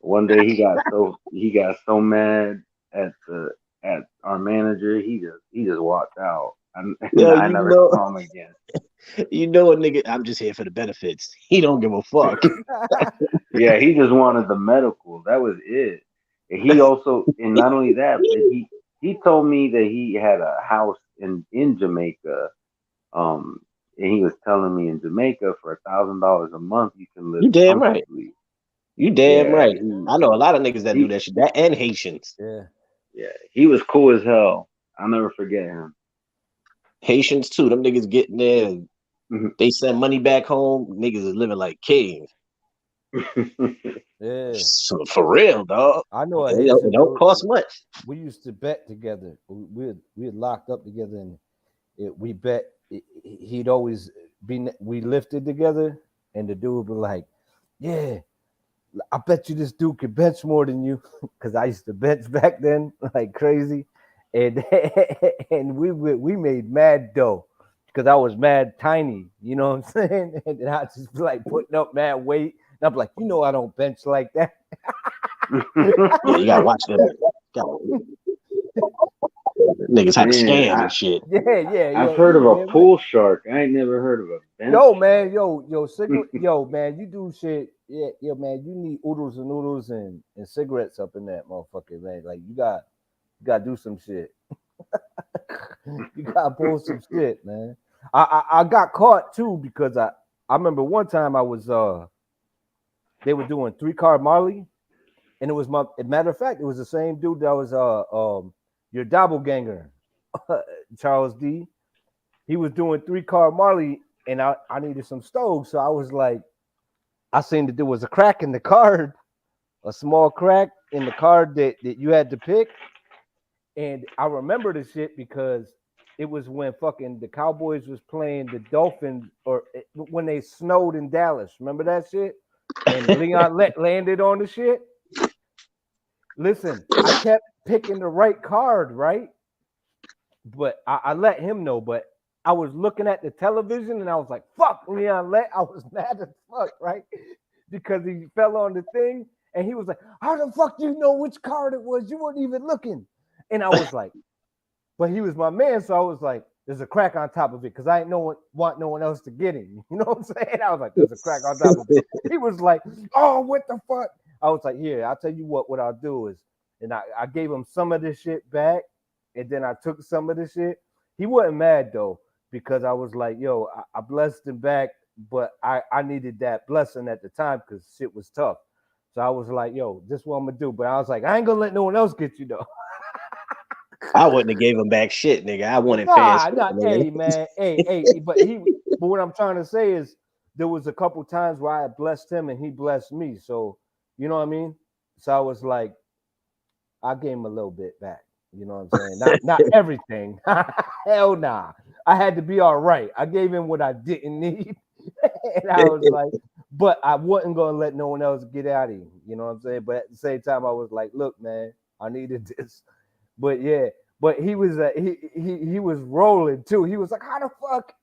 S9: one day he got so mad at our manager. He just walked out. And
S6: Yo,
S9: I never saw him again.
S6: you know a nigga. I'm just here for the benefits. He don't give a fuck.
S9: Yeah, he just wanted the medical. That was it. And he also, and not only that, but he told me that he had a house in Jamaica. Um, and he was telling me in Jamaica for $1,000 a month you can live
S6: You damn right.
S9: comfortably.
S6: You damn
S9: Yeah,
S6: right. I know a lot of niggas that do
S9: he
S6: that shit. That and Haitians.
S2: Yeah.
S9: yeah, he was cool as hell. I'll never forget him.
S6: Haitians too. Them niggas getting there. They send money back home. Niggas is living like kings.
S2: Yeah.
S6: So, for real, dog.
S2: I know a
S6: It
S2: Haitian
S6: don't
S2: dude.
S6: cost much.
S2: We used to bet together. We had locked up together, and we bet. He'd always be. We lifted together, and the dude would be like, "Yeah, I bet you this dude could bench more than you," because I used to bench back then like crazy, and and we made mad dough because I was mad tiny. You know what I'm saying? And then I just be like putting up mad weight, and I'm like, I don't bench like that.
S6: Yeah, you gotta watch that. Niggas had to
S9: Man,
S6: scam and shit.
S2: Yeah.
S9: I've heard of a
S2: man.
S9: pool shark. I ain't never heard of a bench
S2: Yo,
S9: shark.
S2: man, yo, man, you do shit. Yeah, man, you need oodles and noodles and cigarettes up in that motherfucker, man. Like you got to do some shit. You got to pull some shit, man. I got caught too because I remember one time I was they were doing 3-card Marley, and it was my matter of fact, it was the same dude that was your doppelganger, Charles D. He was doing 3-card Marley, and I needed some stoves, so I was like, I seen that there was a crack in the card, a small crack in the card that you had to pick, and I remember the shit because it was when fucking the Cowboys was playing the Dolphins, or when they snowed in Dallas. Remember that shit? And Leon landed on the shit. Listen, I kept picking the right card, right? But I let him know. But I was looking at the television and I was like, fuck, Leon let. I was mad as fuck, right? Because he fell on the thing and he was like, how the fuck do you know which card it was? You weren't even looking. And I was like, but he was my man. So I was like, there's a crack on top of it because I ain't want no one else to get him. You know what I'm saying? I was like, there's a crack on top of it. He was like, oh, what the fuck? I was like, here, I'll tell you what I'll do is, and I gave him some of this shit back, and then I took some of the shit. He wasn't mad though, because I was like, yo, I blessed him back, but I needed that blessing at the time because shit was tough. So I was like, yo, this is what I'm gonna do. But I was like, I ain't gonna let no one else get you though.
S6: I wouldn't have gave him back shit, nigga. I wanted
S2: Nah,
S6: fans.
S2: hey man, hey, but what I'm trying to say is there was a couple times where I blessed him and he blessed me. So you know what I mean? So I was like, I gave him a little bit back. You know what I'm saying? Not everything. Hell nah. I had to be all right. I gave him what I didn't need. And I was like, but I wasn't gonna let no one else get out of him. You know what I'm saying? But at the same time, I was like, look, man, I needed this. But yeah, but he was he was rolling too. He was like, how the fuck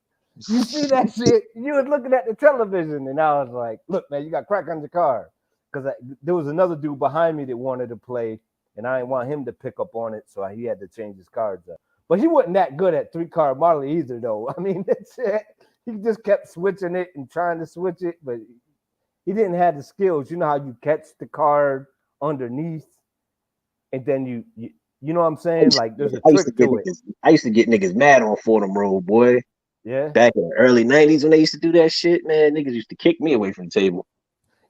S2: you see that shit? You was looking at the television, and I was like, look, man, you got crack on your car. Because there was another dude behind me that wanted to play, and I didn't want him to pick up on it, so he had to change his cards up. But he wasn't that good at 3-card Marley either, though. I mean, that's it. He just kept switching it and trying to switch it, but he didn't have the skills. You know how you catch the card underneath, and then you know what I'm saying? Like there's a trick to it.
S6: I used to get niggas mad on Fordham Road, boy.
S2: Yeah.
S6: Back in the early 90s when they used to do that shit, man, niggas used to kick me away from the table.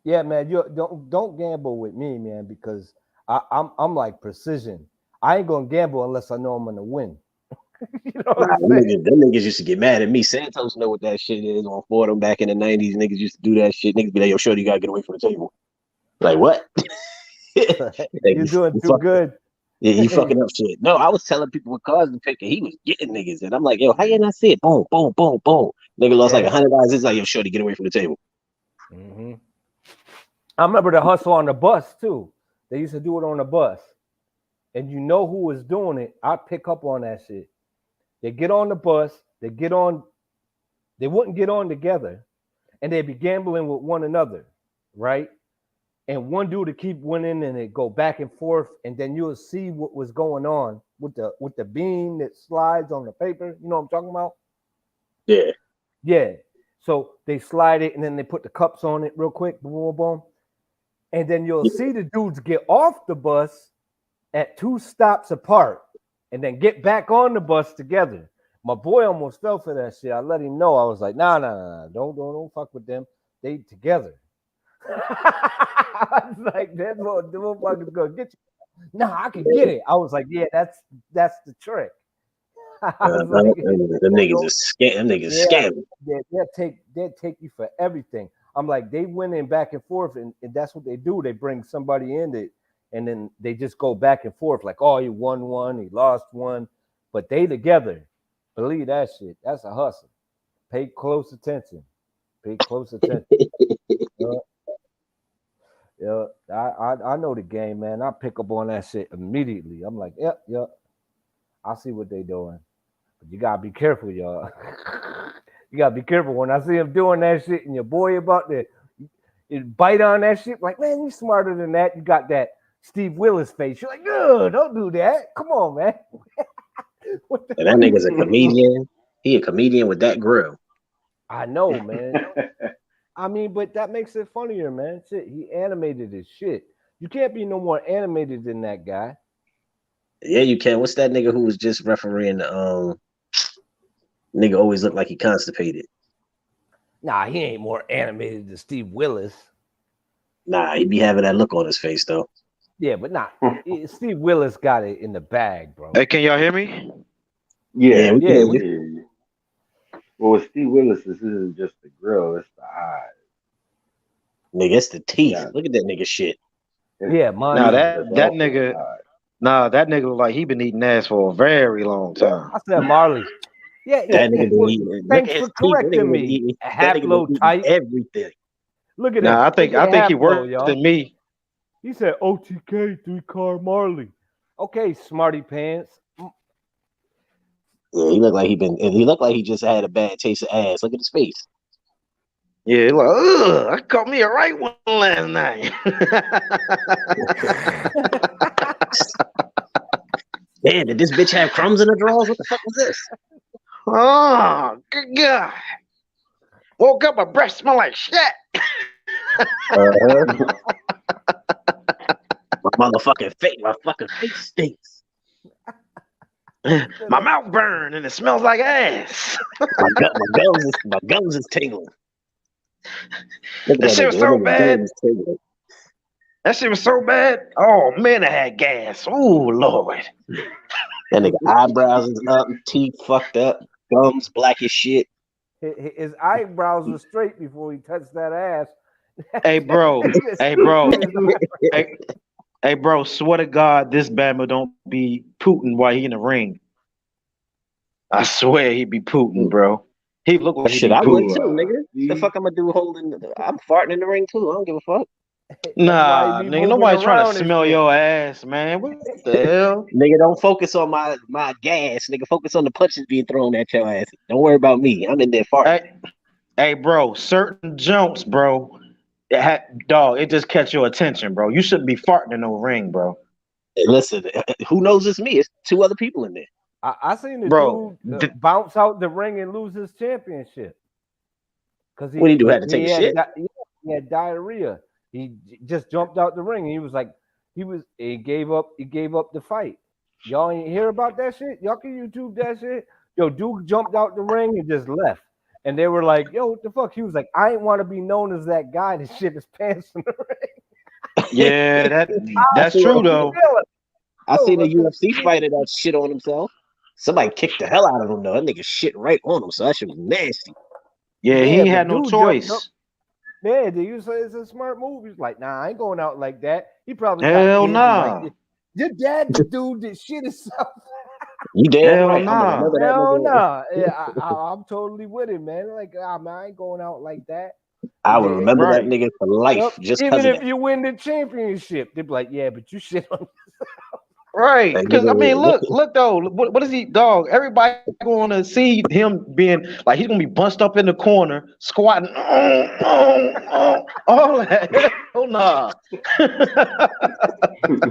S2: Yeah, man. You don't gamble with me, man, because I'm like precision. I ain't gonna gamble unless I know I'm gonna win. You know what I'm saying?
S6: Them niggas used to get mad at me. Santos know what that shit is on Fordham back in the 90s. Niggas used to do that shit. Niggas be like, yo, shorty, you gotta get away from the table. Like, what?
S2: You're doing too good.
S6: Yeah, you fucking up shit. No, I was telling people what cards to pick, and he was getting niggas. And I'm like, yo, how you not see it? Boom, boom, boom, boom. Nigga lost like $100. It's like, yo, shorty, get away from the table.
S2: Mm-hmm. I remember the hustle on the bus, too. They used to do it on the bus. And you know who was doing it. I pick up on that shit. They get on the bus. They wouldn't get on together. And they'd be gambling with one another, right? And one dude to keep winning, and it go back and forth, and then you'll see what was going on with the beam that slides on the paper. You know what I'm talking about?
S6: Yeah.
S2: Yeah. So they slide it, and then they put the cups on it real quick, boom, boom, boom. And then you'll see the dudes get off the bus at 2 stops apart, and then get back on the bus together. My boy almost fell for that shit. I let him know. I was like, nah, don't fuck with them. They together. I was like, that motherfucker's gonna get you. Nah, I can get it. I was like, yeah, that's the trick.
S6: Them niggas is scam. Them niggas scamming.
S2: They'll take you for everything. I'm like, they winning back and forth, and that's what they do. They bring somebody in it, and then they just go back and forth. Like, oh, he won one, he lost one, but they together. Believe that shit. That's a hustle. Pay close attention. Pay close attention. Yeah, I know the game, man. I pick up on that shit immediately. I'm like, yep. I see what they doing. But you gotta be careful, y'all. You gotta be careful when I see them doing that shit and your boy about to bite on that shit. Like, man, you smarter than that. You got that Steve Willis face. You're like, no, don't do that. Come on, man.
S6: That nigga's a comedian. He a comedian with that grill.
S2: I know, man. I mean, but that makes it funnier, man. Shit, he animated his shit. You can't be no more animated than that guy.
S6: Yeah, you can. What's that nigga who was just refereeing the nigga always looked like he constipated?
S2: Nah, he ain't more animated than Steve Willis.
S6: Nah, he be having that look on his face though.
S2: Yeah, but not. Steve Willis got it in the bag, bro.
S10: Hey, can y'all hear me?
S6: Yeah,
S9: Yeah,
S6: we can
S2: Yeah,
S6: hear
S9: we
S6: you.
S9: can hear you. Well, with Steve Willis, this isn't just the grill; it's the eyes.
S6: Nigga, it's the teeth.
S9: Yeah,
S6: Look at that nigga shit.
S9: it's
S2: yeah,
S9: the
S2: mine
S10: Nah,
S9: teeth,
S2: too.
S9: but it's
S10: that
S9: also the
S10: nigga,
S9: eyes.
S10: that nigga look like he been eating ass for a very long time.
S2: I said Marley. Yeah,
S6: That nigga been
S2: well,
S6: eating. Look
S2: thanks
S6: at his
S2: for
S6: teeth. That nigga
S2: correcting
S6: been
S2: me.
S6: eating. That nigga been eating
S2: Haplotype.
S6: everything.
S2: Look at him.
S10: Nah,
S2: AJ
S10: I think he
S2: Haplo,
S10: worse
S2: y'all.
S10: than me.
S2: He said OTK 3-car Marley. Okay, smarty pants.
S6: Yeah, he looked like he looked like he just had a bad taste of ass. Look at his face.
S10: Yeah, like, ugh, I caught me a right one last night.
S6: Damn, did this bitch have crumbs in her drawers? What the fuck was this?
S10: Oh, good God. Woke up, my breath smell like shit.
S6: Uh-huh. My fucking face stinks.
S10: My mouth burned and it smells like ass.
S6: My gums is tingling. Look at
S10: That
S6: that
S10: shit
S6: nigga.
S10: was
S6: That
S10: so
S6: nigga
S10: bad.
S6: gums tingling.
S10: That shit was so bad. Oh, man, I had gas. Oh, Lord.
S6: That nigga eyebrows is up, teeth fucked up, gums black as shit.
S2: His eyebrows were straight before he touched that ass.
S10: Hey, bro. Hey, bro. Hey, hey, bro. Swear to God, this Bama don't be Putin while he in the ring. I swear he be Putin, bro. He look like he
S6: Shit,
S10: be
S6: I would
S10: Putin.
S6: too, nigga. The fuck I'm gonna do I'm farting in the ring too. I don't give a fuck.
S2: That's why
S10: Nah,
S2: he be
S10: nigga,
S2: moving
S10: nobody trying to
S2: around and
S10: smell
S2: shit.
S10: your ass, man. What the hell?
S6: Nigga, don't focus on my gas. Nigga, focus on the punches being thrown at your ass. Don't worry about me. I'm in there farting.
S10: Hey, bro, certain jumps, bro, dog, it just catch your attention, bro. You shouldn't be farting in no ring, bro.
S6: Hey, listen, who knows it's me? It's two other people in there.
S2: I seen the
S10: Bro,
S2: dude bounce out the ring and lose his championship because
S6: What do you do? Had to take a shit?
S2: He had diarrhea. He just jumped out the ring and he was like, he gave up the fight. Y'all ain't hear about that shit? Y'all can YouTube that shit. Yo, dude jumped out the ring and just left. And they were like, yo, what the fuck? He was like, I ain't want to be known as that guy that shit his pants in the ring.
S10: Yeah, that's true though.
S6: I seen a UFC fighter that shit on himself. Somebody kicked the hell out of him though. That nigga shit right on him, so that shit was nasty.
S10: Yeah, he had no choice.
S2: Yeah, do you say it's a smart move? He's like, nah, I ain't going out like that. He probably
S10: Hell
S2: got kids
S10: nah.
S2: like, your dad, the dude that shit himself.
S6: You damn
S10: Hell
S6: right.
S10: nah.
S2: Hell nah. Yeah, I'm totally with it, man. Like, man, I ain't going out like that.
S6: I would remember
S10: Right.
S6: that nigga for life.
S2: Yep.
S6: Just
S2: Even if
S6: that.
S2: you win the championship, they'd be like, yeah, but you shit on
S10: Right,
S6: That
S10: because I
S6: nigga-
S10: mean, look though, what is he, dog? Everybody going to see him being like he's gonna be bunched up in the corner, squatting, all that. Hell nah.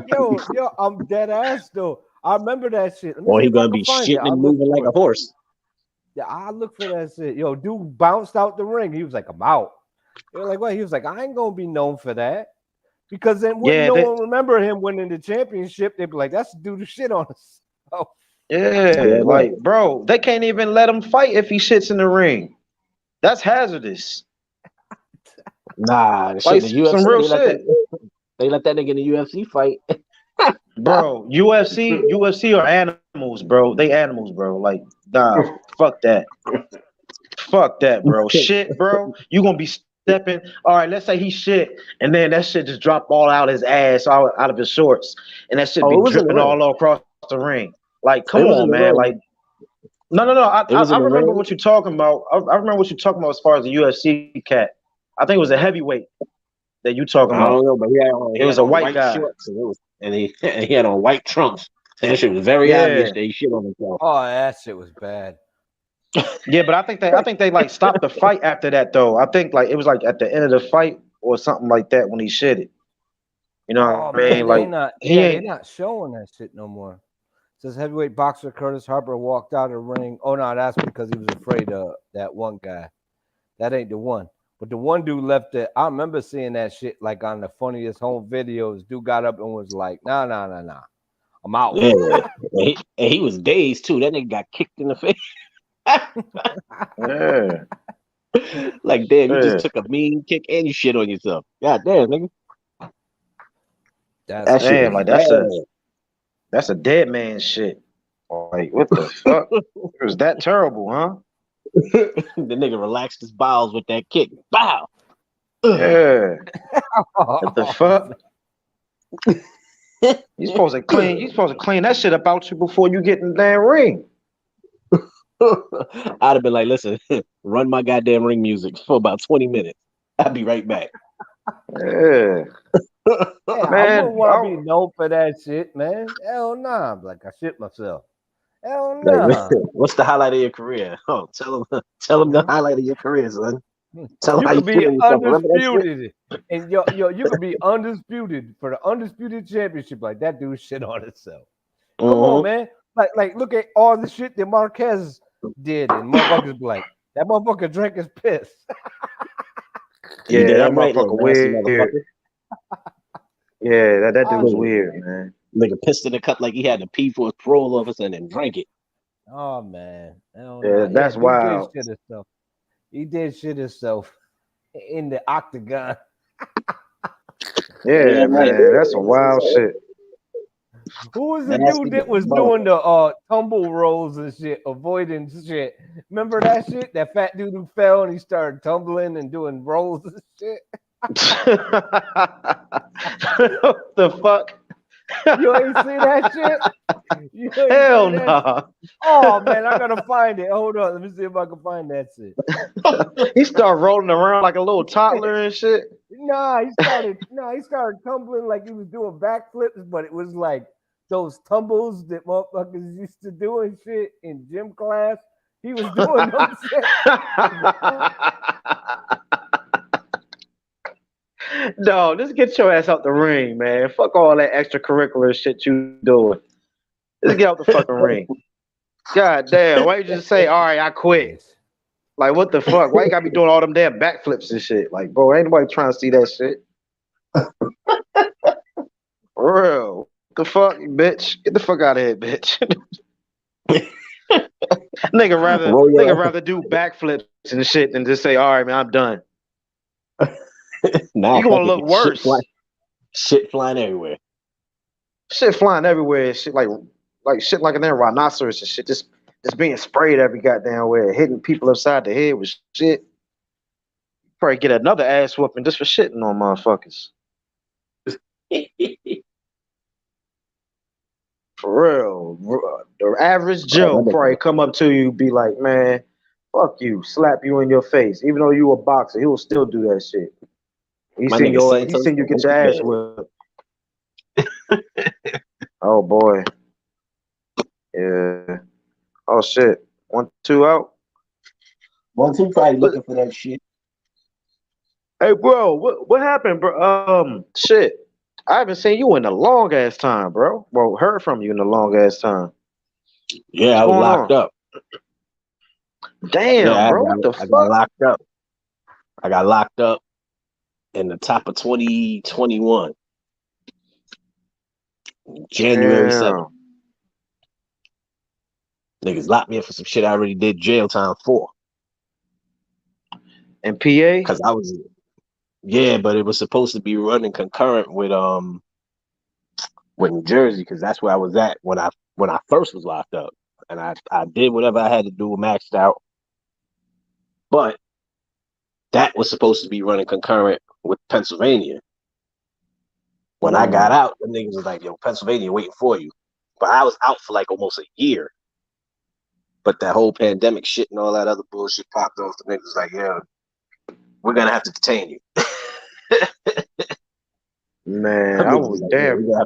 S2: Yo, I'm dead ass though. I remember that shit. Let me
S6: Or
S2: see
S6: he
S2: if I
S6: gonna
S2: can
S6: be
S2: find it.
S6: shitting
S2: I'll
S6: and
S2: look
S6: moving
S2: for
S6: like a
S2: it.
S6: horse.
S2: Yeah, I look for that shit. Yo, dude bounced out the ring. He was like, I'm out. They're like, what? He was like, I ain't gonna be known for that. Because then when
S10: Yeah,
S2: no one remember him winning the championship, they'd be like, that's the dude who shit on us. Oh,
S10: yeah, like bro, they can't even let him fight if he shits in the ring. That's hazardous.
S6: Nah, the shit
S10: Like
S6: in the UFC,
S10: some real shit.
S6: they let that nigga in the UFC fight.
S10: Bro, UFC are animals, bro. They animals, bro. Like, nah, fuck that. Fuck that, bro. Shit, bro. You gonna be stepping. All right, let's say he shit, and then that shit just drop all out his ass, out of his shorts, and that shit
S6: Oh,
S10: be
S6: it was in the
S10: dripping
S6: ring.
S10: all across the ring. Like, come
S6: It was in
S10: on,
S6: the
S10: man.
S6: ring.
S10: Like, no.
S6: It was
S10: I
S6: in the
S10: remember
S6: ring.
S10: what you're talking about. I remember what you're talking about as far as the UFC cat. I think it was a heavyweight that you talking
S6: I
S10: about.
S6: don't know, but he
S10: It was
S6: had
S10: a
S6: on
S10: white guy.
S6: shorts, and he had on white trunks. And that shit was very obvious that he shit on himself.
S2: oh, that shit was bad.
S10: Yeah, but I think they like stopped the fight after that though. I think like it was like at the end of the fight or something like that when he shitted. You know
S2: Oh
S10: what I mean? Like
S2: they're not showing that shit no more. It says heavyweight boxer Curtis Harper walked out of the ring. Oh no, that's because he was afraid of that one guy. That ain't the one. But the one dude left it. I remember seeing that shit like on the funniest home videos. Dude got up and was like, nah. I'm out.
S6: Yeah, and he was dazed too. That nigga got kicked in the face.
S10: yeah.
S6: Like, damn, you just took a mean kick and you shit on yourself. God damn, nigga.
S2: That's
S6: That shit
S10: Damn,
S6: was
S10: like
S2: crazy.
S10: that's a dead man shit. Like what the fuck? It was that terrible, huh?
S6: bad. The nigga relaxed his bowels with that kick. Bow. Ugh.
S10: Yeah. What the
S2: Oh,
S10: fuck? You supposed to clean that shit up out you before you get in the damn ring.
S6: I'd have been like, listen, run my goddamn ring music for about 20 minutes. I'll be right back.
S10: Yeah.
S2: yeah, I
S10: Man,
S2: wouldn't want to be known for that shit, man. Hell nah. I'm like I shit myself. Hell
S6: Like,
S2: nah.
S6: what's the highlight of your career? Oh, tell him the highlight of your career, son. Tell him
S2: You
S6: how you
S2: could be
S6: feel yourself. Remember that shit?
S2: undisputed, and you could be undisputed for the undisputed championship. Like that dude shit on himself. Come on, man. Like look at all the shit that Marquez did, and motherfuckers be like that motherfucker drank his piss.
S6: You
S10: yeah, that
S6: damn right,
S10: motherfucker
S6: little nasty
S10: weird.
S6: motherfucker.
S10: Yeah, that dude was
S6: Nigga,
S10: weird, man.
S6: nigga pissed in the cup like he had to pee for his parole officer and then drank it.
S2: Oh man, hell
S10: Yeah,
S2: nah. Yeah,
S10: that's
S2: dude did
S10: wild.
S2: shit himself. He did shit himself in the octagon.
S10: Yeah,
S6: Damn right.
S10: man, that's some wild shit.
S2: Who was the
S6: Nasty
S2: dude that was
S6: motherfucker.
S2: doing the tumble rolls and shit, avoiding shit? Remember that shit? That fat dude who fell and he started tumbling and doing rolls and shit.
S10: What the fuck?
S2: You ain't see that shit? You ain't
S10: Hell
S2: see that shit?
S10: no.
S2: Oh man, I gotta find it. Hold on, let me see if I can find that shit.
S10: He started rolling around like a little toddler and shit.
S2: He started tumbling like he was doing backflips, but it was like those tumbles that motherfuckers used to do and shit in gym class. He was doing them shit.
S10: No, just get your ass out the ring, man. Fuck all that extracurricular shit you doing. Just get out the fucking ring. God damn, why you just say, all right, I quit? Like, what the fuck? Why you gotta be doing all them damn backflips and shit? Like, bro, ain't nobody trying to see that shit. For real. What the fuck, bitch? Get the fuck out of here, bitch. nigga rather do backflips and shit than just say, all right, man, I'm done.
S6: Nah,
S10: You gonna look worse.
S6: Shit flying everywhere.
S10: Shit flying everywhere. Shit like shit like an rhinoceros and shit. Just being sprayed every goddamn way, hitting people upside the head with shit. Probably get another ass whooping just for shitting on motherfuckers. For real. The average Joe probably come up to you, be like, man, fuck you, slap you in your face. Even though you a boxer, he will still do that shit. He seen you get your ass whipped. Oh boy. Yeah. Oh shit. 1, 2 out.
S6: 1, 2 probably looking for that shit.
S10: Hey bro, what happened, bro? Shit. I haven't seen you in a long ass time, bro. Well, heard from you in a long ass time.
S6: Yeah, I was locked up.
S10: Damn, bro. What the fuck?
S6: I got locked up. I got locked up in the top of 2021. January 7th. Niggas locked me up for some shit I already did jail time for.
S10: In PA?
S6: Because I was, yeah, but it was supposed to be running concurrent with New Jersey, because that's where I was at when I first was locked up. And I did whatever I had to do, maxed out. But that was supposed to be running concurrent with Pennsylvania. When I got out, the niggas was like, yo, Pennsylvania waiting for you. But I was out for like almost a year. But that whole pandemic shit and all that other bullshit popped off. The niggas was like, yeah, we're going to have to detain you.
S10: Man, I was
S6: like,
S10: damn.
S6: Yeah,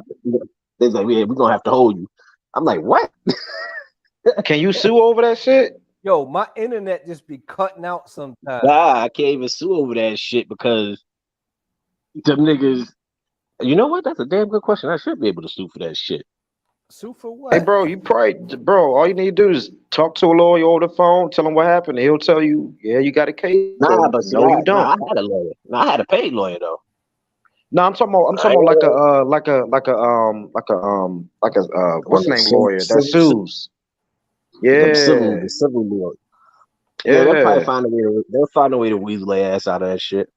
S6: they're like, yeah, we're going to have to hold you. I'm like, what?
S10: Can you sue over that shit?
S2: Yo, my internet just be cutting out sometimes.
S6: Nah, I can't even sue over that shit because them niggas. You know what? That's a damn good question. I should be able to sue for that shit.
S2: Sue for what?
S10: Hey, bro, all you need to do is talk to a lawyer over the phone, tell him what happened, and he'll tell you, yeah, you got a case.
S6: Nah, but
S10: no, you don't.
S6: I had a lawyer. Nah, I had a paid lawyer though.
S10: No, I'm talking about like a what's the name lawyer that sues. Yeah,
S6: the civil lawyer. Yeah, they'll probably find a way to weasel their ass out of that shit.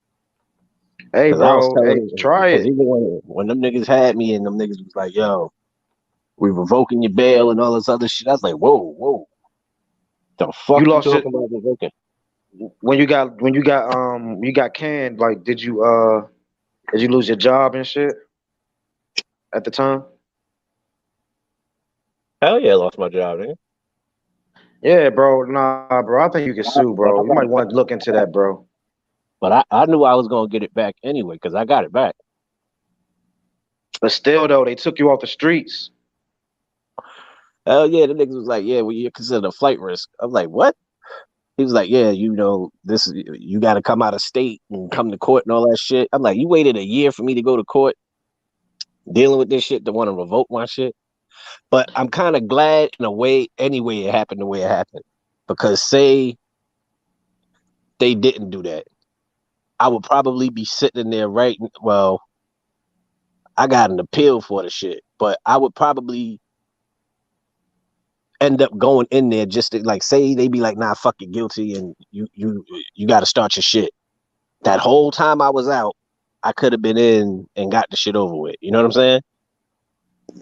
S10: Hey,
S6: Because I was
S10: bro.
S6: telling
S10: Hey,
S6: him,
S10: try
S6: because
S10: it.
S6: even when them niggas had me and them niggas was like, yo, we revoking your bail and all this other shit. I was like, whoa. The
S10: You
S6: fuck you
S10: lost it
S6: talking about revoking?
S10: when you got canned. Like, did you lose your job and shit at the time?
S6: Hell yeah, I lost my job, nigga.
S10: Yeah, bro. Nah, bro. I think you can sue,
S6: But
S10: bro. You might want to look into that, bro.
S6: I knew I was gonna get it back anyway, because I got it back.
S10: But still, though, they took you off the streets.
S6: Hell yeah, the niggas was like, yeah, well, you're considered a flight risk. I'm like, what? He was like, yeah, you got to come out of state and come to court and all that shit. I'm like, you waited a year for me to go to court dealing with this shit to want to revoke my shit. But I'm kind of glad in a way, anyway, it happened the way it happened. Because say they didn't do that, I would probably be sitting there well, I got an appeal for the shit, but I would probably end up going in there just to, like, say they be like, nah, fuck it, guilty, and you got to start your shit. That whole time I was out, I could have been in and got the shit over with. You know what I'm saying?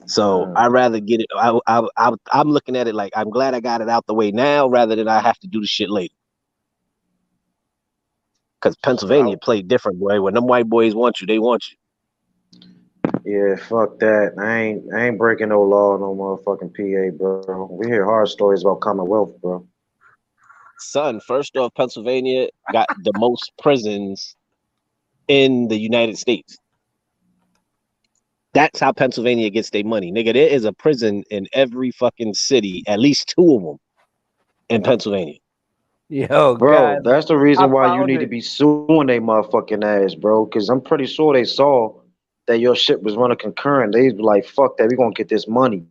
S6: So I'd rather get it. I'm looking at it like I'm glad I got it out the way now, rather than I have to do the shit later. Because Pennsylvania played different, boy. When them white boys want you, they want you.
S10: Yeah, fuck that. I ain't breaking no law, no motherfucking PA, bro. We hear horror stories about Commonwealth, bro.
S6: Son, first off, Pennsylvania got the most prisons in the United States. That's how Pennsylvania gets their money. Nigga, there is a prison in every fucking city, at least 2 of them in Pennsylvania.
S2: Yo,
S10: Bro,
S2: guys,
S10: that's the
S2: I
S10: reason why you
S2: found
S10: need to
S2: it.
S10: be suing they motherfucking ass, bro. Because I'm pretty sure they saw that your shit was running concurrent. They be like, fuck that, we gonna get this money.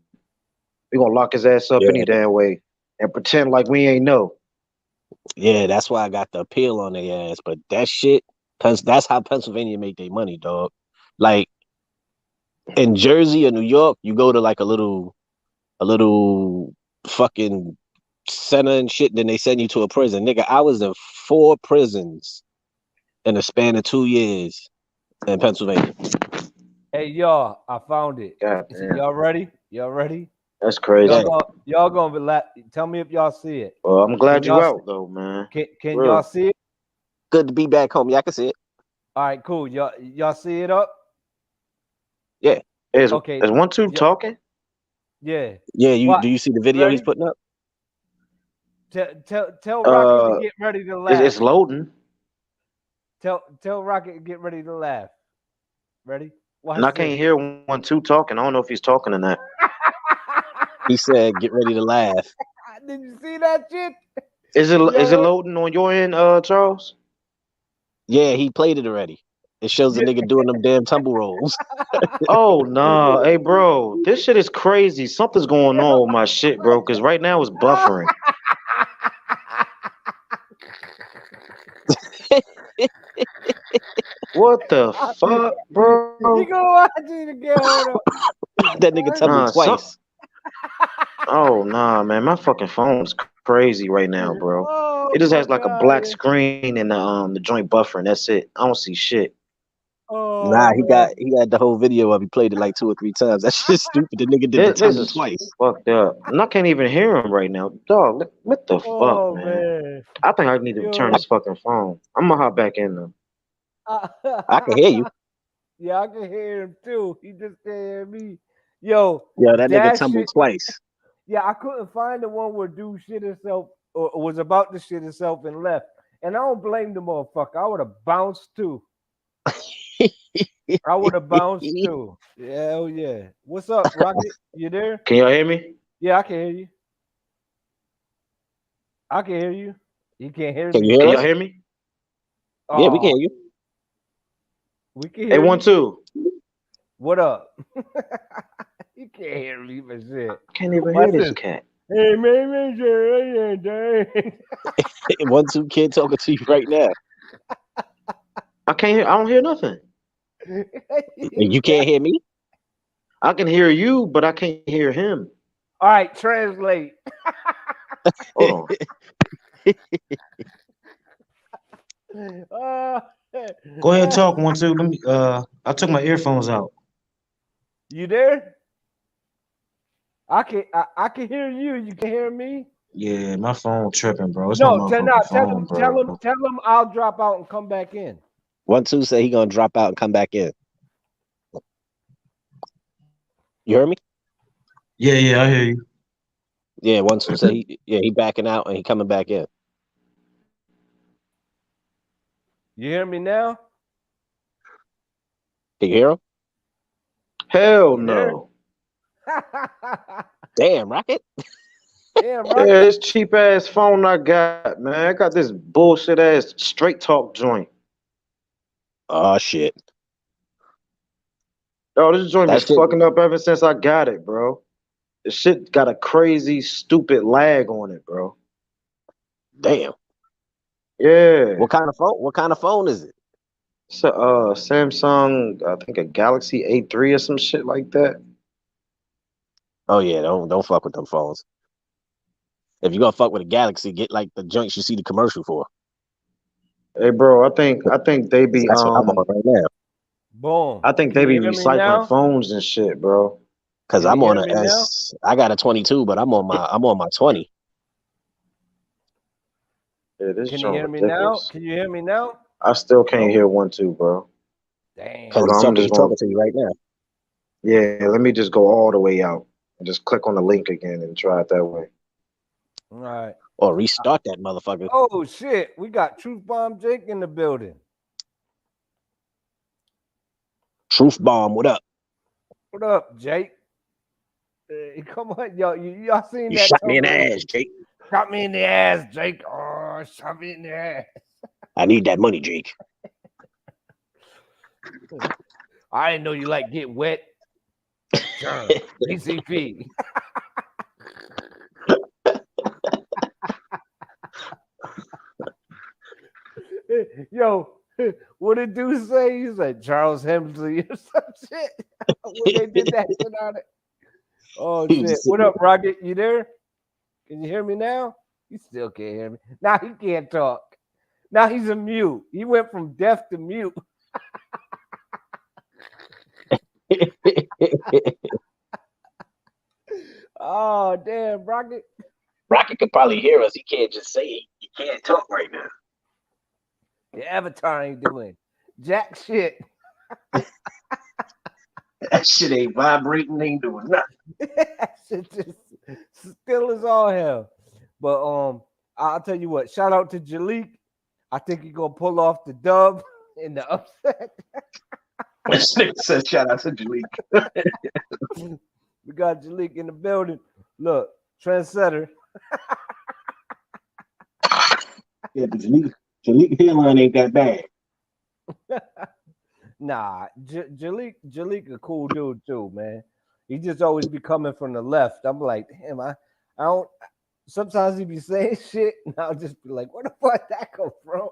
S10: We gonna lock his ass up
S6: Yeah.
S10: any damn way and pretend like we ain't know.
S6: Yeah, that's why I got the appeal on their ass. But that shit, that's how Pennsylvania make their money, dog. Like in Jersey or New York, you go to like a little fucking center and shit, then they send you to a prison. Nigga, I was in 4 prisons in a span of 2 years in Pennsylvania.
S2: Hey, y'all, I found it.
S10: God damn.
S2: Y'all ready? Y'all ready?
S10: That's crazy.
S2: Y'all gonna be tell me if y'all see it.
S10: Well, I'm glad
S2: Can
S10: you
S2: y'all
S10: out though, man.
S2: Can
S10: Real.
S2: y'all see it?
S6: Good to be back home. Yeah, I can see it.
S2: All right, cool. Y'all see it up?
S6: Yeah.
S10: Is
S2: Okay.
S10: is 1-2 talking?
S2: Yeah.
S6: Yeah,
S2: What?
S6: do you see the video
S2: Ready?
S6: he's putting up?
S2: Tell Rocket to get ready to laugh.
S10: It's loading.
S2: Tell Rocket to get ready to laugh. Ready? Watch
S10: And I
S2: this.
S10: can't hear 1-2 talking. I don't know if he's talking or not.
S6: He said, "Get ready to laugh."
S2: Did you see that shit?
S10: Is it loading on your end, Charles?
S6: Yeah, he played it already. It shows the nigga doing them damn tumble rolls.
S10: Oh no, hey bro, this shit is crazy. Something's going on with my shit, bro. Because right now it's buffering. What the fuck, bro?
S2: You gonna watch it again? Hold up.
S6: That nigga tumbled twice.
S10: Oh nah, man, my fucking phone's crazy right now, bro.
S2: Oh,
S10: It just has like a black
S2: God.
S10: screen and the joint buffering. That's it. I don't see shit.
S2: Oh,
S6: Nah, he
S2: man.
S6: got the whole video of. He played it like 2 or 3 times. That shit's stupid. The nigga did the
S10: This
S6: tumble
S10: is
S6: twice.
S10: fucked up. And I can't even hear him right now. Dog, what the fuck,
S2: Oh,
S10: man? I think I need to turn this fucking phone. I'm gonna hop back in though.
S6: I can hear you.
S2: Yeah, I can hear him too. He just can't hear me. Yo,
S6: That nigga tumbled twice.
S2: Yeah, I couldn't find the one where dude shit himself or was about to shit himself and left. And I don't blame the motherfucker. I would have bounced too. I would have bounced too. Yeah, hell yeah. What's up, Rocket? You there?
S10: Can y'all hear me?
S2: Yeah, I can hear you. I can hear you. You can't hear
S6: Can
S2: me.
S6: you hear
S10: Can
S6: us?
S10: y'all hear me?
S6: Yeah, we can hear you.
S2: We can
S10: Hey,
S2: hear you.
S10: 1-2.
S2: What up? You can't hear me for shit.
S10: I can't even
S2: Watch
S10: hear this
S2: this.
S10: cat.
S2: Hey, man,
S6: 1-2 kid talking to you right now.
S10: I can't hear. I don't hear nothing.
S6: You can't hear me?
S10: I can hear you, but I can't hear him.
S2: All right, translate.
S10: Hold on. Go ahead, talk 1, 2. Let me. I took my earphones out.
S2: You there? I can hear you. You can hear me?
S10: Yeah, my phone tripping, bro. It's my
S2: No, tell
S10: motherfucking
S2: him,
S10: phone, bro.
S2: tell him I'll drop out and come back in.
S6: 1, 2 say he gonna drop out and come back in. You heard me?
S10: Yeah, I hear you.
S6: Yeah, 1, 2 say he backing out and he coming back in.
S2: You hear me now?
S6: Can you hear him?
S10: Hell
S2: You there?
S10: no.
S6: Damn, Rocket.
S2: Damn,
S10: Yeah,
S2: right.
S10: this cheap ass phone I got, man. I got this bullshit ass straight talk joint.
S6: Oh shit.
S10: Yo, this joint been
S6: That shit.
S10: fucking up ever since I got it, bro. This shit got a crazy, stupid lag on it, bro.
S6: Damn.
S10: Yeah.
S6: What kind of phone? What kind of phone is it?
S10: So, Samsung, I think a Galaxy A3 or some shit like that.
S6: Oh yeah, don't fuck with them phones. If you're gonna fuck with a Galaxy, get like the joints you see the commercial for.
S10: Hey, bro, I think they be
S6: That's what I'm on right now.
S2: Boom.
S10: I think
S2: Can
S10: they
S2: you
S10: be
S2: hear me
S10: recycling
S2: now?
S10: phones and shit, bro.
S6: Cause
S2: Can you
S6: I'm on
S2: hear
S6: a
S2: me now?
S6: S. I got a 22, but I'm on my 20.
S10: Yeah, this
S2: Can you
S10: joint
S2: hear me now?
S10: ridiculous.
S2: Can you hear me now?
S10: I still can't
S2: No.
S10: hear 1, 2, bro.
S2: Damn.
S6: Cause
S10: Hold on, I'm
S6: he's
S10: just gonna.
S6: talking to you right now.
S10: Yeah, let me just go all the way out and just click on the link again and try it that way.
S2: All right.
S6: Or restart that motherfucker.
S2: Oh shit, we got Truth Bomb Jake in the building.
S6: Truth bomb, what up?
S2: What up, Jake? Come on, y'all seen
S6: You
S2: that?
S6: shot me in the ass, Jake.
S2: Shot me in the ass, Jake. Oh, shot me in the ass.
S6: I need that money, Jake.
S2: I didn't know you like get wet. Sure. BCP. Yo, what did dude say? He said Charles Hemsley or some shit. When they did that shit on it. Oh
S6: He was
S2: shit.
S6: just
S2: What
S6: sitting
S2: up, Rocket? You there? Can you hear me now? You still can't hear me. Now he can't talk. Now he's a mute. He went from deaf to mute. Oh damn, Rocket.
S6: Rocket could probably hear us. He can't just say it. He can't talk right now.
S2: The avatar ain't doing jack shit.
S6: That shit ain't vibrating, ain't doing nothing.
S2: That shit just still as all hell. But I'll tell you what, shout out to Jalik. I think he's gonna pull off the dub in the upset.
S6: This nigga said shout out to Jalik.
S2: We got Jalik in the building. Look, trendsetter.
S6: Yeah, but Jalik hairline ain't that bad.
S2: Nah, Jalik a cool dude too, man. He just always be coming from the left. I'm like, damn, I don't. Sometimes he be saying shit, and I'll just be like, where the fuck that come from?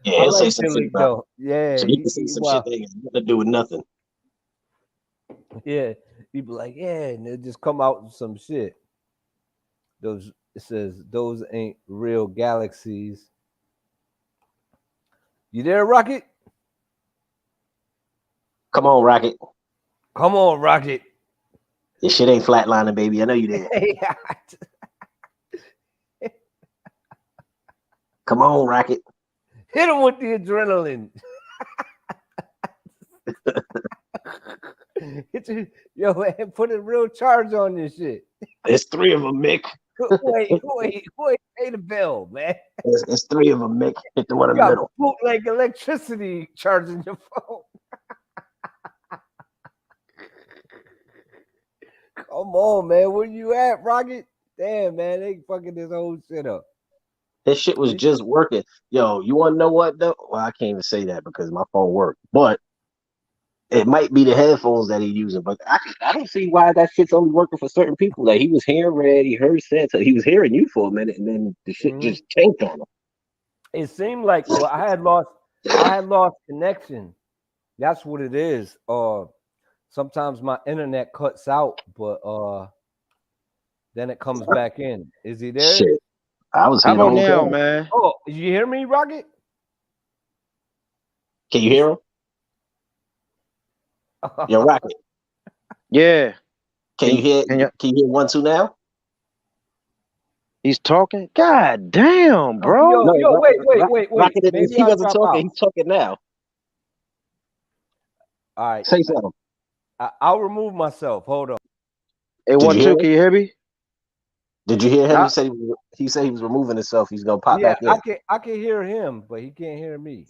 S6: Yeah,
S2: I
S6: he'll say
S2: like
S6: some shit
S2: Jalik
S6: about.
S2: though. Yeah,
S6: Jalik can say some shit that ain't got nothing to do with nothing.
S2: yeah. He be like, yeah, and it just come out with some shit. Those it says those ain't real galaxies. You there, Rocket?
S6: Come on, Rocket.
S2: Come on, Rocket.
S6: This shit ain't flatlining, baby. I know you there. Come on, Rocket.
S2: Hit him with the adrenaline. Yo, man, put a real charge on this shit.
S6: There's 3 of them, Mick.
S2: Wait, pay the bill, man.
S6: It's 3 of them, Mick. Hit the one in
S2: You
S6: the
S2: got
S6: middle.
S2: bootleg electricity charging your phone. Come on, man. Where you at, Rocket? Damn, man. They fucking this whole shit up.
S6: This shit was just working. Yo, you want to know what, though? Well, I can't even say that because my phone worked. But it might be the headphones that he's using. But I don't see why that shit's only working for certain people. Like, he was hearing Red. He heard Said. So he was hearing you for a minute. And then the shit just tanked on him.
S2: It seemed like, well, I had lost connection. That's what it is. Sometimes my internet cuts out, but then it comes back in. Is he there?
S6: Shit. I was
S10: How
S6: here the
S10: about
S6: whole
S10: now,
S6: time.
S10: man?
S2: Oh, you hear me, Rocket?
S8: Can you hear him? Yo, Rocket.
S10: Yeah.
S8: Can you hear 1-2 now?
S10: He's talking. God damn,
S2: Oh,
S10: bro.
S8: No,
S2: wait.
S8: Rocket, if
S2: Maybe
S8: he
S2: I'll
S8: wasn't
S2: drop
S8: talking,
S2: out.
S8: he's talking now.
S2: All right.
S8: Say something.
S2: I'll remove myself. Hold on.
S10: Hey,
S8: Did you hear
S10: 1-2, can you hear me?
S8: Did you hear him?
S10: Nah.
S8: He said he was removing himself. He's gonna pop
S2: Yeah,
S8: back in.
S2: I can hear him, but he can't hear me.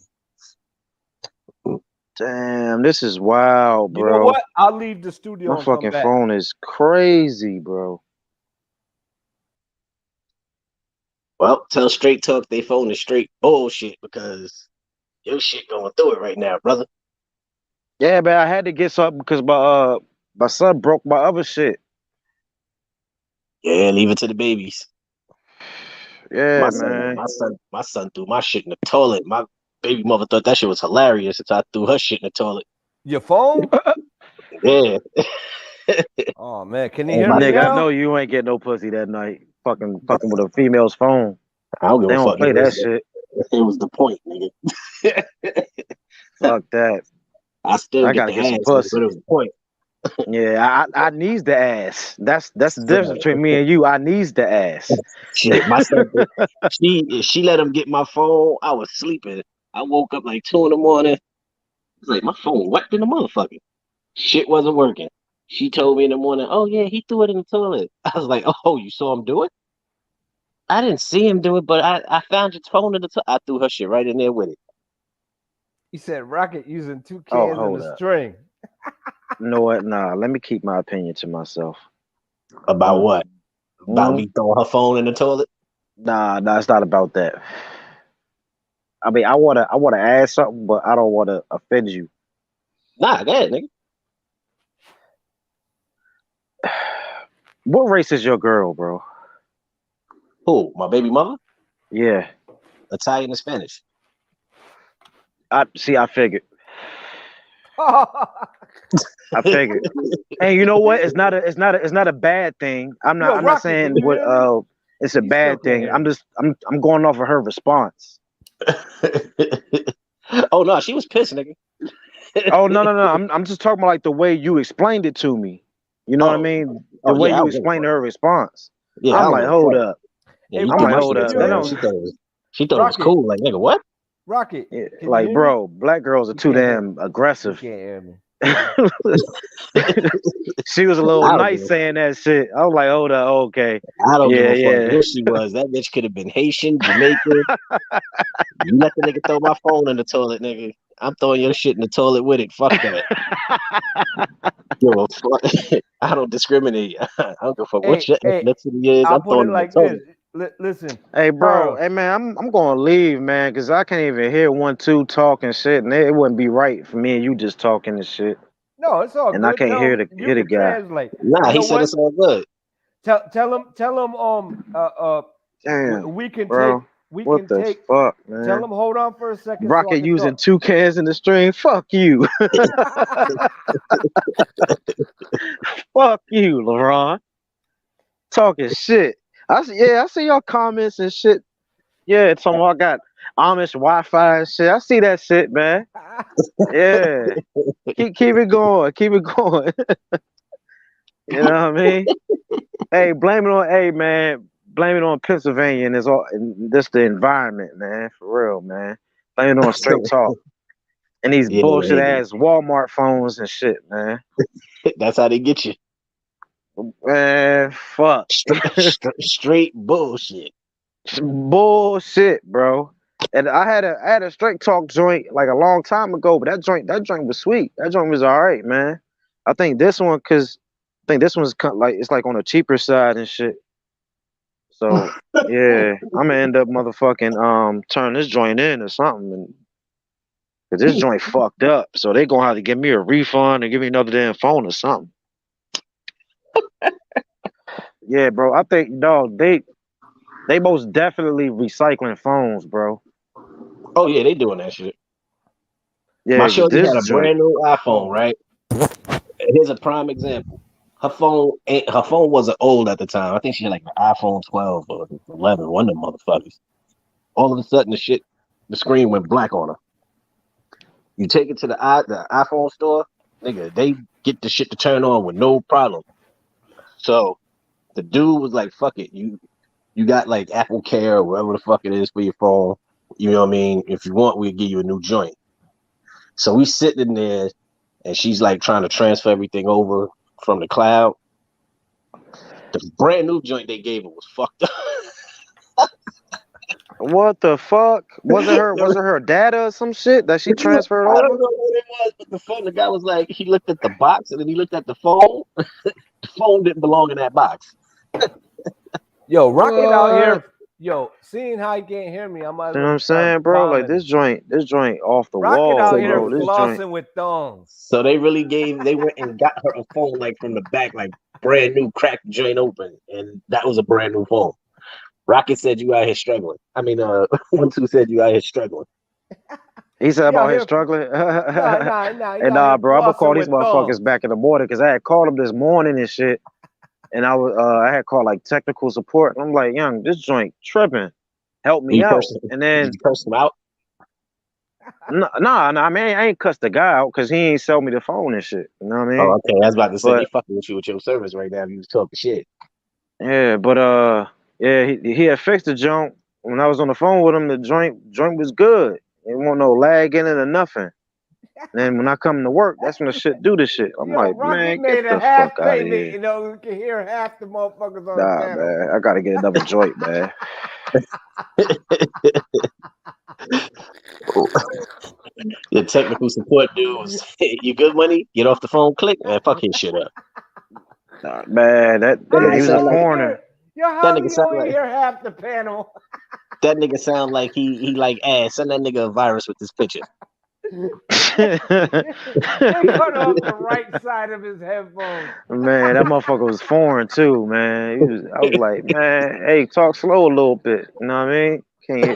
S10: Damn, this is wild, bro.
S2: You know what? I'll leave the studio
S10: My
S2: and come
S10: fucking
S2: back.
S10: phone is crazy, bro.
S8: Well, tell Straight Talk they phone is straight bullshit because your shit going through it right now, brother.
S10: Yeah, man, I had to get something because my son broke my other shit.
S8: Yeah, leave it to the babies.
S10: Yeah, man.
S8: My son threw my shit in the toilet. My baby mother thought that shit was hilarious until I threw her shit in the toilet.
S2: Your phone?
S8: Yeah.
S2: Oh man, can you hear me
S10: Nigga,
S2: now?
S10: I know you ain't getting no pussy that night. Fucking with a female's phone.
S8: I don't give
S10: They
S8: a
S10: don't
S8: fuck.
S10: play that shit.
S8: It was the point, nigga.
S10: Fuck that.
S8: I still
S10: I
S8: get
S10: gotta
S8: the
S10: get some
S8: ass,
S10: pussy.
S8: but it was the point.
S10: Yeah, I needs the ass. That's the difference between me and you. I needs the ass.
S8: Shit, my son, she let him get my phone. I was sleeping. I woke up like 2 a.m. It's like my phone wet in the motherfucker. Shit wasn't working. She told me in the morning, "Oh yeah, he threw it in the toilet." I was like, "Oh, you saw him do it?" I didn't see him do it, but I found your phone in the toilet. I threw her shit right in there with it.
S2: He said Rocket using 2
S10: Oh,
S2: cans and
S10: hold
S2: a
S10: up.
S2: string.
S10: You know what? Nah, let me keep my opinion to myself.
S8: About what? About
S10: Mhm.
S8: me throwing her phone in the toilet?
S10: Nah, it's not about that. I mean, I wanna add something, but I don't wanna offend you.
S8: Nah, go ahead, nigga.
S10: What race is your girl, bro?
S8: Who? My baby mother?
S10: Yeah,
S8: Italian and Spanish.
S10: I figured. I figured. And you know what? It's not a bad thing. I'm not
S2: Rocket,
S10: saying
S2: can you
S10: what
S2: hear me?
S10: it's a
S2: He still
S10: bad
S2: can't
S10: thing.
S2: hear
S10: I'm
S2: me.
S10: just I'm going off of her response.
S8: Oh no, she was pissed, nigga.
S10: Oh no. I'm just talking about like the way you explained it to me. You know what I mean? The way
S8: Yeah, I
S10: you
S8: don't give a
S10: explained
S8: fuck.
S10: her response.
S8: Yeah, I
S10: I'm
S8: don't
S10: like,
S8: give a
S10: hold
S8: fuck.
S10: up.
S8: Yeah,
S2: Hey,
S8: you
S10: I'm
S8: threw
S10: like,
S8: my
S10: hold
S8: shit in
S10: up.
S8: the
S10: That
S8: toilet.
S10: don't
S8: She thought it was
S2: Rocket.
S8: cool. Like, nigga, what?
S2: Rocket,
S10: yeah,
S2: can
S10: like,
S2: you hear
S10: bro, black girls are
S2: me?
S10: too
S2: You can't hear me.
S10: damn
S2: You
S10: aggressive.
S2: can't hear me.
S10: She was a little
S8: I don't give
S10: nice saying that shit. I was like, hold up, okay.
S8: I don't give a fuck
S10: Yeah.
S8: what she was. That bitch could have been Haitian, Jamaican. You let the nigga throw my phone in the toilet, nigga. I'm throwing your shit in the toilet with it. Fuck that. Give a fuck. I don't discriminate. I don't give a fuck what your ethnicity is.
S2: I'll
S8: I'm
S2: put
S8: throwing
S2: it
S8: it in the
S2: like
S8: toilet.
S2: this. Listen.
S10: Hey, bro.
S2: Charles.
S10: Hey, man, I'm going to leave, man, because I can't even hear 1-2 talking shit, and it wouldn't be right for me and you just talking and shit.
S2: No, it's all
S10: And
S2: good.
S10: I can't
S2: Tell
S10: hear
S2: him
S10: the
S2: can
S10: guy.
S2: translate.
S8: Nah,
S2: You
S8: he
S2: know
S8: said
S2: what?
S8: it's all good.
S2: Tell him
S10: Damn,
S2: we can
S10: bro. What the
S2: take
S10: fuck, man?
S2: tell him hold on for a second so I
S10: Rocket
S2: can
S10: using
S2: talk.
S10: 2 cans in the string. Fuck you. Fuck you, LeBron. Talking shit. I see your comments and shit. Yeah, talking about I got Amish Wi-Fi and shit. I see that shit, man. Yeah. Keep it going. Keep it going. You know what I mean? Hey, blame it on Pennsylvania and this the environment, man. For real, man. Blame it on Straight Talk. And these
S8: Yeah,
S10: bullshit ass Walmart phones and shit, man.
S8: that's how they get you.
S10: Man, fuck.
S8: Straight bullshit.
S10: Bullshit, bro. And I had a Straight Talk joint like a long time ago, but that joint was sweet. That joint was all right, man. I think this one's like it's like on the cheaper side and shit. So yeah, I'm gonna end up motherfucking turn this joint in or something, and cause this joint fucked up. So they gonna have to give me a refund and give me another damn phone or something. Yeah, bro. I think dog they most definitely recycling phones, bro.
S8: Oh yeah, they doing that shit.
S10: Yeah,
S8: My
S10: 'cause
S8: shorty had
S10: this
S8: a
S10: joint.
S8: brand new iPhone, right? Here's a prime example. Her phone wasn't old at the time. I think she had like an iPhone 12 or 11, one of them motherfuckers. All of a sudden, the screen went black on her. You take it to the iPhone store, nigga, they get the shit to turn on with no problem. So the dude was like, fuck it. You got like Apple Care or whatever the fuck it is for your phone. You know what I mean? If you want, we'll give you a new joint. So we sitting in there and she's like trying to transfer everything over from the cloud. The brand new joint they gave her was fucked up.
S10: What the fuck? Was it her data or some shit that she transferred
S8: I don't
S10: over?
S8: know what it was, but the guy was like, he looked at the box and then he looked at the phone. The phone didn't belong in that box.
S2: Yo, Rocket out
S10: What?
S2: here. Yo, seeing how he can't hear me, I might as
S10: You know
S2: well
S10: what I'm
S2: start
S10: saying, bro? Like
S2: bombing.
S10: this joint off the
S2: Rocket
S10: wall,
S2: out
S8: So
S2: here
S10: bro. This
S2: flossing
S10: joint.
S2: with thongs.
S8: So they went and got her a phone like from the back, like brand new, cracked joint open, and that was a brand new phone. Rocket said you out here struggling. I mean, 1-2 said you out here struggling.
S10: He said
S2: He
S10: about
S2: out
S10: his
S2: here,
S10: struggling.
S2: nah. He
S10: And
S2: out here
S10: bro, I'm gonna call
S2: flossing
S10: these
S2: with thongs.
S10: motherfuckers back in the morning because I had called them this morning and shit. And I had called like technical support. I'm like, young, this joint tripping. Help me out. And
S8: Did
S10: then
S8: you curse him out?
S10: nah, I mean, I ain't cussed the guy out because he ain't sell me the phone and shit. You know what I mean?
S8: Oh, okay. I was about to say they
S10: But
S8: fucking with you with your service right now. If you was talking shit.
S10: yeah, but yeah, he had fixed the joint. When I was on the phone with him, the joint was good. It wasn't no lag in it or nothing. And then when I come to work, that's when the shit do the shit. I'm
S2: Yo,
S10: like,
S2: Rocket
S10: man, get
S2: made a
S10: the
S2: half
S10: fuck out of
S2: payment.
S10: here.
S2: You know, you can hear half the motherfuckers on the
S10: Nah,
S2: channel.
S10: man, I gotta get another joint, man.
S8: The technical support dude was, you good, money? Get off the phone, click, and fuck his shit up.
S10: Nah, man,
S8: That
S10: he
S8: nigga
S10: was a
S8: sound like
S10: foreigner.
S2: Yo,
S8: that
S2: how do
S8: nigga
S2: you
S8: sound
S2: only
S8: like
S2: hear half the panel?
S8: that nigga sound like he like ass. Send that nigga a virus with this picture.
S2: They cut off the right side of his headphones.
S10: Man, that motherfucker was foreign too, man. I was like, man, hey, talk slow a little bit. You know what I mean?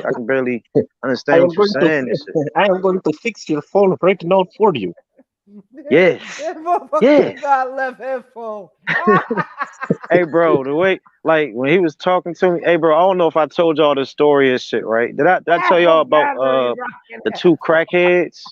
S10: I can barely
S8: I
S10: understand
S8: am
S10: what you're
S8: going to
S10: saying and shit.
S8: I am going to fix your phone right now for you.
S10: Yes.
S2: That motherfucker
S10: Yes.
S2: got left headphone.
S10: Hey, bro, the way, like, when he was talking to me, hey, bro, I don't know if I told y'all this story and shit, right? Did I tell y'all about the two crackheads?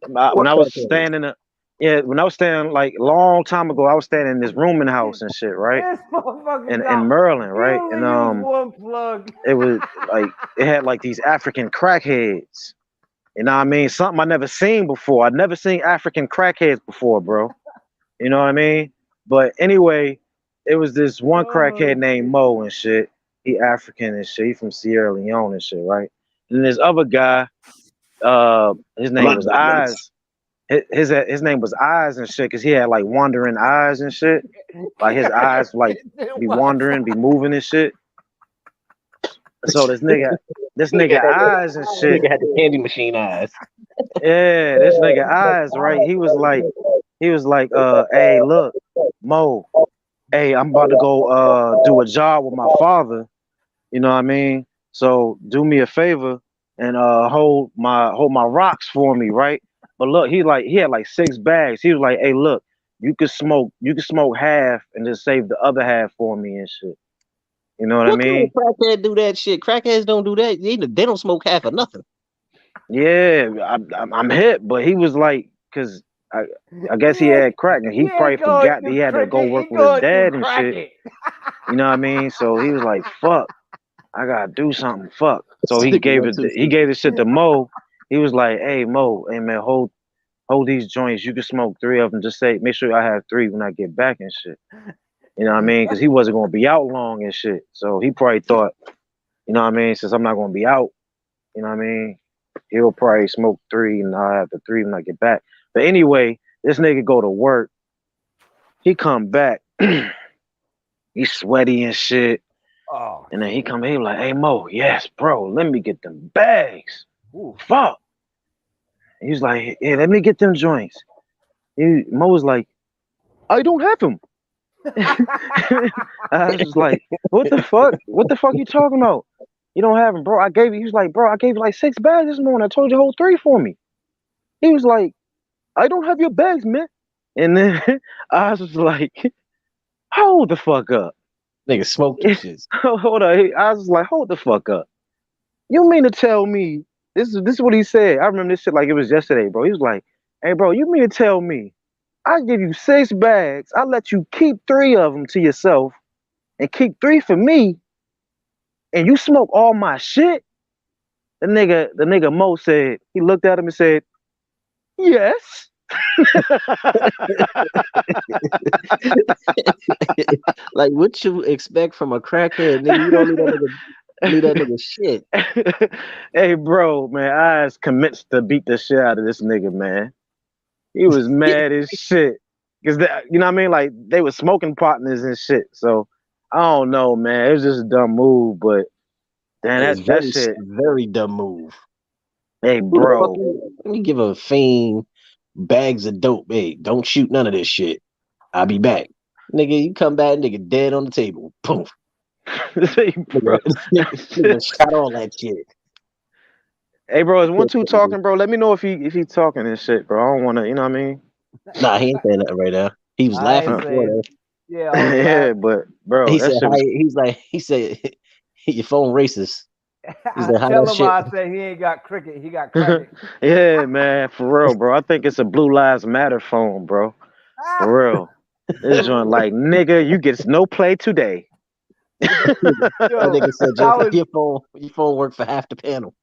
S10: When
S8: What
S10: I was
S8: crackheads?
S10: standing, when I was standing like long time ago, I was standing in this room in the house and shit, right?
S2: This motherfucker
S10: In
S2: got.
S10: Maryland,
S2: He
S10: right?
S2: only
S10: And
S2: used one plug.
S10: it was like it had like these African crackheads. You know what I mean? Something I never seen before. I'd never seen African crackheads before, bro. You know what I mean? But anyway, it was this one crackhead named Mo and shit. He African and shit. He from Sierra Leone and shit, right? And this other guy, his name
S8: Blood
S10: was
S8: diamonds.
S10: Eyes. His name was Eyes and shit, cause he had like wandering eyes and shit. Like his eyes like be wandering, be moving and shit. So this nigga Eyes and shit.
S8: Nigga had the candy machine eyes.
S10: Yeah, this nigga Eyes, right? He was like, hey, look, Mo, hey, I'm about to go do a job with my father. You know what I mean? So do me a favor and hold my rocks for me, right? But look, he had like 6 bags. He was like, hey, look, you could smoke half and just save the other half for me and shit. You know what I
S8: What kind
S10: mean?
S8: of crackhead do that shit? Crackheads don't do that. They don't smoke half of nothing.
S10: Yeah, I'm hit, but he was like, cause I guess he had crack and he probably forgot that he had to go work with his dad and shit. You know what I mean? So he was like, fuck, I gotta do something. Fuck. So he gave the shit to Mo. He was like, hey Mo, hey man, hold these joints. You can smoke 3 of them. Just make sure I have 3 when I get back and shit. You know what I mean? Because he wasn't gonna be out long and shit. So he probably thought, you know what I mean, since I'm not gonna be out, you know what I mean, he'll probably smoke 3 and I'll have the 3 when I get back. But anyway, this nigga go to work. He come back. He's sweaty and shit.
S2: Oh,
S10: and then he come in like, hey Mo, yes, bro, let me get them bags. Ooh, fuck. He's like, yeah, let me get them joints. Mo was like, I don't have them. I was just like, what the fuck? What the fuck you talking about? You don't have them, bro. He was like, bro, I gave you like 6 bags this morning. I told you to hold 3 for me. He was like, I don't have your bags, man. And then I was just like, hold the fuck up.
S8: Nigga smoke this shit.
S10: Hold on. I was like, hold the fuck up. You mean to tell me This is what he said. I remember this shit like it was yesterday, bro. He was like, "Hey, bro, you mean to tell me I give you 6 bags, I let you keep 3 of them to yourself, and keep 3 for me, and you smoke all my shit?" The nigga Mo said, he looked at him and said, "Yes."
S6: Like, what you expect from a crackhead, nigga? You don't leave that nigga shit.
S10: Hey, bro, man, I was convinced to beat the shit out of this nigga, man. He was mad as shit. Cause you know what I mean? Like they were smoking partners and shit. So I don't know, man. It was just a dumb move, but damn,
S6: It's
S10: that shit.
S6: very dumb move.
S10: Hey,
S6: Who the fuck?
S10: bro.
S6: Let me give a fiend bags of dope. Hey, don't shoot none of this shit. I'll be back. Nigga, you come back, nigga, dead on the table. Poof.
S10: Hey, bro.
S6: Nigga shot all that shit.
S10: Hey, bro, is 1-2 talking, bro? Let me know if he talking and shit, bro. I don't want to, you know what I mean?
S6: Nah, he ain't saying nothing right now. He was
S2: I
S6: laughing
S2: ain't
S6: before
S2: saying,
S6: that.
S2: yeah, I was
S10: Yeah,
S2: laughing.
S10: but bro,
S6: He
S10: that
S6: said,
S10: shit was.
S6: he said, your phone racist. He said, how
S2: Tell
S6: that
S2: him
S6: shit?
S2: I said he ain't got cricket. He got cracked.
S10: Yeah, man, for real, bro. I think it's a Blue Lives Matter phone, bro. For real. This joint like, nigga, you get no play today.
S6: That
S2: Yo,
S6: nigga said,
S2: I
S6: just
S2: was,
S6: your phone worked for half the panel.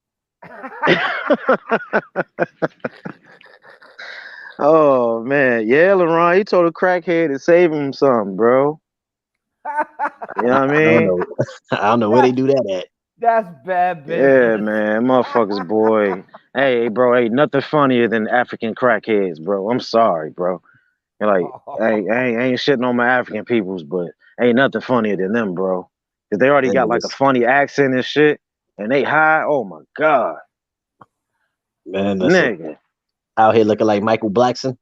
S10: Oh man, yeah, LeRon, he told a crackhead to save him something, bro. You know what I
S6: I don't
S10: mean?
S6: know. I don't know where they do that at.
S2: that's bad
S10: Yeah,
S2: business.
S10: man, motherfuckers, boy. Hey, bro, ain't nothing funnier than African crackheads, bro. I'm sorry, bro. You're like, hey, I ain't shitting on my African peoples, but ain't nothing funnier than them, bro. Cause they already
S6: That
S10: got like a
S6: niggas,
S10: funny accent and shit, and they high. Oh my god,
S6: man, listen,
S10: nigga.
S6: out here looking like Michael Blackson.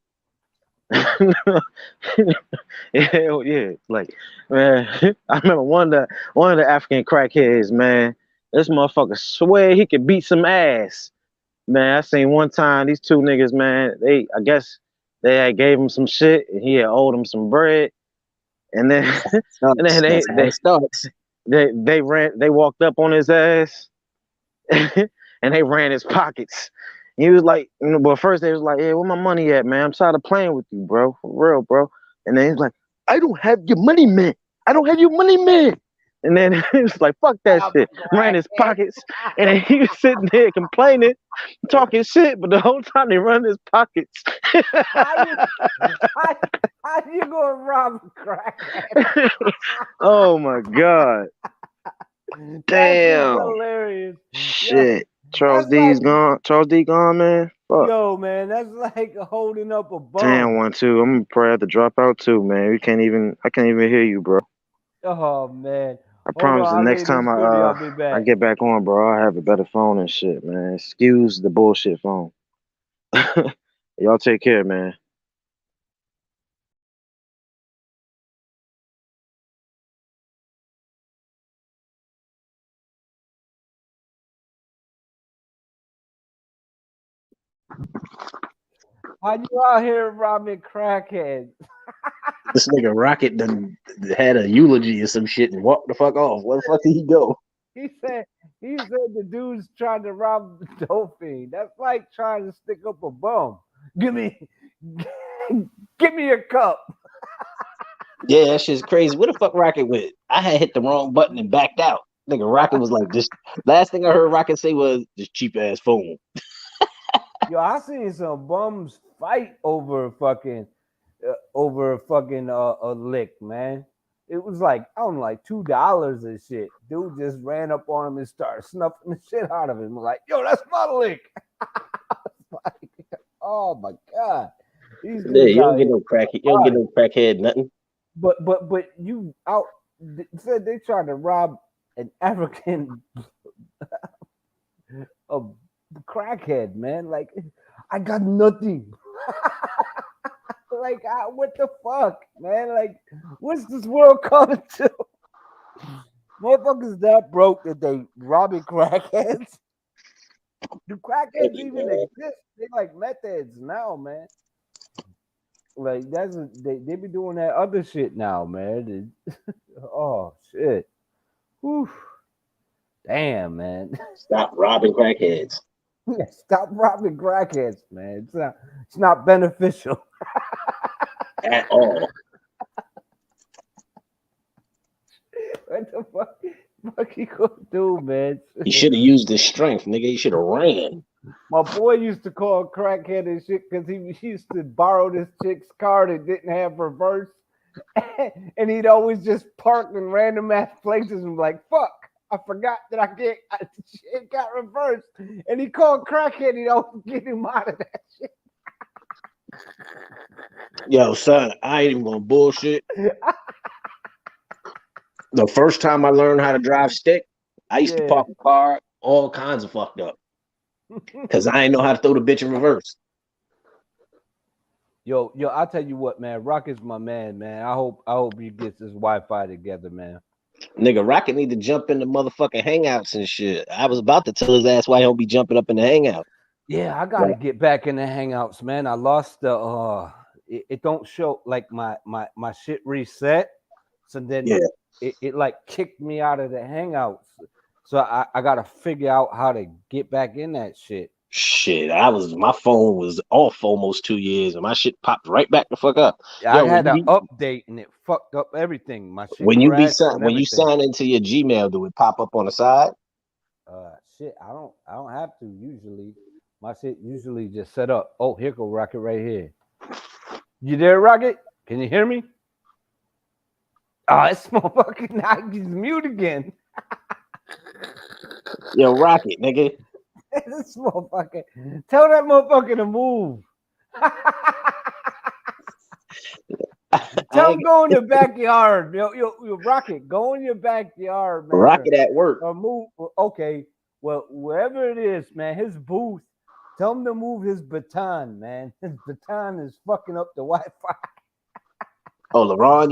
S10: Hell yeah. Like, man, I remember one of the African crackheads, man. This motherfucker swear he could beat some ass. Man, I seen one time these two niggas, man, I guess they had gave him some shit and he had owed them some bread. And then and then
S6: That's how it starts.
S10: they walked up on his ass and they ran his pockets. He was like, but first they was like, "Hey, where my money at, man? I'm tired of playing with you, bro. For real, bro." And then he's like, "I don't have your money, man. I don't have your money, man." And then he was like, "Fuck that
S2: I'm
S10: shit."
S2: a
S10: Ran his
S2: crackhead.
S10: pockets, and then he was sitting there complaining, talking shit, but the whole time they run his pockets.
S2: How you, how you gonna rob a crackhead?
S10: Oh my god!
S2: That shit's
S10: Damn.
S2: hilarious. Yo,
S10: Shit. Charles
S2: that's
S10: D's
S2: like,
S10: gone. Charles D gone, man. Fuck.
S2: yo, man, that's like holding up a
S10: Damn,
S2: bum.
S10: 1-2. I'm gonna probably have to drop out too, man. I can't even hear you, bro.
S2: Oh man,
S10: I
S2: hold
S10: promise the
S2: on, I'll
S10: next
S2: leave
S10: time
S2: this
S10: I
S2: studio. I'll be
S10: I
S2: back.
S10: get back on, bro, I'll have a better phone and shit, man. Excuse the bullshit phone. Y'all take care, man.
S2: How you out here robbing crackheads?
S6: This nigga Rocket done had a eulogy or some shit and walked the fuck off. Where the fuck did he go?
S2: He said the dude's trying to rob the dope fiend. That's like trying to stick up a bum. Give me give me a cup.
S6: Yeah, that shit's crazy. Where the fuck Rocket went? I had hit the wrong button and backed out. Nigga, Rocket was like, this. Last thing I heard Rocket say was, this cheap ass phone.
S2: Yo, I seen some bums fight over fucking a lick, man. It was like I don't know, like $2 and shit. Dude just ran up on him and started snuffing the shit out of him. Like, yo, that's my lick. Like, oh my god, these
S6: Yeah,
S2: dudes
S6: you don't
S2: out
S6: get
S2: here.
S6: no crack. You don't get no crackhead nothing.
S2: But you out said they tried to rob an African a crackhead, man. Like, I got nothing. Like, what the fuck, man? Like, what's this world coming to? Motherfuckers that broke that they robbing crackheads. Do crackheads even exist? They like meth heads now, man. Like they be doing that other shit now, man. Oh shit. Whew. Damn, man.
S6: Stop robbing crackheads.
S2: Stop robbing crackheads, man. It's not beneficial.
S8: At all.
S2: What the fuck you gonna do, man?
S8: He should have used his strength, nigga. He should have ran.
S2: My boy used to call crackhead and shit because he used to borrow this chick's car that didn't have reverse. And he'd always just park in random ass places and be like, fuck, I forgot that shit got reversed. And he called crackhead, he'd always get him out of that shit.
S8: Yo, son, I ain't even gonna bullshit. The first time I learned how to drive stick, I used to park a car all kinds of fucked up. Cause I ain't know how to throw the bitch in reverse.
S2: Yo, I'll tell you what, man. Rocket's my man. I hope he gets his Wi-Fi together, man.
S8: Nigga, Rocket need to jump in the motherfucking hangouts and shit. I was about to tell his ass why he don't be jumping up in the hangout.
S2: Yeah, I gotta get back in the hangouts, man. I lost the it don't show like my shit reset. So then it like kicked me out of the hangouts. So I gotta figure out how to get back in that shit.
S8: Shit, my phone was off almost 2 years and my shit popped right back the fuck up.
S2: I had an update and it fucked up everything. My shit
S8: when you sign into your Gmail, do it pop up on the side?
S2: Shit, I don't have to usually. My shit usually just set up. Oh, here go Rocket right here. You there, Rocket? Can you hear me? Oh, it's motherfucking now he's mute again.
S8: Yo, Rocket, nigga.
S2: This motherfucker. Tell that motherfucker to move. Tell him go in the backyard. Yo, Rocket, go in your backyard, man.
S8: Rocket at work.
S2: Or move. Okay. Well, wherever it is, man, his booth. Tell him to move his baton, man. His baton is fucking up the Wi-Fi.
S8: Oh, LeBron,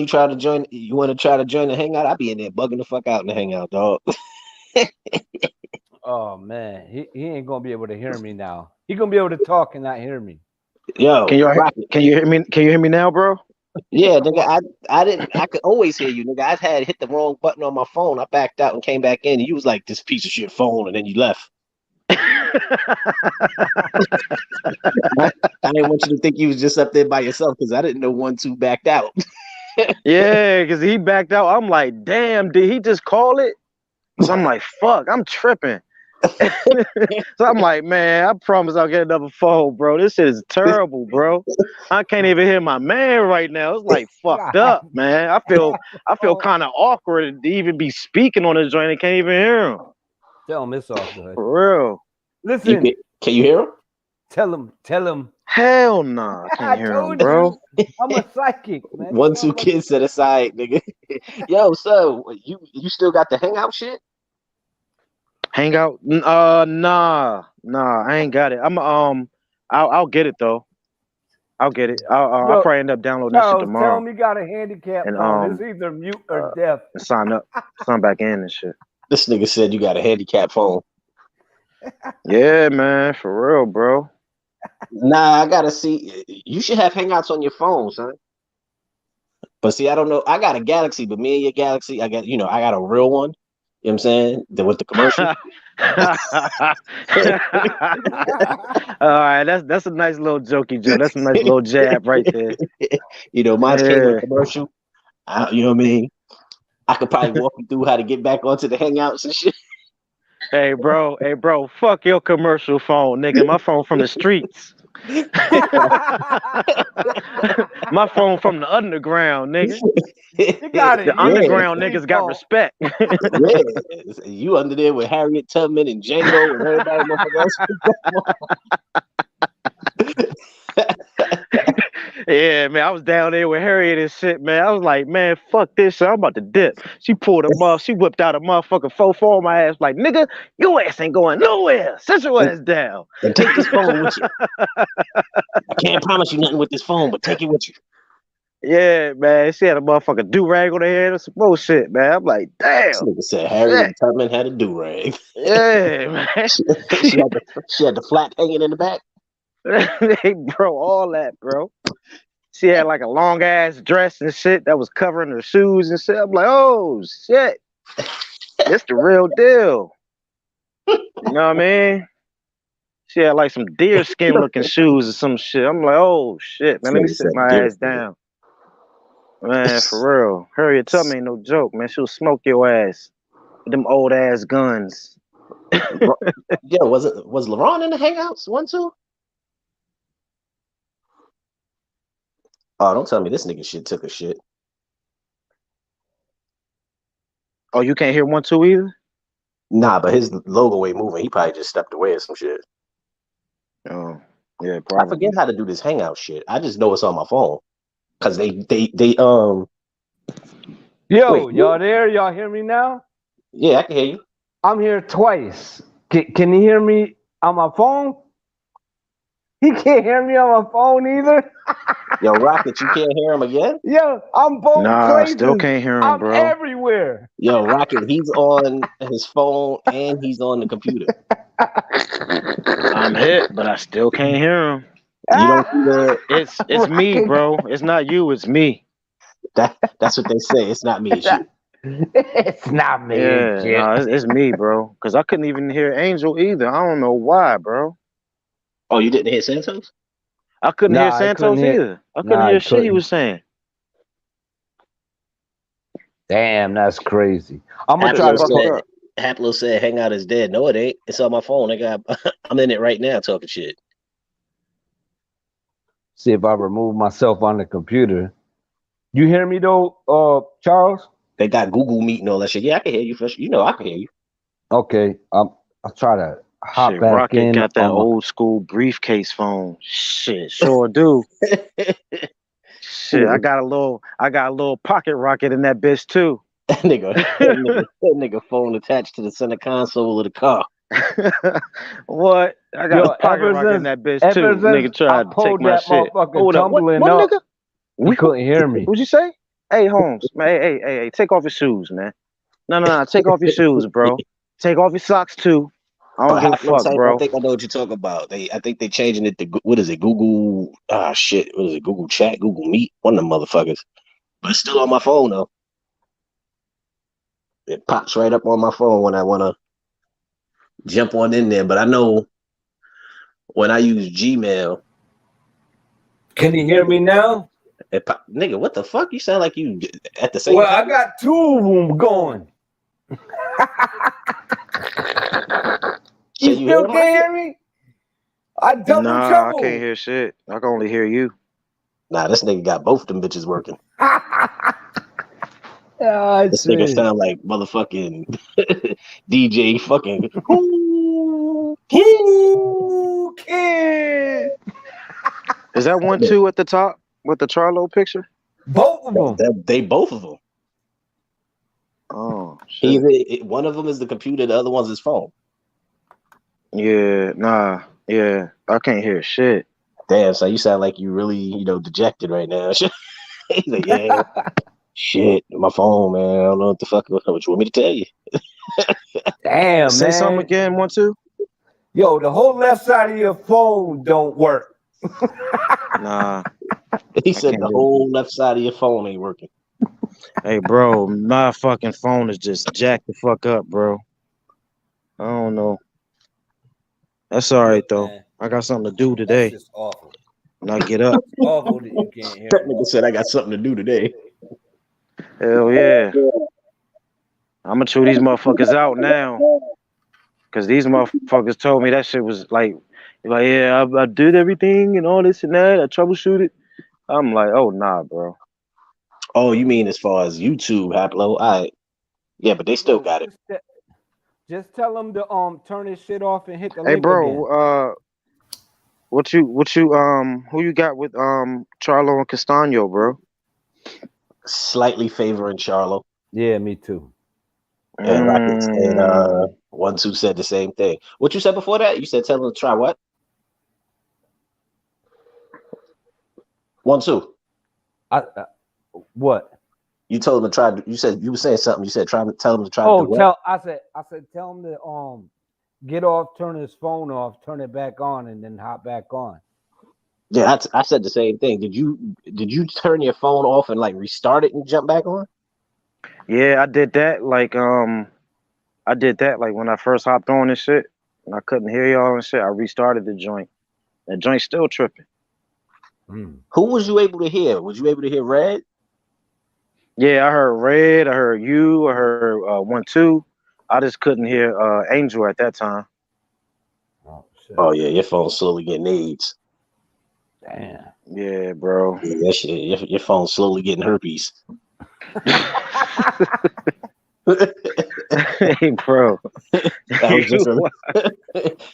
S8: you want to try to join the hangout? I be in there bugging the fuck out in the hangout, dog.
S2: Oh man, he ain't gonna be able to hear me now. He gonna be able to talk and not hear me.
S8: Yo,
S10: can you hear me? Can you hear me now, bro?
S8: Yeah, nigga, I could always hear you, nigga. I had hit the wrong button on my phone. I backed out and came back in. And you was like, this piece of shit phone, and then you left. I didn't want you to think you was just up there by yourself because I didn't know 1-2 backed out.
S10: Yeah, because he backed out. I'm like, damn, did he just call it? So I'm like, fuck, I'm tripping. So I'm like, man, I promise I'll get another phone, bro. This shit is terrible, bro. I can't even hear my man right now. It's like fucked up, man. I feel kind of awkward to even be speaking on this joint and can't even hear him.
S2: Tell him it's all good.
S10: For real.
S2: Listen.
S8: Can you hear him?
S2: Tell him.
S10: Hell no, I can't hear him, bro.
S2: I'm a psychic, man.
S8: 1-2 kids set aside, nigga. Yo, so you still got the hangout shit?
S10: Hangout? Nah, I ain't got it. I'll get it though. I'll get it. I'll probably end up downloading that shit tomorrow.
S2: Tell him you got a handicap phone. It's either mute or deaf.
S10: And sign back in and shit.
S8: This nigga said you got a handicap phone.
S10: Yeah, man, for real, bro.
S8: Nah, I gotta see. You should have hangouts on your phone, son. But see, I don't know. I got a Galaxy, but me and your Galaxy, I got a real one. You know what I'm saying? With the commercial.
S10: All right, that's a nice little jokey joke. That's a nice little jab right there.
S8: Mine's came with a commercial. You know what I mean? I could probably walk you through how to get back onto the hangouts and shit.
S10: Hey, bro, fuck your commercial phone, nigga. My phone from the streets. My phone from the underground, nigga.
S2: You got it.
S10: The underground niggas got respect.
S8: Yeah, you under there with Harriet Tubman and Django and everybody else.
S10: Yeah, man, I was down there with Harriet and shit, man. I was like, man, fuck this shit. I'm about to dip. She pulled she whipped out a motherfucking 4-4 on my ass, like, nigga, your ass ain't going nowhere. Sit your ass down.
S8: And take this phone with you. I can't promise you nothing with this phone, but take it with you.
S10: Yeah, man. She had a motherfucking do-rag on her head or some bullshit, man. I'm like, damn.
S8: This nigga said Harriet Tubman had a do-rag.
S10: Yeah, man.
S8: she had the flat hanging in the back.
S10: Hey, bro, all that, bro. She had like a long ass dress and shit that was covering her shoes and shit. I'm like, oh shit, it's the real deal. You know what I mean? She had like some deer skin looking shoes or some shit. I'm like, oh shit, man. Let me
S8: Nigga
S10: sit
S8: said
S10: my
S8: deer
S10: ass
S8: skin.
S10: down. Man, for real. Harriet Tubman ain't no joke, man. She'll smoke your ass with them old ass guns.
S8: Yo, was LeBron in the Hangouts one too? Oh, don't tell me this nigga shit took a shit.
S10: Oh, you can't hear 1-2 either?
S8: Nah, but his logo ain't moving. He probably just stepped away or some shit.
S10: Oh, yeah,
S8: I
S10: probably.
S8: forget how to do this Hangout shit. I just know it's on my phone. Cause they
S2: Yo,
S8: wait,
S2: y'all there? Y'all hear me now?
S8: yeah, I can hear you.
S2: I'm here twice. Can you hear me on my phone? He can't hear me on my phone either.
S8: Yo, Rocket, you can't hear him again?
S2: Yo, I'm both
S10: Nah,
S2: places.
S10: still can't hear him,
S2: I'm
S10: bro.
S2: everywhere.
S8: Yo, Rocket, he's on his phone and he's on the computer.
S10: I'm hit, but I still can't hear him.
S8: You don't see the
S10: It's me, bro. It's not you, it's me.
S8: that's what they say. It's not me, it's you.
S2: It's not me.
S10: Yeah, nah, it's me, bro. Cause I couldn't even hear Angel either. I don't know why, bro.
S8: Oh, you didn't hear Santos?
S10: I couldn't hear
S2: I couldn't
S10: Santos
S2: hear-
S10: either. I couldn't
S2: Nah,
S10: hear
S2: I
S10: shit he
S2: couldn't.
S10: was saying.
S2: Damn, that's crazy. I'm gonna
S10: That's
S2: try to
S10: fucked
S2: put.
S10: up.
S8: Haplo said Hangout is dead. No, it ain't. It's on my phone. I'm in it right now talking shit.
S2: See if I remove myself on the computer. You hear me though, Charles?
S8: They got Google Meet and all that shit. Yeah, I can hear you. You know I can hear you.
S2: Okay, I'll try to hop
S10: Shit,
S2: back
S10: Rocket
S2: in.
S10: got that
S2: on my-
S10: old school briefcase phone. Shit, sure do. Shit, I got a little pocket rocket in that bitch too.
S8: that nigga phone attached to the center console of the car.
S10: What? I got a pocket rocket in that bitch too. Nigga tried to take my shit. Hold up, what nigga?
S2: You couldn't hear me.
S10: What'd you say? Hey, Holmes, man, hey, take off your shoes, man. No, take off your shoes, bro. Take off your socks too. I don't give a fuck, bro.
S8: I think I know what you're talking about. I think they changing it to what is it? Google shit. What is it? Google Chat, Google Meet, one of them motherfuckers. But it's still on my phone though. It pops right up on my phone when I wanna jump on in there. But I know when I use Gmail.
S2: Can you hear me now?
S8: Nigga, what the fuck? You sound like you at the same
S2: Well,
S8: time.
S2: I got two of them going. You still can't hear me? I double
S10: Nah,
S2: trouble.
S10: I can't hear shit. I can only hear you.
S8: Nah, this nigga got both them bitches working. This nigga sound like motherfucking DJ fucking
S2: kid.
S10: Is that 1-2 at the top with the Charlo picture?
S2: Both of them.
S8: They both of them.
S10: Oh, shit.
S8: One of them is the computer, the other one's his phone.
S10: Yeah, nah, yeah, I can't hear shit.
S8: Damn, so you sound like you really, dejected right now. He's like, yeah, shit, my phone, man. I don't know what the fuck. What you want me to tell you?
S2: Damn,
S10: Say
S2: man.
S10: something again, 1-2.
S2: Yo, the whole left side of your phone don't work.
S10: Nah.
S8: He said the whole left side of your phone ain't working.
S10: Hey, bro, my fucking phone is just jacked the fuck up, bro. I don't know. That's all right, though. Man. I got something to do today.
S2: That's just awful.
S10: When I get up.
S2: It's awful that you can't hear
S8: That nigga said I got something to do today.
S10: Hell yeah. I'm gonna chew these motherfuckers out now. Cause these motherfuckers told me that shit was like yeah, I did everything and all this and that. I troubleshooted. I'm like, oh nah, bro.
S8: Oh, you mean as far as YouTube, Haplo? Yeah, but they still got it.
S2: Just tell them to turn this shit off and hit the
S10: Hey,
S2: link
S10: bro,
S2: again.
S10: what you who you got with Charlo and Castano, bro?
S8: Slightly favoring Charlo.
S2: Yeah, me too.
S8: And Rockets and 1-2 said the same thing. What you said before that? You said tell them to try what? 1-2.
S2: What?
S8: You told them to try. You said you were saying something. You said tell them to try.
S2: Oh,
S8: to do what?
S2: I said tell him to get off, turn his phone off, turn it back on, and then hop back on.
S8: Yeah, I said the same thing. Did you turn your phone off and like restart it and jump back on?
S10: Yeah, I did that. Like I did that like when I first hopped on this shit. and I couldn't hear y'all and shit. I restarted the joint. That joint's still tripping.
S6: Who was you able to hear? Was you able to hear Red?
S10: Yeah, I heard Red. I heard you. I heard 1-2. I just couldn't hear Angel at that time.
S2: Oh shit.
S6: Oh yeah, your phone's slowly getting AIDS.
S2: Damn.
S10: Yeah, bro.
S6: Yeah, that shit, your phone's slowly getting herpes.
S10: Hey, bro.
S6: That was just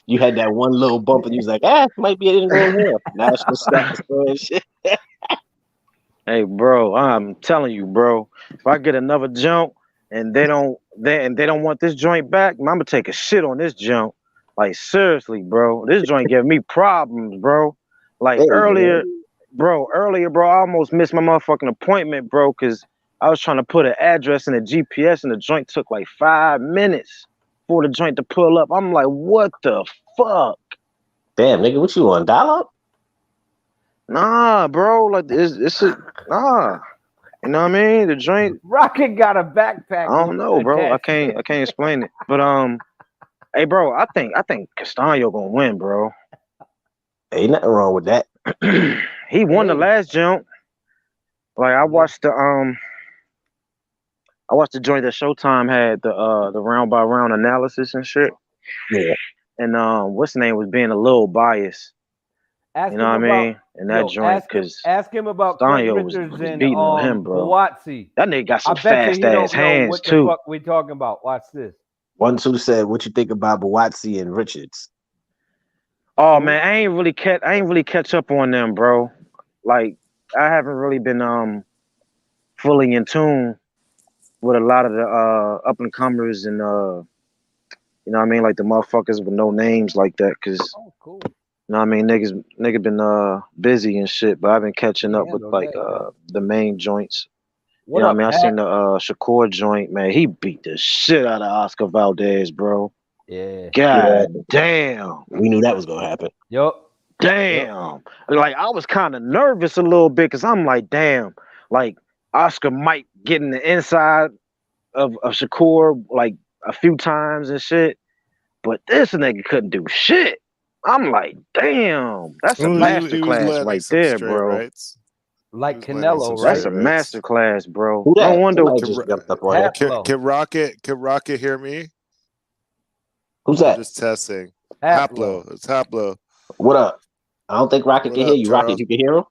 S6: you had that one little bump and you was like, might be it didn't go in here. Now it's just starting to spread shit.
S10: Hey, bro, I'm telling you, bro. If I get another jump and they don't want this joint back, I'm gonna take a shit on this jump. Like seriously, bro. This joint giving me problems, bro. Like
S6: Hey,
S10: earlier, bro, I almost missed my motherfucking appointment, bro, because I was trying to put an address in the GPS and the joint took like 5 minutes for the joint to pull up. I'm like, what the fuck?
S6: Damn, nigga, what you on? Dial up?
S10: Nah, bro. Like it's nah. You know what I mean? The joint.
S2: Rocket got a backpack.
S10: I don't know, bro. I can't explain it. But hey, bro. I think Castano gonna win, bro.
S6: Ain't nothing wrong with that.
S10: He won the last jump. Like I watched the joint that Showtime had the round by round analysis and shit.
S6: Yeah.
S10: And what's the name was being a little biased. You know what I mean? In that joint, because
S2: ask him about
S10: Castano
S2: was
S10: was beating on him, bro.
S2: BAUTSI.
S10: That nigga got some
S2: I bet
S10: fast ass hands
S2: what
S10: too.
S2: The fuck we talking about? Watch this.
S6: 1-2 said, "What you think about BAUTSI and Richards?"
S10: Oh man, I ain't really catch up on them, bro. Like I haven't really been fully in tune with a lot of the up and comers and you know what I mean, like the motherfuckers with no names like that, cause
S2: cool.
S10: you know what I mean, nigga been busy and shit, but I've been catching up with like the main joints. You know what I mean? I seen the Shakur joint, man. He beat the shit out of Oscar Valdez, bro.
S2: Yeah.
S10: God damn.
S6: We knew that was gonna happen.
S2: Yup.
S10: Damn. Like I was kind of nervous a little bit because I'm like, damn, like Oscar might get in the inside of Shakur like a few times and shit. But this nigga couldn't do shit. I'm like, damn, that's a masterclass right there, bro.
S12: Rights.
S2: Like Canelo, right?
S10: That's a masterclass, bro.
S6: Who that?
S10: No wonder.
S6: Just jumped up on that.
S12: Can Rocket hear me?
S6: Who's that?
S12: I'm just testing.
S2: Haplo.
S12: It's Haplo.
S6: What up? I don't think Rocket can hear you.
S12: Charles?
S6: Rocket, you can hear him?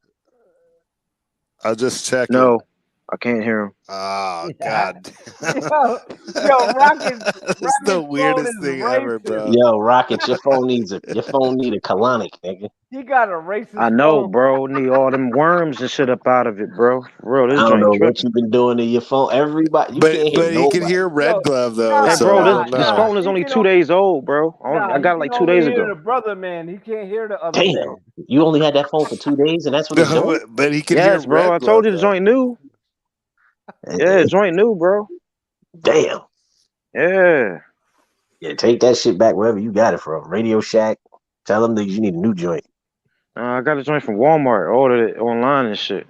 S12: I'll just check
S10: No, I can't hear him.
S12: Oh, God.
S2: yo, Rocket.
S12: That's the weirdest thing ever, bro.
S6: Yo, Rocket, your phone need a colonic, nigga.
S2: He got a racist.
S10: I know, bro. Need all them worms and shit up out of it, bro. For real, this
S6: I don't know
S10: joint
S6: what
S10: tripping.
S6: you've been doing to your phone. Everybody, you can't hear
S12: But he
S6: nobody.
S12: can hear Red Glove though.
S10: Hey,
S12: so
S10: bro, this phone is only 2 days old, bro. I got it like 2 days ago.
S2: The brother man, he can't hear the other.
S6: Damn,
S2: man.
S6: you only had that phone for 2 days, and that's what it's doing.
S12: But he can hear
S10: Yes, bro.
S12: Red
S10: I told
S12: Glove,
S10: you the
S12: though.
S10: joint new. Yeah, joint new, bro.
S6: Damn.
S10: Yeah.
S6: Yeah, take that shit back wherever you got it from. Radio Shack. Tell them that you need a new joint.
S10: I got a joint from Walmart. Ordered it online and shit.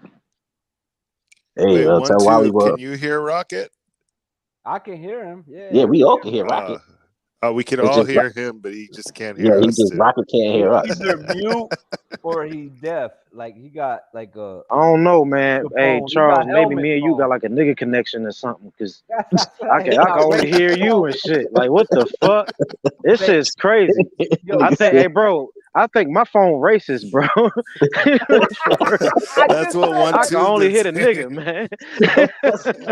S6: Hey,
S12: Wait,
S6: tell Wally what.
S12: Can you hear Rocket?
S2: I can hear him. Yeah.
S6: Yeah, we all can hear Rocket.
S12: We can
S6: It's
S12: all
S6: just
S12: hear him, but he just can't hear us.
S6: Rocket can't hear us.
S2: Either mute or he deaf. Like he got like a.
S10: I don't know, man. Hey, Charles, maybe
S2: helmet
S10: me and you
S2: phone.
S10: got like a nigga connection or something, because I can only hear you and shit. Like, what the fuck? This is crazy. I think, hey, bro, I think my phone racist, bro.
S12: That's what 1-2.
S10: I can only hear the nigga, man.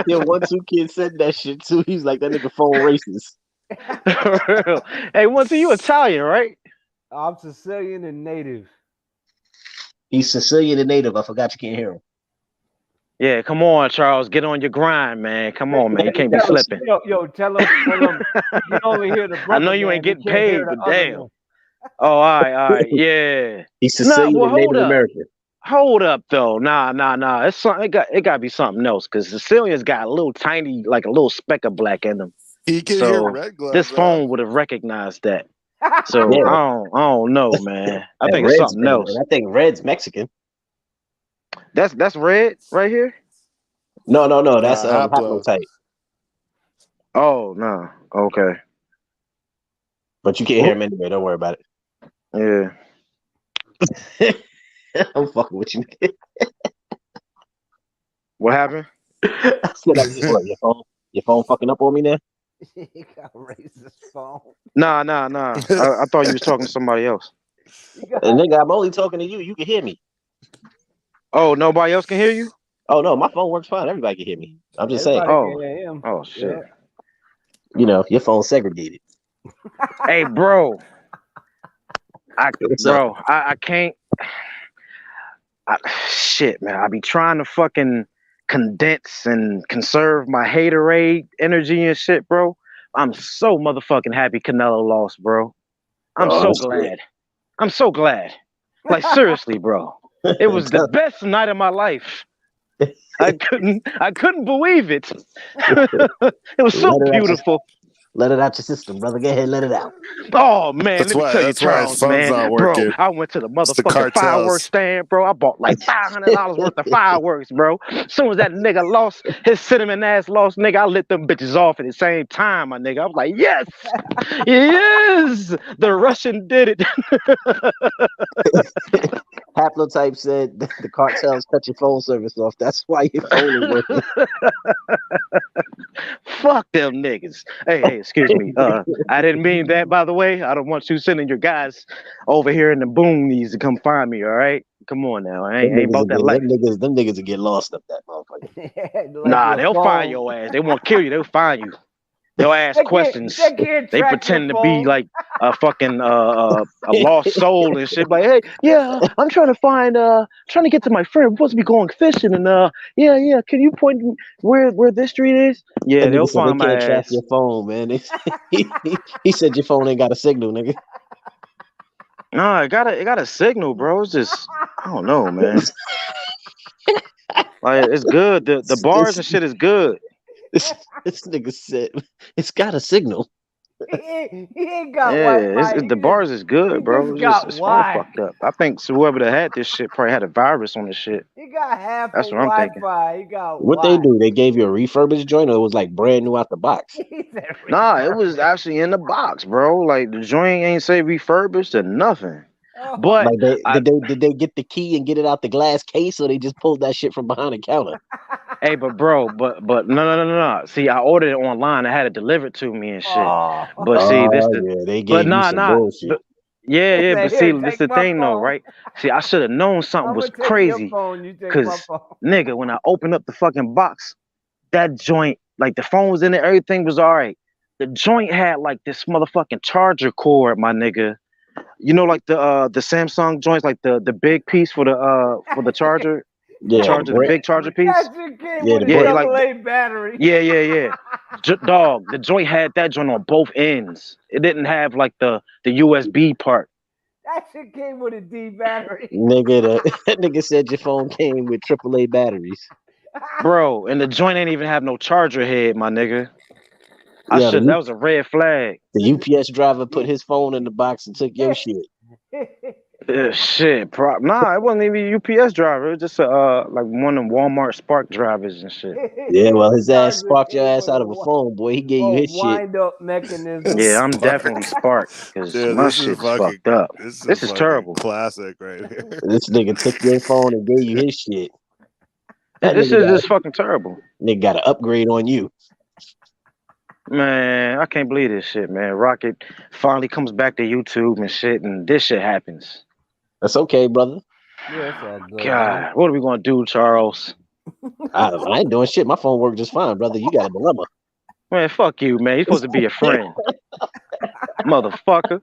S6: Yeah, 1-2 kid said that shit too. He's like, that nigga phone racist.
S10: Hey, 1-2, you Italian, right?
S2: I'm Sicilian and native.
S6: He's Sicilian and native. I forgot you can't hear him.
S10: Yeah, come on, Charles. Get on your grind, man. Come on, man. You can't be slipping.
S2: Yo, tell him you can only hear the brother.
S10: I know you ain't getting paid, but damn. Oh, all right, yeah.
S6: He's Sicilian and Native American.
S10: Hold up, though. Nah. It's something. It got to be something else, because Sicilians got a little tiny, like a little speck of black in them.
S12: He can hear Red Glove.
S10: This phone would have recognized that. So
S6: Yeah.
S10: I don't know, man. I think it's something else.
S6: I think Red's Mexican.
S10: That's Red right here.
S6: No. That's haplotype.
S10: Oh no. Okay.
S6: But you can't hear him anyway. Don't worry about
S10: Yeah.
S6: it. I'm fucking with you.
S10: What happened?
S6: I said, what, your phone fucking up on me now?
S2: He got racist phone.
S10: Nah. I thought you was talking to somebody else.
S6: And nigga, I'm only talking to you. You can hear me.
S10: Oh, nobody else can hear you?
S6: Oh no, my phone works fine. Everybody can hear me. I'm just saying.
S10: Oh shit.
S6: You know, your phone's segregated.
S10: Hey, bro. I can't. Shit, man. I be trying to fucking condense and conserve my haterade energy and shit, bro. I'm so motherfucking happy Canelo lost, bro. I'm so glad. I'm so glad. Like seriously, bro. It was the best night of my life. I couldn't believe it. It was so beautiful.
S6: Let it out your system, brother. Go ahead, let it out.
S10: Oh man,
S12: That's
S10: let me tell you, Charles, man, bro. I went to the motherfucking fireworks stand, bro. I bought like $500 worth of fireworks, bro. As soon as that nigga lost, his cinnamon ass lost, nigga, I lit them bitches off at the same time, my nigga. I was like, yes, yes, the Russian did it.
S6: Haplotype said the cartels cut your phone service off. That's why your phone is working.
S10: Fuck them niggas. Hey, excuse me. I didn't mean that, by the way. I don't want you sending your guys over here in the boonies to come find me, all right? Come on now. I ain't about that life.
S6: Them niggas will get lost up that motherfucker.
S10: Nah, they'll find your ass. They won't kill you. They'll find you. They'll ask questions. They pretend to be like a fucking a lost soul and shit. Like, hey, yeah, I'm trying to get to my friend. We're supposed to be going fishing, and yeah. Can you point where this street is? Yeah, they'll find my ass.
S6: Track your phone, man. He said your phone ain't got a signal, nigga.
S10: No, it got a signal, bro. It's just I don't know, man. Like it's good. The bars and shit is good.
S6: This nigga said it's got a signal.
S2: He ain't got Wi-Fi.
S10: The bars is good, bro. It's phone fucked up. I think whoever that had this shit probably had a virus on this shit.
S2: He got half
S10: That's
S2: of
S10: what I'm thinking.
S2: Wi-Fi. He got
S6: what they do? They gave you a refurbished joint, or it was like brand new out the box?
S10: Nah, it was actually in the box, bro. Like the joint ain't say refurbished or nothing. But
S6: like did they get the key and get it out the glass case, or they just pulled that shit from behind the counter?
S10: Hey, but no. See, I ordered it online. I had it delivered to me and shit. But see,
S6: they gave you some bullshit.
S10: Yeah. But see, this is the thing though, right? See, I should have known something was crazy. Cause nigga, when I opened up the fucking box, that joint, like the phone was in it, everything was all right. The joint had like this motherfucking charger cord, my nigga. You know, like the Samsung joints, like the big piece for the charger.
S6: Yeah,
S10: the big charger piece.
S2: Like battery.
S10: Yeah. Dog, the joint had that joint on both ends. It didn't have like the USB part.
S2: That shit came with a D battery.
S6: Nigga, that nigga said your phone came with AAA batteries.
S10: Bro, and the joint ain't even have no charger head, my nigga. That was a red flag.
S6: The UPS driver put his phone in the box and took your shit.
S10: Shit, nah, it wasn't even a UPS driver. It was just like one of them Walmart Spark drivers and shit.
S6: Yeah, well, his ass sparked your ass out of a phone, boy. He gave you his shit.
S2: Wind-up mechanism.
S10: Yeah, I'm definitely sparked because my shit's fucked up. This is terrible.
S12: Classic right here.
S6: This nigga took your phone and gave you his shit.
S10: This is just fucking terrible.
S6: Nigga got an upgrade on you.
S10: Man, I can't believe this shit, man. Rocket finally comes back to YouTube and shit, and this shit happens.
S6: That's okay, brother.
S2: Yeah, it's all good.
S10: God, what are we gonna do, Charles?
S6: I ain't doing shit. My phone worked just fine, brother. You got a dilemma.
S10: Man, fuck you, man. You're supposed to be a friend. Motherfucker.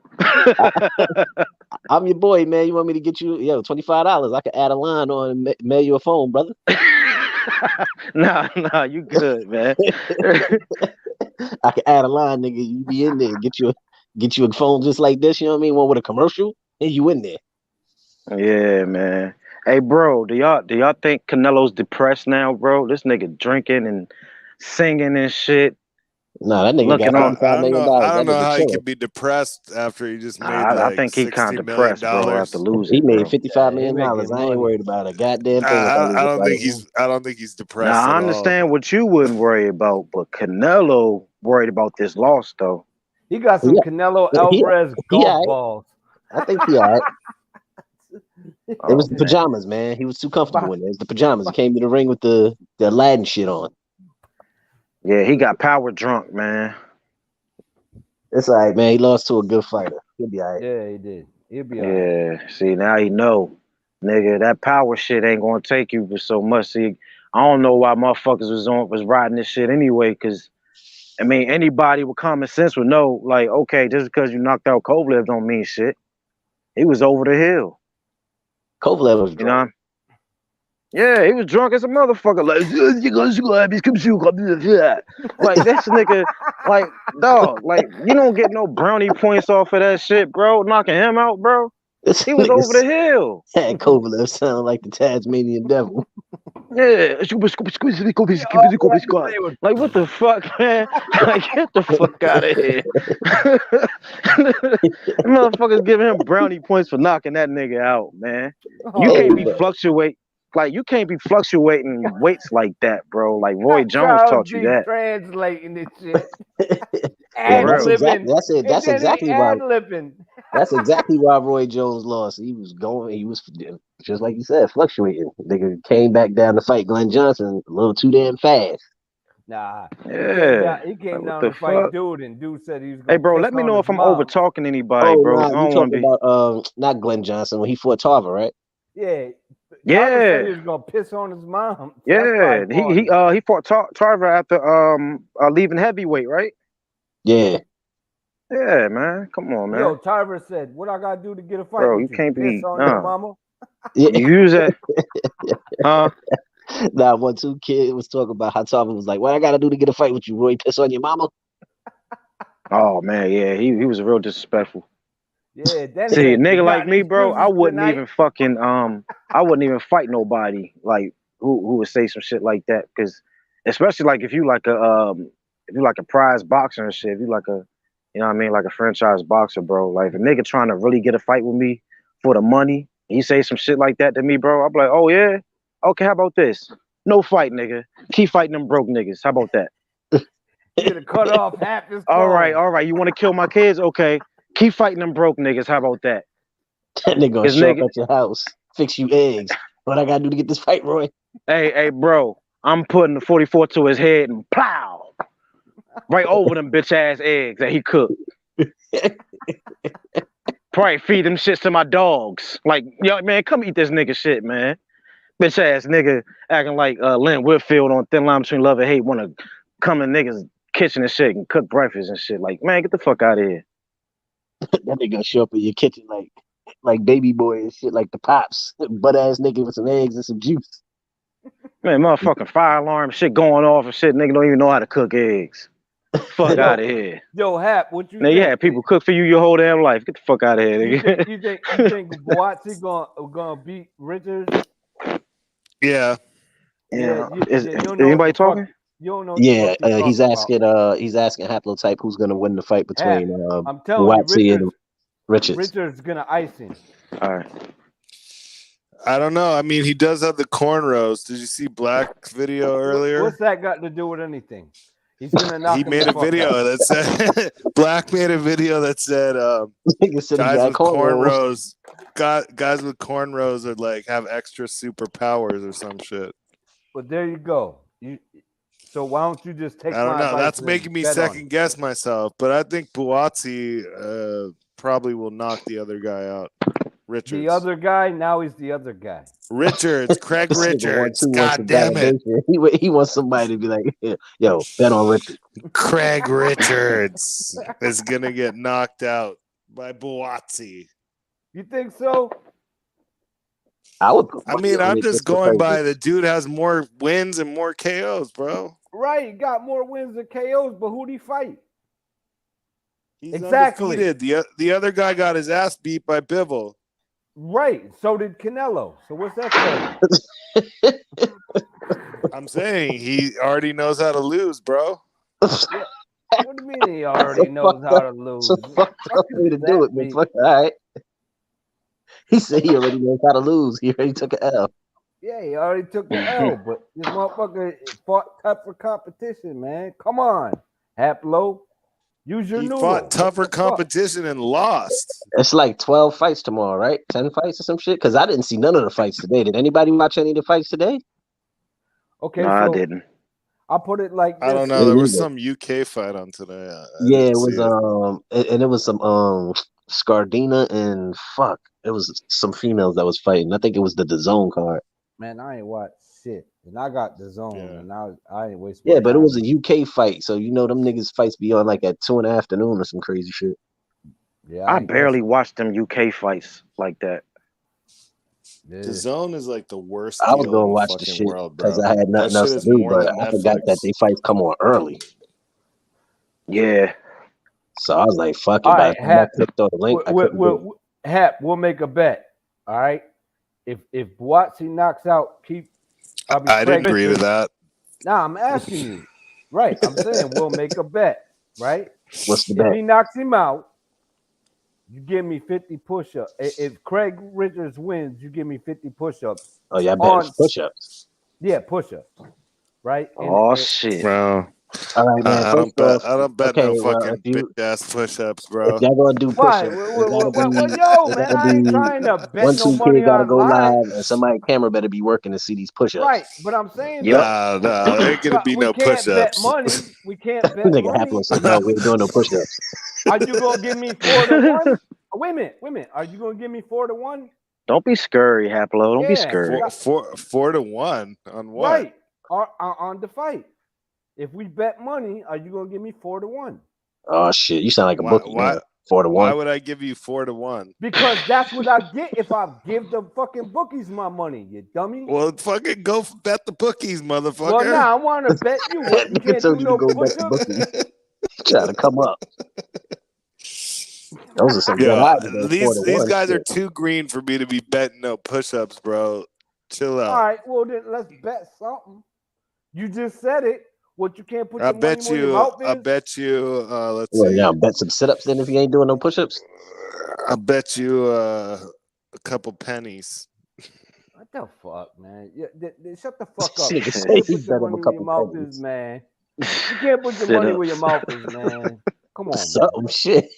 S6: I'm your boy, man. You want me to get you, $25? I can add a line on and mail you a phone, brother.
S10: Nah, you good, man.
S6: I can add a line, nigga. You be in there, get you a phone just like this. You know what I mean? One with a commercial, and you in there.
S10: Yeah, man. Hey, bro, do y'all think Canelo's depressed now, bro? This nigga drinking and singing and shit.
S6: Nah, that nigga got $55 million.
S12: I don't know how he could be depressed after he just made
S10: I think he kind of depressed, bro, after losing.
S6: He made $55 million. I ain't worried about a goddamn thing.
S12: I don't think he's depressed.
S10: Now, I understand what you wouldn't worry about, but Canelo worried about this loss, though.
S2: He got some Canelo Alvarez golf balls.
S6: I think he all right. It was the pajamas, man. He was too comfortable in it. It was the pajamas. He came to the ring with the Aladdin shit on.
S10: Yeah, he got power drunk, man.
S6: It's all right, man. He lost to a good fighter. He'll be all right.
S2: Yeah, he did. He'll be all right.
S10: Yeah, see, now he know. Nigga, that power shit ain't gonna take you for so much. See, I don't know why motherfuckers was riding this shit anyway, because I mean, anybody with common sense would know, like, okay, just because you knocked out Kovalev don't mean shit. He was over the hill.
S6: Kovalev was drunk.
S10: You know? Yeah, he was drunk as a motherfucker. Like, like this nigga, like, dog, like, you don't get no brownie points off of that shit, bro. Knocking him out, bro. He was over the hill.
S6: Had Kovalev sound like the Tasmanian devil.
S10: Yeah, like what the fuck, man? Like, get the fuck out of here. Motherfuckers giving him brownie points for knocking that nigga out, man. You can't be you can't be fluctuating weights like that, bro. Like Roy Jones taught you that.
S2: Translating this shit.
S6: That's exactly why Roy Jones lost. He was just like you said, fluctuating. Nigga came back down to fight Glenn Johnson a little too damn fast.
S2: Nah.
S10: Yeah.
S2: He came down to fight dude, and dude said he was gonna
S10: Hey, bro, let me know if I'm over talking anybody, bro.
S6: Nah,
S10: I don't
S6: you
S10: want to
S6: talking
S10: be.
S6: about not Glenn Johnson when he fought Tarver, right?
S2: Yeah.
S10: Yeah.
S2: Said he was gonna piss on his mom.
S10: Yeah. He fought Tarver after leaving heavyweight, right?
S6: Yeah.
S10: Yeah, man. Come on, man.
S2: Yo, Tarver said, "What I gotta do to get a fight?"
S10: Bro,
S2: with
S10: you can't
S2: piss
S10: be
S2: on your mama.
S6: Yeah.
S10: You use that.
S6: Nah, 1-2 kid was talking about how Tarver was like, "What I gotta do to get a fight with you, Roy? Piss on your mama?"
S10: Oh man, yeah, he was real disrespectful.
S2: Yeah,
S10: see, a nigga like me, bro, I wouldn't even fucking I wouldn't even fight nobody like who would say some shit like that, because especially like if you like a prize boxer and shit, if you like a, you know what I mean, like a franchise boxer, bro, like if a nigga trying to really get a fight with me for the money, and you say some shit like that to me, bro, I'm like, oh yeah, okay, how about this? No fight, nigga. Keep fighting them broke niggas. How about that?
S2: You're gonna cut off half his
S10: all right. You want to kill my kids? Okay. Keep fighting them broke niggas. How about that?
S6: That nigga gonna show up at your house, fix you eggs. What I gotta do to get this fight, Roy?
S10: Hey, bro. I'm putting the 44 to his head and plow right over them bitch ass eggs that he cooked. Probably feed them shits to my dogs. Like, yo, man, come eat this nigga shit, man. Bitch ass nigga acting like Lynn Whitfield on Thin Line Between Love and Hate, want to come in niggas' kitchen and shit and cook breakfast and shit. Like, man, get the fuck out of here.
S6: That nigga show up in your kitchen like baby boy and shit, like the pops, butt ass nigga with some eggs and some juice.
S10: Man, motherfucking fire alarm shit going off and shit. Nigga don't even know how to cook eggs. Fuck out of here.
S2: Yo, Hap, what you
S10: now,
S2: think?
S10: You had people cook for you your whole damn life. Get the fuck out of here, nigga.
S2: You think BAUTSI gonna beat Richards?
S12: Yeah.
S10: Is anybody talking?
S2: You don't know.
S6: Yeah, he's asking Haplotype who's gonna win the fight between
S2: I'm telling
S6: BAUTSI and Richards.
S2: Richards gonna ice him.
S10: All right.
S12: I don't know. I mean, he does have the cornrows. Did you see Black's video earlier?
S2: What's that got to do with anything? He's gonna knock him
S12: made a video
S2: out.
S12: that said Black made a video that said guys with cornrows are like have extra superpowers or some shit.
S2: But there you go. So why don't you just take?
S12: I don't know. That's making me second guess myself. But I think BAUTSI probably will knock the other guy out. Richards.
S2: The other guy, now he's the other guy.
S12: Richards, Craig Richards. God damn it.
S6: He wants somebody to be like, yo, bet on Richards.
S12: Craig Richards is going to get knocked out by BAUTSI.
S2: You think so?
S6: I'm
S12: just going by the dude has more wins and more KOs, bro.
S2: Right, he got more wins than KOs, but who'd he fight?
S12: He's undefeated. The other guy got his ass beat by Bivol.
S2: Right. So did Canelo. So what's that saying?
S12: I'm saying he already knows how to lose, bro.
S2: What do you mean he already knows how to lose?
S6: It's a fucked up way to do it, man. All right. He said he already knows how to lose. He already took an L.
S2: Yeah, he already took the L, but this motherfucker fought tough for competition, man. Come on, Haplo. Use your
S12: He
S2: noodle.
S12: fought
S2: What
S12: tougher
S2: the fuck?
S12: competition and lost.
S6: It's like 12 fights tomorrow, right? 10 fights or some shit? Because I didn't see none of the fights today. Did anybody watch any of the fights today?
S2: Okay,
S10: No,
S2: so
S10: I didn't.
S2: I'll put it like this.
S12: I don't know.
S6: Me
S12: There was
S6: neither.
S12: some UK fight on today. I
S6: Yeah,
S12: didn't
S6: it
S12: see
S6: was
S12: it.
S6: and it was some Scardina and fuck. It was some females that was fighting. I think it was the DAZN card.
S2: Man, I ain't watched shit, and I got the zone,
S12: Yeah.
S2: and I ain't waste my
S6: Yeah, but it
S2: time.
S6: was a UK fight, so you know them niggas fights be on like at 2 in the afternoon or some crazy shit.
S2: Yeah,
S10: I
S2: ain't
S10: barely
S2: catching.
S10: watched them UK fights like that.
S2: Yeah.
S12: The Zone is like the worst
S6: I was
S12: deal
S6: gonna
S12: in the
S6: watch the
S12: fucking
S6: shit
S12: world,
S6: because
S12: bro.
S6: I had
S12: That
S6: nothing
S12: shit
S6: else to
S12: is
S6: do,
S12: more
S6: but
S12: than
S6: I forgot that
S12: Netflix.
S6: they fights come on early.
S10: Yeah.
S6: So I was like, fuck
S2: All
S6: it. By the
S2: right,
S6: time I
S2: Hap.
S6: clicked on the link, I couldn't do it.
S2: Hap, we'll make a bet. All right. If BAUTSI knocks out
S12: I'd
S2: Craig
S12: agree to
S2: Richards.
S12: that.
S2: Nah, I'm asking you. Right. I'm saying we'll make a bet. Right.
S6: What's the
S2: If
S6: bet?
S2: he knocks him out, you give me 50 push-ups. If Craig Richards wins, you give me 50 push-ups.
S6: Oh yeah, I bet it's push-ups.
S2: Yeah, push-ups. Right.
S10: Oh shit.
S12: Bro.
S6: All right, man.
S12: I don't
S6: First off,
S12: bet
S6: okay,
S12: no
S6: well,
S12: fucking bitch ass push-ups,
S6: if
S12: bro.
S6: y'all gonna do
S2: Why?
S6: push-ups, it gotta be,
S2: Yo,
S6: it
S2: man,
S6: gotta
S2: I ain't
S6: be
S2: trying to bet
S6: one
S2: no
S6: two
S2: money
S6: kid gotta go
S2: online.
S6: live, and somebody camera better be working to see these push-ups.
S2: Right, but I'm saying
S10: Yep.
S2: though,
S12: There ain't gonna be
S2: we
S12: no
S2: can't bet
S12: push-ups.
S2: money. We can't bet
S6: Nigga
S2: money.
S6: Hapless said, no, we ain't doing no push-ups.
S2: Are you gonna give me 4-1? Wait a minute. Are you gonna give me 4-1?
S10: Don't be scurry, Haplo. Don't be
S2: Yeah,
S10: scurry.
S12: Four to one on what?
S2: right. On the fight. If we bet money, are you gonna give me 4-1?
S6: Oh shit, you sound like a bookie now. 4 to 1.
S12: Why would I give you 4 to 1?
S2: Because that's what I get if I give the fucking bookies my money, you dummy.
S12: Well, fucking go bet the bookies, motherfucker.
S2: Well, nah, I want to bet you. What? You
S6: Nigga
S2: can't
S6: told
S2: do
S6: you to
S2: no
S6: go bet the
S2: push-ups.
S6: bookie. Trying to come up. Those are some good
S12: Yeah,
S6: odds. Though, 4 to
S12: these
S6: 1.
S12: guys are
S6: Shit.
S12: too green for me to be betting no push-ups, bro. Chill out.
S2: All right, well then let's bet something. You just said it. What, you can't put
S12: I
S2: your money
S12: bet
S2: where your
S12: you.
S2: mouth
S12: I
S2: is?
S12: bet you. Let's
S6: Well,
S12: see.
S6: yeah, bet some sit-ups then if you ain't doing no push-ups.
S12: I bet you a couple pennies.
S2: What the fuck, man? Shut the fuck up.
S6: Nigga
S2: You
S6: say
S2: can't
S6: he
S2: put your
S6: bet him
S2: money
S6: a
S2: where your
S6: couple
S2: mouth
S6: pennies.
S2: is, man. You can't put your
S10: Sit
S2: money
S10: ups.
S2: where your mouth is, man. Come on, man.
S6: Something shit.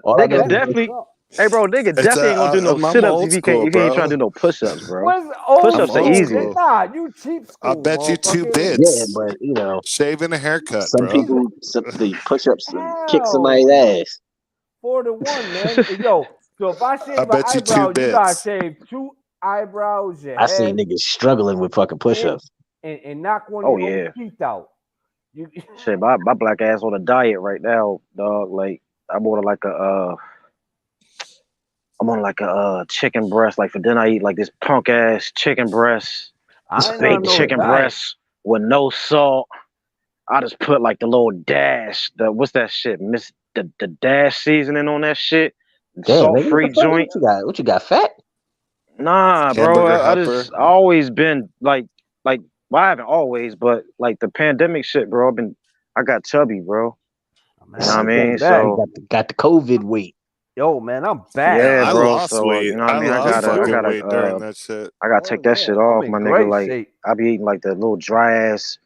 S6: All I know
S10: Nigga
S6: is
S10: definitely. Hey, bro, nigga definitely ain't gonna do no
S12: I'm
S10: sit-ups
S12: old
S10: if he
S12: school,
S10: can't. If he ain't trying to
S12: bro.
S10: do no push-ups, bro.
S2: What's old
S10: Push-ups are
S12: old
S2: school?
S10: easy.
S12: school.
S2: Nah, you cheap
S12: I'll
S2: school,
S12: bet you 2
S2: motherfucker.
S6: yeah,
S12: bits.
S6: but you know,
S12: Shaving a haircut,
S6: some
S12: bro.
S6: people the push-ups kick
S2: Hell
S6: somebody's
S2: no.
S6: ass.
S2: 4-1, man. Yo, so if I
S12: I
S2: shave an
S12: bet you 2
S2: eyebrow, you gotta
S12: bits.
S2: shave 2 eyebrows, your
S6: I seen
S2: head,
S6: niggas struggling with fucking
S2: and
S6: push-ups.
S2: knock one of
S10: Oh
S2: your
S10: yeah.
S2: teeth out. You
S10: Shit, my black ass on a diet right now, dog. Like I'm on like a I'm on like a chicken breast. Like for dinner, I eat like this punk ass chicken breast,
S2: I ain't
S10: baked
S2: on no
S10: chicken
S2: diet.
S10: breast with no salt. I just put like the little dash, what's that shit? The dash seasoning on that shit.
S6: Damn,
S10: Salt
S6: nigga, what the
S10: free
S6: fuck?
S10: joint.
S6: What you got? What you got? Fat?
S10: Nah, bro.
S12: Hamburger
S10: I
S12: helper.
S10: just always been like well, I haven't always, but like the pandemic shit, bro. I got chubby, bro.
S2: Man,
S10: You know what I
S2: I'm
S10: mean?
S2: getting back.
S6: You
S10: So
S6: got the COVID weight.
S2: Yo, man, I'm back.
S12: Yeah,
S10: yeah,
S12: I
S10: bro.
S12: lost
S10: So
S12: weight.
S10: you know what I
S12: I
S10: mean? I
S12: lost
S10: gotta
S12: fucking weight during that shit.
S10: I gotta take that shit off,
S2: I'm
S10: my
S2: in
S10: nigga.
S2: great
S10: Like
S2: shape.
S10: I be eating like the little dry ass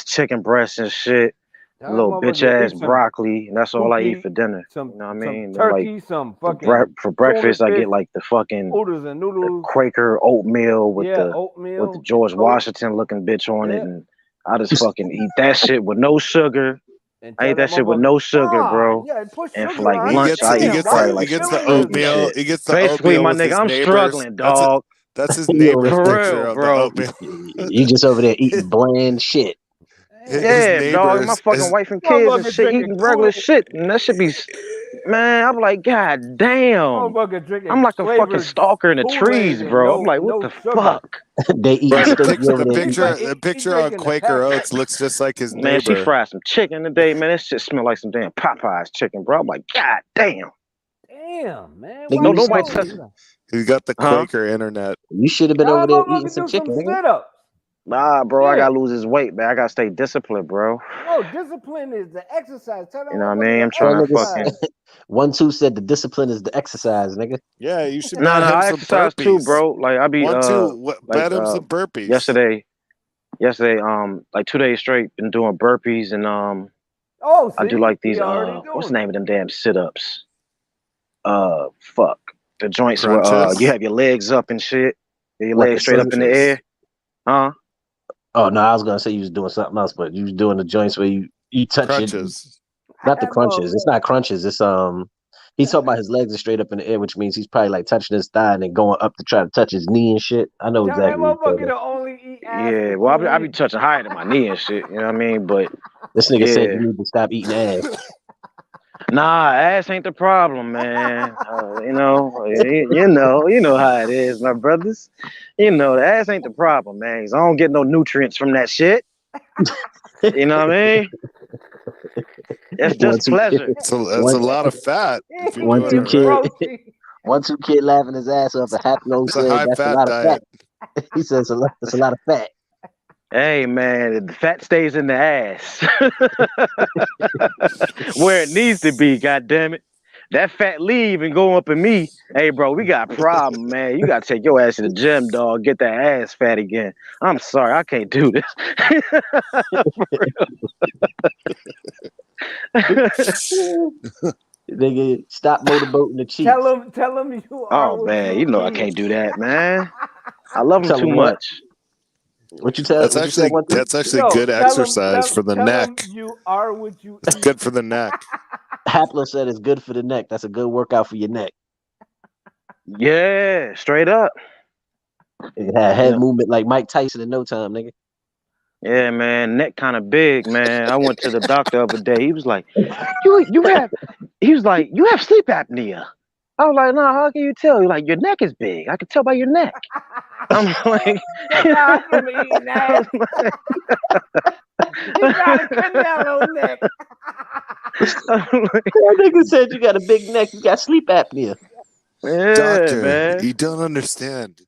S10: chicken breasts and shit,
S2: That
S10: little bitch
S2: motherfucker
S10: ass
S2: eat some
S10: broccoli, and that's all I eat
S2: pookie,
S10: for dinner.
S2: some
S10: You know what I
S2: some
S10: mean? And like
S2: turkey, some fucking
S10: for
S2: tuna
S10: breakfast, I
S2: fish,
S10: get like the fucking
S2: oodles and noodles.
S10: Quaker oatmeal with
S2: Yeah,
S10: the
S2: oatmeal.
S10: George
S2: Toast.
S10: Washington looking bitch on it,
S2: Yeah.
S10: and I just fucking eat that shit with no sugar.
S2: And
S10: I
S2: tell
S10: eat
S2: that
S10: that shit with
S2: motherfucker,
S10: no sugar, bro.
S2: yeah, put
S10: And for
S2: sugar
S10: like
S2: on
S12: He
S2: it.
S10: lunch,
S12: gets
S10: I
S12: he
S10: eat
S12: gets
S2: Why
S10: probably
S12: the
S2: you
S12: he
S10: like
S12: gets the
S2: feeling this
S10: eating
S12: oatmeal.
S2: way?
S10: shit.
S12: He gets the
S10: Basically,
S12: oatmeal
S10: my
S12: with
S10: nigga,
S12: his
S10: I'm
S12: neighbors.
S10: struggling, dog.
S12: That's his
S6: You over
S12: neighbor's
S6: there,
S10: For
S12: picture
S10: real,
S12: of the
S10: bro.
S12: oatmeal.
S6: you just over there eating bland shit.
S12: His
S10: Yeah, dog. My
S12: neighbors
S10: fucking
S12: his
S10: wife and kids and
S2: Motherfucker
S10: shit
S2: drinking
S10: eating regular
S2: Kool-Aid.
S10: shit, and that should be, man. I'm like, God damn.
S2: Motherfucker drinking
S10: I'm like a fucking
S2: flavored
S10: stalker in the
S2: Kool-Aid
S10: trees,
S2: and
S10: bro. I'm like, what
S2: no
S10: the
S2: sugar.
S10: fuck?
S6: They eating
S12: bro.
S6: steak. You over
S12: The
S6: there eating.
S12: picture on
S2: Drinking the
S12: Quaker
S2: packet.
S12: Oats looks just like his
S10: Man, she
S12: neighbor.
S10: fried some chicken today, man. That shit smell like some damn Popeyes chicken, bro. I'm like, God damn.
S2: Damn, man.
S6: Nigga,
S2: Why
S10: No,
S6: you
S2: you
S10: nobody
S6: should
S2: doing
S10: touch.
S2: that?
S12: He's got the
S10: Huh?
S12: Quaker internet.
S6: you should have been
S2: Y'all
S6: over there eating
S2: motherfucker
S6: some
S2: do some
S6: chicken, nigga.
S2: sit-ups.
S10: Nah, bro, I
S2: Shit.
S10: gotta lose this weight, man. I gotta stay disciplined, bro.
S2: No, discipline is the exercise. Tell that
S10: You know what I
S2: motherfucker
S10: mean?
S2: to
S10: I'm
S6: That
S10: trying to
S2: exercise.
S10: fucking.
S6: 1-2 said the discipline is the exercise, nigga.
S12: Yeah, you should
S10: Nah,
S12: bet him
S10: I
S12: some
S10: exercise too,
S12: burpees.
S10: bro. Like I be
S12: 1-2,
S10: like
S12: bet him some burpees.
S10: yesterday, like 2 days straight been doing burpees and
S2: Oh,
S8: I do
S2: see,
S8: like
S2: he
S8: these.
S2: already
S8: What's the
S2: doing it.
S8: name of them damn sit-ups? Fuck the joints where you
S12: Crunches.
S8: have your legs up and shit, your
S6: What, the
S8: legs straight up in the
S6: crunches?
S8: air, huh?
S6: Oh no, I was gonna say you was doing something else, but you was doing the joints where you touch it.
S12: Crunches.
S6: Not the
S2: That
S6: crunches. It's
S2: motherfucker.
S6: not crunches. It's He's talking about his legs are straight up in the air, which means he's probably like touching his thigh and then going up to try to touch his knee and shit. I know
S2: Tell that
S6: exactly what you're
S2: motherfucker
S6: talking
S2: to only eat ass
S8: Yeah,
S2: for
S8: well,
S2: 2
S8: I be
S2: weeks.
S8: touching higher than my knee and shit. You know what I mean? But
S6: about. This nigga said
S8: yeah,
S6: you need to stop eating ass.
S8: nah, ass ain't the problem, man. You know how it is, my brothers. You know, the ass ain't the problem, man. 'Cause I don't get no nutrients from that shit. You know what I mean? It's
S6: One
S8: just
S6: two kid,
S8: pleasure.
S12: That's a
S6: one
S12: lot of fat if you're
S6: one
S12: doing
S6: two
S12: it
S2: It's
S12: right.
S6: kid,
S2: protein.
S6: 1 2 kid laughing his ass off. And Happy
S12: It's a
S6: said
S12: high
S6: that's a
S12: fat
S6: lot of fat.
S12: diet.
S6: He says it's a lot of fat.
S8: Hey, man, the fat stays in the ass where it needs to be. God damn it. That fat leave and go up in me. Hey, bro, we got a problem, man. You got to take your ass to the gym, dog. Get that ass fat again. I'm sorry, I can't do this.
S6: Nigga, stop motorboating the cheeks.
S2: Tell him you are
S8: Oh,
S2: what
S8: man,
S2: you
S8: you know I
S2: eat.
S8: can't do that, man. I love him
S6: Tell
S8: too
S6: him what?
S8: much.
S6: What you said? 1 2.
S12: That's actually
S2: Yo,
S12: good exercise for the
S2: tell him
S12: neck.
S2: you are what you
S12: It's
S2: eat.
S12: good for the neck.
S6: Haplo said it's good for the neck. That's a good workout for your neck.
S8: Yeah, straight up.
S6: It had
S8: You
S6: head
S8: know,
S6: movement like Mike Tyson in no time, nigga.
S8: yeah, man, neck kind of big, man. I went to the doctor the other day. He was like, "You have," he was like, "You have sleep apnea." I was like, "Nah, how can you tell?" He's like, "Your neck is big. I can tell by your neck." I'm like,
S2: That's how I'm eating ass. You got a Canelo neck.
S6: That nigga said you got a big neck. You got sleep apnea.
S8: Yeah,
S12: Doctor,
S8: man.
S12: you don't understand.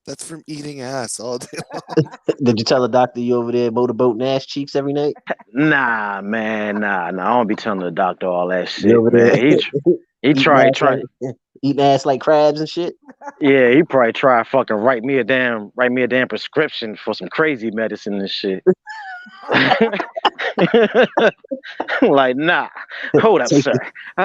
S12: That's from eating ass all day long.
S6: Did you tell the doctor you over there motorboating ass cheeks every night?
S8: Nah, man, nah. I don't be telling the doctor all that
S6: You
S8: shit,
S6: over
S8: man.
S6: there
S8: He
S6: eating
S8: tried,
S6: ass eating ass like crabs and shit?
S8: yeah, he probably tried fucking write me a damn prescription for some crazy medicine and shit. Like, nah, hold up,
S6: Take
S8: sir.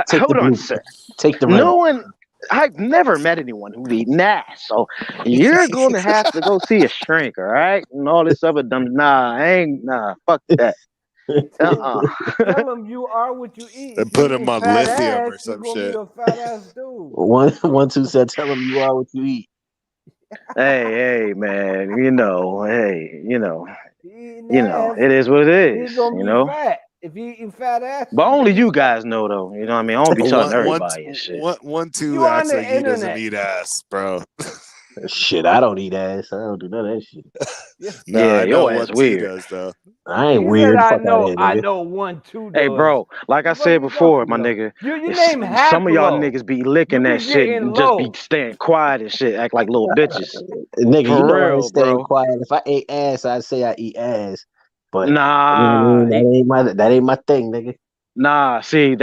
S6: take the
S8: Hold on,
S6: blue.
S8: sir.
S6: Take the
S8: No
S6: red.
S8: one, I've never met anyone who's eaten ass, so you're going to have to go see a shrink, all right? And all this other dumb, fuck that.
S2: Tell him you are what you eat.
S12: And
S2: If you
S12: put him
S2: eat
S12: on
S2: fat
S12: lithium
S2: ass,
S12: or
S2: you're
S12: some
S2: gonna be
S12: shit.
S2: a fat ass dude.
S6: 1 2 said, tell him you are what you eat.
S8: Hey, man,
S2: He eating ass,
S8: it is what it
S2: he's
S8: is,
S2: gonna be fat. If he eating fat ass,
S8: But
S2: he's
S8: only
S2: gonna be
S8: you
S2: fat.
S8: guys know, though. You know what I mean? I don't be telling everybody and shit.
S12: Two
S2: You on
S12: acts
S2: the
S12: like he doesn't
S2: internet.
S12: eat ass, bro.
S6: Shit, I don't eat ass. I don't do none of that shit.
S12: Nah,
S8: Yeah,
S12: I know
S8: your ass
S12: 1 2
S8: weird.
S12: does though.
S6: I ain't
S2: He said,
S6: weird.
S2: "I
S6: Fuck out of
S2: know,
S6: here,
S2: I
S6: nigga.
S2: know 1 2
S8: Hey,
S2: does."
S8: bro, like I
S2: What the fuck
S8: said
S2: you
S8: before,
S2: talking
S8: my
S2: about?
S8: nigga,
S2: Your name
S8: some of y'all
S2: Haplo.
S8: niggas be licking
S2: You
S8: that
S2: be
S8: shit
S2: getting
S8: and just be
S2: low.
S8: staying quiet and shit, act like little bitches.
S6: Nigga, you
S8: For
S6: know I ain't
S8: real,
S6: staying
S8: bro.
S6: quiet. If I ate ass, I'd say I eat ass. But you know what I
S8: Nah,
S6: mean? That ain't my thing, nigga.
S8: see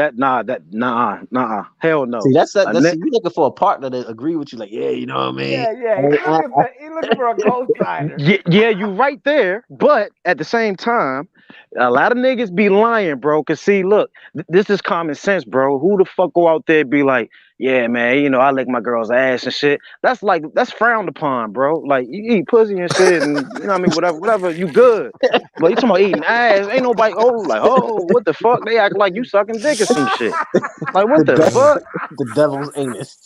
S8: hell
S6: See,
S8: no.
S6: see, you looking for a partner to agree with you, like, yeah, you know what I mean?
S2: Yeah. He looking for a co-signer.
S8: Yeah, you right there. But at the same time, a lot of niggas be lying, bro. Cause see, look, this is common sense, bro. Who the fuck go out there and be like, yeah, man, I lick my girl's ass and shit. That's frowned upon, bro. Like you eat pussy and shit, and you know what I mean, whatever, you good. But you talking about eating ass? Ain't nobody what the fuck? They act like you sucking dick or some shit. Like what the fuck?
S6: The devil's anus.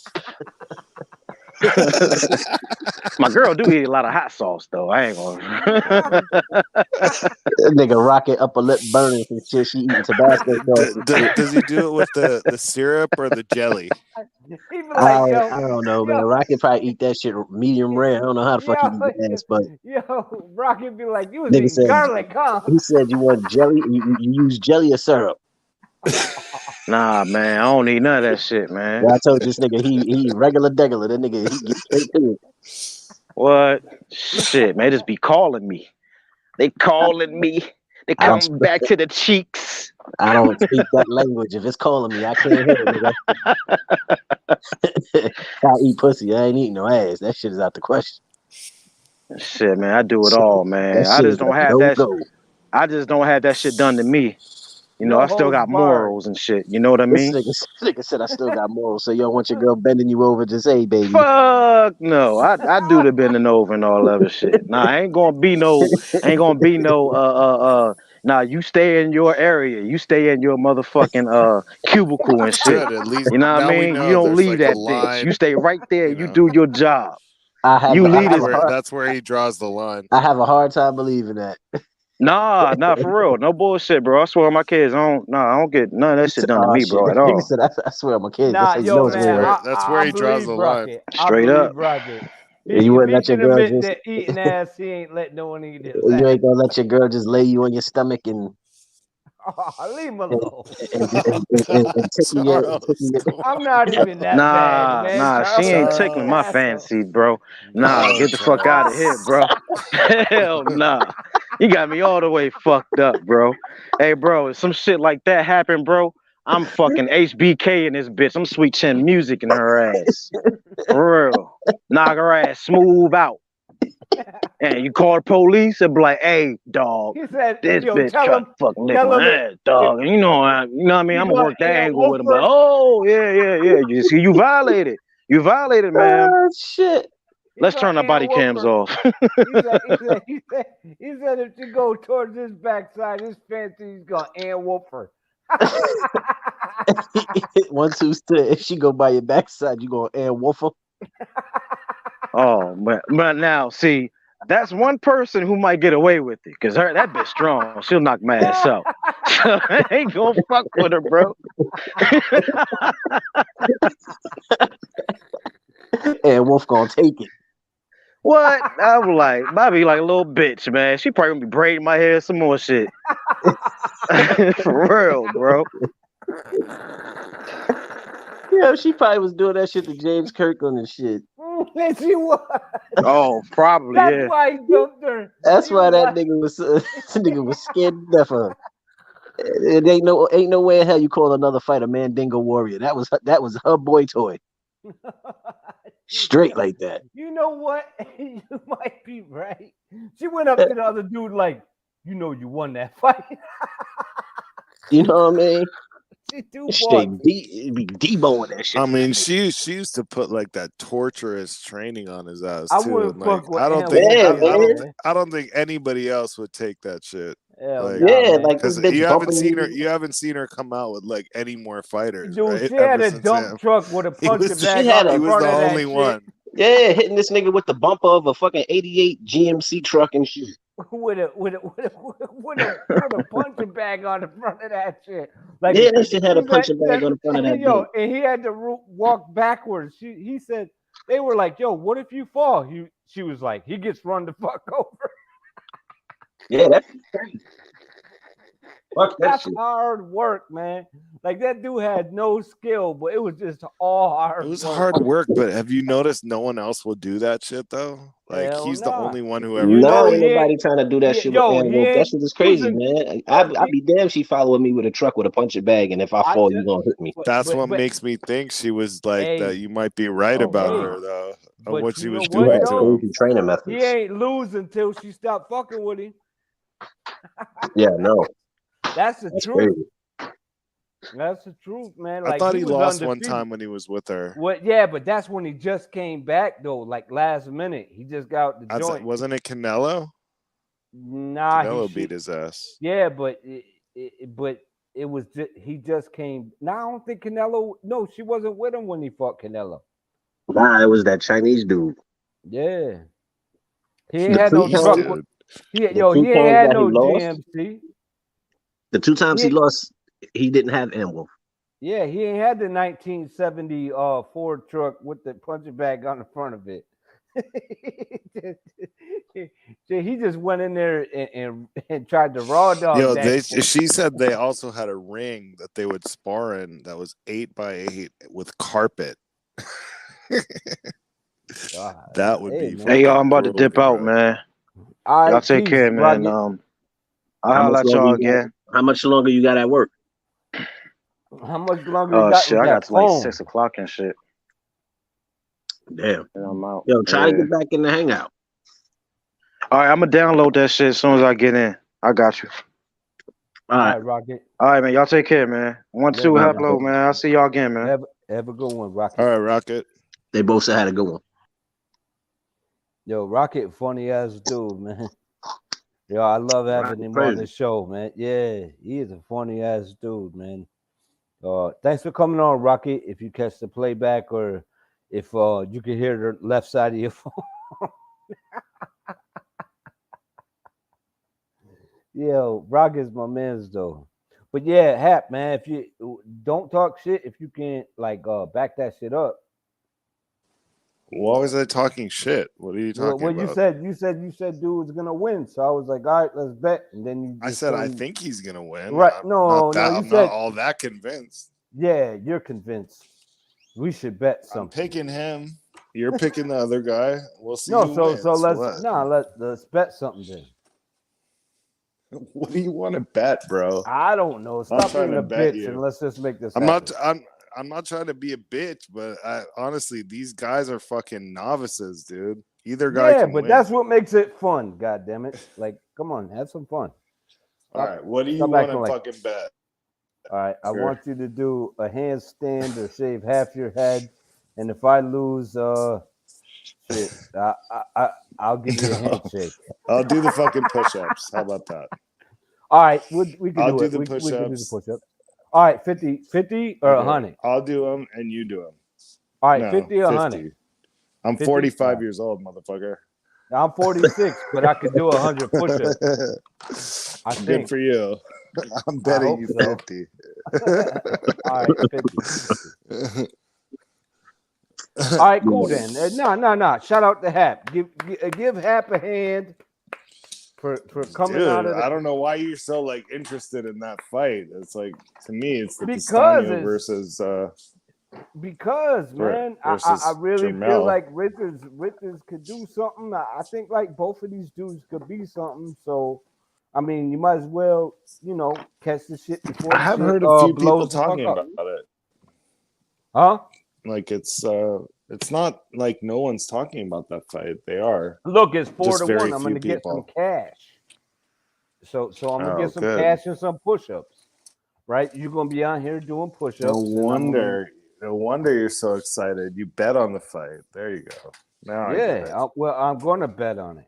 S8: My girl do eat a lot of hot sauce though. I ain't gonna.
S6: That nigga rocket upper lip burning some shit. She eating Tabasco sauce and shit.
S12: Does he do it with the syrup or the jelly?
S2: He be like,
S6: I don't know, man. Rocket probably eat that shit medium rare. I don't know how the fuck he eat the ass, but
S2: Rocket be like, you was
S6: nigga
S2: eating
S6: said
S2: garlic, huh?
S6: he said you want jelly. You use jelly or syrup.
S8: Nah, man, I don't need none of that shit, man.
S6: Yeah, I told this nigga he regular degular. That nigga he get straight to it.
S8: What? Shit, man, they just be calling me. They calling me. They
S6: I don't
S8: come back to the cheeks.
S6: I don't speak that language. If it's calling me, I can't hear it, nigga. I eat pussy. I ain't eating no ass. That shit is out the question.
S8: Shit, man, I do it all, man.
S6: That
S8: I
S6: shit
S8: just
S6: is a
S8: don't have
S6: no
S8: that.
S6: go.
S8: I just don't have that shit done to me.
S10: You know, I still
S2: holds
S10: got
S2: barred.
S10: morals and shit. You know what I
S6: This
S10: mean?
S6: nigga said I still got morals. So you don't want your girl bending you over to say, baby.
S10: Fuck no. I do the bending over and all other shit. Nah, I ain't gonna be no nah, you stay in your area. You stay in your motherfucking cubicle and shit.
S12: Good. At least
S10: You know what I
S12: now we
S10: mean? You
S12: know
S10: don't
S12: there's
S10: leave
S12: like a
S10: that bitch. You
S12: line.
S10: stay right there.
S12: You
S10: You
S12: know,
S10: do your job.
S6: I
S10: You
S6: have
S10: leave
S6: a hard
S12: that's where he draws the line.
S6: I have a hard time believing that.
S10: Nah, for real. No bullshit, bro. I swear on my kids, I don't get none of that shit done to
S6: Oh
S10: me,
S6: shit!
S10: bro, at
S6: Nigga
S10: all.
S6: said, I swear I'm a kid.
S2: Nah,
S6: That's how you
S2: yo,
S6: know it's
S12: That's
S2: man,
S6: real.
S12: where
S2: I
S12: he draws
S2: believe
S12: the line.
S2: Rocket.
S10: Straight
S2: I
S10: up.
S2: believe Rocket.
S6: You
S2: If
S6: wouldn't
S2: he
S6: let your
S2: can
S6: girl
S2: admit
S6: just
S2: that eating ass, he ain't let no one eat his
S6: you
S2: ass.
S6: ain't gonna let your girl just lay you on your stomach and
S2: Oh, leave him alone.
S6: tickle your
S2: I'm not even that bad, man.
S10: Nah, she
S2: Charles,
S10: ain't
S2: you're an
S10: tickling my
S2: asshole.
S10: fancy, bro. Nah, get the fuck out of here, bro. Hell nah. You got me all the way fucked up, bro. Hey, bro, if some shit like that happen, bro, I'm fucking HBK in this bitch. I'm Sweet Chin Music in her ass. For real. Knock her ass smooth out. And you call the police and be like, hey, dog,
S2: He said,
S10: this
S2: yo,
S10: bitch
S2: tell
S10: tried
S2: him,
S10: to fucking lick my ass, dog. And you know what I mean?
S2: you
S10: I'm gonna
S2: gonna
S10: work that
S2: Aunt
S10: angle with him. Like,
S2: Wolfer.
S10: oh, yeah. You see, you violated. You violated, man.
S6: Oh shit.
S10: Let's turn the body cams off.
S2: He said if you go towards his backside, his fancy, he's gonna Aunt Wolfer.
S6: 1, 2, 3. If she go by your backside, you gonna air wolfer.
S10: Oh, but now, see, that's one person who might get away with it, because that bitch strong. She'll knock my ass out. So I ain't gonna fuck with her, bro.
S6: And Wolf gonna take it.
S10: What? I'm like, Bobby like a little bitch, man. She probably gonna be braiding my hair some more shit. For real, bro.
S6: Yeah, she probably was doing that shit to James Kirkland and shit.
S2: Yes, he was.
S10: Oh, probably,
S2: That's
S10: yeah.
S2: why he dumped her.
S6: That's
S2: He
S6: why
S2: was
S6: that
S2: like,
S6: nigga was that nigga was scared to death of her. It ain't no way in hell you call another fight a Mandingo warrior. That was her boy toy. Straight like that.
S2: You know what? You might be right. She went up to the other dude like, you know, you won that fight.
S6: You know what I mean?
S2: She too
S6: Straight
S2: bossy.
S6: be deboing that shit.
S12: I mean, she used to put like that torturous training on his ass
S2: I
S12: too.
S2: wouldn't
S12: And, like,
S2: fuck with
S12: I don't
S2: Aunt
S12: think
S2: Wolfer, man.
S12: I don't think anybody else would take that shit.
S2: Hell
S12: Like,
S2: nah, man.
S6: like this
S12: because
S6: bitch bumping you.
S12: you haven't seen her come out with like any more fighters,
S2: Dude,
S12: right?
S2: she had
S12: Ever
S2: a
S12: since
S2: dump
S12: him,
S2: truck with a punching bag
S6: had
S2: on
S6: a
S2: the
S12: he was
S2: front
S12: the
S2: of that
S12: only
S2: shit.
S12: one.
S6: Yeah, hitting this nigga with the bumper of a fucking 88 GMC truck and shit.
S2: with a punching bag on the front of that shit. Like,
S6: Yeah, that shit had a
S2: he said-
S6: punching bag on the front of that
S2: yo,
S6: bitch.
S2: and he had to walk backwards. He said they were like, yo, what if you fall? She was like, he gets run the fuck over.
S6: Yeah, that's crazy. Fuck that
S2: That's
S6: shit.
S2: hard work, man. Like that dude had no skill, but it was just all hard.
S12: It was
S2: work.
S12: hard work, but have you noticed no one else will do that shit though? Like
S2: Hell
S12: he's the
S2: nah.
S12: only one who ever.
S2: You know
S6: Nah,
S2: he
S6: ain't nobody
S2: ain't.
S6: trying to do that shit with
S2: Yo,
S6: Ann
S2: he
S6: Wolf. That
S2: ain't
S6: shit is crazy,
S2: losing.
S6: man.
S2: Yo,
S6: I'd be damned she following me with a truck with a punching bag, and if I fall, you gonna hit me.
S12: That's what makes me think she was like
S2: Hey,
S12: that. You might be right about
S2: hey,
S12: her though, of
S2: but
S12: what
S2: you
S12: she
S2: know
S12: was
S2: what,
S12: doing
S2: though?
S12: to him.
S6: Crazy training methods.
S2: He ain't lose until she stopped fucking with him.
S6: Yeah, no.
S2: That's the
S6: That's
S2: truth.
S6: crazy.
S2: That's the truth, man.
S12: I
S2: Like
S12: thought he
S2: was
S12: lost
S2: undefeated.
S12: one time when he was with her.
S2: What? Yeah, but that's when he just came back though, like last minute. He just got out the joint.
S12: Wasn't it Canelo?
S2: Nah,
S12: Canelo beat his ass.
S2: Yeah, but it was he just came. Nah, I don't think Canelo. No, she wasn't with him when he fought Canelo.
S6: Nah, it was that Chinese dude.
S2: Yeah, he ain't had no
S6: Chinese
S2: truck.
S6: dude.
S2: He ain't had no GMC.
S6: The 2 times he lost, he didn't have Ann Wolf.
S2: Yeah, he ain't had the 1970 Ford truck with the punching bag on the front of it. He just went in there and tried to raw dog.
S12: Yo,
S2: that
S12: she said they also had a ring that they would spar in that was 8x8 with carpet. That would be.
S10: Hey, y'all, I'm about to dip out, man. Y'all take care, man. I'll holler at y'all again.
S6: How much longer you got at work?
S2: How much longer you got?
S10: Shit, I got to like 6 o'clock and shit.
S6: Damn.
S10: And I'm out.
S6: Yo, try to get back in the hangout.
S10: All right, I'm gonna download that shit as soon as I get in. I got you. All
S2: All
S10: right.
S2: right, Rocket.
S10: All right, man. Y'all take care, man. 1,
S2: Yeah,
S10: 2,
S2: man.
S10: hello, man. I'll see y'all again, man.
S2: Have a good one, Rocket.
S12: All right, Rocket.
S8: They both said I had a good one.
S2: Yo, Rocket, funny ass dude, man. Yo, I love having him on the show, man. Yeah, he is a funny ass dude, man. Thanks for coming on, Rocket. If you catch the playback or if you can hear the left side of your phone. Yo, Rocket's my man's though. But yeah, Hap, man, if you don't talk shit, if you can't like back that shit up.
S12: Why was I talking shit? What are you talking
S2: Well,
S12: about?
S2: you said dude was gonna win, so I was like, all right, let's bet. And then you
S12: I said I think he's gonna win.
S2: right?
S12: I'm
S2: No,
S12: not all that convinced.
S2: Yeah, you're convinced. We should bet something.
S12: I'm picking him. You're picking the other guy. We'll see.
S2: No,
S12: who wins.
S2: let's bet something then.
S12: What do you want to bet, bro?
S2: I don't know. Stop being a bitch and let's just make this happen.
S12: I'm not trying to be a bitch, but honestly, these guys are fucking novices, dude. Either guy can win.
S2: That's what makes it fun. God damn it! Like, come on, have some fun.
S12: All right, what do you want to fucking bet?
S2: All right, I want you to do a handstand or shave half your head, and if I lose, shit, I'll give you a handshake.
S12: I'll do the fucking push-ups. How about that?
S2: All right, we can
S12: I'll
S2: do
S12: the
S2: it.
S12: push-ups.
S2: We can do the push-ups. All right, 50 or 100?
S12: I'll do them and you do them.
S2: All right, 50 or 100?
S12: I'm 45 years old, motherfucker.
S2: I'm 46, but I could do 100 push-ups. I think.
S12: Good for you. I'm betting you 50.
S2: All right, 50. All right, cool then. No. Shout out to Hap. Give Hap a hand for coming out of
S12: I don't know why you're so like interested in that fight. It's like, to me, it's the Castano versus
S2: man, I really
S12: Jermell.
S2: feel like Richards could do something. I think like both of these dudes could be something. So I mean, you might as well, catch the shit before.
S12: I have heard a few people talking about it.
S2: Huh?
S12: Like it's not like no one's talking about that fight. They are.
S2: Look, it's 4-1.
S12: Just very
S2: I'm
S12: few
S2: gonna get some cash. So I'm gonna get some cash and some push-ups. Right? You're gonna be out here doing push-ups.
S12: No wonder you're so excited. You bet on the fight. There you go. Now I get it.
S2: I'm gonna bet on it.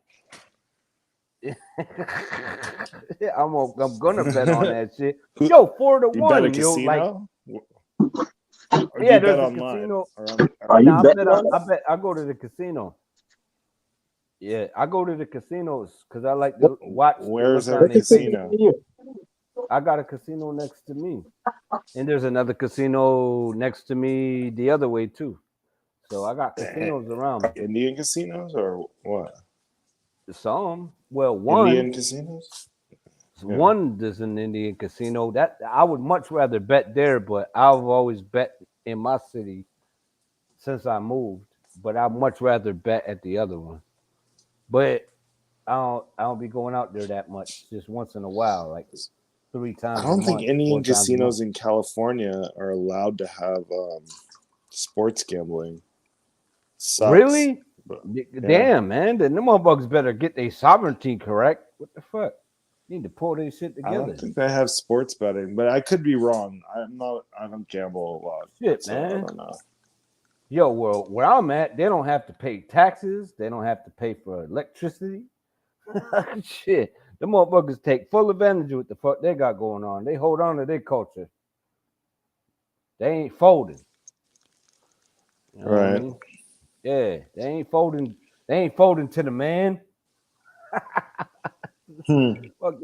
S2: I'm gonna bet on that shit. Yo, 4-1.
S12: You bet a casino?
S2: Yeah, there's a casino. I go to the casino. Yeah, I go to the casinos because I like to watch.
S12: Where's our casino?
S2: I got a casino next to me, and there's another casino next to me the other way too. So I got casinos around.
S12: Indian casinos or what?
S2: Some. Well, one
S12: Indian casinos.
S2: One is an Indian casino. That I would much rather bet there, but I've always bet in my city since I moved. But I'd much rather bet at the other one. But I don't be going out there that much. Just once in a while, like 3 times.
S12: I don't think Indian casinos in California are allowed to have sports gambling. Sucks.
S2: Really? Damn, man. Then them motherfuckers better get their sovereignty correct. What the fuck? You need to pull this shit together.
S12: I don't think they have sports betting, but I could be wrong. I don't gamble a lot.
S2: Shit,
S12: so
S2: man.
S12: I don't know.
S2: Yo, well, where I'm at, they don't have to pay taxes. They don't have to pay for electricity. Shit. The motherfuckers take full advantage of what the fuck they got going on. They hold on to their culture. They ain't folding. You know what I mean? Yeah, they ain't folding. They ain't folding to the man. Fuck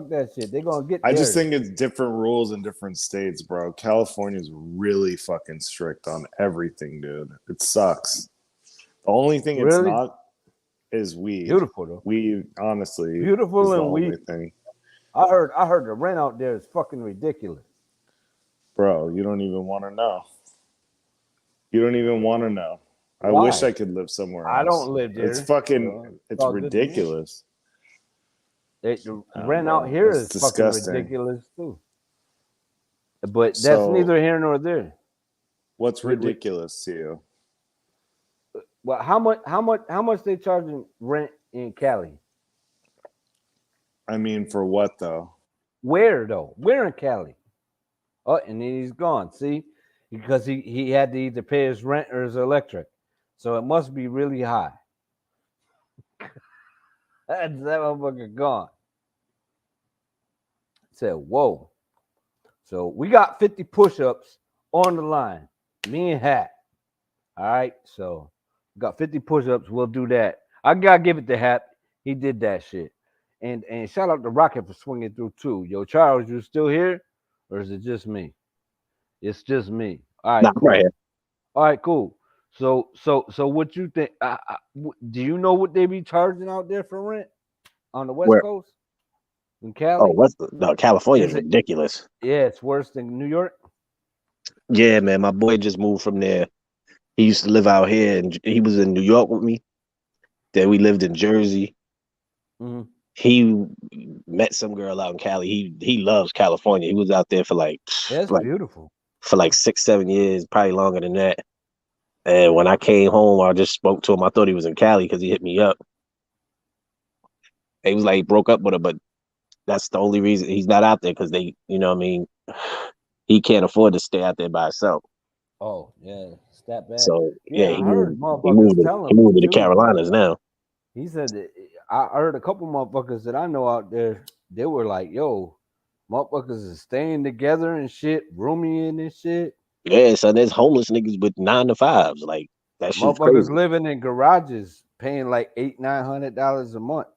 S2: that shit. They gonna get.
S12: I just think it's different rules in different states, bro. California's really fucking strict on everything, dude. It sucks. The only thing it's not is weed.
S2: Beautiful though.
S12: Weed, honestly,
S2: beautiful and weed.
S12: Thing.
S2: I heard the rent out there is fucking ridiculous.
S12: Bro, you don't even want to know. You don't even want to know. I
S2: Why?
S12: wish I could live somewhere else.
S2: I don't live there.
S12: It's fucking, it's ridiculous.
S2: The rent out here is
S12: disgusting.
S2: Fucking ridiculous too. But that's neither here nor there.
S12: What's ridiculous to you?
S2: Well, how much they charging rent in Cali?
S12: I mean, for what though?
S2: Where though? Where in Cali? Oh, and then he's gone. See, because he had to either pay his rent or his electric, so it must be really high. That's that motherfucker gone. Said, whoa. So we got 50 push-ups on the line. Me and Hat. All right. So we got 50 push-ups. We'll do that. I gotta give it to Hat. He did that shit. And shout out to Rocket for swinging through too. Yo, Charles, you still here? Or is it just me? It's just me. All right,
S6: Nah,
S2: cool.
S6: right here.
S2: All right, cool. So what you think? Do you know what they be charging out there for rent on the West
S6: Where?
S2: Coast in
S6: Oh,
S2: Cali?
S6: no, California is
S2: Is it?
S6: ridiculous.
S2: Yeah, it's worse than New York.
S6: Yeah, man, my boy just moved from there. He used to live out here, and he was in New York with me. Then we lived in Jersey.
S2: Mm-hmm.
S6: He met some girl out in Cali. He loves California. He was out there for
S2: Yeah, it's beautiful.
S6: for 6-7 years, probably longer than that. And when I came home, I just spoke to him. I thought he was in Cali because he hit me up. He was like, he broke up with her, but that's the only reason he's not out there because they, you know what I mean, he can't afford to stay out there by himself.
S2: Oh, yeah, it's that bad.
S6: So
S2: Yeah,
S6: yeah,
S2: I heard motherfuckers telling
S6: he
S2: me
S6: moved to the
S2: too.
S6: Carolinas now.
S2: He said that I heard a couple motherfuckers that I know out there. They were like, "Yo, motherfuckers is staying together and shit, rooming and shit.
S6: Yeah, so there's homeless niggas with 9 to 5s. Like that shit's
S2: Motherfuckers
S6: crazy.
S2: living in garages, paying like $800-900 a month."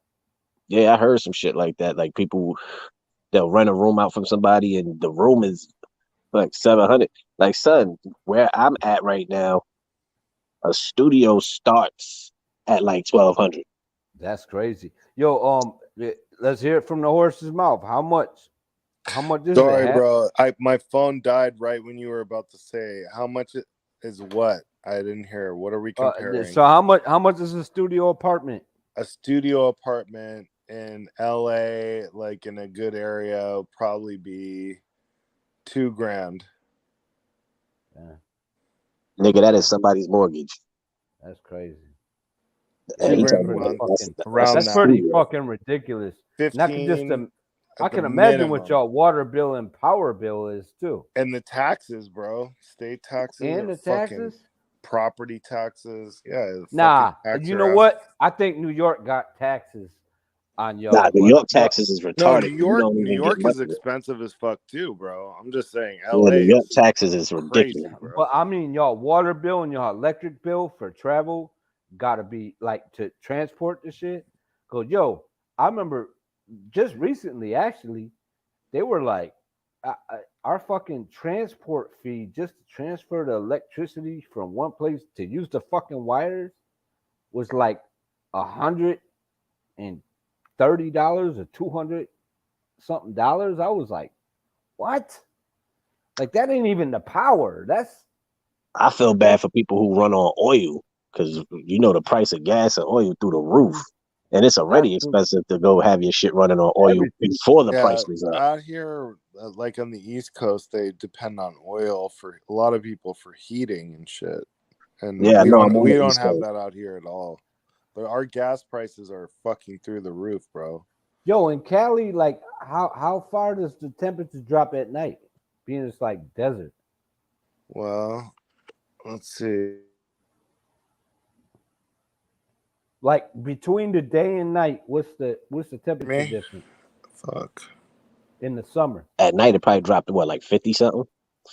S6: Yeah, I heard some shit like that. Like people, they'll rent a room out from somebody, and the room is like 700. Like, son, where I'm at right now, a studio starts at like 1,200.
S2: That's crazy. Yo, let's hear it from the horse's mouth. How much? How much is
S12: Sorry,
S2: it?
S12: bro. My phone died right when you were about to say how much it is. What? I didn't hear. What are we comparing?
S2: So how much? How much is a studio apartment?
S12: A studio apartment in LA, like in a good area, will probably be $2,000.
S2: Yeah.
S6: Nigga, that is somebody's mortgage.
S2: That's crazy.
S6: And he
S12: $2,000
S6: told
S12: a
S6: me
S12: month.
S6: that's
S2: That's pretty fucking ridiculous.
S12: 15
S2: I
S12: at the
S2: can imagine what
S12: minimum.
S2: y'all water bill and power bill is too.
S12: And the taxes, bro. State taxes
S2: And
S12: are
S2: the
S12: fucking
S2: taxes?
S12: property taxes. Yeah. the
S2: Nah,
S12: fucking tax
S2: you
S12: your
S2: know
S12: ass.
S2: what? I think New York got taxes on
S6: Nah,
S2: y'all.
S6: New York taxes is
S12: No,
S6: retarded.
S12: New
S6: You
S12: York.
S6: don't
S12: New
S6: even get
S12: York
S6: much
S12: is
S6: of it.
S12: expensive as fuck too, bro. I'm just saying,
S6: Yeah,
S12: LA
S6: New York
S12: is
S6: taxes is
S12: crazy,
S6: ridiculous.
S12: bro.
S2: But I mean, y'all water bill and y'all electric bill for travel gotta be like to transport the shit. Cause yo, I remember just recently, actually, they were like, our fucking transport fee just to transfer the electricity from one place to use the fucking wires was like $130 or 200 something dollars. I was like, what? Like that ain't even the power.
S6: I feel bad for people who run on oil because you know the price of gas and oil through the roof, and it's already expensive to go have your shit running on oil before the price was up.
S12: Out here, like on the East Coast, they depend on oil for a lot of people for heating and shit. And
S6: Yeah,
S12: we
S6: no,
S12: don't,
S6: I'm on
S12: we
S6: the
S12: don't
S6: East
S12: have
S6: Coast.
S12: that out here at all. But our gas prices are fucking through the roof, bro.
S2: Yo, in Cali, like how far does the temperature drop at night? Being it's like desert.
S12: Well, let's see.
S2: Like between the day and night, what's the temperature difference?
S12: Fuck.
S2: In the summer.
S6: At night, it probably dropped to what, like 50 something,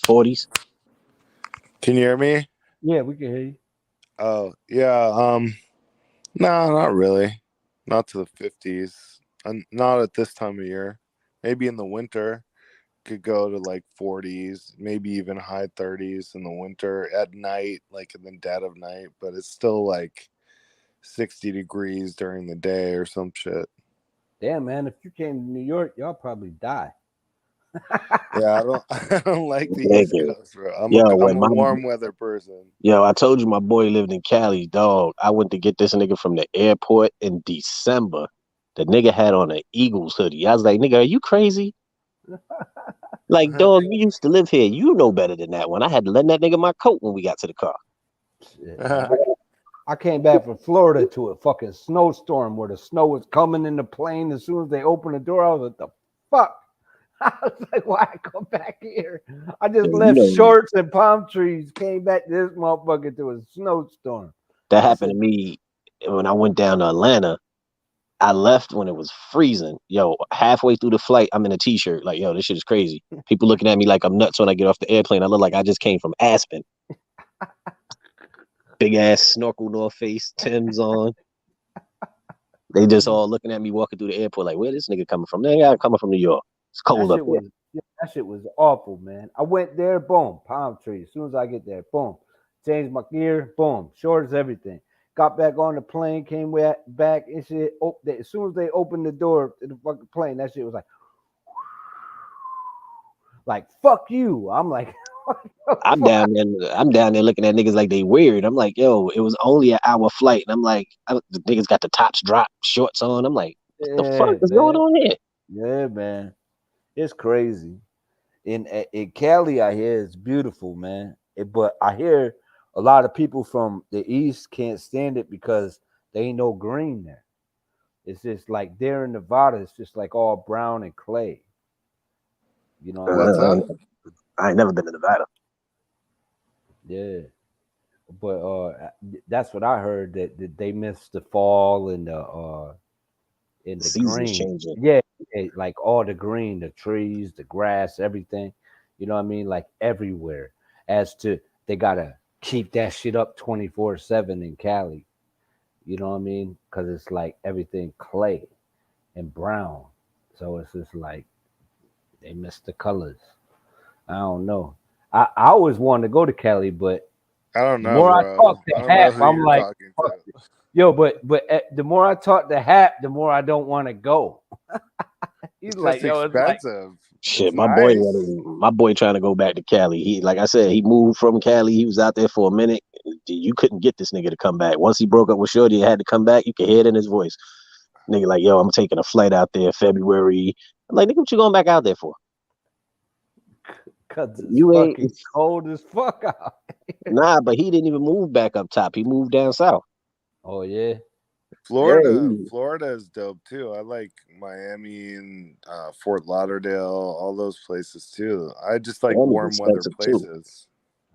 S6: 40s.
S12: Can you hear me?
S2: Yeah, we can hear you.
S12: Oh yeah. No, not really. Not to the 50s. Not at this time of year. Maybe in the winter. Could go to like 40s, maybe even high 30s in the winter at night, like in the dead of night, but it's still like 60 degrees during the day or some shit.
S2: Damn, man, if you came to New York, y'all probably die.
S12: Yeah, I don't like the East Coast, bro. I'm a warm weather person.
S6: Yo, I told you my boy lived in Cali, dog. I went to get this nigga from the airport in December. The nigga had on an Eagles hoodie. I was like, nigga, are you crazy? Like, dog, you used to live here. You know better than that one. I had to lend that nigga my coat when we got to the car.
S2: Shit, I came back from Florida to a fucking snowstorm where the snow was coming in the plane. As soon as they opened the door, I was like, the fuck? I was like, why I come back here? I just
S6: You
S2: left
S6: know,
S2: shorts and palm trees, came back to this motherfucker to a snowstorm.
S6: that
S2: I
S6: happened
S2: said,
S6: to me when I went down to Atlanta. I left when it was freezing. Yo, halfway through the flight, I'm in a t-shirt. Like, yo, this shit is crazy. People looking at me like I'm nuts when I get off the airplane. I look like I just came from Aspen. Big ass snorkel, North Face, Tim's on. They just all looking at me walking through the airport like, where this nigga coming from? Nigga, I'm coming from New York. It's
S2: that
S6: cold up
S2: shit
S6: there.
S2: was yeah, that shit was awful, man. I went there, boom, palm tree. As soon as I get there, boom, changed my gear, boom, shorts, everything. Got back on the plane, came back and shit. As soon as they opened the door to the fucking plane, that shit was like fuck you. I'm like, what the
S6: I'm
S2: fuck?
S6: down there looking at niggas like they weird. I'm like, yo, it was only an hour flight. And I'm like, the niggas got the tops drop, shorts on. I'm like, what the fuck
S2: Yeah,
S6: is going
S2: man.
S6: on here?
S2: Yeah, man. It's crazy. In Cali, I hear it's beautiful, man. But I hear a lot of people from the east can't stand it because there ain't no green there. It's just like there in Nevada, it's just like all brown and clay. You know what I
S12: What's
S2: mean?
S12: that?
S6: I ain't never been to Nevada.
S2: Yeah. But that's what I heard that they miss the fall and
S6: The
S2: the
S6: season's
S2: green.
S6: changing.
S2: Yeah, like all the green, the trees, the grass, everything. You know what I mean? Like everywhere. As to they gotta keep that shit up 24/7 in Cali. You know what I mean? Because it's like everything clay and brown. So it's just like they miss the colors. I don't know. I always wanted to go to Cali, but
S12: I don't
S2: the
S12: know,
S2: more I
S12: bro.
S2: talk
S12: I
S2: to
S12: don't know
S2: Hap,
S12: who
S2: I'm
S12: you're
S2: like,
S12: talking
S2: fuck
S12: to.
S2: it. Yo, but the more I talk to Hap, the more I don't want to go. He's
S12: It's
S2: like,
S12: just
S2: yo, it's like,
S12: expensive.
S6: Shit,
S12: It's nice.
S6: my boy trying to go back to Cali. He, like I said, he moved from Cali. He was out there for a minute. You couldn't get this nigga to come back. Once he broke up with Shorty, he had to come back. You could hear it in his voice. Nigga, like, yo, I'm taking a flight out there February. I'm like, nigga, what you going back out there for?
S2: because it's
S6: You ain't
S2: fucking cold as fuck out.
S6: nah, but he didn't even move back up top. He moved down south.
S2: Oh yeah,
S6: Yeah,
S12: Florida is dope too. I like Miami and Fort Lauderdale, all those places too. I just like
S6: Miami's
S12: warm weather
S6: expensive too.
S12: places.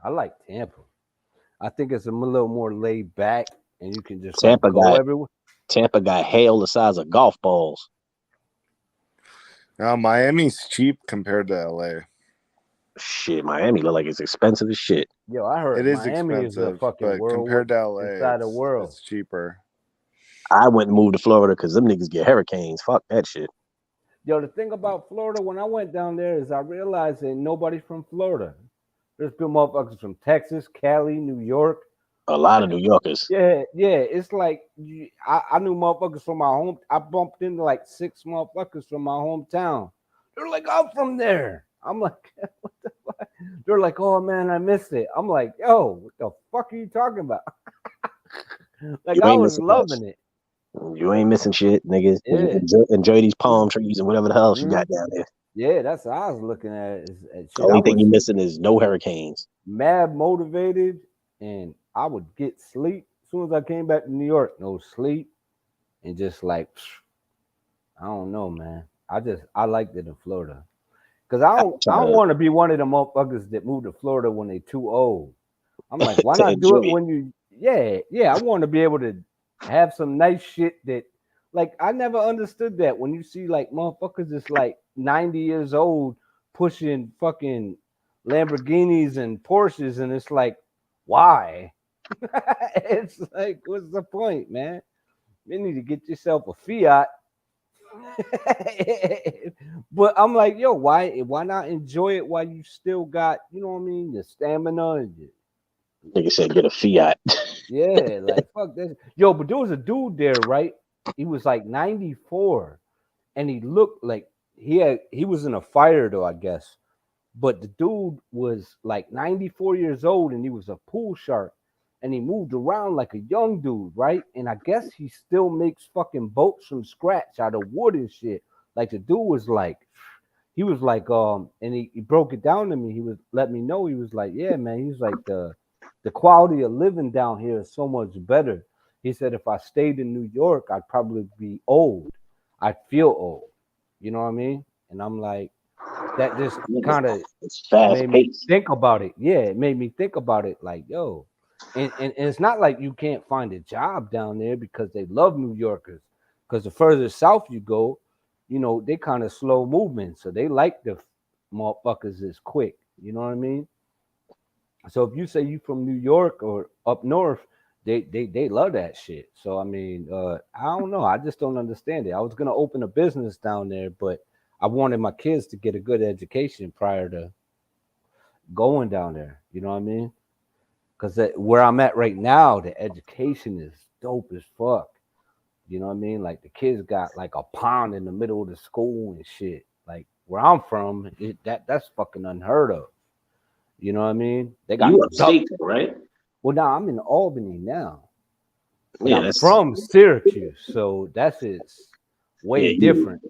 S2: I like Tampa. I think it's a little more laid back, and you can just like
S6: Tampa
S2: go
S6: got
S2: everywhere.
S6: Tampa got hail the size of golf balls.
S12: Now Miami's cheap compared to LA.
S6: Shit, Miami look like it's expensive as shit.
S2: Yo, I
S12: It
S2: heard
S12: is
S2: Miami is a
S12: expensive,
S2: fucking
S12: but
S2: world
S12: compared to LA,
S2: inside the world.
S12: it's cheaper.
S6: I went and moved to Florida because them niggas get hurricanes. Fuck that shit.
S2: Yo, the thing about Florida, when I went down there, is I realized that nobody's from Florida. There's been motherfuckers from Texas, Cali, New York.
S6: A lot of New Yorkers.
S2: Yeah. It's like I knew motherfuckers from my home. I bumped into like 6 motherfuckers from my hometown. They're like, I'm from there. I'm like, what the fuck? They're like, oh man, I missed it. I'm like, yo, what the fuck are you talking about? Like
S6: You
S2: I
S6: ain't
S2: was
S6: missing much.
S2: loving it.
S6: You ain't missing shit, niggas.
S2: Yeah.
S6: Enjoy these palm trees and whatever the hell you got down there.
S2: Yeah, that's how I was looking at it. Shit,
S6: The only
S2: I
S6: thing
S2: was
S6: you missing is no hurricanes.
S2: mad motivated, and I would get sleep as soon as I came back to New York. No sleep, and just like I don't know, man. I liked it in Florida because I don't want to be one of the motherfuckers that moved to Florida when they too old. I'm like, why
S6: To
S2: not do it
S6: enjoy it.
S2: when you? Yeah. I want to be able to have some nice shit that, like, I never understood that when you see like motherfuckers that's like 90 years old pushing fucking Lamborghinis and Porsches, and it's like, why? It's like, what's the point, man? You need to get yourself a Fiat. But I'm like, yo, why not enjoy it while you still got, you know what I mean, the stamina and
S6: Nigga said get a Fiat.
S2: yeah, like fuck this. Yo, but there was a dude there, right? He was like 94, and he looked like he was in a fire though, I guess. But the dude was like 94 years old, and he was a pool shark, and he moved around like a young dude, right? And I guess he still makes fucking boats from scratch out of wood and shit. Like the dude was like, he was like, and he broke it down to me. He was let me know. He was like, yeah, man. He was like the quality of living down here is so much better. He said if I stayed in New York, I'd probably be old. I'd feel old. You know what I mean? And I'm like, that just
S8: Niggas,
S2: kind of
S8: it's fast
S2: made me
S8: paced.
S2: think about it. Yeah, it made me think about it. Like, yo, and it's not like you can't find a job down there because they love New Yorkers. Because the further south you go, you know, they kind of slow movement, so they like the motherfuckers is quick. You know what I mean? So if you say you from New York or up north, they love that shit. So I mean, I don't know. I just don't understand it. I was gonna open a business down there, but I wanted my kids to get a good education prior to going down there. You know what I mean? Because where I'm at right now, the education is dope as fuck. You know what I mean? Like the kids got like a pond in the middle of the school and shit. Like where I'm from, that's fucking unheard of. You know what I mean? They got
S8: You
S2: duck.
S8: upstate, right?
S2: Well, now I'm in Albany now, but
S8: Yeah,
S2: I'm
S8: that's
S2: from Syracuse, so that's it's way
S8: yeah. You,
S2: different.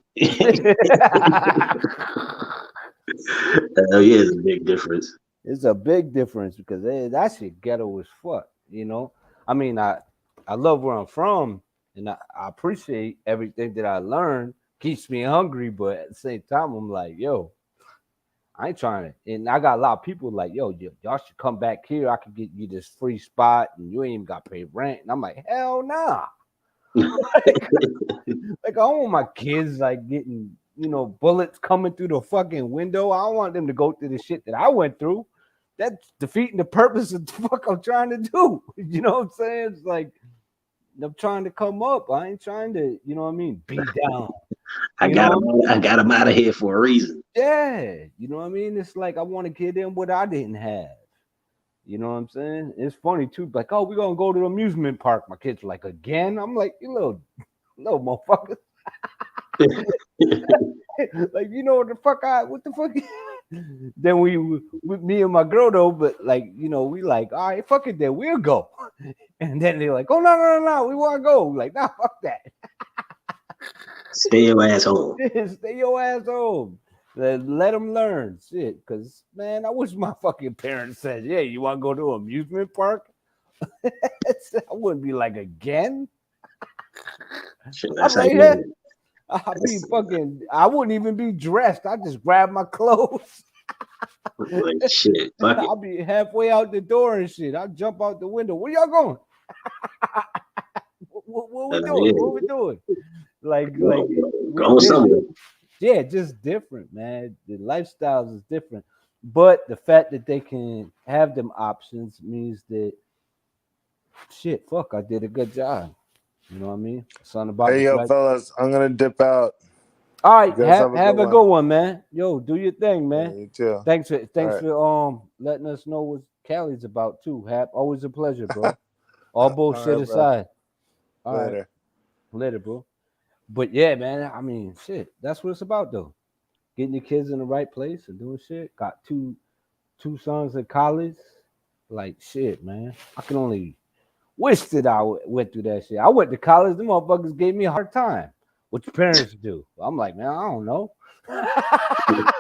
S8: hell yeah, it's a big difference.
S2: It's a big difference because that shit ghetto as fuck. You know, I mean, I love where I'm from, and I appreciate everything that I learned. Keeps me hungry, but at the same time, I'm like, yo, I ain't trying to. And I got a lot of people like, yo, y'all should come back here. I could get you this free spot, and you ain't even got to pay rent. And I'm like, hell nah. Like I don't want my kids like getting, you know, bullets coming through the fucking window. I don't want them to go through the shit that I went through. That's defeating the purpose of the fuck I'm trying to do. You know what I'm saying? It's like I'm trying to come up. I ain't trying to, you know what I mean, be down.
S8: I
S2: You
S8: got
S2: know?
S8: him. I got him out of here for a reason.
S2: Yeah. You know what I mean? It's like I want to give them what I didn't have. You know what I'm saying? It's funny too. Like, oh, we're gonna go to the amusement park. My kids are like, again? I'm like, you little motherfucker. Like, you know what the fuck? Then with me and my girl though, but like, you know, we like, all right, fuck it, then we'll go. And then they're like, oh no, we want to go. Like, nah, fuck that.
S8: Stay your ass home.
S2: Stay your ass home. Let them learn shit. Cause man, I wish my fucking parents said, yeah, you want to go to an amusement park? I wouldn't be like, again.
S8: Shit,
S2: I'm
S8: that's how
S2: like,
S8: you
S2: yeah.
S8: know.
S2: I wouldn't even be dressed. I just grab my clothes.
S8: Like shit, fuck it.
S2: I'll be halfway out the door and shit. I'll jump out the window. Where y'all going? What we doing?
S8: Yeah.
S2: What we doing? Like
S8: Go somewhere.
S2: yeah, just different, man. The lifestyles is different. But the fact that they can have them options means that shit, fuck, I did a good job. You know what I mean? Something about
S12: Hey, yo, fellas, I'm gonna dip out.
S2: All right,
S12: You guys
S2: have a good one, man. Yo, do your thing, man.
S12: Yeah, you too.
S2: Thanks
S12: right.
S2: for letting us know what Cali's about too. Hap, always a pleasure, bro. All bullshit
S12: right, bro.
S2: aside. All
S12: Later.
S2: right. Later, bro. But yeah, man, I mean, shit, that's what it's about though. Getting your kids in the right place and doing shit. Got two sons in college. Like shit, man. I can only wish that I went through that shit. I went to college, the motherfuckers gave me a hard time. What your parents do? I'm like, man, I don't know. I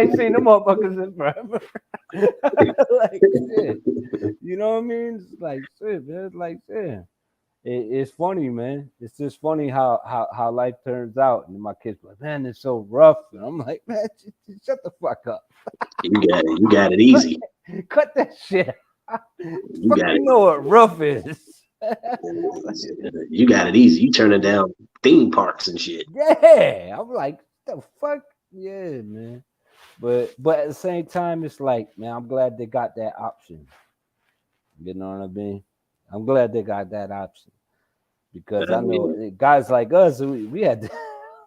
S2: ain't seen them motherfuckers in forever. Like shit. You know what I mean? It's like shit, man. It's like shit. It's funny, man. It's just funny how life turns out. And my kids be like, man, it's so rough. And I'm like, man, shut the fuck up.
S8: You got it easy.
S2: Cut that shit.
S8: You got it.
S2: You know what rough is.
S8: You got it easy. You turning down theme parks and shit.
S2: Yeah. I'm like, the fuck? Yeah, man. But at the same time, it's like, man, I'm glad they got that option. You know what I mean? I'm glad they got that option. Because I know guys like us, we had to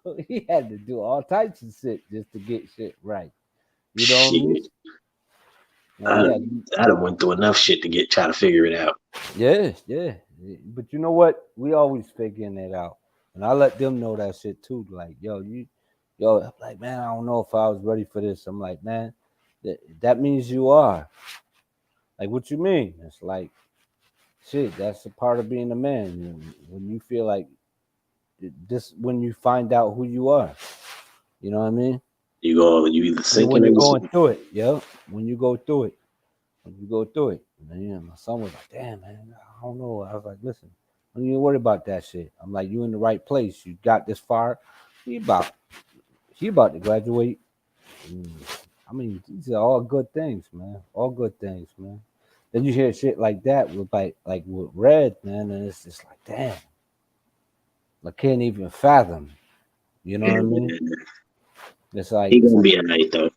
S2: we had to do all types of shit just to get shit right. You know what I mean?
S8: I done went through enough shit to try to figure it out.
S2: Yeah. But you know what? We always figuring it out. And I let them know that shit too. Like, I'm like, man, I don't know if I was ready for this. I'm like, man, that means you are. Like, what you mean? It's like, shit, that's a part of being a man. When you feel like this, when you find out who you are, you know what I mean?
S8: You either sinking
S2: when you're
S8: or
S2: going through it, when you go through it. Man, my son was like, damn, man, I don't know. I was like, listen, don't even worry about that shit. I'm like, you in the right place. You got this far. He about to graduate I mean, these are all good things, man. All good things, man. Then you hear shit like that with like with Red, man, and it's just like, damn, I can't even fathom. You know what I mean? It's
S8: He
S2: it's
S8: gonna
S2: like,
S8: be a night though.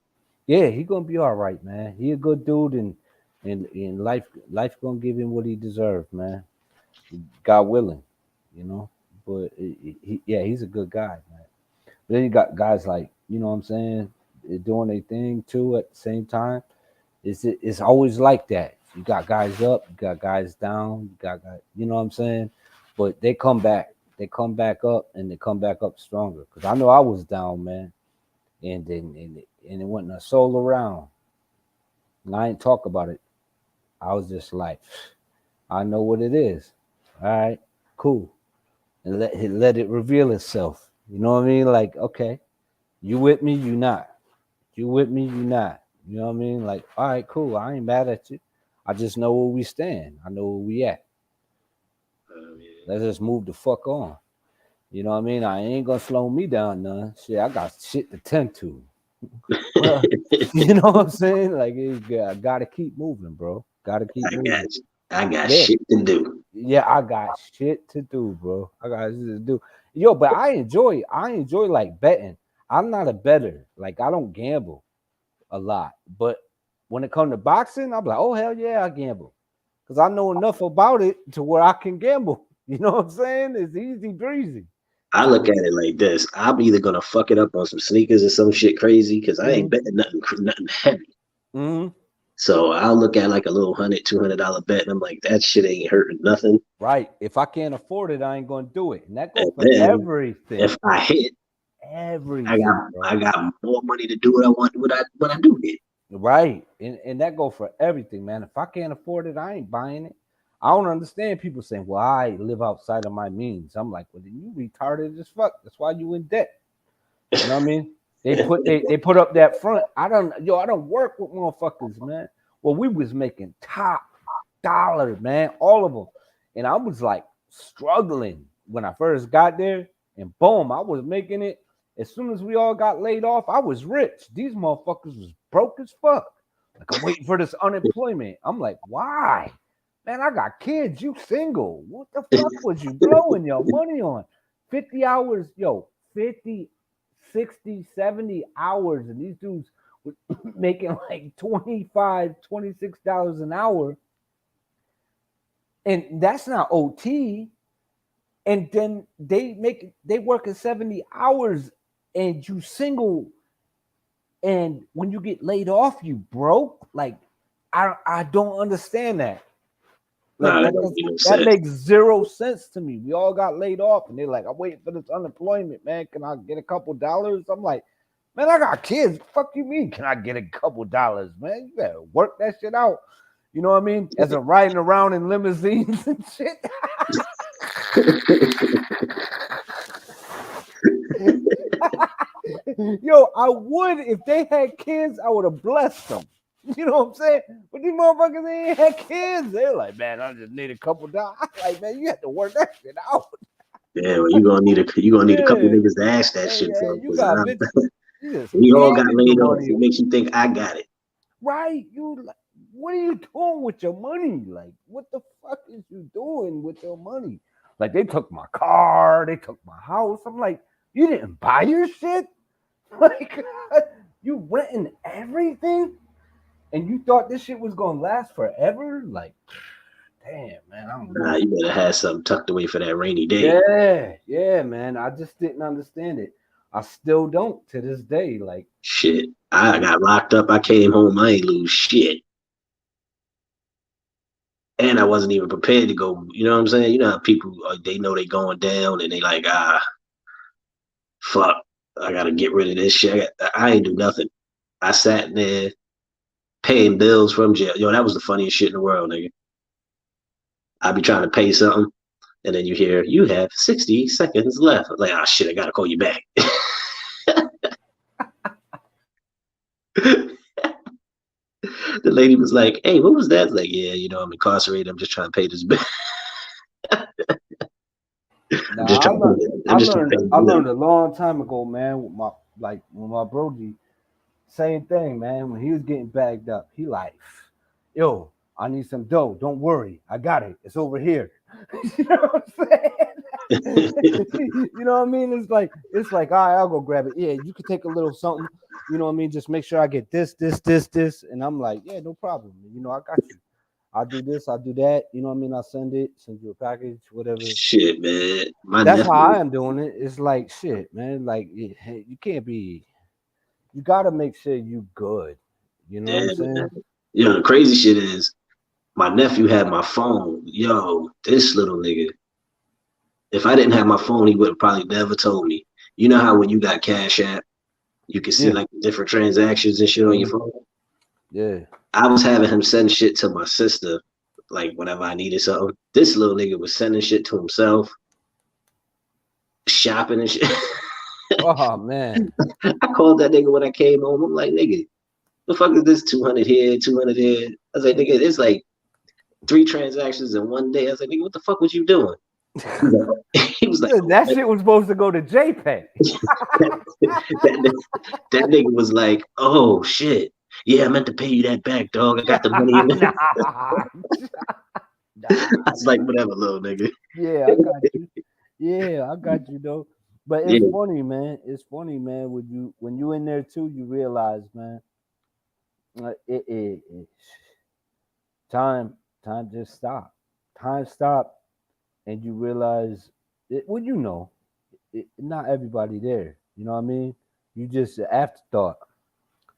S2: yeah, he gonna be all right, man. He a good dude, and life gonna give him what he deserves, man. God willing, you know. But yeah, he's a good guy, man. But then you got guys like, you know what I'm saying, they're doing their thing too at the same time. It's always like that. You got guys up, you got guys down, you got guys, you know what I'm saying? But they come back. They come back up and they come back up stronger. Cause I know I was down, man. And it wasn't a soul around. And I ain't talk about it. I was just like, I know what it is. All right, cool. And let it reveal itself. You know what I mean? Like, okay, you with me, you not. You with me, you not. You know what I mean? Like, all right, cool. I ain't mad at you. I just know where we stand. I know where we at. Let's just move the fuck on. You know what I mean? I ain't gonna slow me down none. Shit, I got shit to tend to. Well, you know what I'm saying? Like, I gotta keep moving, bro. Gotta keep moving.
S8: I got
S2: Yeah.
S8: shit to do.
S2: Yeah, I got shit to do, bro. I got shit to do. Yo, but I enjoy like betting. I'm not a better. Like, I don't gamble a lot. But when it comes to boxing, I'm like, oh hell yeah, I gamble. Because I know enough about it to where I can gamble. You know what I'm saying? It's easy breezy.
S8: I look at it like this. I'm either gonna fuck it up on some sneakers or some shit crazy because I ain't betting nothing heavy.
S2: Mm-hmm.
S8: So I'll look at like a little $100-$200 bet, and I'm like, that shit ain't hurting nothing.
S2: Right. If I can't afford it, I ain't gonna do it. And that goes
S8: And
S2: for
S8: then
S2: everything.
S8: if I hit,
S2: Everything,
S8: I got more money to do what I want when I do hit.
S2: Right. And that go for everything, man. If I can't afford it, I ain't buying it. I don't understand people saying, well, I live outside of my means. I'm like, well, then you retarded as fuck. That's why you in debt. You know what I mean? They put up that front. I don't work with motherfuckers, man. Well, we was making top dollar, man, all of them. And I was like struggling when I first got there. And boom, I was making it. As soon as we all got laid off, I was rich. These motherfuckers was broke as fuck. Like, I'm waiting for this unemployment. I'm like, why? Man, I got kids. You single. What the fuck was you blowing your money on? 50 hours, 50, 60, 70 hours. And these dudes were making like $25, $26 an hour. And that's not OT. And then they working 70 hours and you single. And when you get laid off, you broke. Like, I don't understand that. Like, that makes zero sense to me. We all got laid off, and they're like, I'm waiting for this unemployment, man. Can I get a couple dollars? I'm like, man, I got kids. Fuck you mean? Can I get a couple dollars, man? You better work that shit out. You know what I mean? As I'm riding around in limousines and shit. Yo, I would if they had kids, I would have blessed them. You know what I'm saying? But these motherfuckers they ain't had kids. They're like, man, I just need a couple dollars. Like, man, you have to work that shit out.
S8: Yeah, well, you gonna need a couple niggas to ask that shit from.
S2: You got bitch.
S8: We all got laid off. It makes you think I got it.
S2: Right? What are you doing with your money? Like, what the fuck is you doing with your money? Like, they took my car, they took my house. I'm like, you didn't buy your shit? Like, you renting everything? And you thought this shit was gonna last forever? Like, damn, man, I don't know.
S8: Nah, you better have something tucked away for that rainy day.
S2: Yeah, man. I just didn't understand it. I still don't to this day. Like,
S8: shit, I got locked up. I came home. I ain't lose shit. And I wasn't even prepared to go. You know what I'm saying? You know how people, they know they going down and they like, fuck, I got to get rid of this shit. I ain't do nothing. I sat there paying bills from jail. Yo, that was the funniest shit in the world, nigga. I be trying to pay something, and then you hear, you have 60 seconds left. I'm like, shit, I got to call you back. The lady was like, hey, what was that? Like, yeah, I'm incarcerated. I'm just trying to pay this bill.
S2: I learned a long time ago, man, with when my brody Same thing, man. When he was getting bagged up, he like, yo, I need some dough. Don't worry, I got it. It's over here. You know what I'm saying? You know what I mean? It's like, all right, I'll go grab it. Yeah, you can take a little something. You know what I mean? Just make sure I get this, and I'm like, yeah, no problem. You know, I got you. I'll do this, I'll do that. You know what I mean? I'll send you a package, whatever.
S8: Shit, man. My
S2: That's how
S8: nephew.
S2: I am doing it. It's like shit, man. Like you can't be. You gotta make sure you good. You know what
S8: Yeah,
S2: I'm saying?
S8: man. You know, the crazy shit is my nephew had my phone. Yo, this little nigga. If I didn't have my phone, he would have probably never told me. You know how when you got Cash App, you can see
S2: Yeah.
S8: like different transactions and shit on your phone?
S2: Yeah.
S8: I was having him send shit to my sister, like whenever I needed something. This little nigga was sending shit to himself, shopping and shit.
S2: Oh man.
S8: I called that nigga when I came home. I'm like, nigga, the fuck is this 200 here, 200 here? I was like, nigga, it's like 3 transactions in one day. I was like, nigga, what the fuck was you doing? He was like,
S2: That shit was supposed to go to JPEG.
S8: that nigga was like, oh shit. Yeah, I meant to pay you that back, dog. I got the money in there. I was like, whatever, little nigga.
S2: Yeah, I got you. Yeah, I got you though. But it's
S8: Yeah.
S2: funny, man. It's funny, man. When you in there too, you realize, man, time just stop. Time stop, and you realize well, you know, not everybody there. You know what I mean? You just an afterthought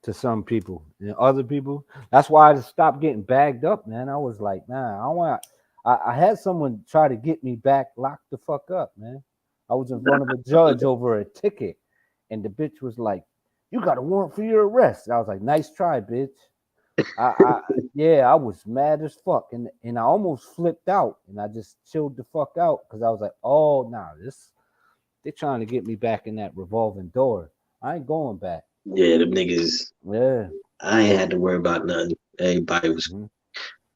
S2: to some people and other people. That's why I just stopped getting bagged up, man. I was like, nah, I want. I had someone try to get me back locked the fuck up, man. I was in front of a judge over a ticket, and the bitch was like, "You got a warrant for your arrest." I was like, "Nice try, bitch." Yeah, I was mad as fuck, and I almost flipped out, and I just chilled the fuck out because I was like, "Oh, nah, they're trying to get me back in that revolving door. I ain't going back."
S8: Yeah, them niggas.
S2: Yeah.
S8: I ain't had to worry about nothing. Everybody was,
S2: Mhm.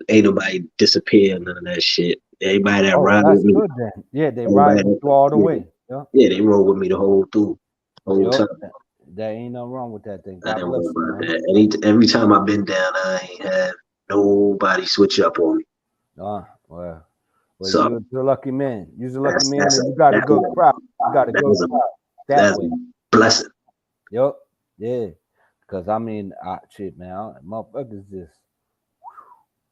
S8: ain't nobody disappeared, none of that shit. Everybody that
S2: Oh,
S8: ride with
S2: that's
S8: me,
S2: good then. Yeah, they
S8: everybody
S2: ride you
S8: that,
S2: through all the
S8: yeah,
S2: way. Yeah.
S8: yeah, they roll with me the whole
S2: Yup.
S8: time.
S2: There ain't nothing wrong with that thing.
S8: I
S2: God
S8: didn't worry
S2: bless you,
S8: about
S2: man.
S8: that. Every time I've been down, I ain't had nobody switch up on me.
S2: Well,
S8: So
S2: you're a lucky man. You're a lucky man,
S8: that's
S2: and you got a good crowd. You got a
S8: that
S2: good
S8: was a
S2: crowd that
S8: that's a
S2: way.
S8: blessing.
S2: Yup. Yeah. Because I mean, shit, man, motherfuckers just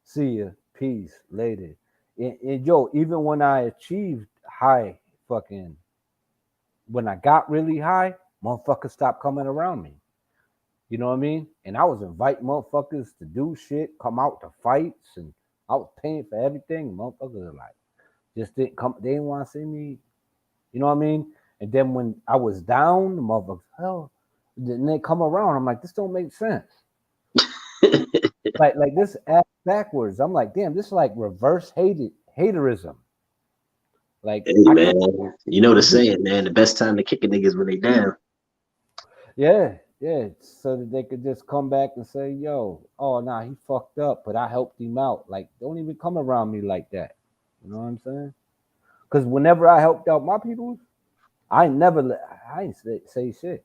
S2: see ya, peace, later. And yo, even when I achieved high, fucking, when I got really high, motherfuckers stopped coming around me. You know what I mean? And I was inviting motherfuckers to do shit, come out to fights, and I was paying for everything. Motherfuckers are like, just didn't come. They didn't want to see me. You know what I mean? And then when I was down, the motherfuckers, hell, then they come around. I'm like, this don't make sense. like this ass backwards. I'm like, damn, this is like reverse haterism. Like
S8: Hey
S2: I
S8: man,
S2: can't.
S8: you know the saying, man. The best time to kick a nigga is when they down.
S2: Yeah, so that they could just come back and say, "Yo, oh nah, he fucked up, but I helped him out." Like, don't even come around me like that. You know what I'm saying? Because whenever I helped out my people, I ain't say shit.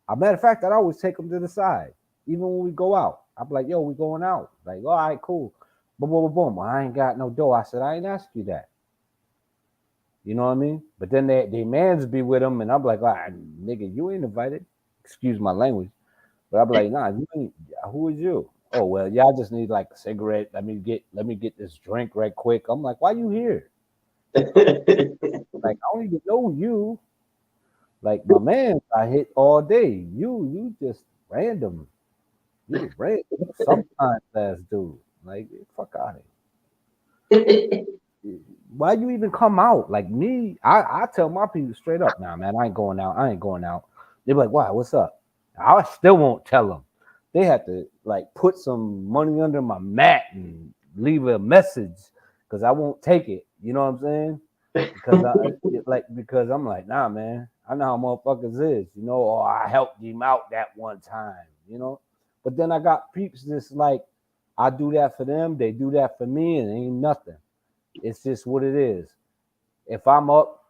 S2: A matter of fact, I always take them to the side, even when we go out. I'm like, "Yo, we going out." Like, all right, cool. Boom, boom, boom, boom. I ain't got no dough. I said, I ain't asked you that. You know what I mean? But then they mans be with them, and I'm like, nigga, you ain't invited. Excuse my language. But I'm like, nah, you ain't, who is you? Oh well, yeah, I just need like a cigarette. Let me get this drink right quick. I'm like, why you here? Like, I don't even know you. Like my man, I hit all day. You just random. You random. Sometimes ass dude. Like, fuck out of here. Why you even come out? Like me, I tell my people straight up, nah, man, I ain't going out. I ain't going out. They be like, why? What's up? I still won't tell them. They have to like put some money under my mat and leave a message because I won't take it. You know what I'm saying? Because I'm like, nah, man, I know how motherfuckers is. You know, or I helped him out that one time. You know, but then I got peeps that's like, I do that for them, they do that for me, and it ain't nothing. It's just what it is. If I'm up,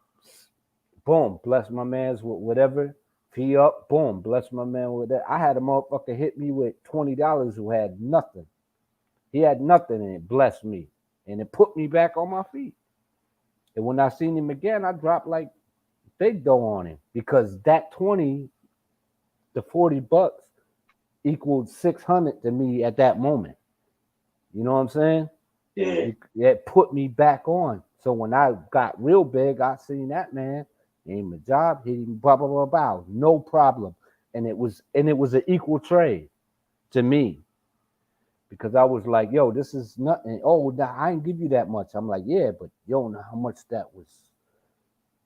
S2: boom, bless my man's with whatever. Fee up, boom, bless my man with that. I had a motherfucker hit me with $20 who had nothing. He had nothing and it blessed me. And it put me back on my feet. And when I seen him again, I dropped like big dough on him because that 20 to $40 equaled 600 to me at that moment. You know what I'm saying?
S8: Yeah.
S2: It put me back on. So when I got real big, I seen that man, gave him a job, hit him, blah blah blah blah, no problem. And it was an equal trade to me because I was like, yo, this is nothing. Oh, I ain't give you that much. I'm like, yeah, but you don't know how much that was.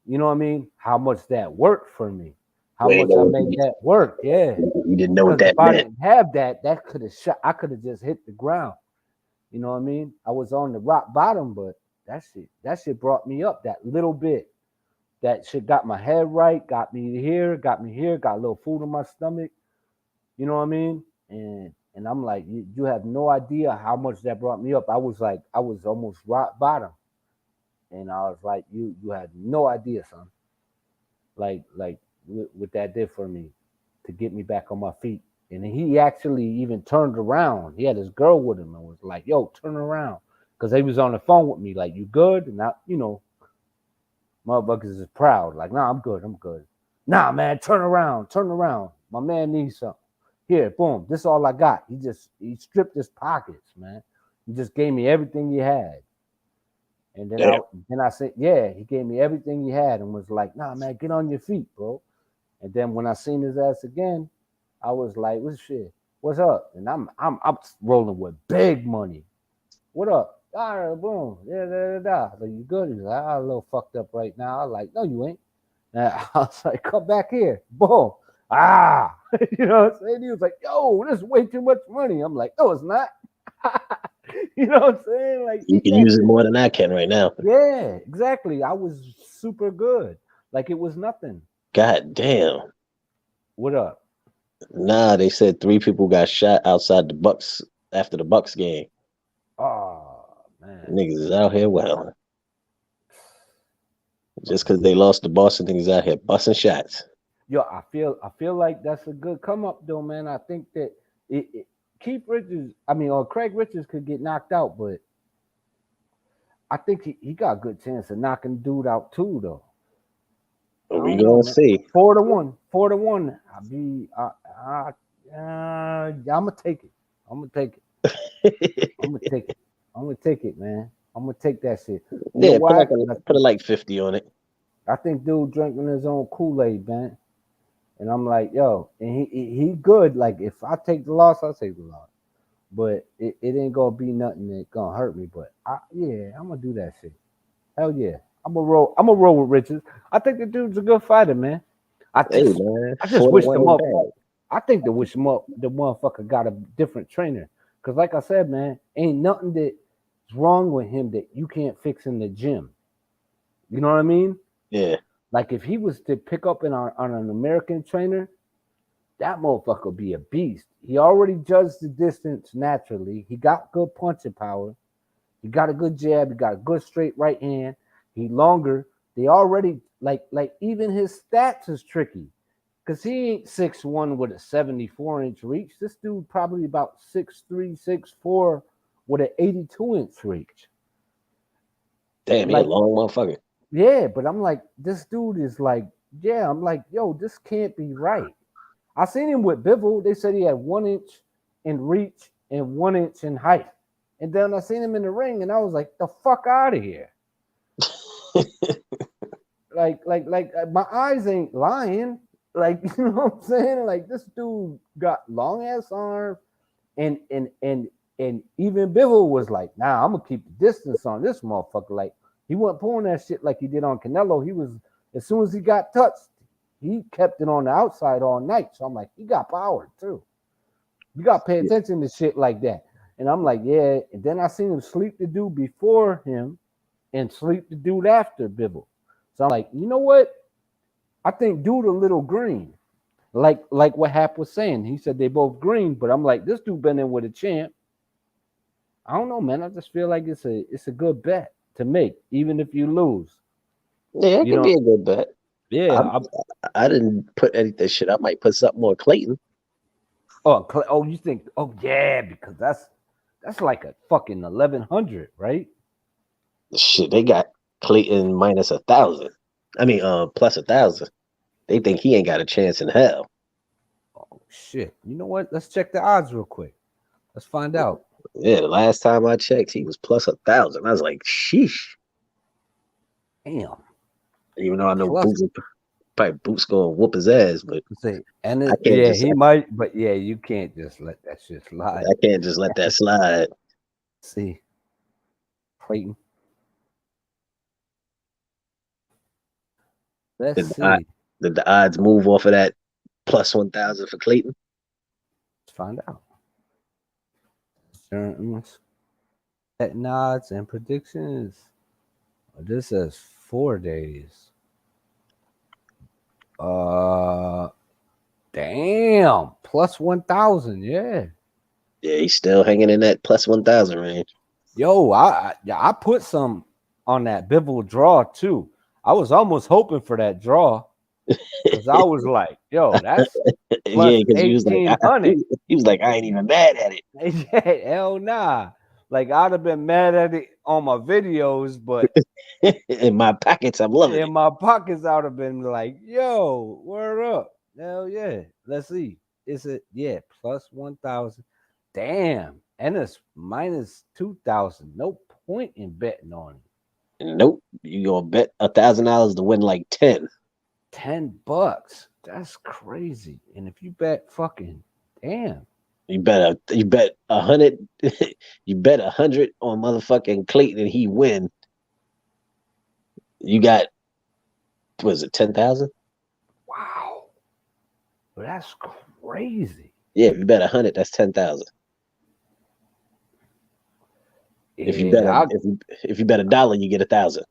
S2: You know what I mean? How much that worked for me. How
S8: Wait,
S2: much I made that work. Yeah.
S8: you didn't know what
S2: Because
S8: that
S2: if I
S8: meant.
S2: didn't have that, that could have shot. I could have just hit the ground. You know what I mean? I was on the rock bottom, but that shit brought me up that little bit. That shit got my head right, got me here, got a little food in my stomach. You know what I mean? And I'm like, you have no idea how much that brought me up. I was almost rock bottom. And I was like, you had no idea, son. Like what that did for me to get me back on my feet. And he actually even turned around. He had his girl with him and was like, yo, turn around. Because he was on the phone with me, like, you good? And I, motherfuckers is proud. Like, nah, I'm good. Nah, man, turn around. My man needs something. Here, boom. This is all I got. He stripped his pockets, man. He just gave me everything he had. And then I said, yeah, he gave me everything he had and was like, nah, man, get on your feet, bro. And then when I seen his ass again, I was like, "What's shit? What's up?" And I'm rolling with big money. What up? All right, boom. Yeah. Like, you good? He's like, I'm a little fucked up right now. I was like, no, you ain't. And I was like, come back here. Boom. You know what I'm saying? He was like, yo, this is way too much money. I'm like, no, it's not. You know what I'm saying? Like,
S8: You can use it more than I can right now.
S2: Yeah, exactly. I was super good. Like it was nothing.
S8: God damn.
S2: What up?
S8: Nah, they said 3 people got shot outside the Bucks after the Bucks game.
S2: Oh man,
S8: Niggas is out here wilding. Just because they lost to Boston, niggas out here busting shots.
S2: Yo, I feel like that's a good come up though, man. I think that Keith Richards, or Craig Richards could get knocked out, but I think he got a good chance of knocking dude out too, though.
S8: We gonna see.
S2: 4-1. I'ma take it. I'm gonna take it, man. I'm gonna take that shit. You know why?
S8: Put like 50 on it.
S2: I think dude drinking his own Kool-Aid, man. And I'm like, yo, and he good. Like if I take the loss, I'll take the loss. But it ain't gonna be nothing that gonna hurt me. But I'm gonna do that shit. Hell yeah. I'm gonna roll with Richards. I think the dude's a good fighter, man. I just wish the motherfucker. I think the motherfucker got a different trainer. Cause like I said, man, ain't nothing that's wrong with him that you can't fix in the gym. You know what I mean?
S8: Yeah.
S2: Like if he was to pick up on an American trainer, that motherfucker would be a beast. He already judged the distance naturally. He got good punching power. He got a good jab. He got a good straight right hand. He longer. They already like even his stats is tricky because he ain't 6'1" with a 74-inch reach. This dude probably about 6'3", 6'4" with an 82-inch reach.
S8: Damn, he a long motherfucker.
S2: Yeah, but I'm like, this dude is like, yeah, I'm like, yo, this can't be right. I seen him with Bivol. They said he had 1 inch in reach and 1 inch in height. And then I seen him in the ring, and I was like, the fuck out of here. like my eyes ain't lying. Like, you know what I'm saying? Like this dude got long ass arms, and even Bivol was like, nah, I'm gonna keep the distance on this motherfucker. Like he wasn't pulling that shit like he did on Canelo. He was, as soon as he got touched, he kept it on the outside all night. So I'm like, he got power too. You got to pay attention to shit like that. And I'm like, yeah. And then I seen him sleep the dude before him and sleep the dude after Bivol. So I'm like, you know what? I think dude a little green. Like what Hap was saying. He said they both green, but I'm like, this dude been in with a champ. I don't know, man. I just feel like it's a good bet to make, even if you lose.
S8: Yeah, it could be a good bet.
S2: Yeah.
S6: I didn't put anything shit. I might put something on Clayton.
S2: Oh, you think? Oh, yeah, because that's like a fucking 1100, right?
S6: Shit, they got Clayton minus 1,000. I mean, plus 1,000. They think he ain't got a chance in hell.
S2: Oh shit! You know what? Let's check the odds real quick. Let's find out.
S6: Yeah, the last time I checked, he was plus 1,000. I was like, sheesh.
S2: Damn.
S6: Even though I know
S2: Plus,
S6: Boots gonna whoop his ass, but
S2: say, and
S6: I can't
S2: yeah,
S6: just
S2: he might, but yeah, you can't just let that shit slide.
S6: I can't just let that slide.
S2: See, Clayton. Let's
S6: Did
S2: see.
S6: the odds move off of that plus 1,000 for Clayton?
S2: Let's find out. Betting odds and predictions. This says 4 days. Damn, plus 1,000. Yeah.
S6: Yeah, he's still hanging in that plus 1,000 range.
S2: Yo, I put some on that Bivol draw too. I was almost hoping for that draw because I was like, yo, that's plus
S6: Yeah, because he was like,
S2: 1,800.
S6: he was like, I ain't even mad at it.
S2: Yeah, hell nah. Like I'd have been mad at it on my videos, but
S6: In my pockets, I'm loving
S2: in
S6: it.
S2: my pockets, I'd have been like, yo, word up. Hell yeah. Let's see. Is it plus 1,000? Damn. And it's minus 2,000. No point in betting on it.
S6: Nope. You gonna bet $1,000 to win like 10.
S2: $10. That's crazy. And if you bet fucking damn.
S6: You bet 100. You bet 100 on motherfucking Clayton and he win. You got, was it 10,000?
S2: Wow. Well, that's crazy.
S6: Yeah, if you bet 100, that's 10,000. If you bet if you bet $1, you get 1,000.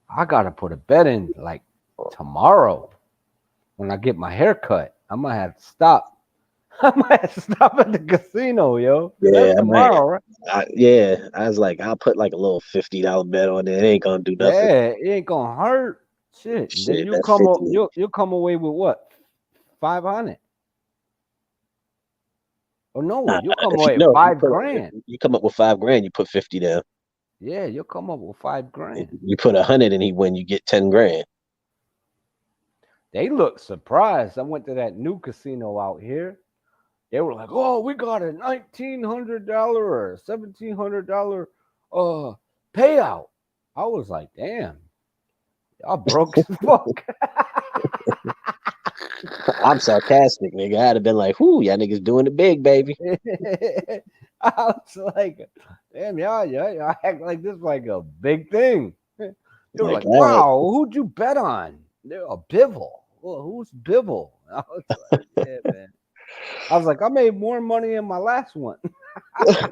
S2: I gotta put a bet in like tomorrow when I get my hair cut. I might have to stop. I might have to stop at the casino, yo.
S6: Yeah,
S2: That's tomorrow, right?
S6: I was like, I'll put like a little $50 bet on it. It ain't gonna do nothing.
S2: Yeah, it ain't gonna hurt. Shit. Then you
S6: that's
S2: come up,
S6: 50.
S2: you'll come away with what? 500. Oh no, you'll come away with 5 grand.
S6: You come up with $5 grand, you put 50 down.
S2: Yeah, you'll come up with 5 grand.
S6: You put 100 and he win, you get 10 grand.
S2: They look surprised. I went to that new casino out here. They were like, "Oh, we got a $1,900 or $1,700 payout." I was like, "Damn, y'all broke as fuck."
S6: I'm sarcastic, nigga. I'd have been like, "Whoo, y'all niggas doing it big, baby."
S2: I was like, "Damn, y'all act like this like a big thing." They were like, "Wow, who'd you bet on?" They're a Bivol. Well, who's Bivol? I was like, "Yeah, man." I was like, I made more money in my last one. I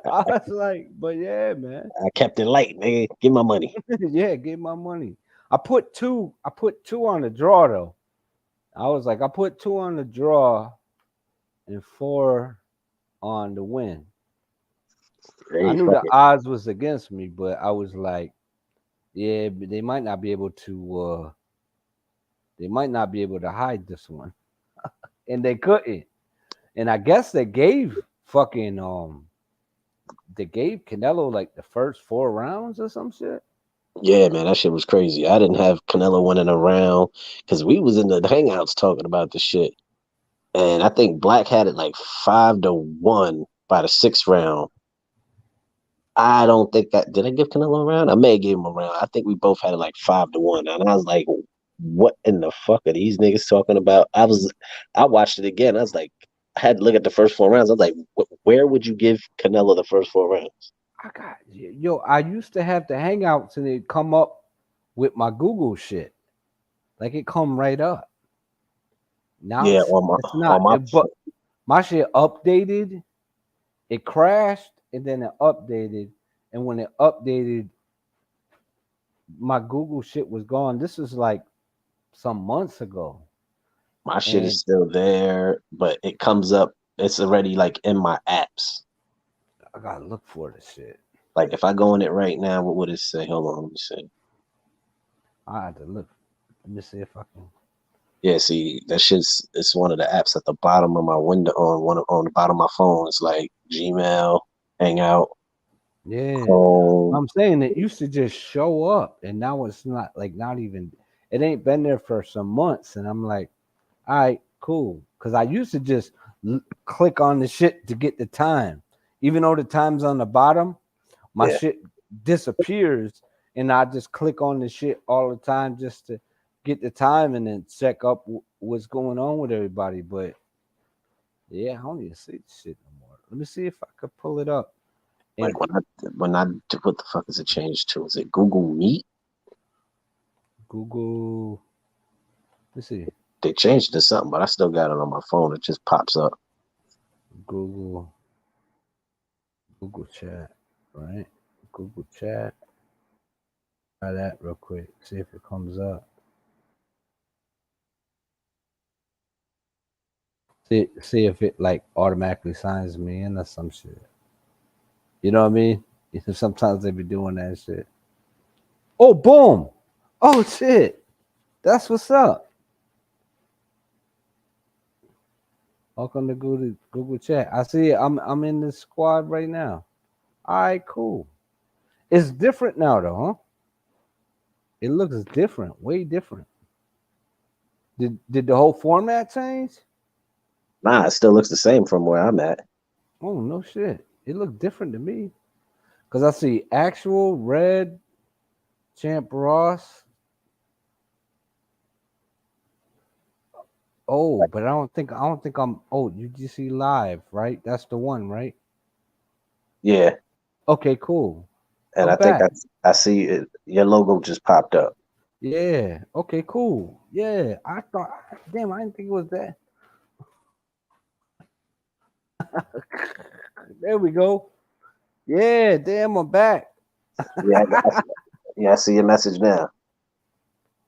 S2: was like, but yeah, man.
S6: I kept it light, nigga. Give my money.
S2: Yeah, give my money. I put two on the draw though. I was like, I put 2 on the draw and 4 on the win. I knew the odds was against me, but I was like, yeah, but they might not be able to hide this one. And they couldn't. And I guess they gave Canelo like the first 4 rounds or some shit.
S6: Yeah, man, that shit was crazy. I didn't have Canelo winning a round because we was in the hangouts talking about the shit. And I think Black had it like 5-1 by the 6th round. I don't think did I give Canelo a round? I may have gave him a round. I think we both had it like 5-1. And I was like, what in the fuck are these niggas talking about? I watched it again. I was like, I had to look at the first 4 rounds. I was like, where would you give Canelo the first 4 rounds?
S2: I used to have the hangouts and it'd come up with my Google shit. Like it come right up. Now
S6: yeah,
S2: it's not. But my shit updated. It crashed and then it updated. And when it updated, my Google shit was gone. This is like some months ago.
S6: My shit is still there, but it comes up. It's already like in my apps.
S2: I gotta look for this shit.
S6: Like if I go in it right now, what would it say? Hold on, let me see.
S2: I had to look. Let me see if I can.
S6: Yeah, see, that shit's it's one of the apps at the bottom of my window on the bottom of my phone. It's like Gmail, Hangout,
S2: Yeah,
S6: Chrome.
S2: I'm saying it used to just show up, and now it's not like not even. It ain't been there for some months, and I'm like, all right, cool. Because I used to just click on the shit to get the time, even though the time's on the bottom, my
S6: Yeah,
S2: shit disappears, and I just click on the shit all the time just to get the time and then check up what's going on with everybody. But yeah, I don't even see the shit no more. Let me see if I could pull it up. And
S6: like when I what the fuck is it changed to? Is it Google Meet?
S2: Google, let's see,
S6: They changed it to something, but I still got it on my phone. It just pops up.
S2: Google, Google Chat, right? Google Chat. Try that real quick. See if it comes up. See if it like automatically signs me in or some shit. You know what I mean? Sometimes they be doing that shit. Oh, boom! Oh shit! That's what's up. Welcome to Google Chat. I see it. I'm in the squad right now. All right, cool. It's different now though, huh? It looks different, way different. Did the whole format change?
S6: Nah, it still looks the same from where I'm at.
S2: Oh no shit. It looked different to me. Cause I see actual red Champ Ross. Oh, but I don't think I'm UGC live, right? That's the one, right?
S6: Yeah,
S2: Okay, cool.
S6: and
S2: I'm
S6: I think
S2: back.
S6: I see it. Your logo just popped up.
S2: Yeah. Okay, cool. Yeah. I thought damn, I didn't think it was that. There we go. Yeah, damn, I'm back.
S6: Yeah, I see your message now.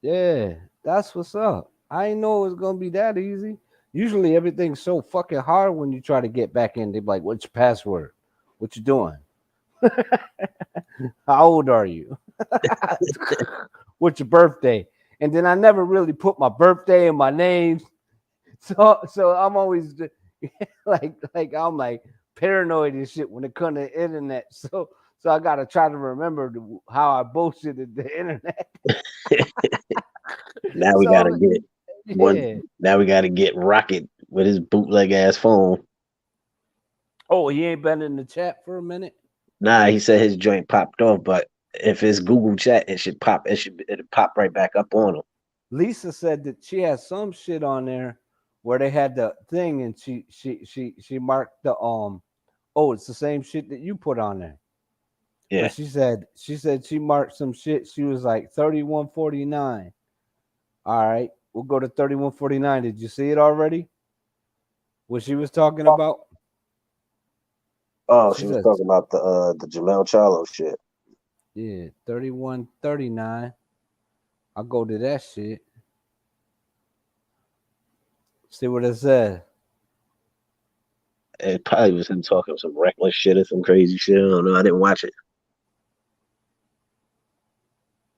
S2: Yeah, that's what's up. I didn't know it was gonna be that easy. Usually everything's so fucking hard when you try to get back in. They're like, "What's your password? What you doing? How old are you? What's your birthday?" And then I never really put my birthday and my name, so I'm always like I'm like paranoid and shit when it comes to internet. So I gotta try to remember how I bullshitted the internet.
S6: Now we
S2: So
S6: gotta
S2: I'm
S6: get one.
S2: yeah.
S6: Now we gotta get Rocket with his bootleg ass phone.
S2: Oh, he ain't been in the chat for a minute.
S6: Nah, he said his joint popped off, but if it's Google Chat, it should pop. It'll pop right back up on him.
S2: Lisa said that she has some shit on there where they had the thing and she marked the oh, it's the same shit that you put on there.
S6: Yeah,
S2: But she said she marked some shit. She was like 3149. All right, we'll go to 3149. Did you see it already? What she was talking about?
S6: oh,
S2: She
S6: she was
S2: said,
S6: talking about the Jermell Charlo shit.
S2: yeah, 3139. I'll go to that shit. See what it says.
S6: It probably was him talking some reckless shit or some crazy shit. I don't know. I didn't watch it.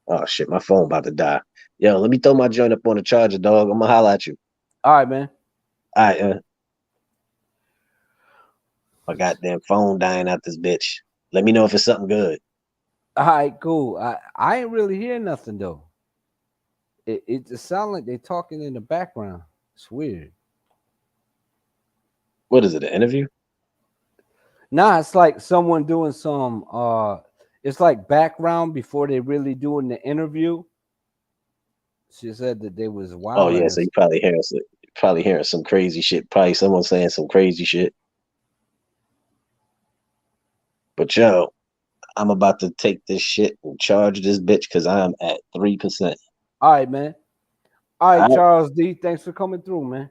S6: Oh shit, my phone about to die. Yo, let me throw my joint up on the charger, dog. I'm gonna holler at you.
S2: All right, man.
S6: All right, my goddamn phone dying out this bitch. Let me know if it's something good.
S2: All right, cool. I ain't really hear nothing though. It just sounds like they talking in the background. It's weird.
S6: What is it? An interview?
S2: Nah, it's like someone doing some it's like background before they really doing the interview. She said that they was
S6: Oh
S2: wilding
S6: yeah, so you probably hearing some crazy shit. Probably someone saying some crazy shit. But yo, I'm about to take this shit and charge this bitch because I'm at 3%.
S2: All right, man. All
S6: All
S2: right,
S6: right,
S2: Charles D. Thanks for coming through, man.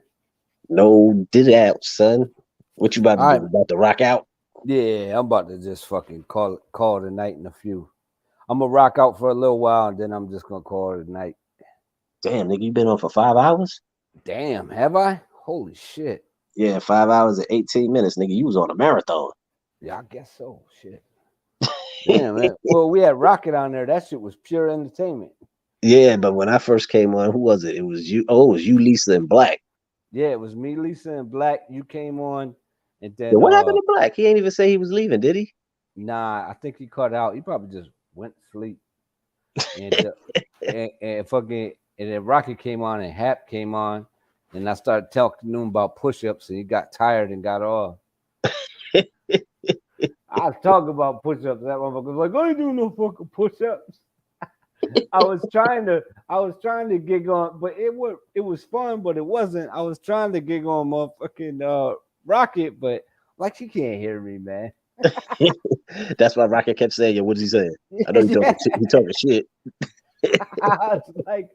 S6: no did out, son. What you about to
S2: All
S6: do?
S2: right.
S6: About to rock out?
S2: Yeah, I'm about to just fucking call it a night in a few. I'm gonna rock out for a little while and then I'm just gonna call it a night.
S6: Damn, nigga, you been on for 5 hours?
S2: Damn, have I? Holy shit.
S6: Yeah, 5 hours and 18 minutes, nigga. You was on a marathon.
S2: Yeah, I guess so. Shit. Damn, man. Well, we had Rocket on there. That shit was pure entertainment.
S6: Yeah, but when I first came on, who was it? It was you. Oh, it was you, Lisa, and Black.
S2: Yeah, it was me, Lisa, and Black. You came on, and
S6: Yeah,
S2: then
S6: what happened to Black? He ain't even say he was leaving, did he?
S2: nah, I think he cut out. He probably just went to sleep. And and fucking and then Rocket came on and Hap came on, and I started talking to him about push-ups, and he got tired and got off. I was talking about push-ups. That motherfucker was like, I ain't doing no fucking push-ups. I was trying to gig on, but it was fun, but it wasn't. I was trying to gig on motherfucking Rocket, but like she can't hear me, man.
S6: That's why Rocket kept saying, "Yo, what's he saying?" I know he talking shit. He talking shit.
S2: I was like,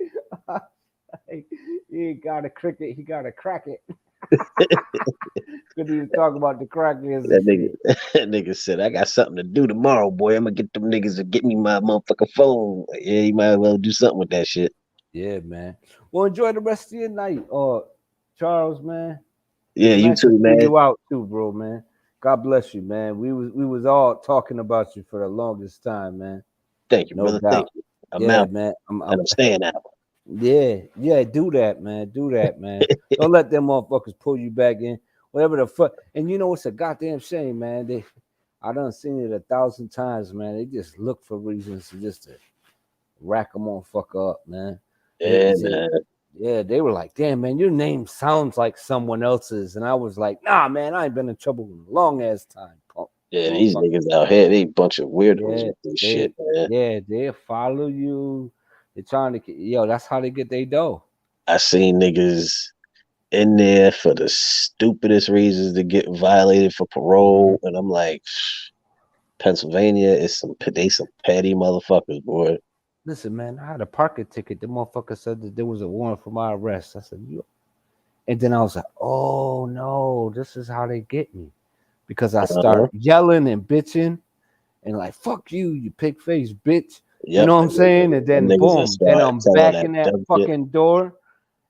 S2: he ain't got a cricket, he got a crack it. Couldn't even talk about the crackheads
S6: That
S2: and
S6: nigga,
S2: shit.
S6: that nigga said, "I got something to do tomorrow, boy. I'm gonna get them niggas to get me my motherfucking phone." Yeah, you might as well do something with that shit.
S2: Yeah, man. Well, enjoy the rest of your night, Charles, man. It
S6: Yeah,
S2: was
S6: you
S2: nice to
S6: too,
S2: see
S6: man.
S2: you out too, bro, man. God bless you, man. We was all talking about you for the longest time, man.
S6: Thank you,
S2: No
S6: brother. Thank
S2: doubt.
S6: you. I'm
S2: Yeah,
S6: out,
S2: man.
S6: and I'm staying out.
S2: Yeah, do that, man. Do that, man. Don't let them motherfuckers pull you back in. Whatever the fuck. And you know it's a goddamn shame, man. I done seen it 1,000 times, man. They just look for reasons to rack them on fuck up, man.
S6: Yeah, man.
S2: Yeah, they were like, damn, man, your name sounds like someone else's. And I was like, nah, man, I ain't been in trouble in a long ass time, punk.
S6: Yeah, these
S2: Motherfucker.
S6: niggas out here, they a bunch of weirdos
S2: Yeah,
S6: with this shit, man.
S2: they follow you. They're trying to, that's how they get their dough.
S6: I seen niggas in there for the stupidest reasons to get violated for parole, and I'm like, Pennsylvania is some petty motherfuckers, boy.
S2: Listen, man, I had a parking ticket. The motherfucker said that there was a warrant for my arrest. I said, and then I was like, oh no, this is how they get me. Because I
S6: Uh-huh.
S2: start yelling and bitching and like, fuck you, you pig face bitch. You
S6: Yep,
S2: know what I'm
S6: and then
S2: saying? And
S6: them
S2: then
S6: niggas that
S2: boom, then
S6: start
S2: I'm
S6: telling
S2: back
S6: that
S2: in that
S6: dumb shit.
S2: fucking door.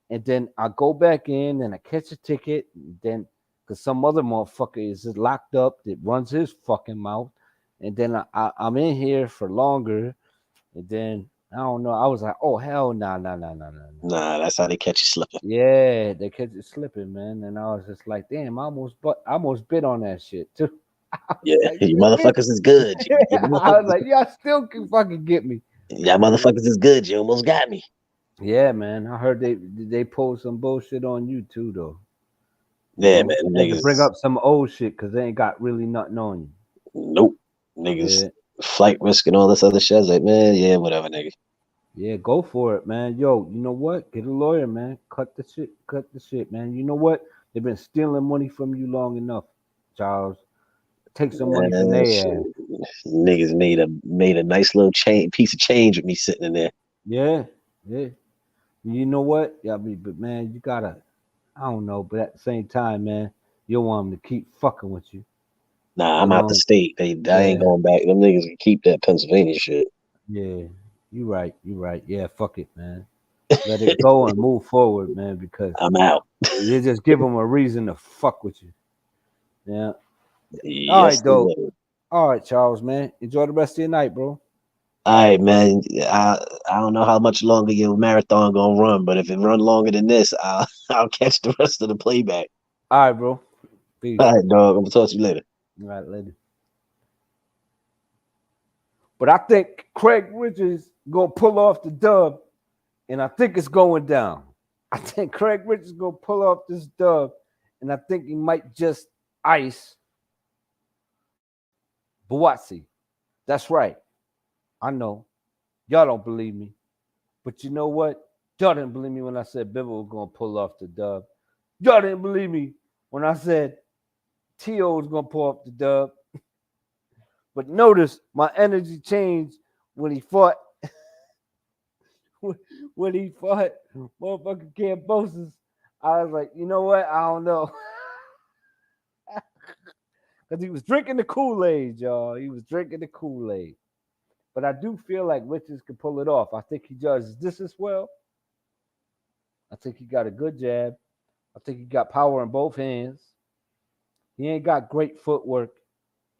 S2: And then I go back in and I catch a ticket. And then because some other motherfucker is locked up that runs his fucking mouth. And then I'm in here for longer. And then I don't know. I was like, oh hell no, no, no, no, no.
S6: Nah, that's how they catch you slipping.
S2: Yeah, they catch it slipping, man. And I was just like, damn, I almost bit on that shit too. I was
S6: Yeah,
S2: like,
S6: you
S2: shit.
S6: motherfuckers is good. You
S2: I was
S6: motherfuckers,
S2: like, y'all still can fucking get me.
S6: y'all motherfuckers is good. You almost got me.
S2: Yeah, man. I heard they pulled some bullshit on you too, though.
S6: Yeah, man, them
S2: They had to bring
S6: niggas.
S2: up some old shit because they ain't got really nothing on you.
S6: Nope, niggas.
S2: Yeah,
S6: Flight risk and all this other shit. I was like, man, yeah, whatever, nigga.
S2: yeah, go for it, man. Yo, you know what? Get a lawyer, man. Cut the shit, man. You know what? They've been stealing money from you long enough, Charles. Take some money from their ass.
S6: Shit. Niggas made a nice little piece of change with me sitting in there.
S2: Yeah, yeah. You know what? Yeah, I mean, but man, you gotta. I don't know, but at the same time, man, you don't want them to keep fucking with you.
S6: Nah,
S2: You
S6: I'm out the
S2: know?
S6: state. I ain't
S2: Yeah,
S6: going back. Them niggas can keep that Pennsylvania shit.
S2: yeah. You right. You right. Yeah, fuck it, man. Let it go and move forward, man, because
S6: I'm out.
S2: you just give them a reason to fuck with you. Yeah. All
S6: Yes,
S2: right,
S6: they
S2: though.
S6: will.
S2: All right, Charles, man. Enjoy the rest of your night, bro.
S6: All right, man. I don't know how much longer your marathon gonna run, but if it run longer than this, I'll I'll catch the rest of the playback.
S2: All right, bro. Peace.
S6: All right, dog. I'm gonna talk to you later.
S2: All right, later. But I think Craig Richards gonna pull off the dub, and I think it's going down. I think Craig Richards gonna pull off this dub, and I think he might just ice BAUTSI. That's right. I know. Y'all don't believe me. But you know what? Y'all didn't believe me when I said Bibba was gonna pull off the dub. Y'all didn't believe me when I said T.O. was gonna pull off the dub. But notice my energy changed when he fought when he fought motherfucking Cambosis. I was like, you know what? I don't know. Because he was drinking the Kool-Aid, y'all. He was drinking the Kool-Aid. But I do feel like Richards can pull it off. I think he does this as well. I think he got a good jab. I think he got power in both hands. He ain't got great footwork.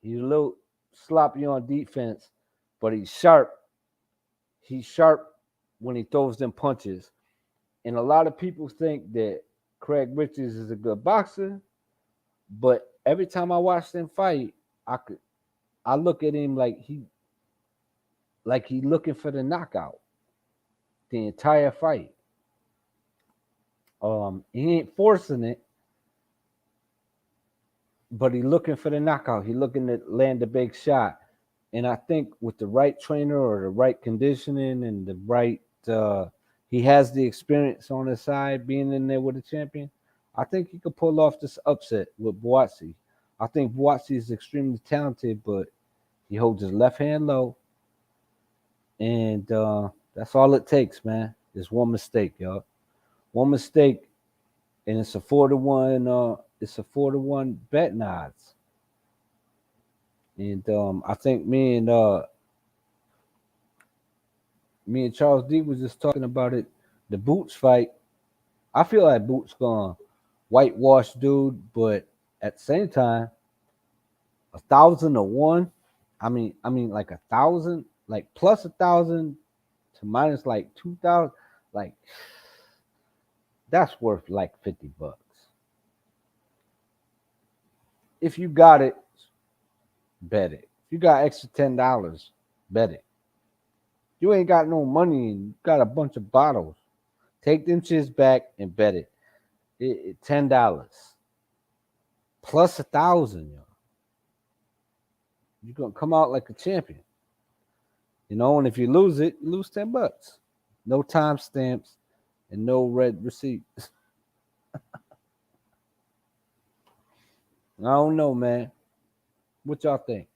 S2: He's a little sloppy on defense, but he's sharp. He's sharp when he throws them punches. And a lot of people think that Craig Richards is a good boxer, but every time I watch them fight, I look at him like he looking for the knockout the entire fight. He ain't forcing it, but he looking for the knockout. He looking to land the big shot. And I think with the right trainer or the right conditioning and the right, he has the experience on his side being in there with a champion. I think he could pull off this upset with BAUTSI. I think BAUTSI is extremely talented, but he holds his left hand low. And that's all it takes, man. Is one mistake, y'all. One mistake, and it's a 4-1. It's a 4-1 betting odds. And I think me and Charles D was just talking about it. The Boots fight. I feel like Boots gonna whitewash dude, but at the same time, 1,000 to 1. I mean, like 1,000, like plus 1,000 to minus like 2,000. Like that's worth like $50. If you got it, bet it. If you got extra $10, bet it. You ain't got no money and you got a bunch of bottles. Take them shits back and bet it. $10 plus 1,000, yo. You're gonna come out like a champion. You know, and if you lose it, you lose $10. No time stamps and no red receipts. I don't know, man. What y'all think?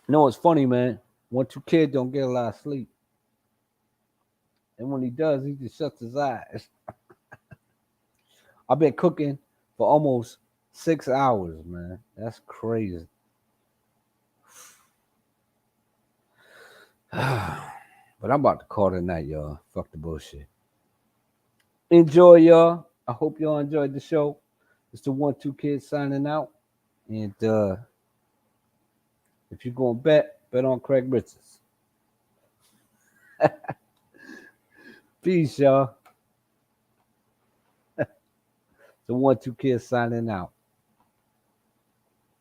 S2: No, it's funny, man. 1-2 Kid don't get a lot of sleep. And when he does, he just shuts his eyes. I've been cooking for almost 6 hours, man. That's crazy. But I'm about to call it a night, y'all. Fuck the bullshit. Enjoy, y'all. I hope y'all enjoyed the show. It's the 1-2 Kid signing out. And if you're going to bet on Craig Richards. Peace, y'all. The 1-2 Kid signing out.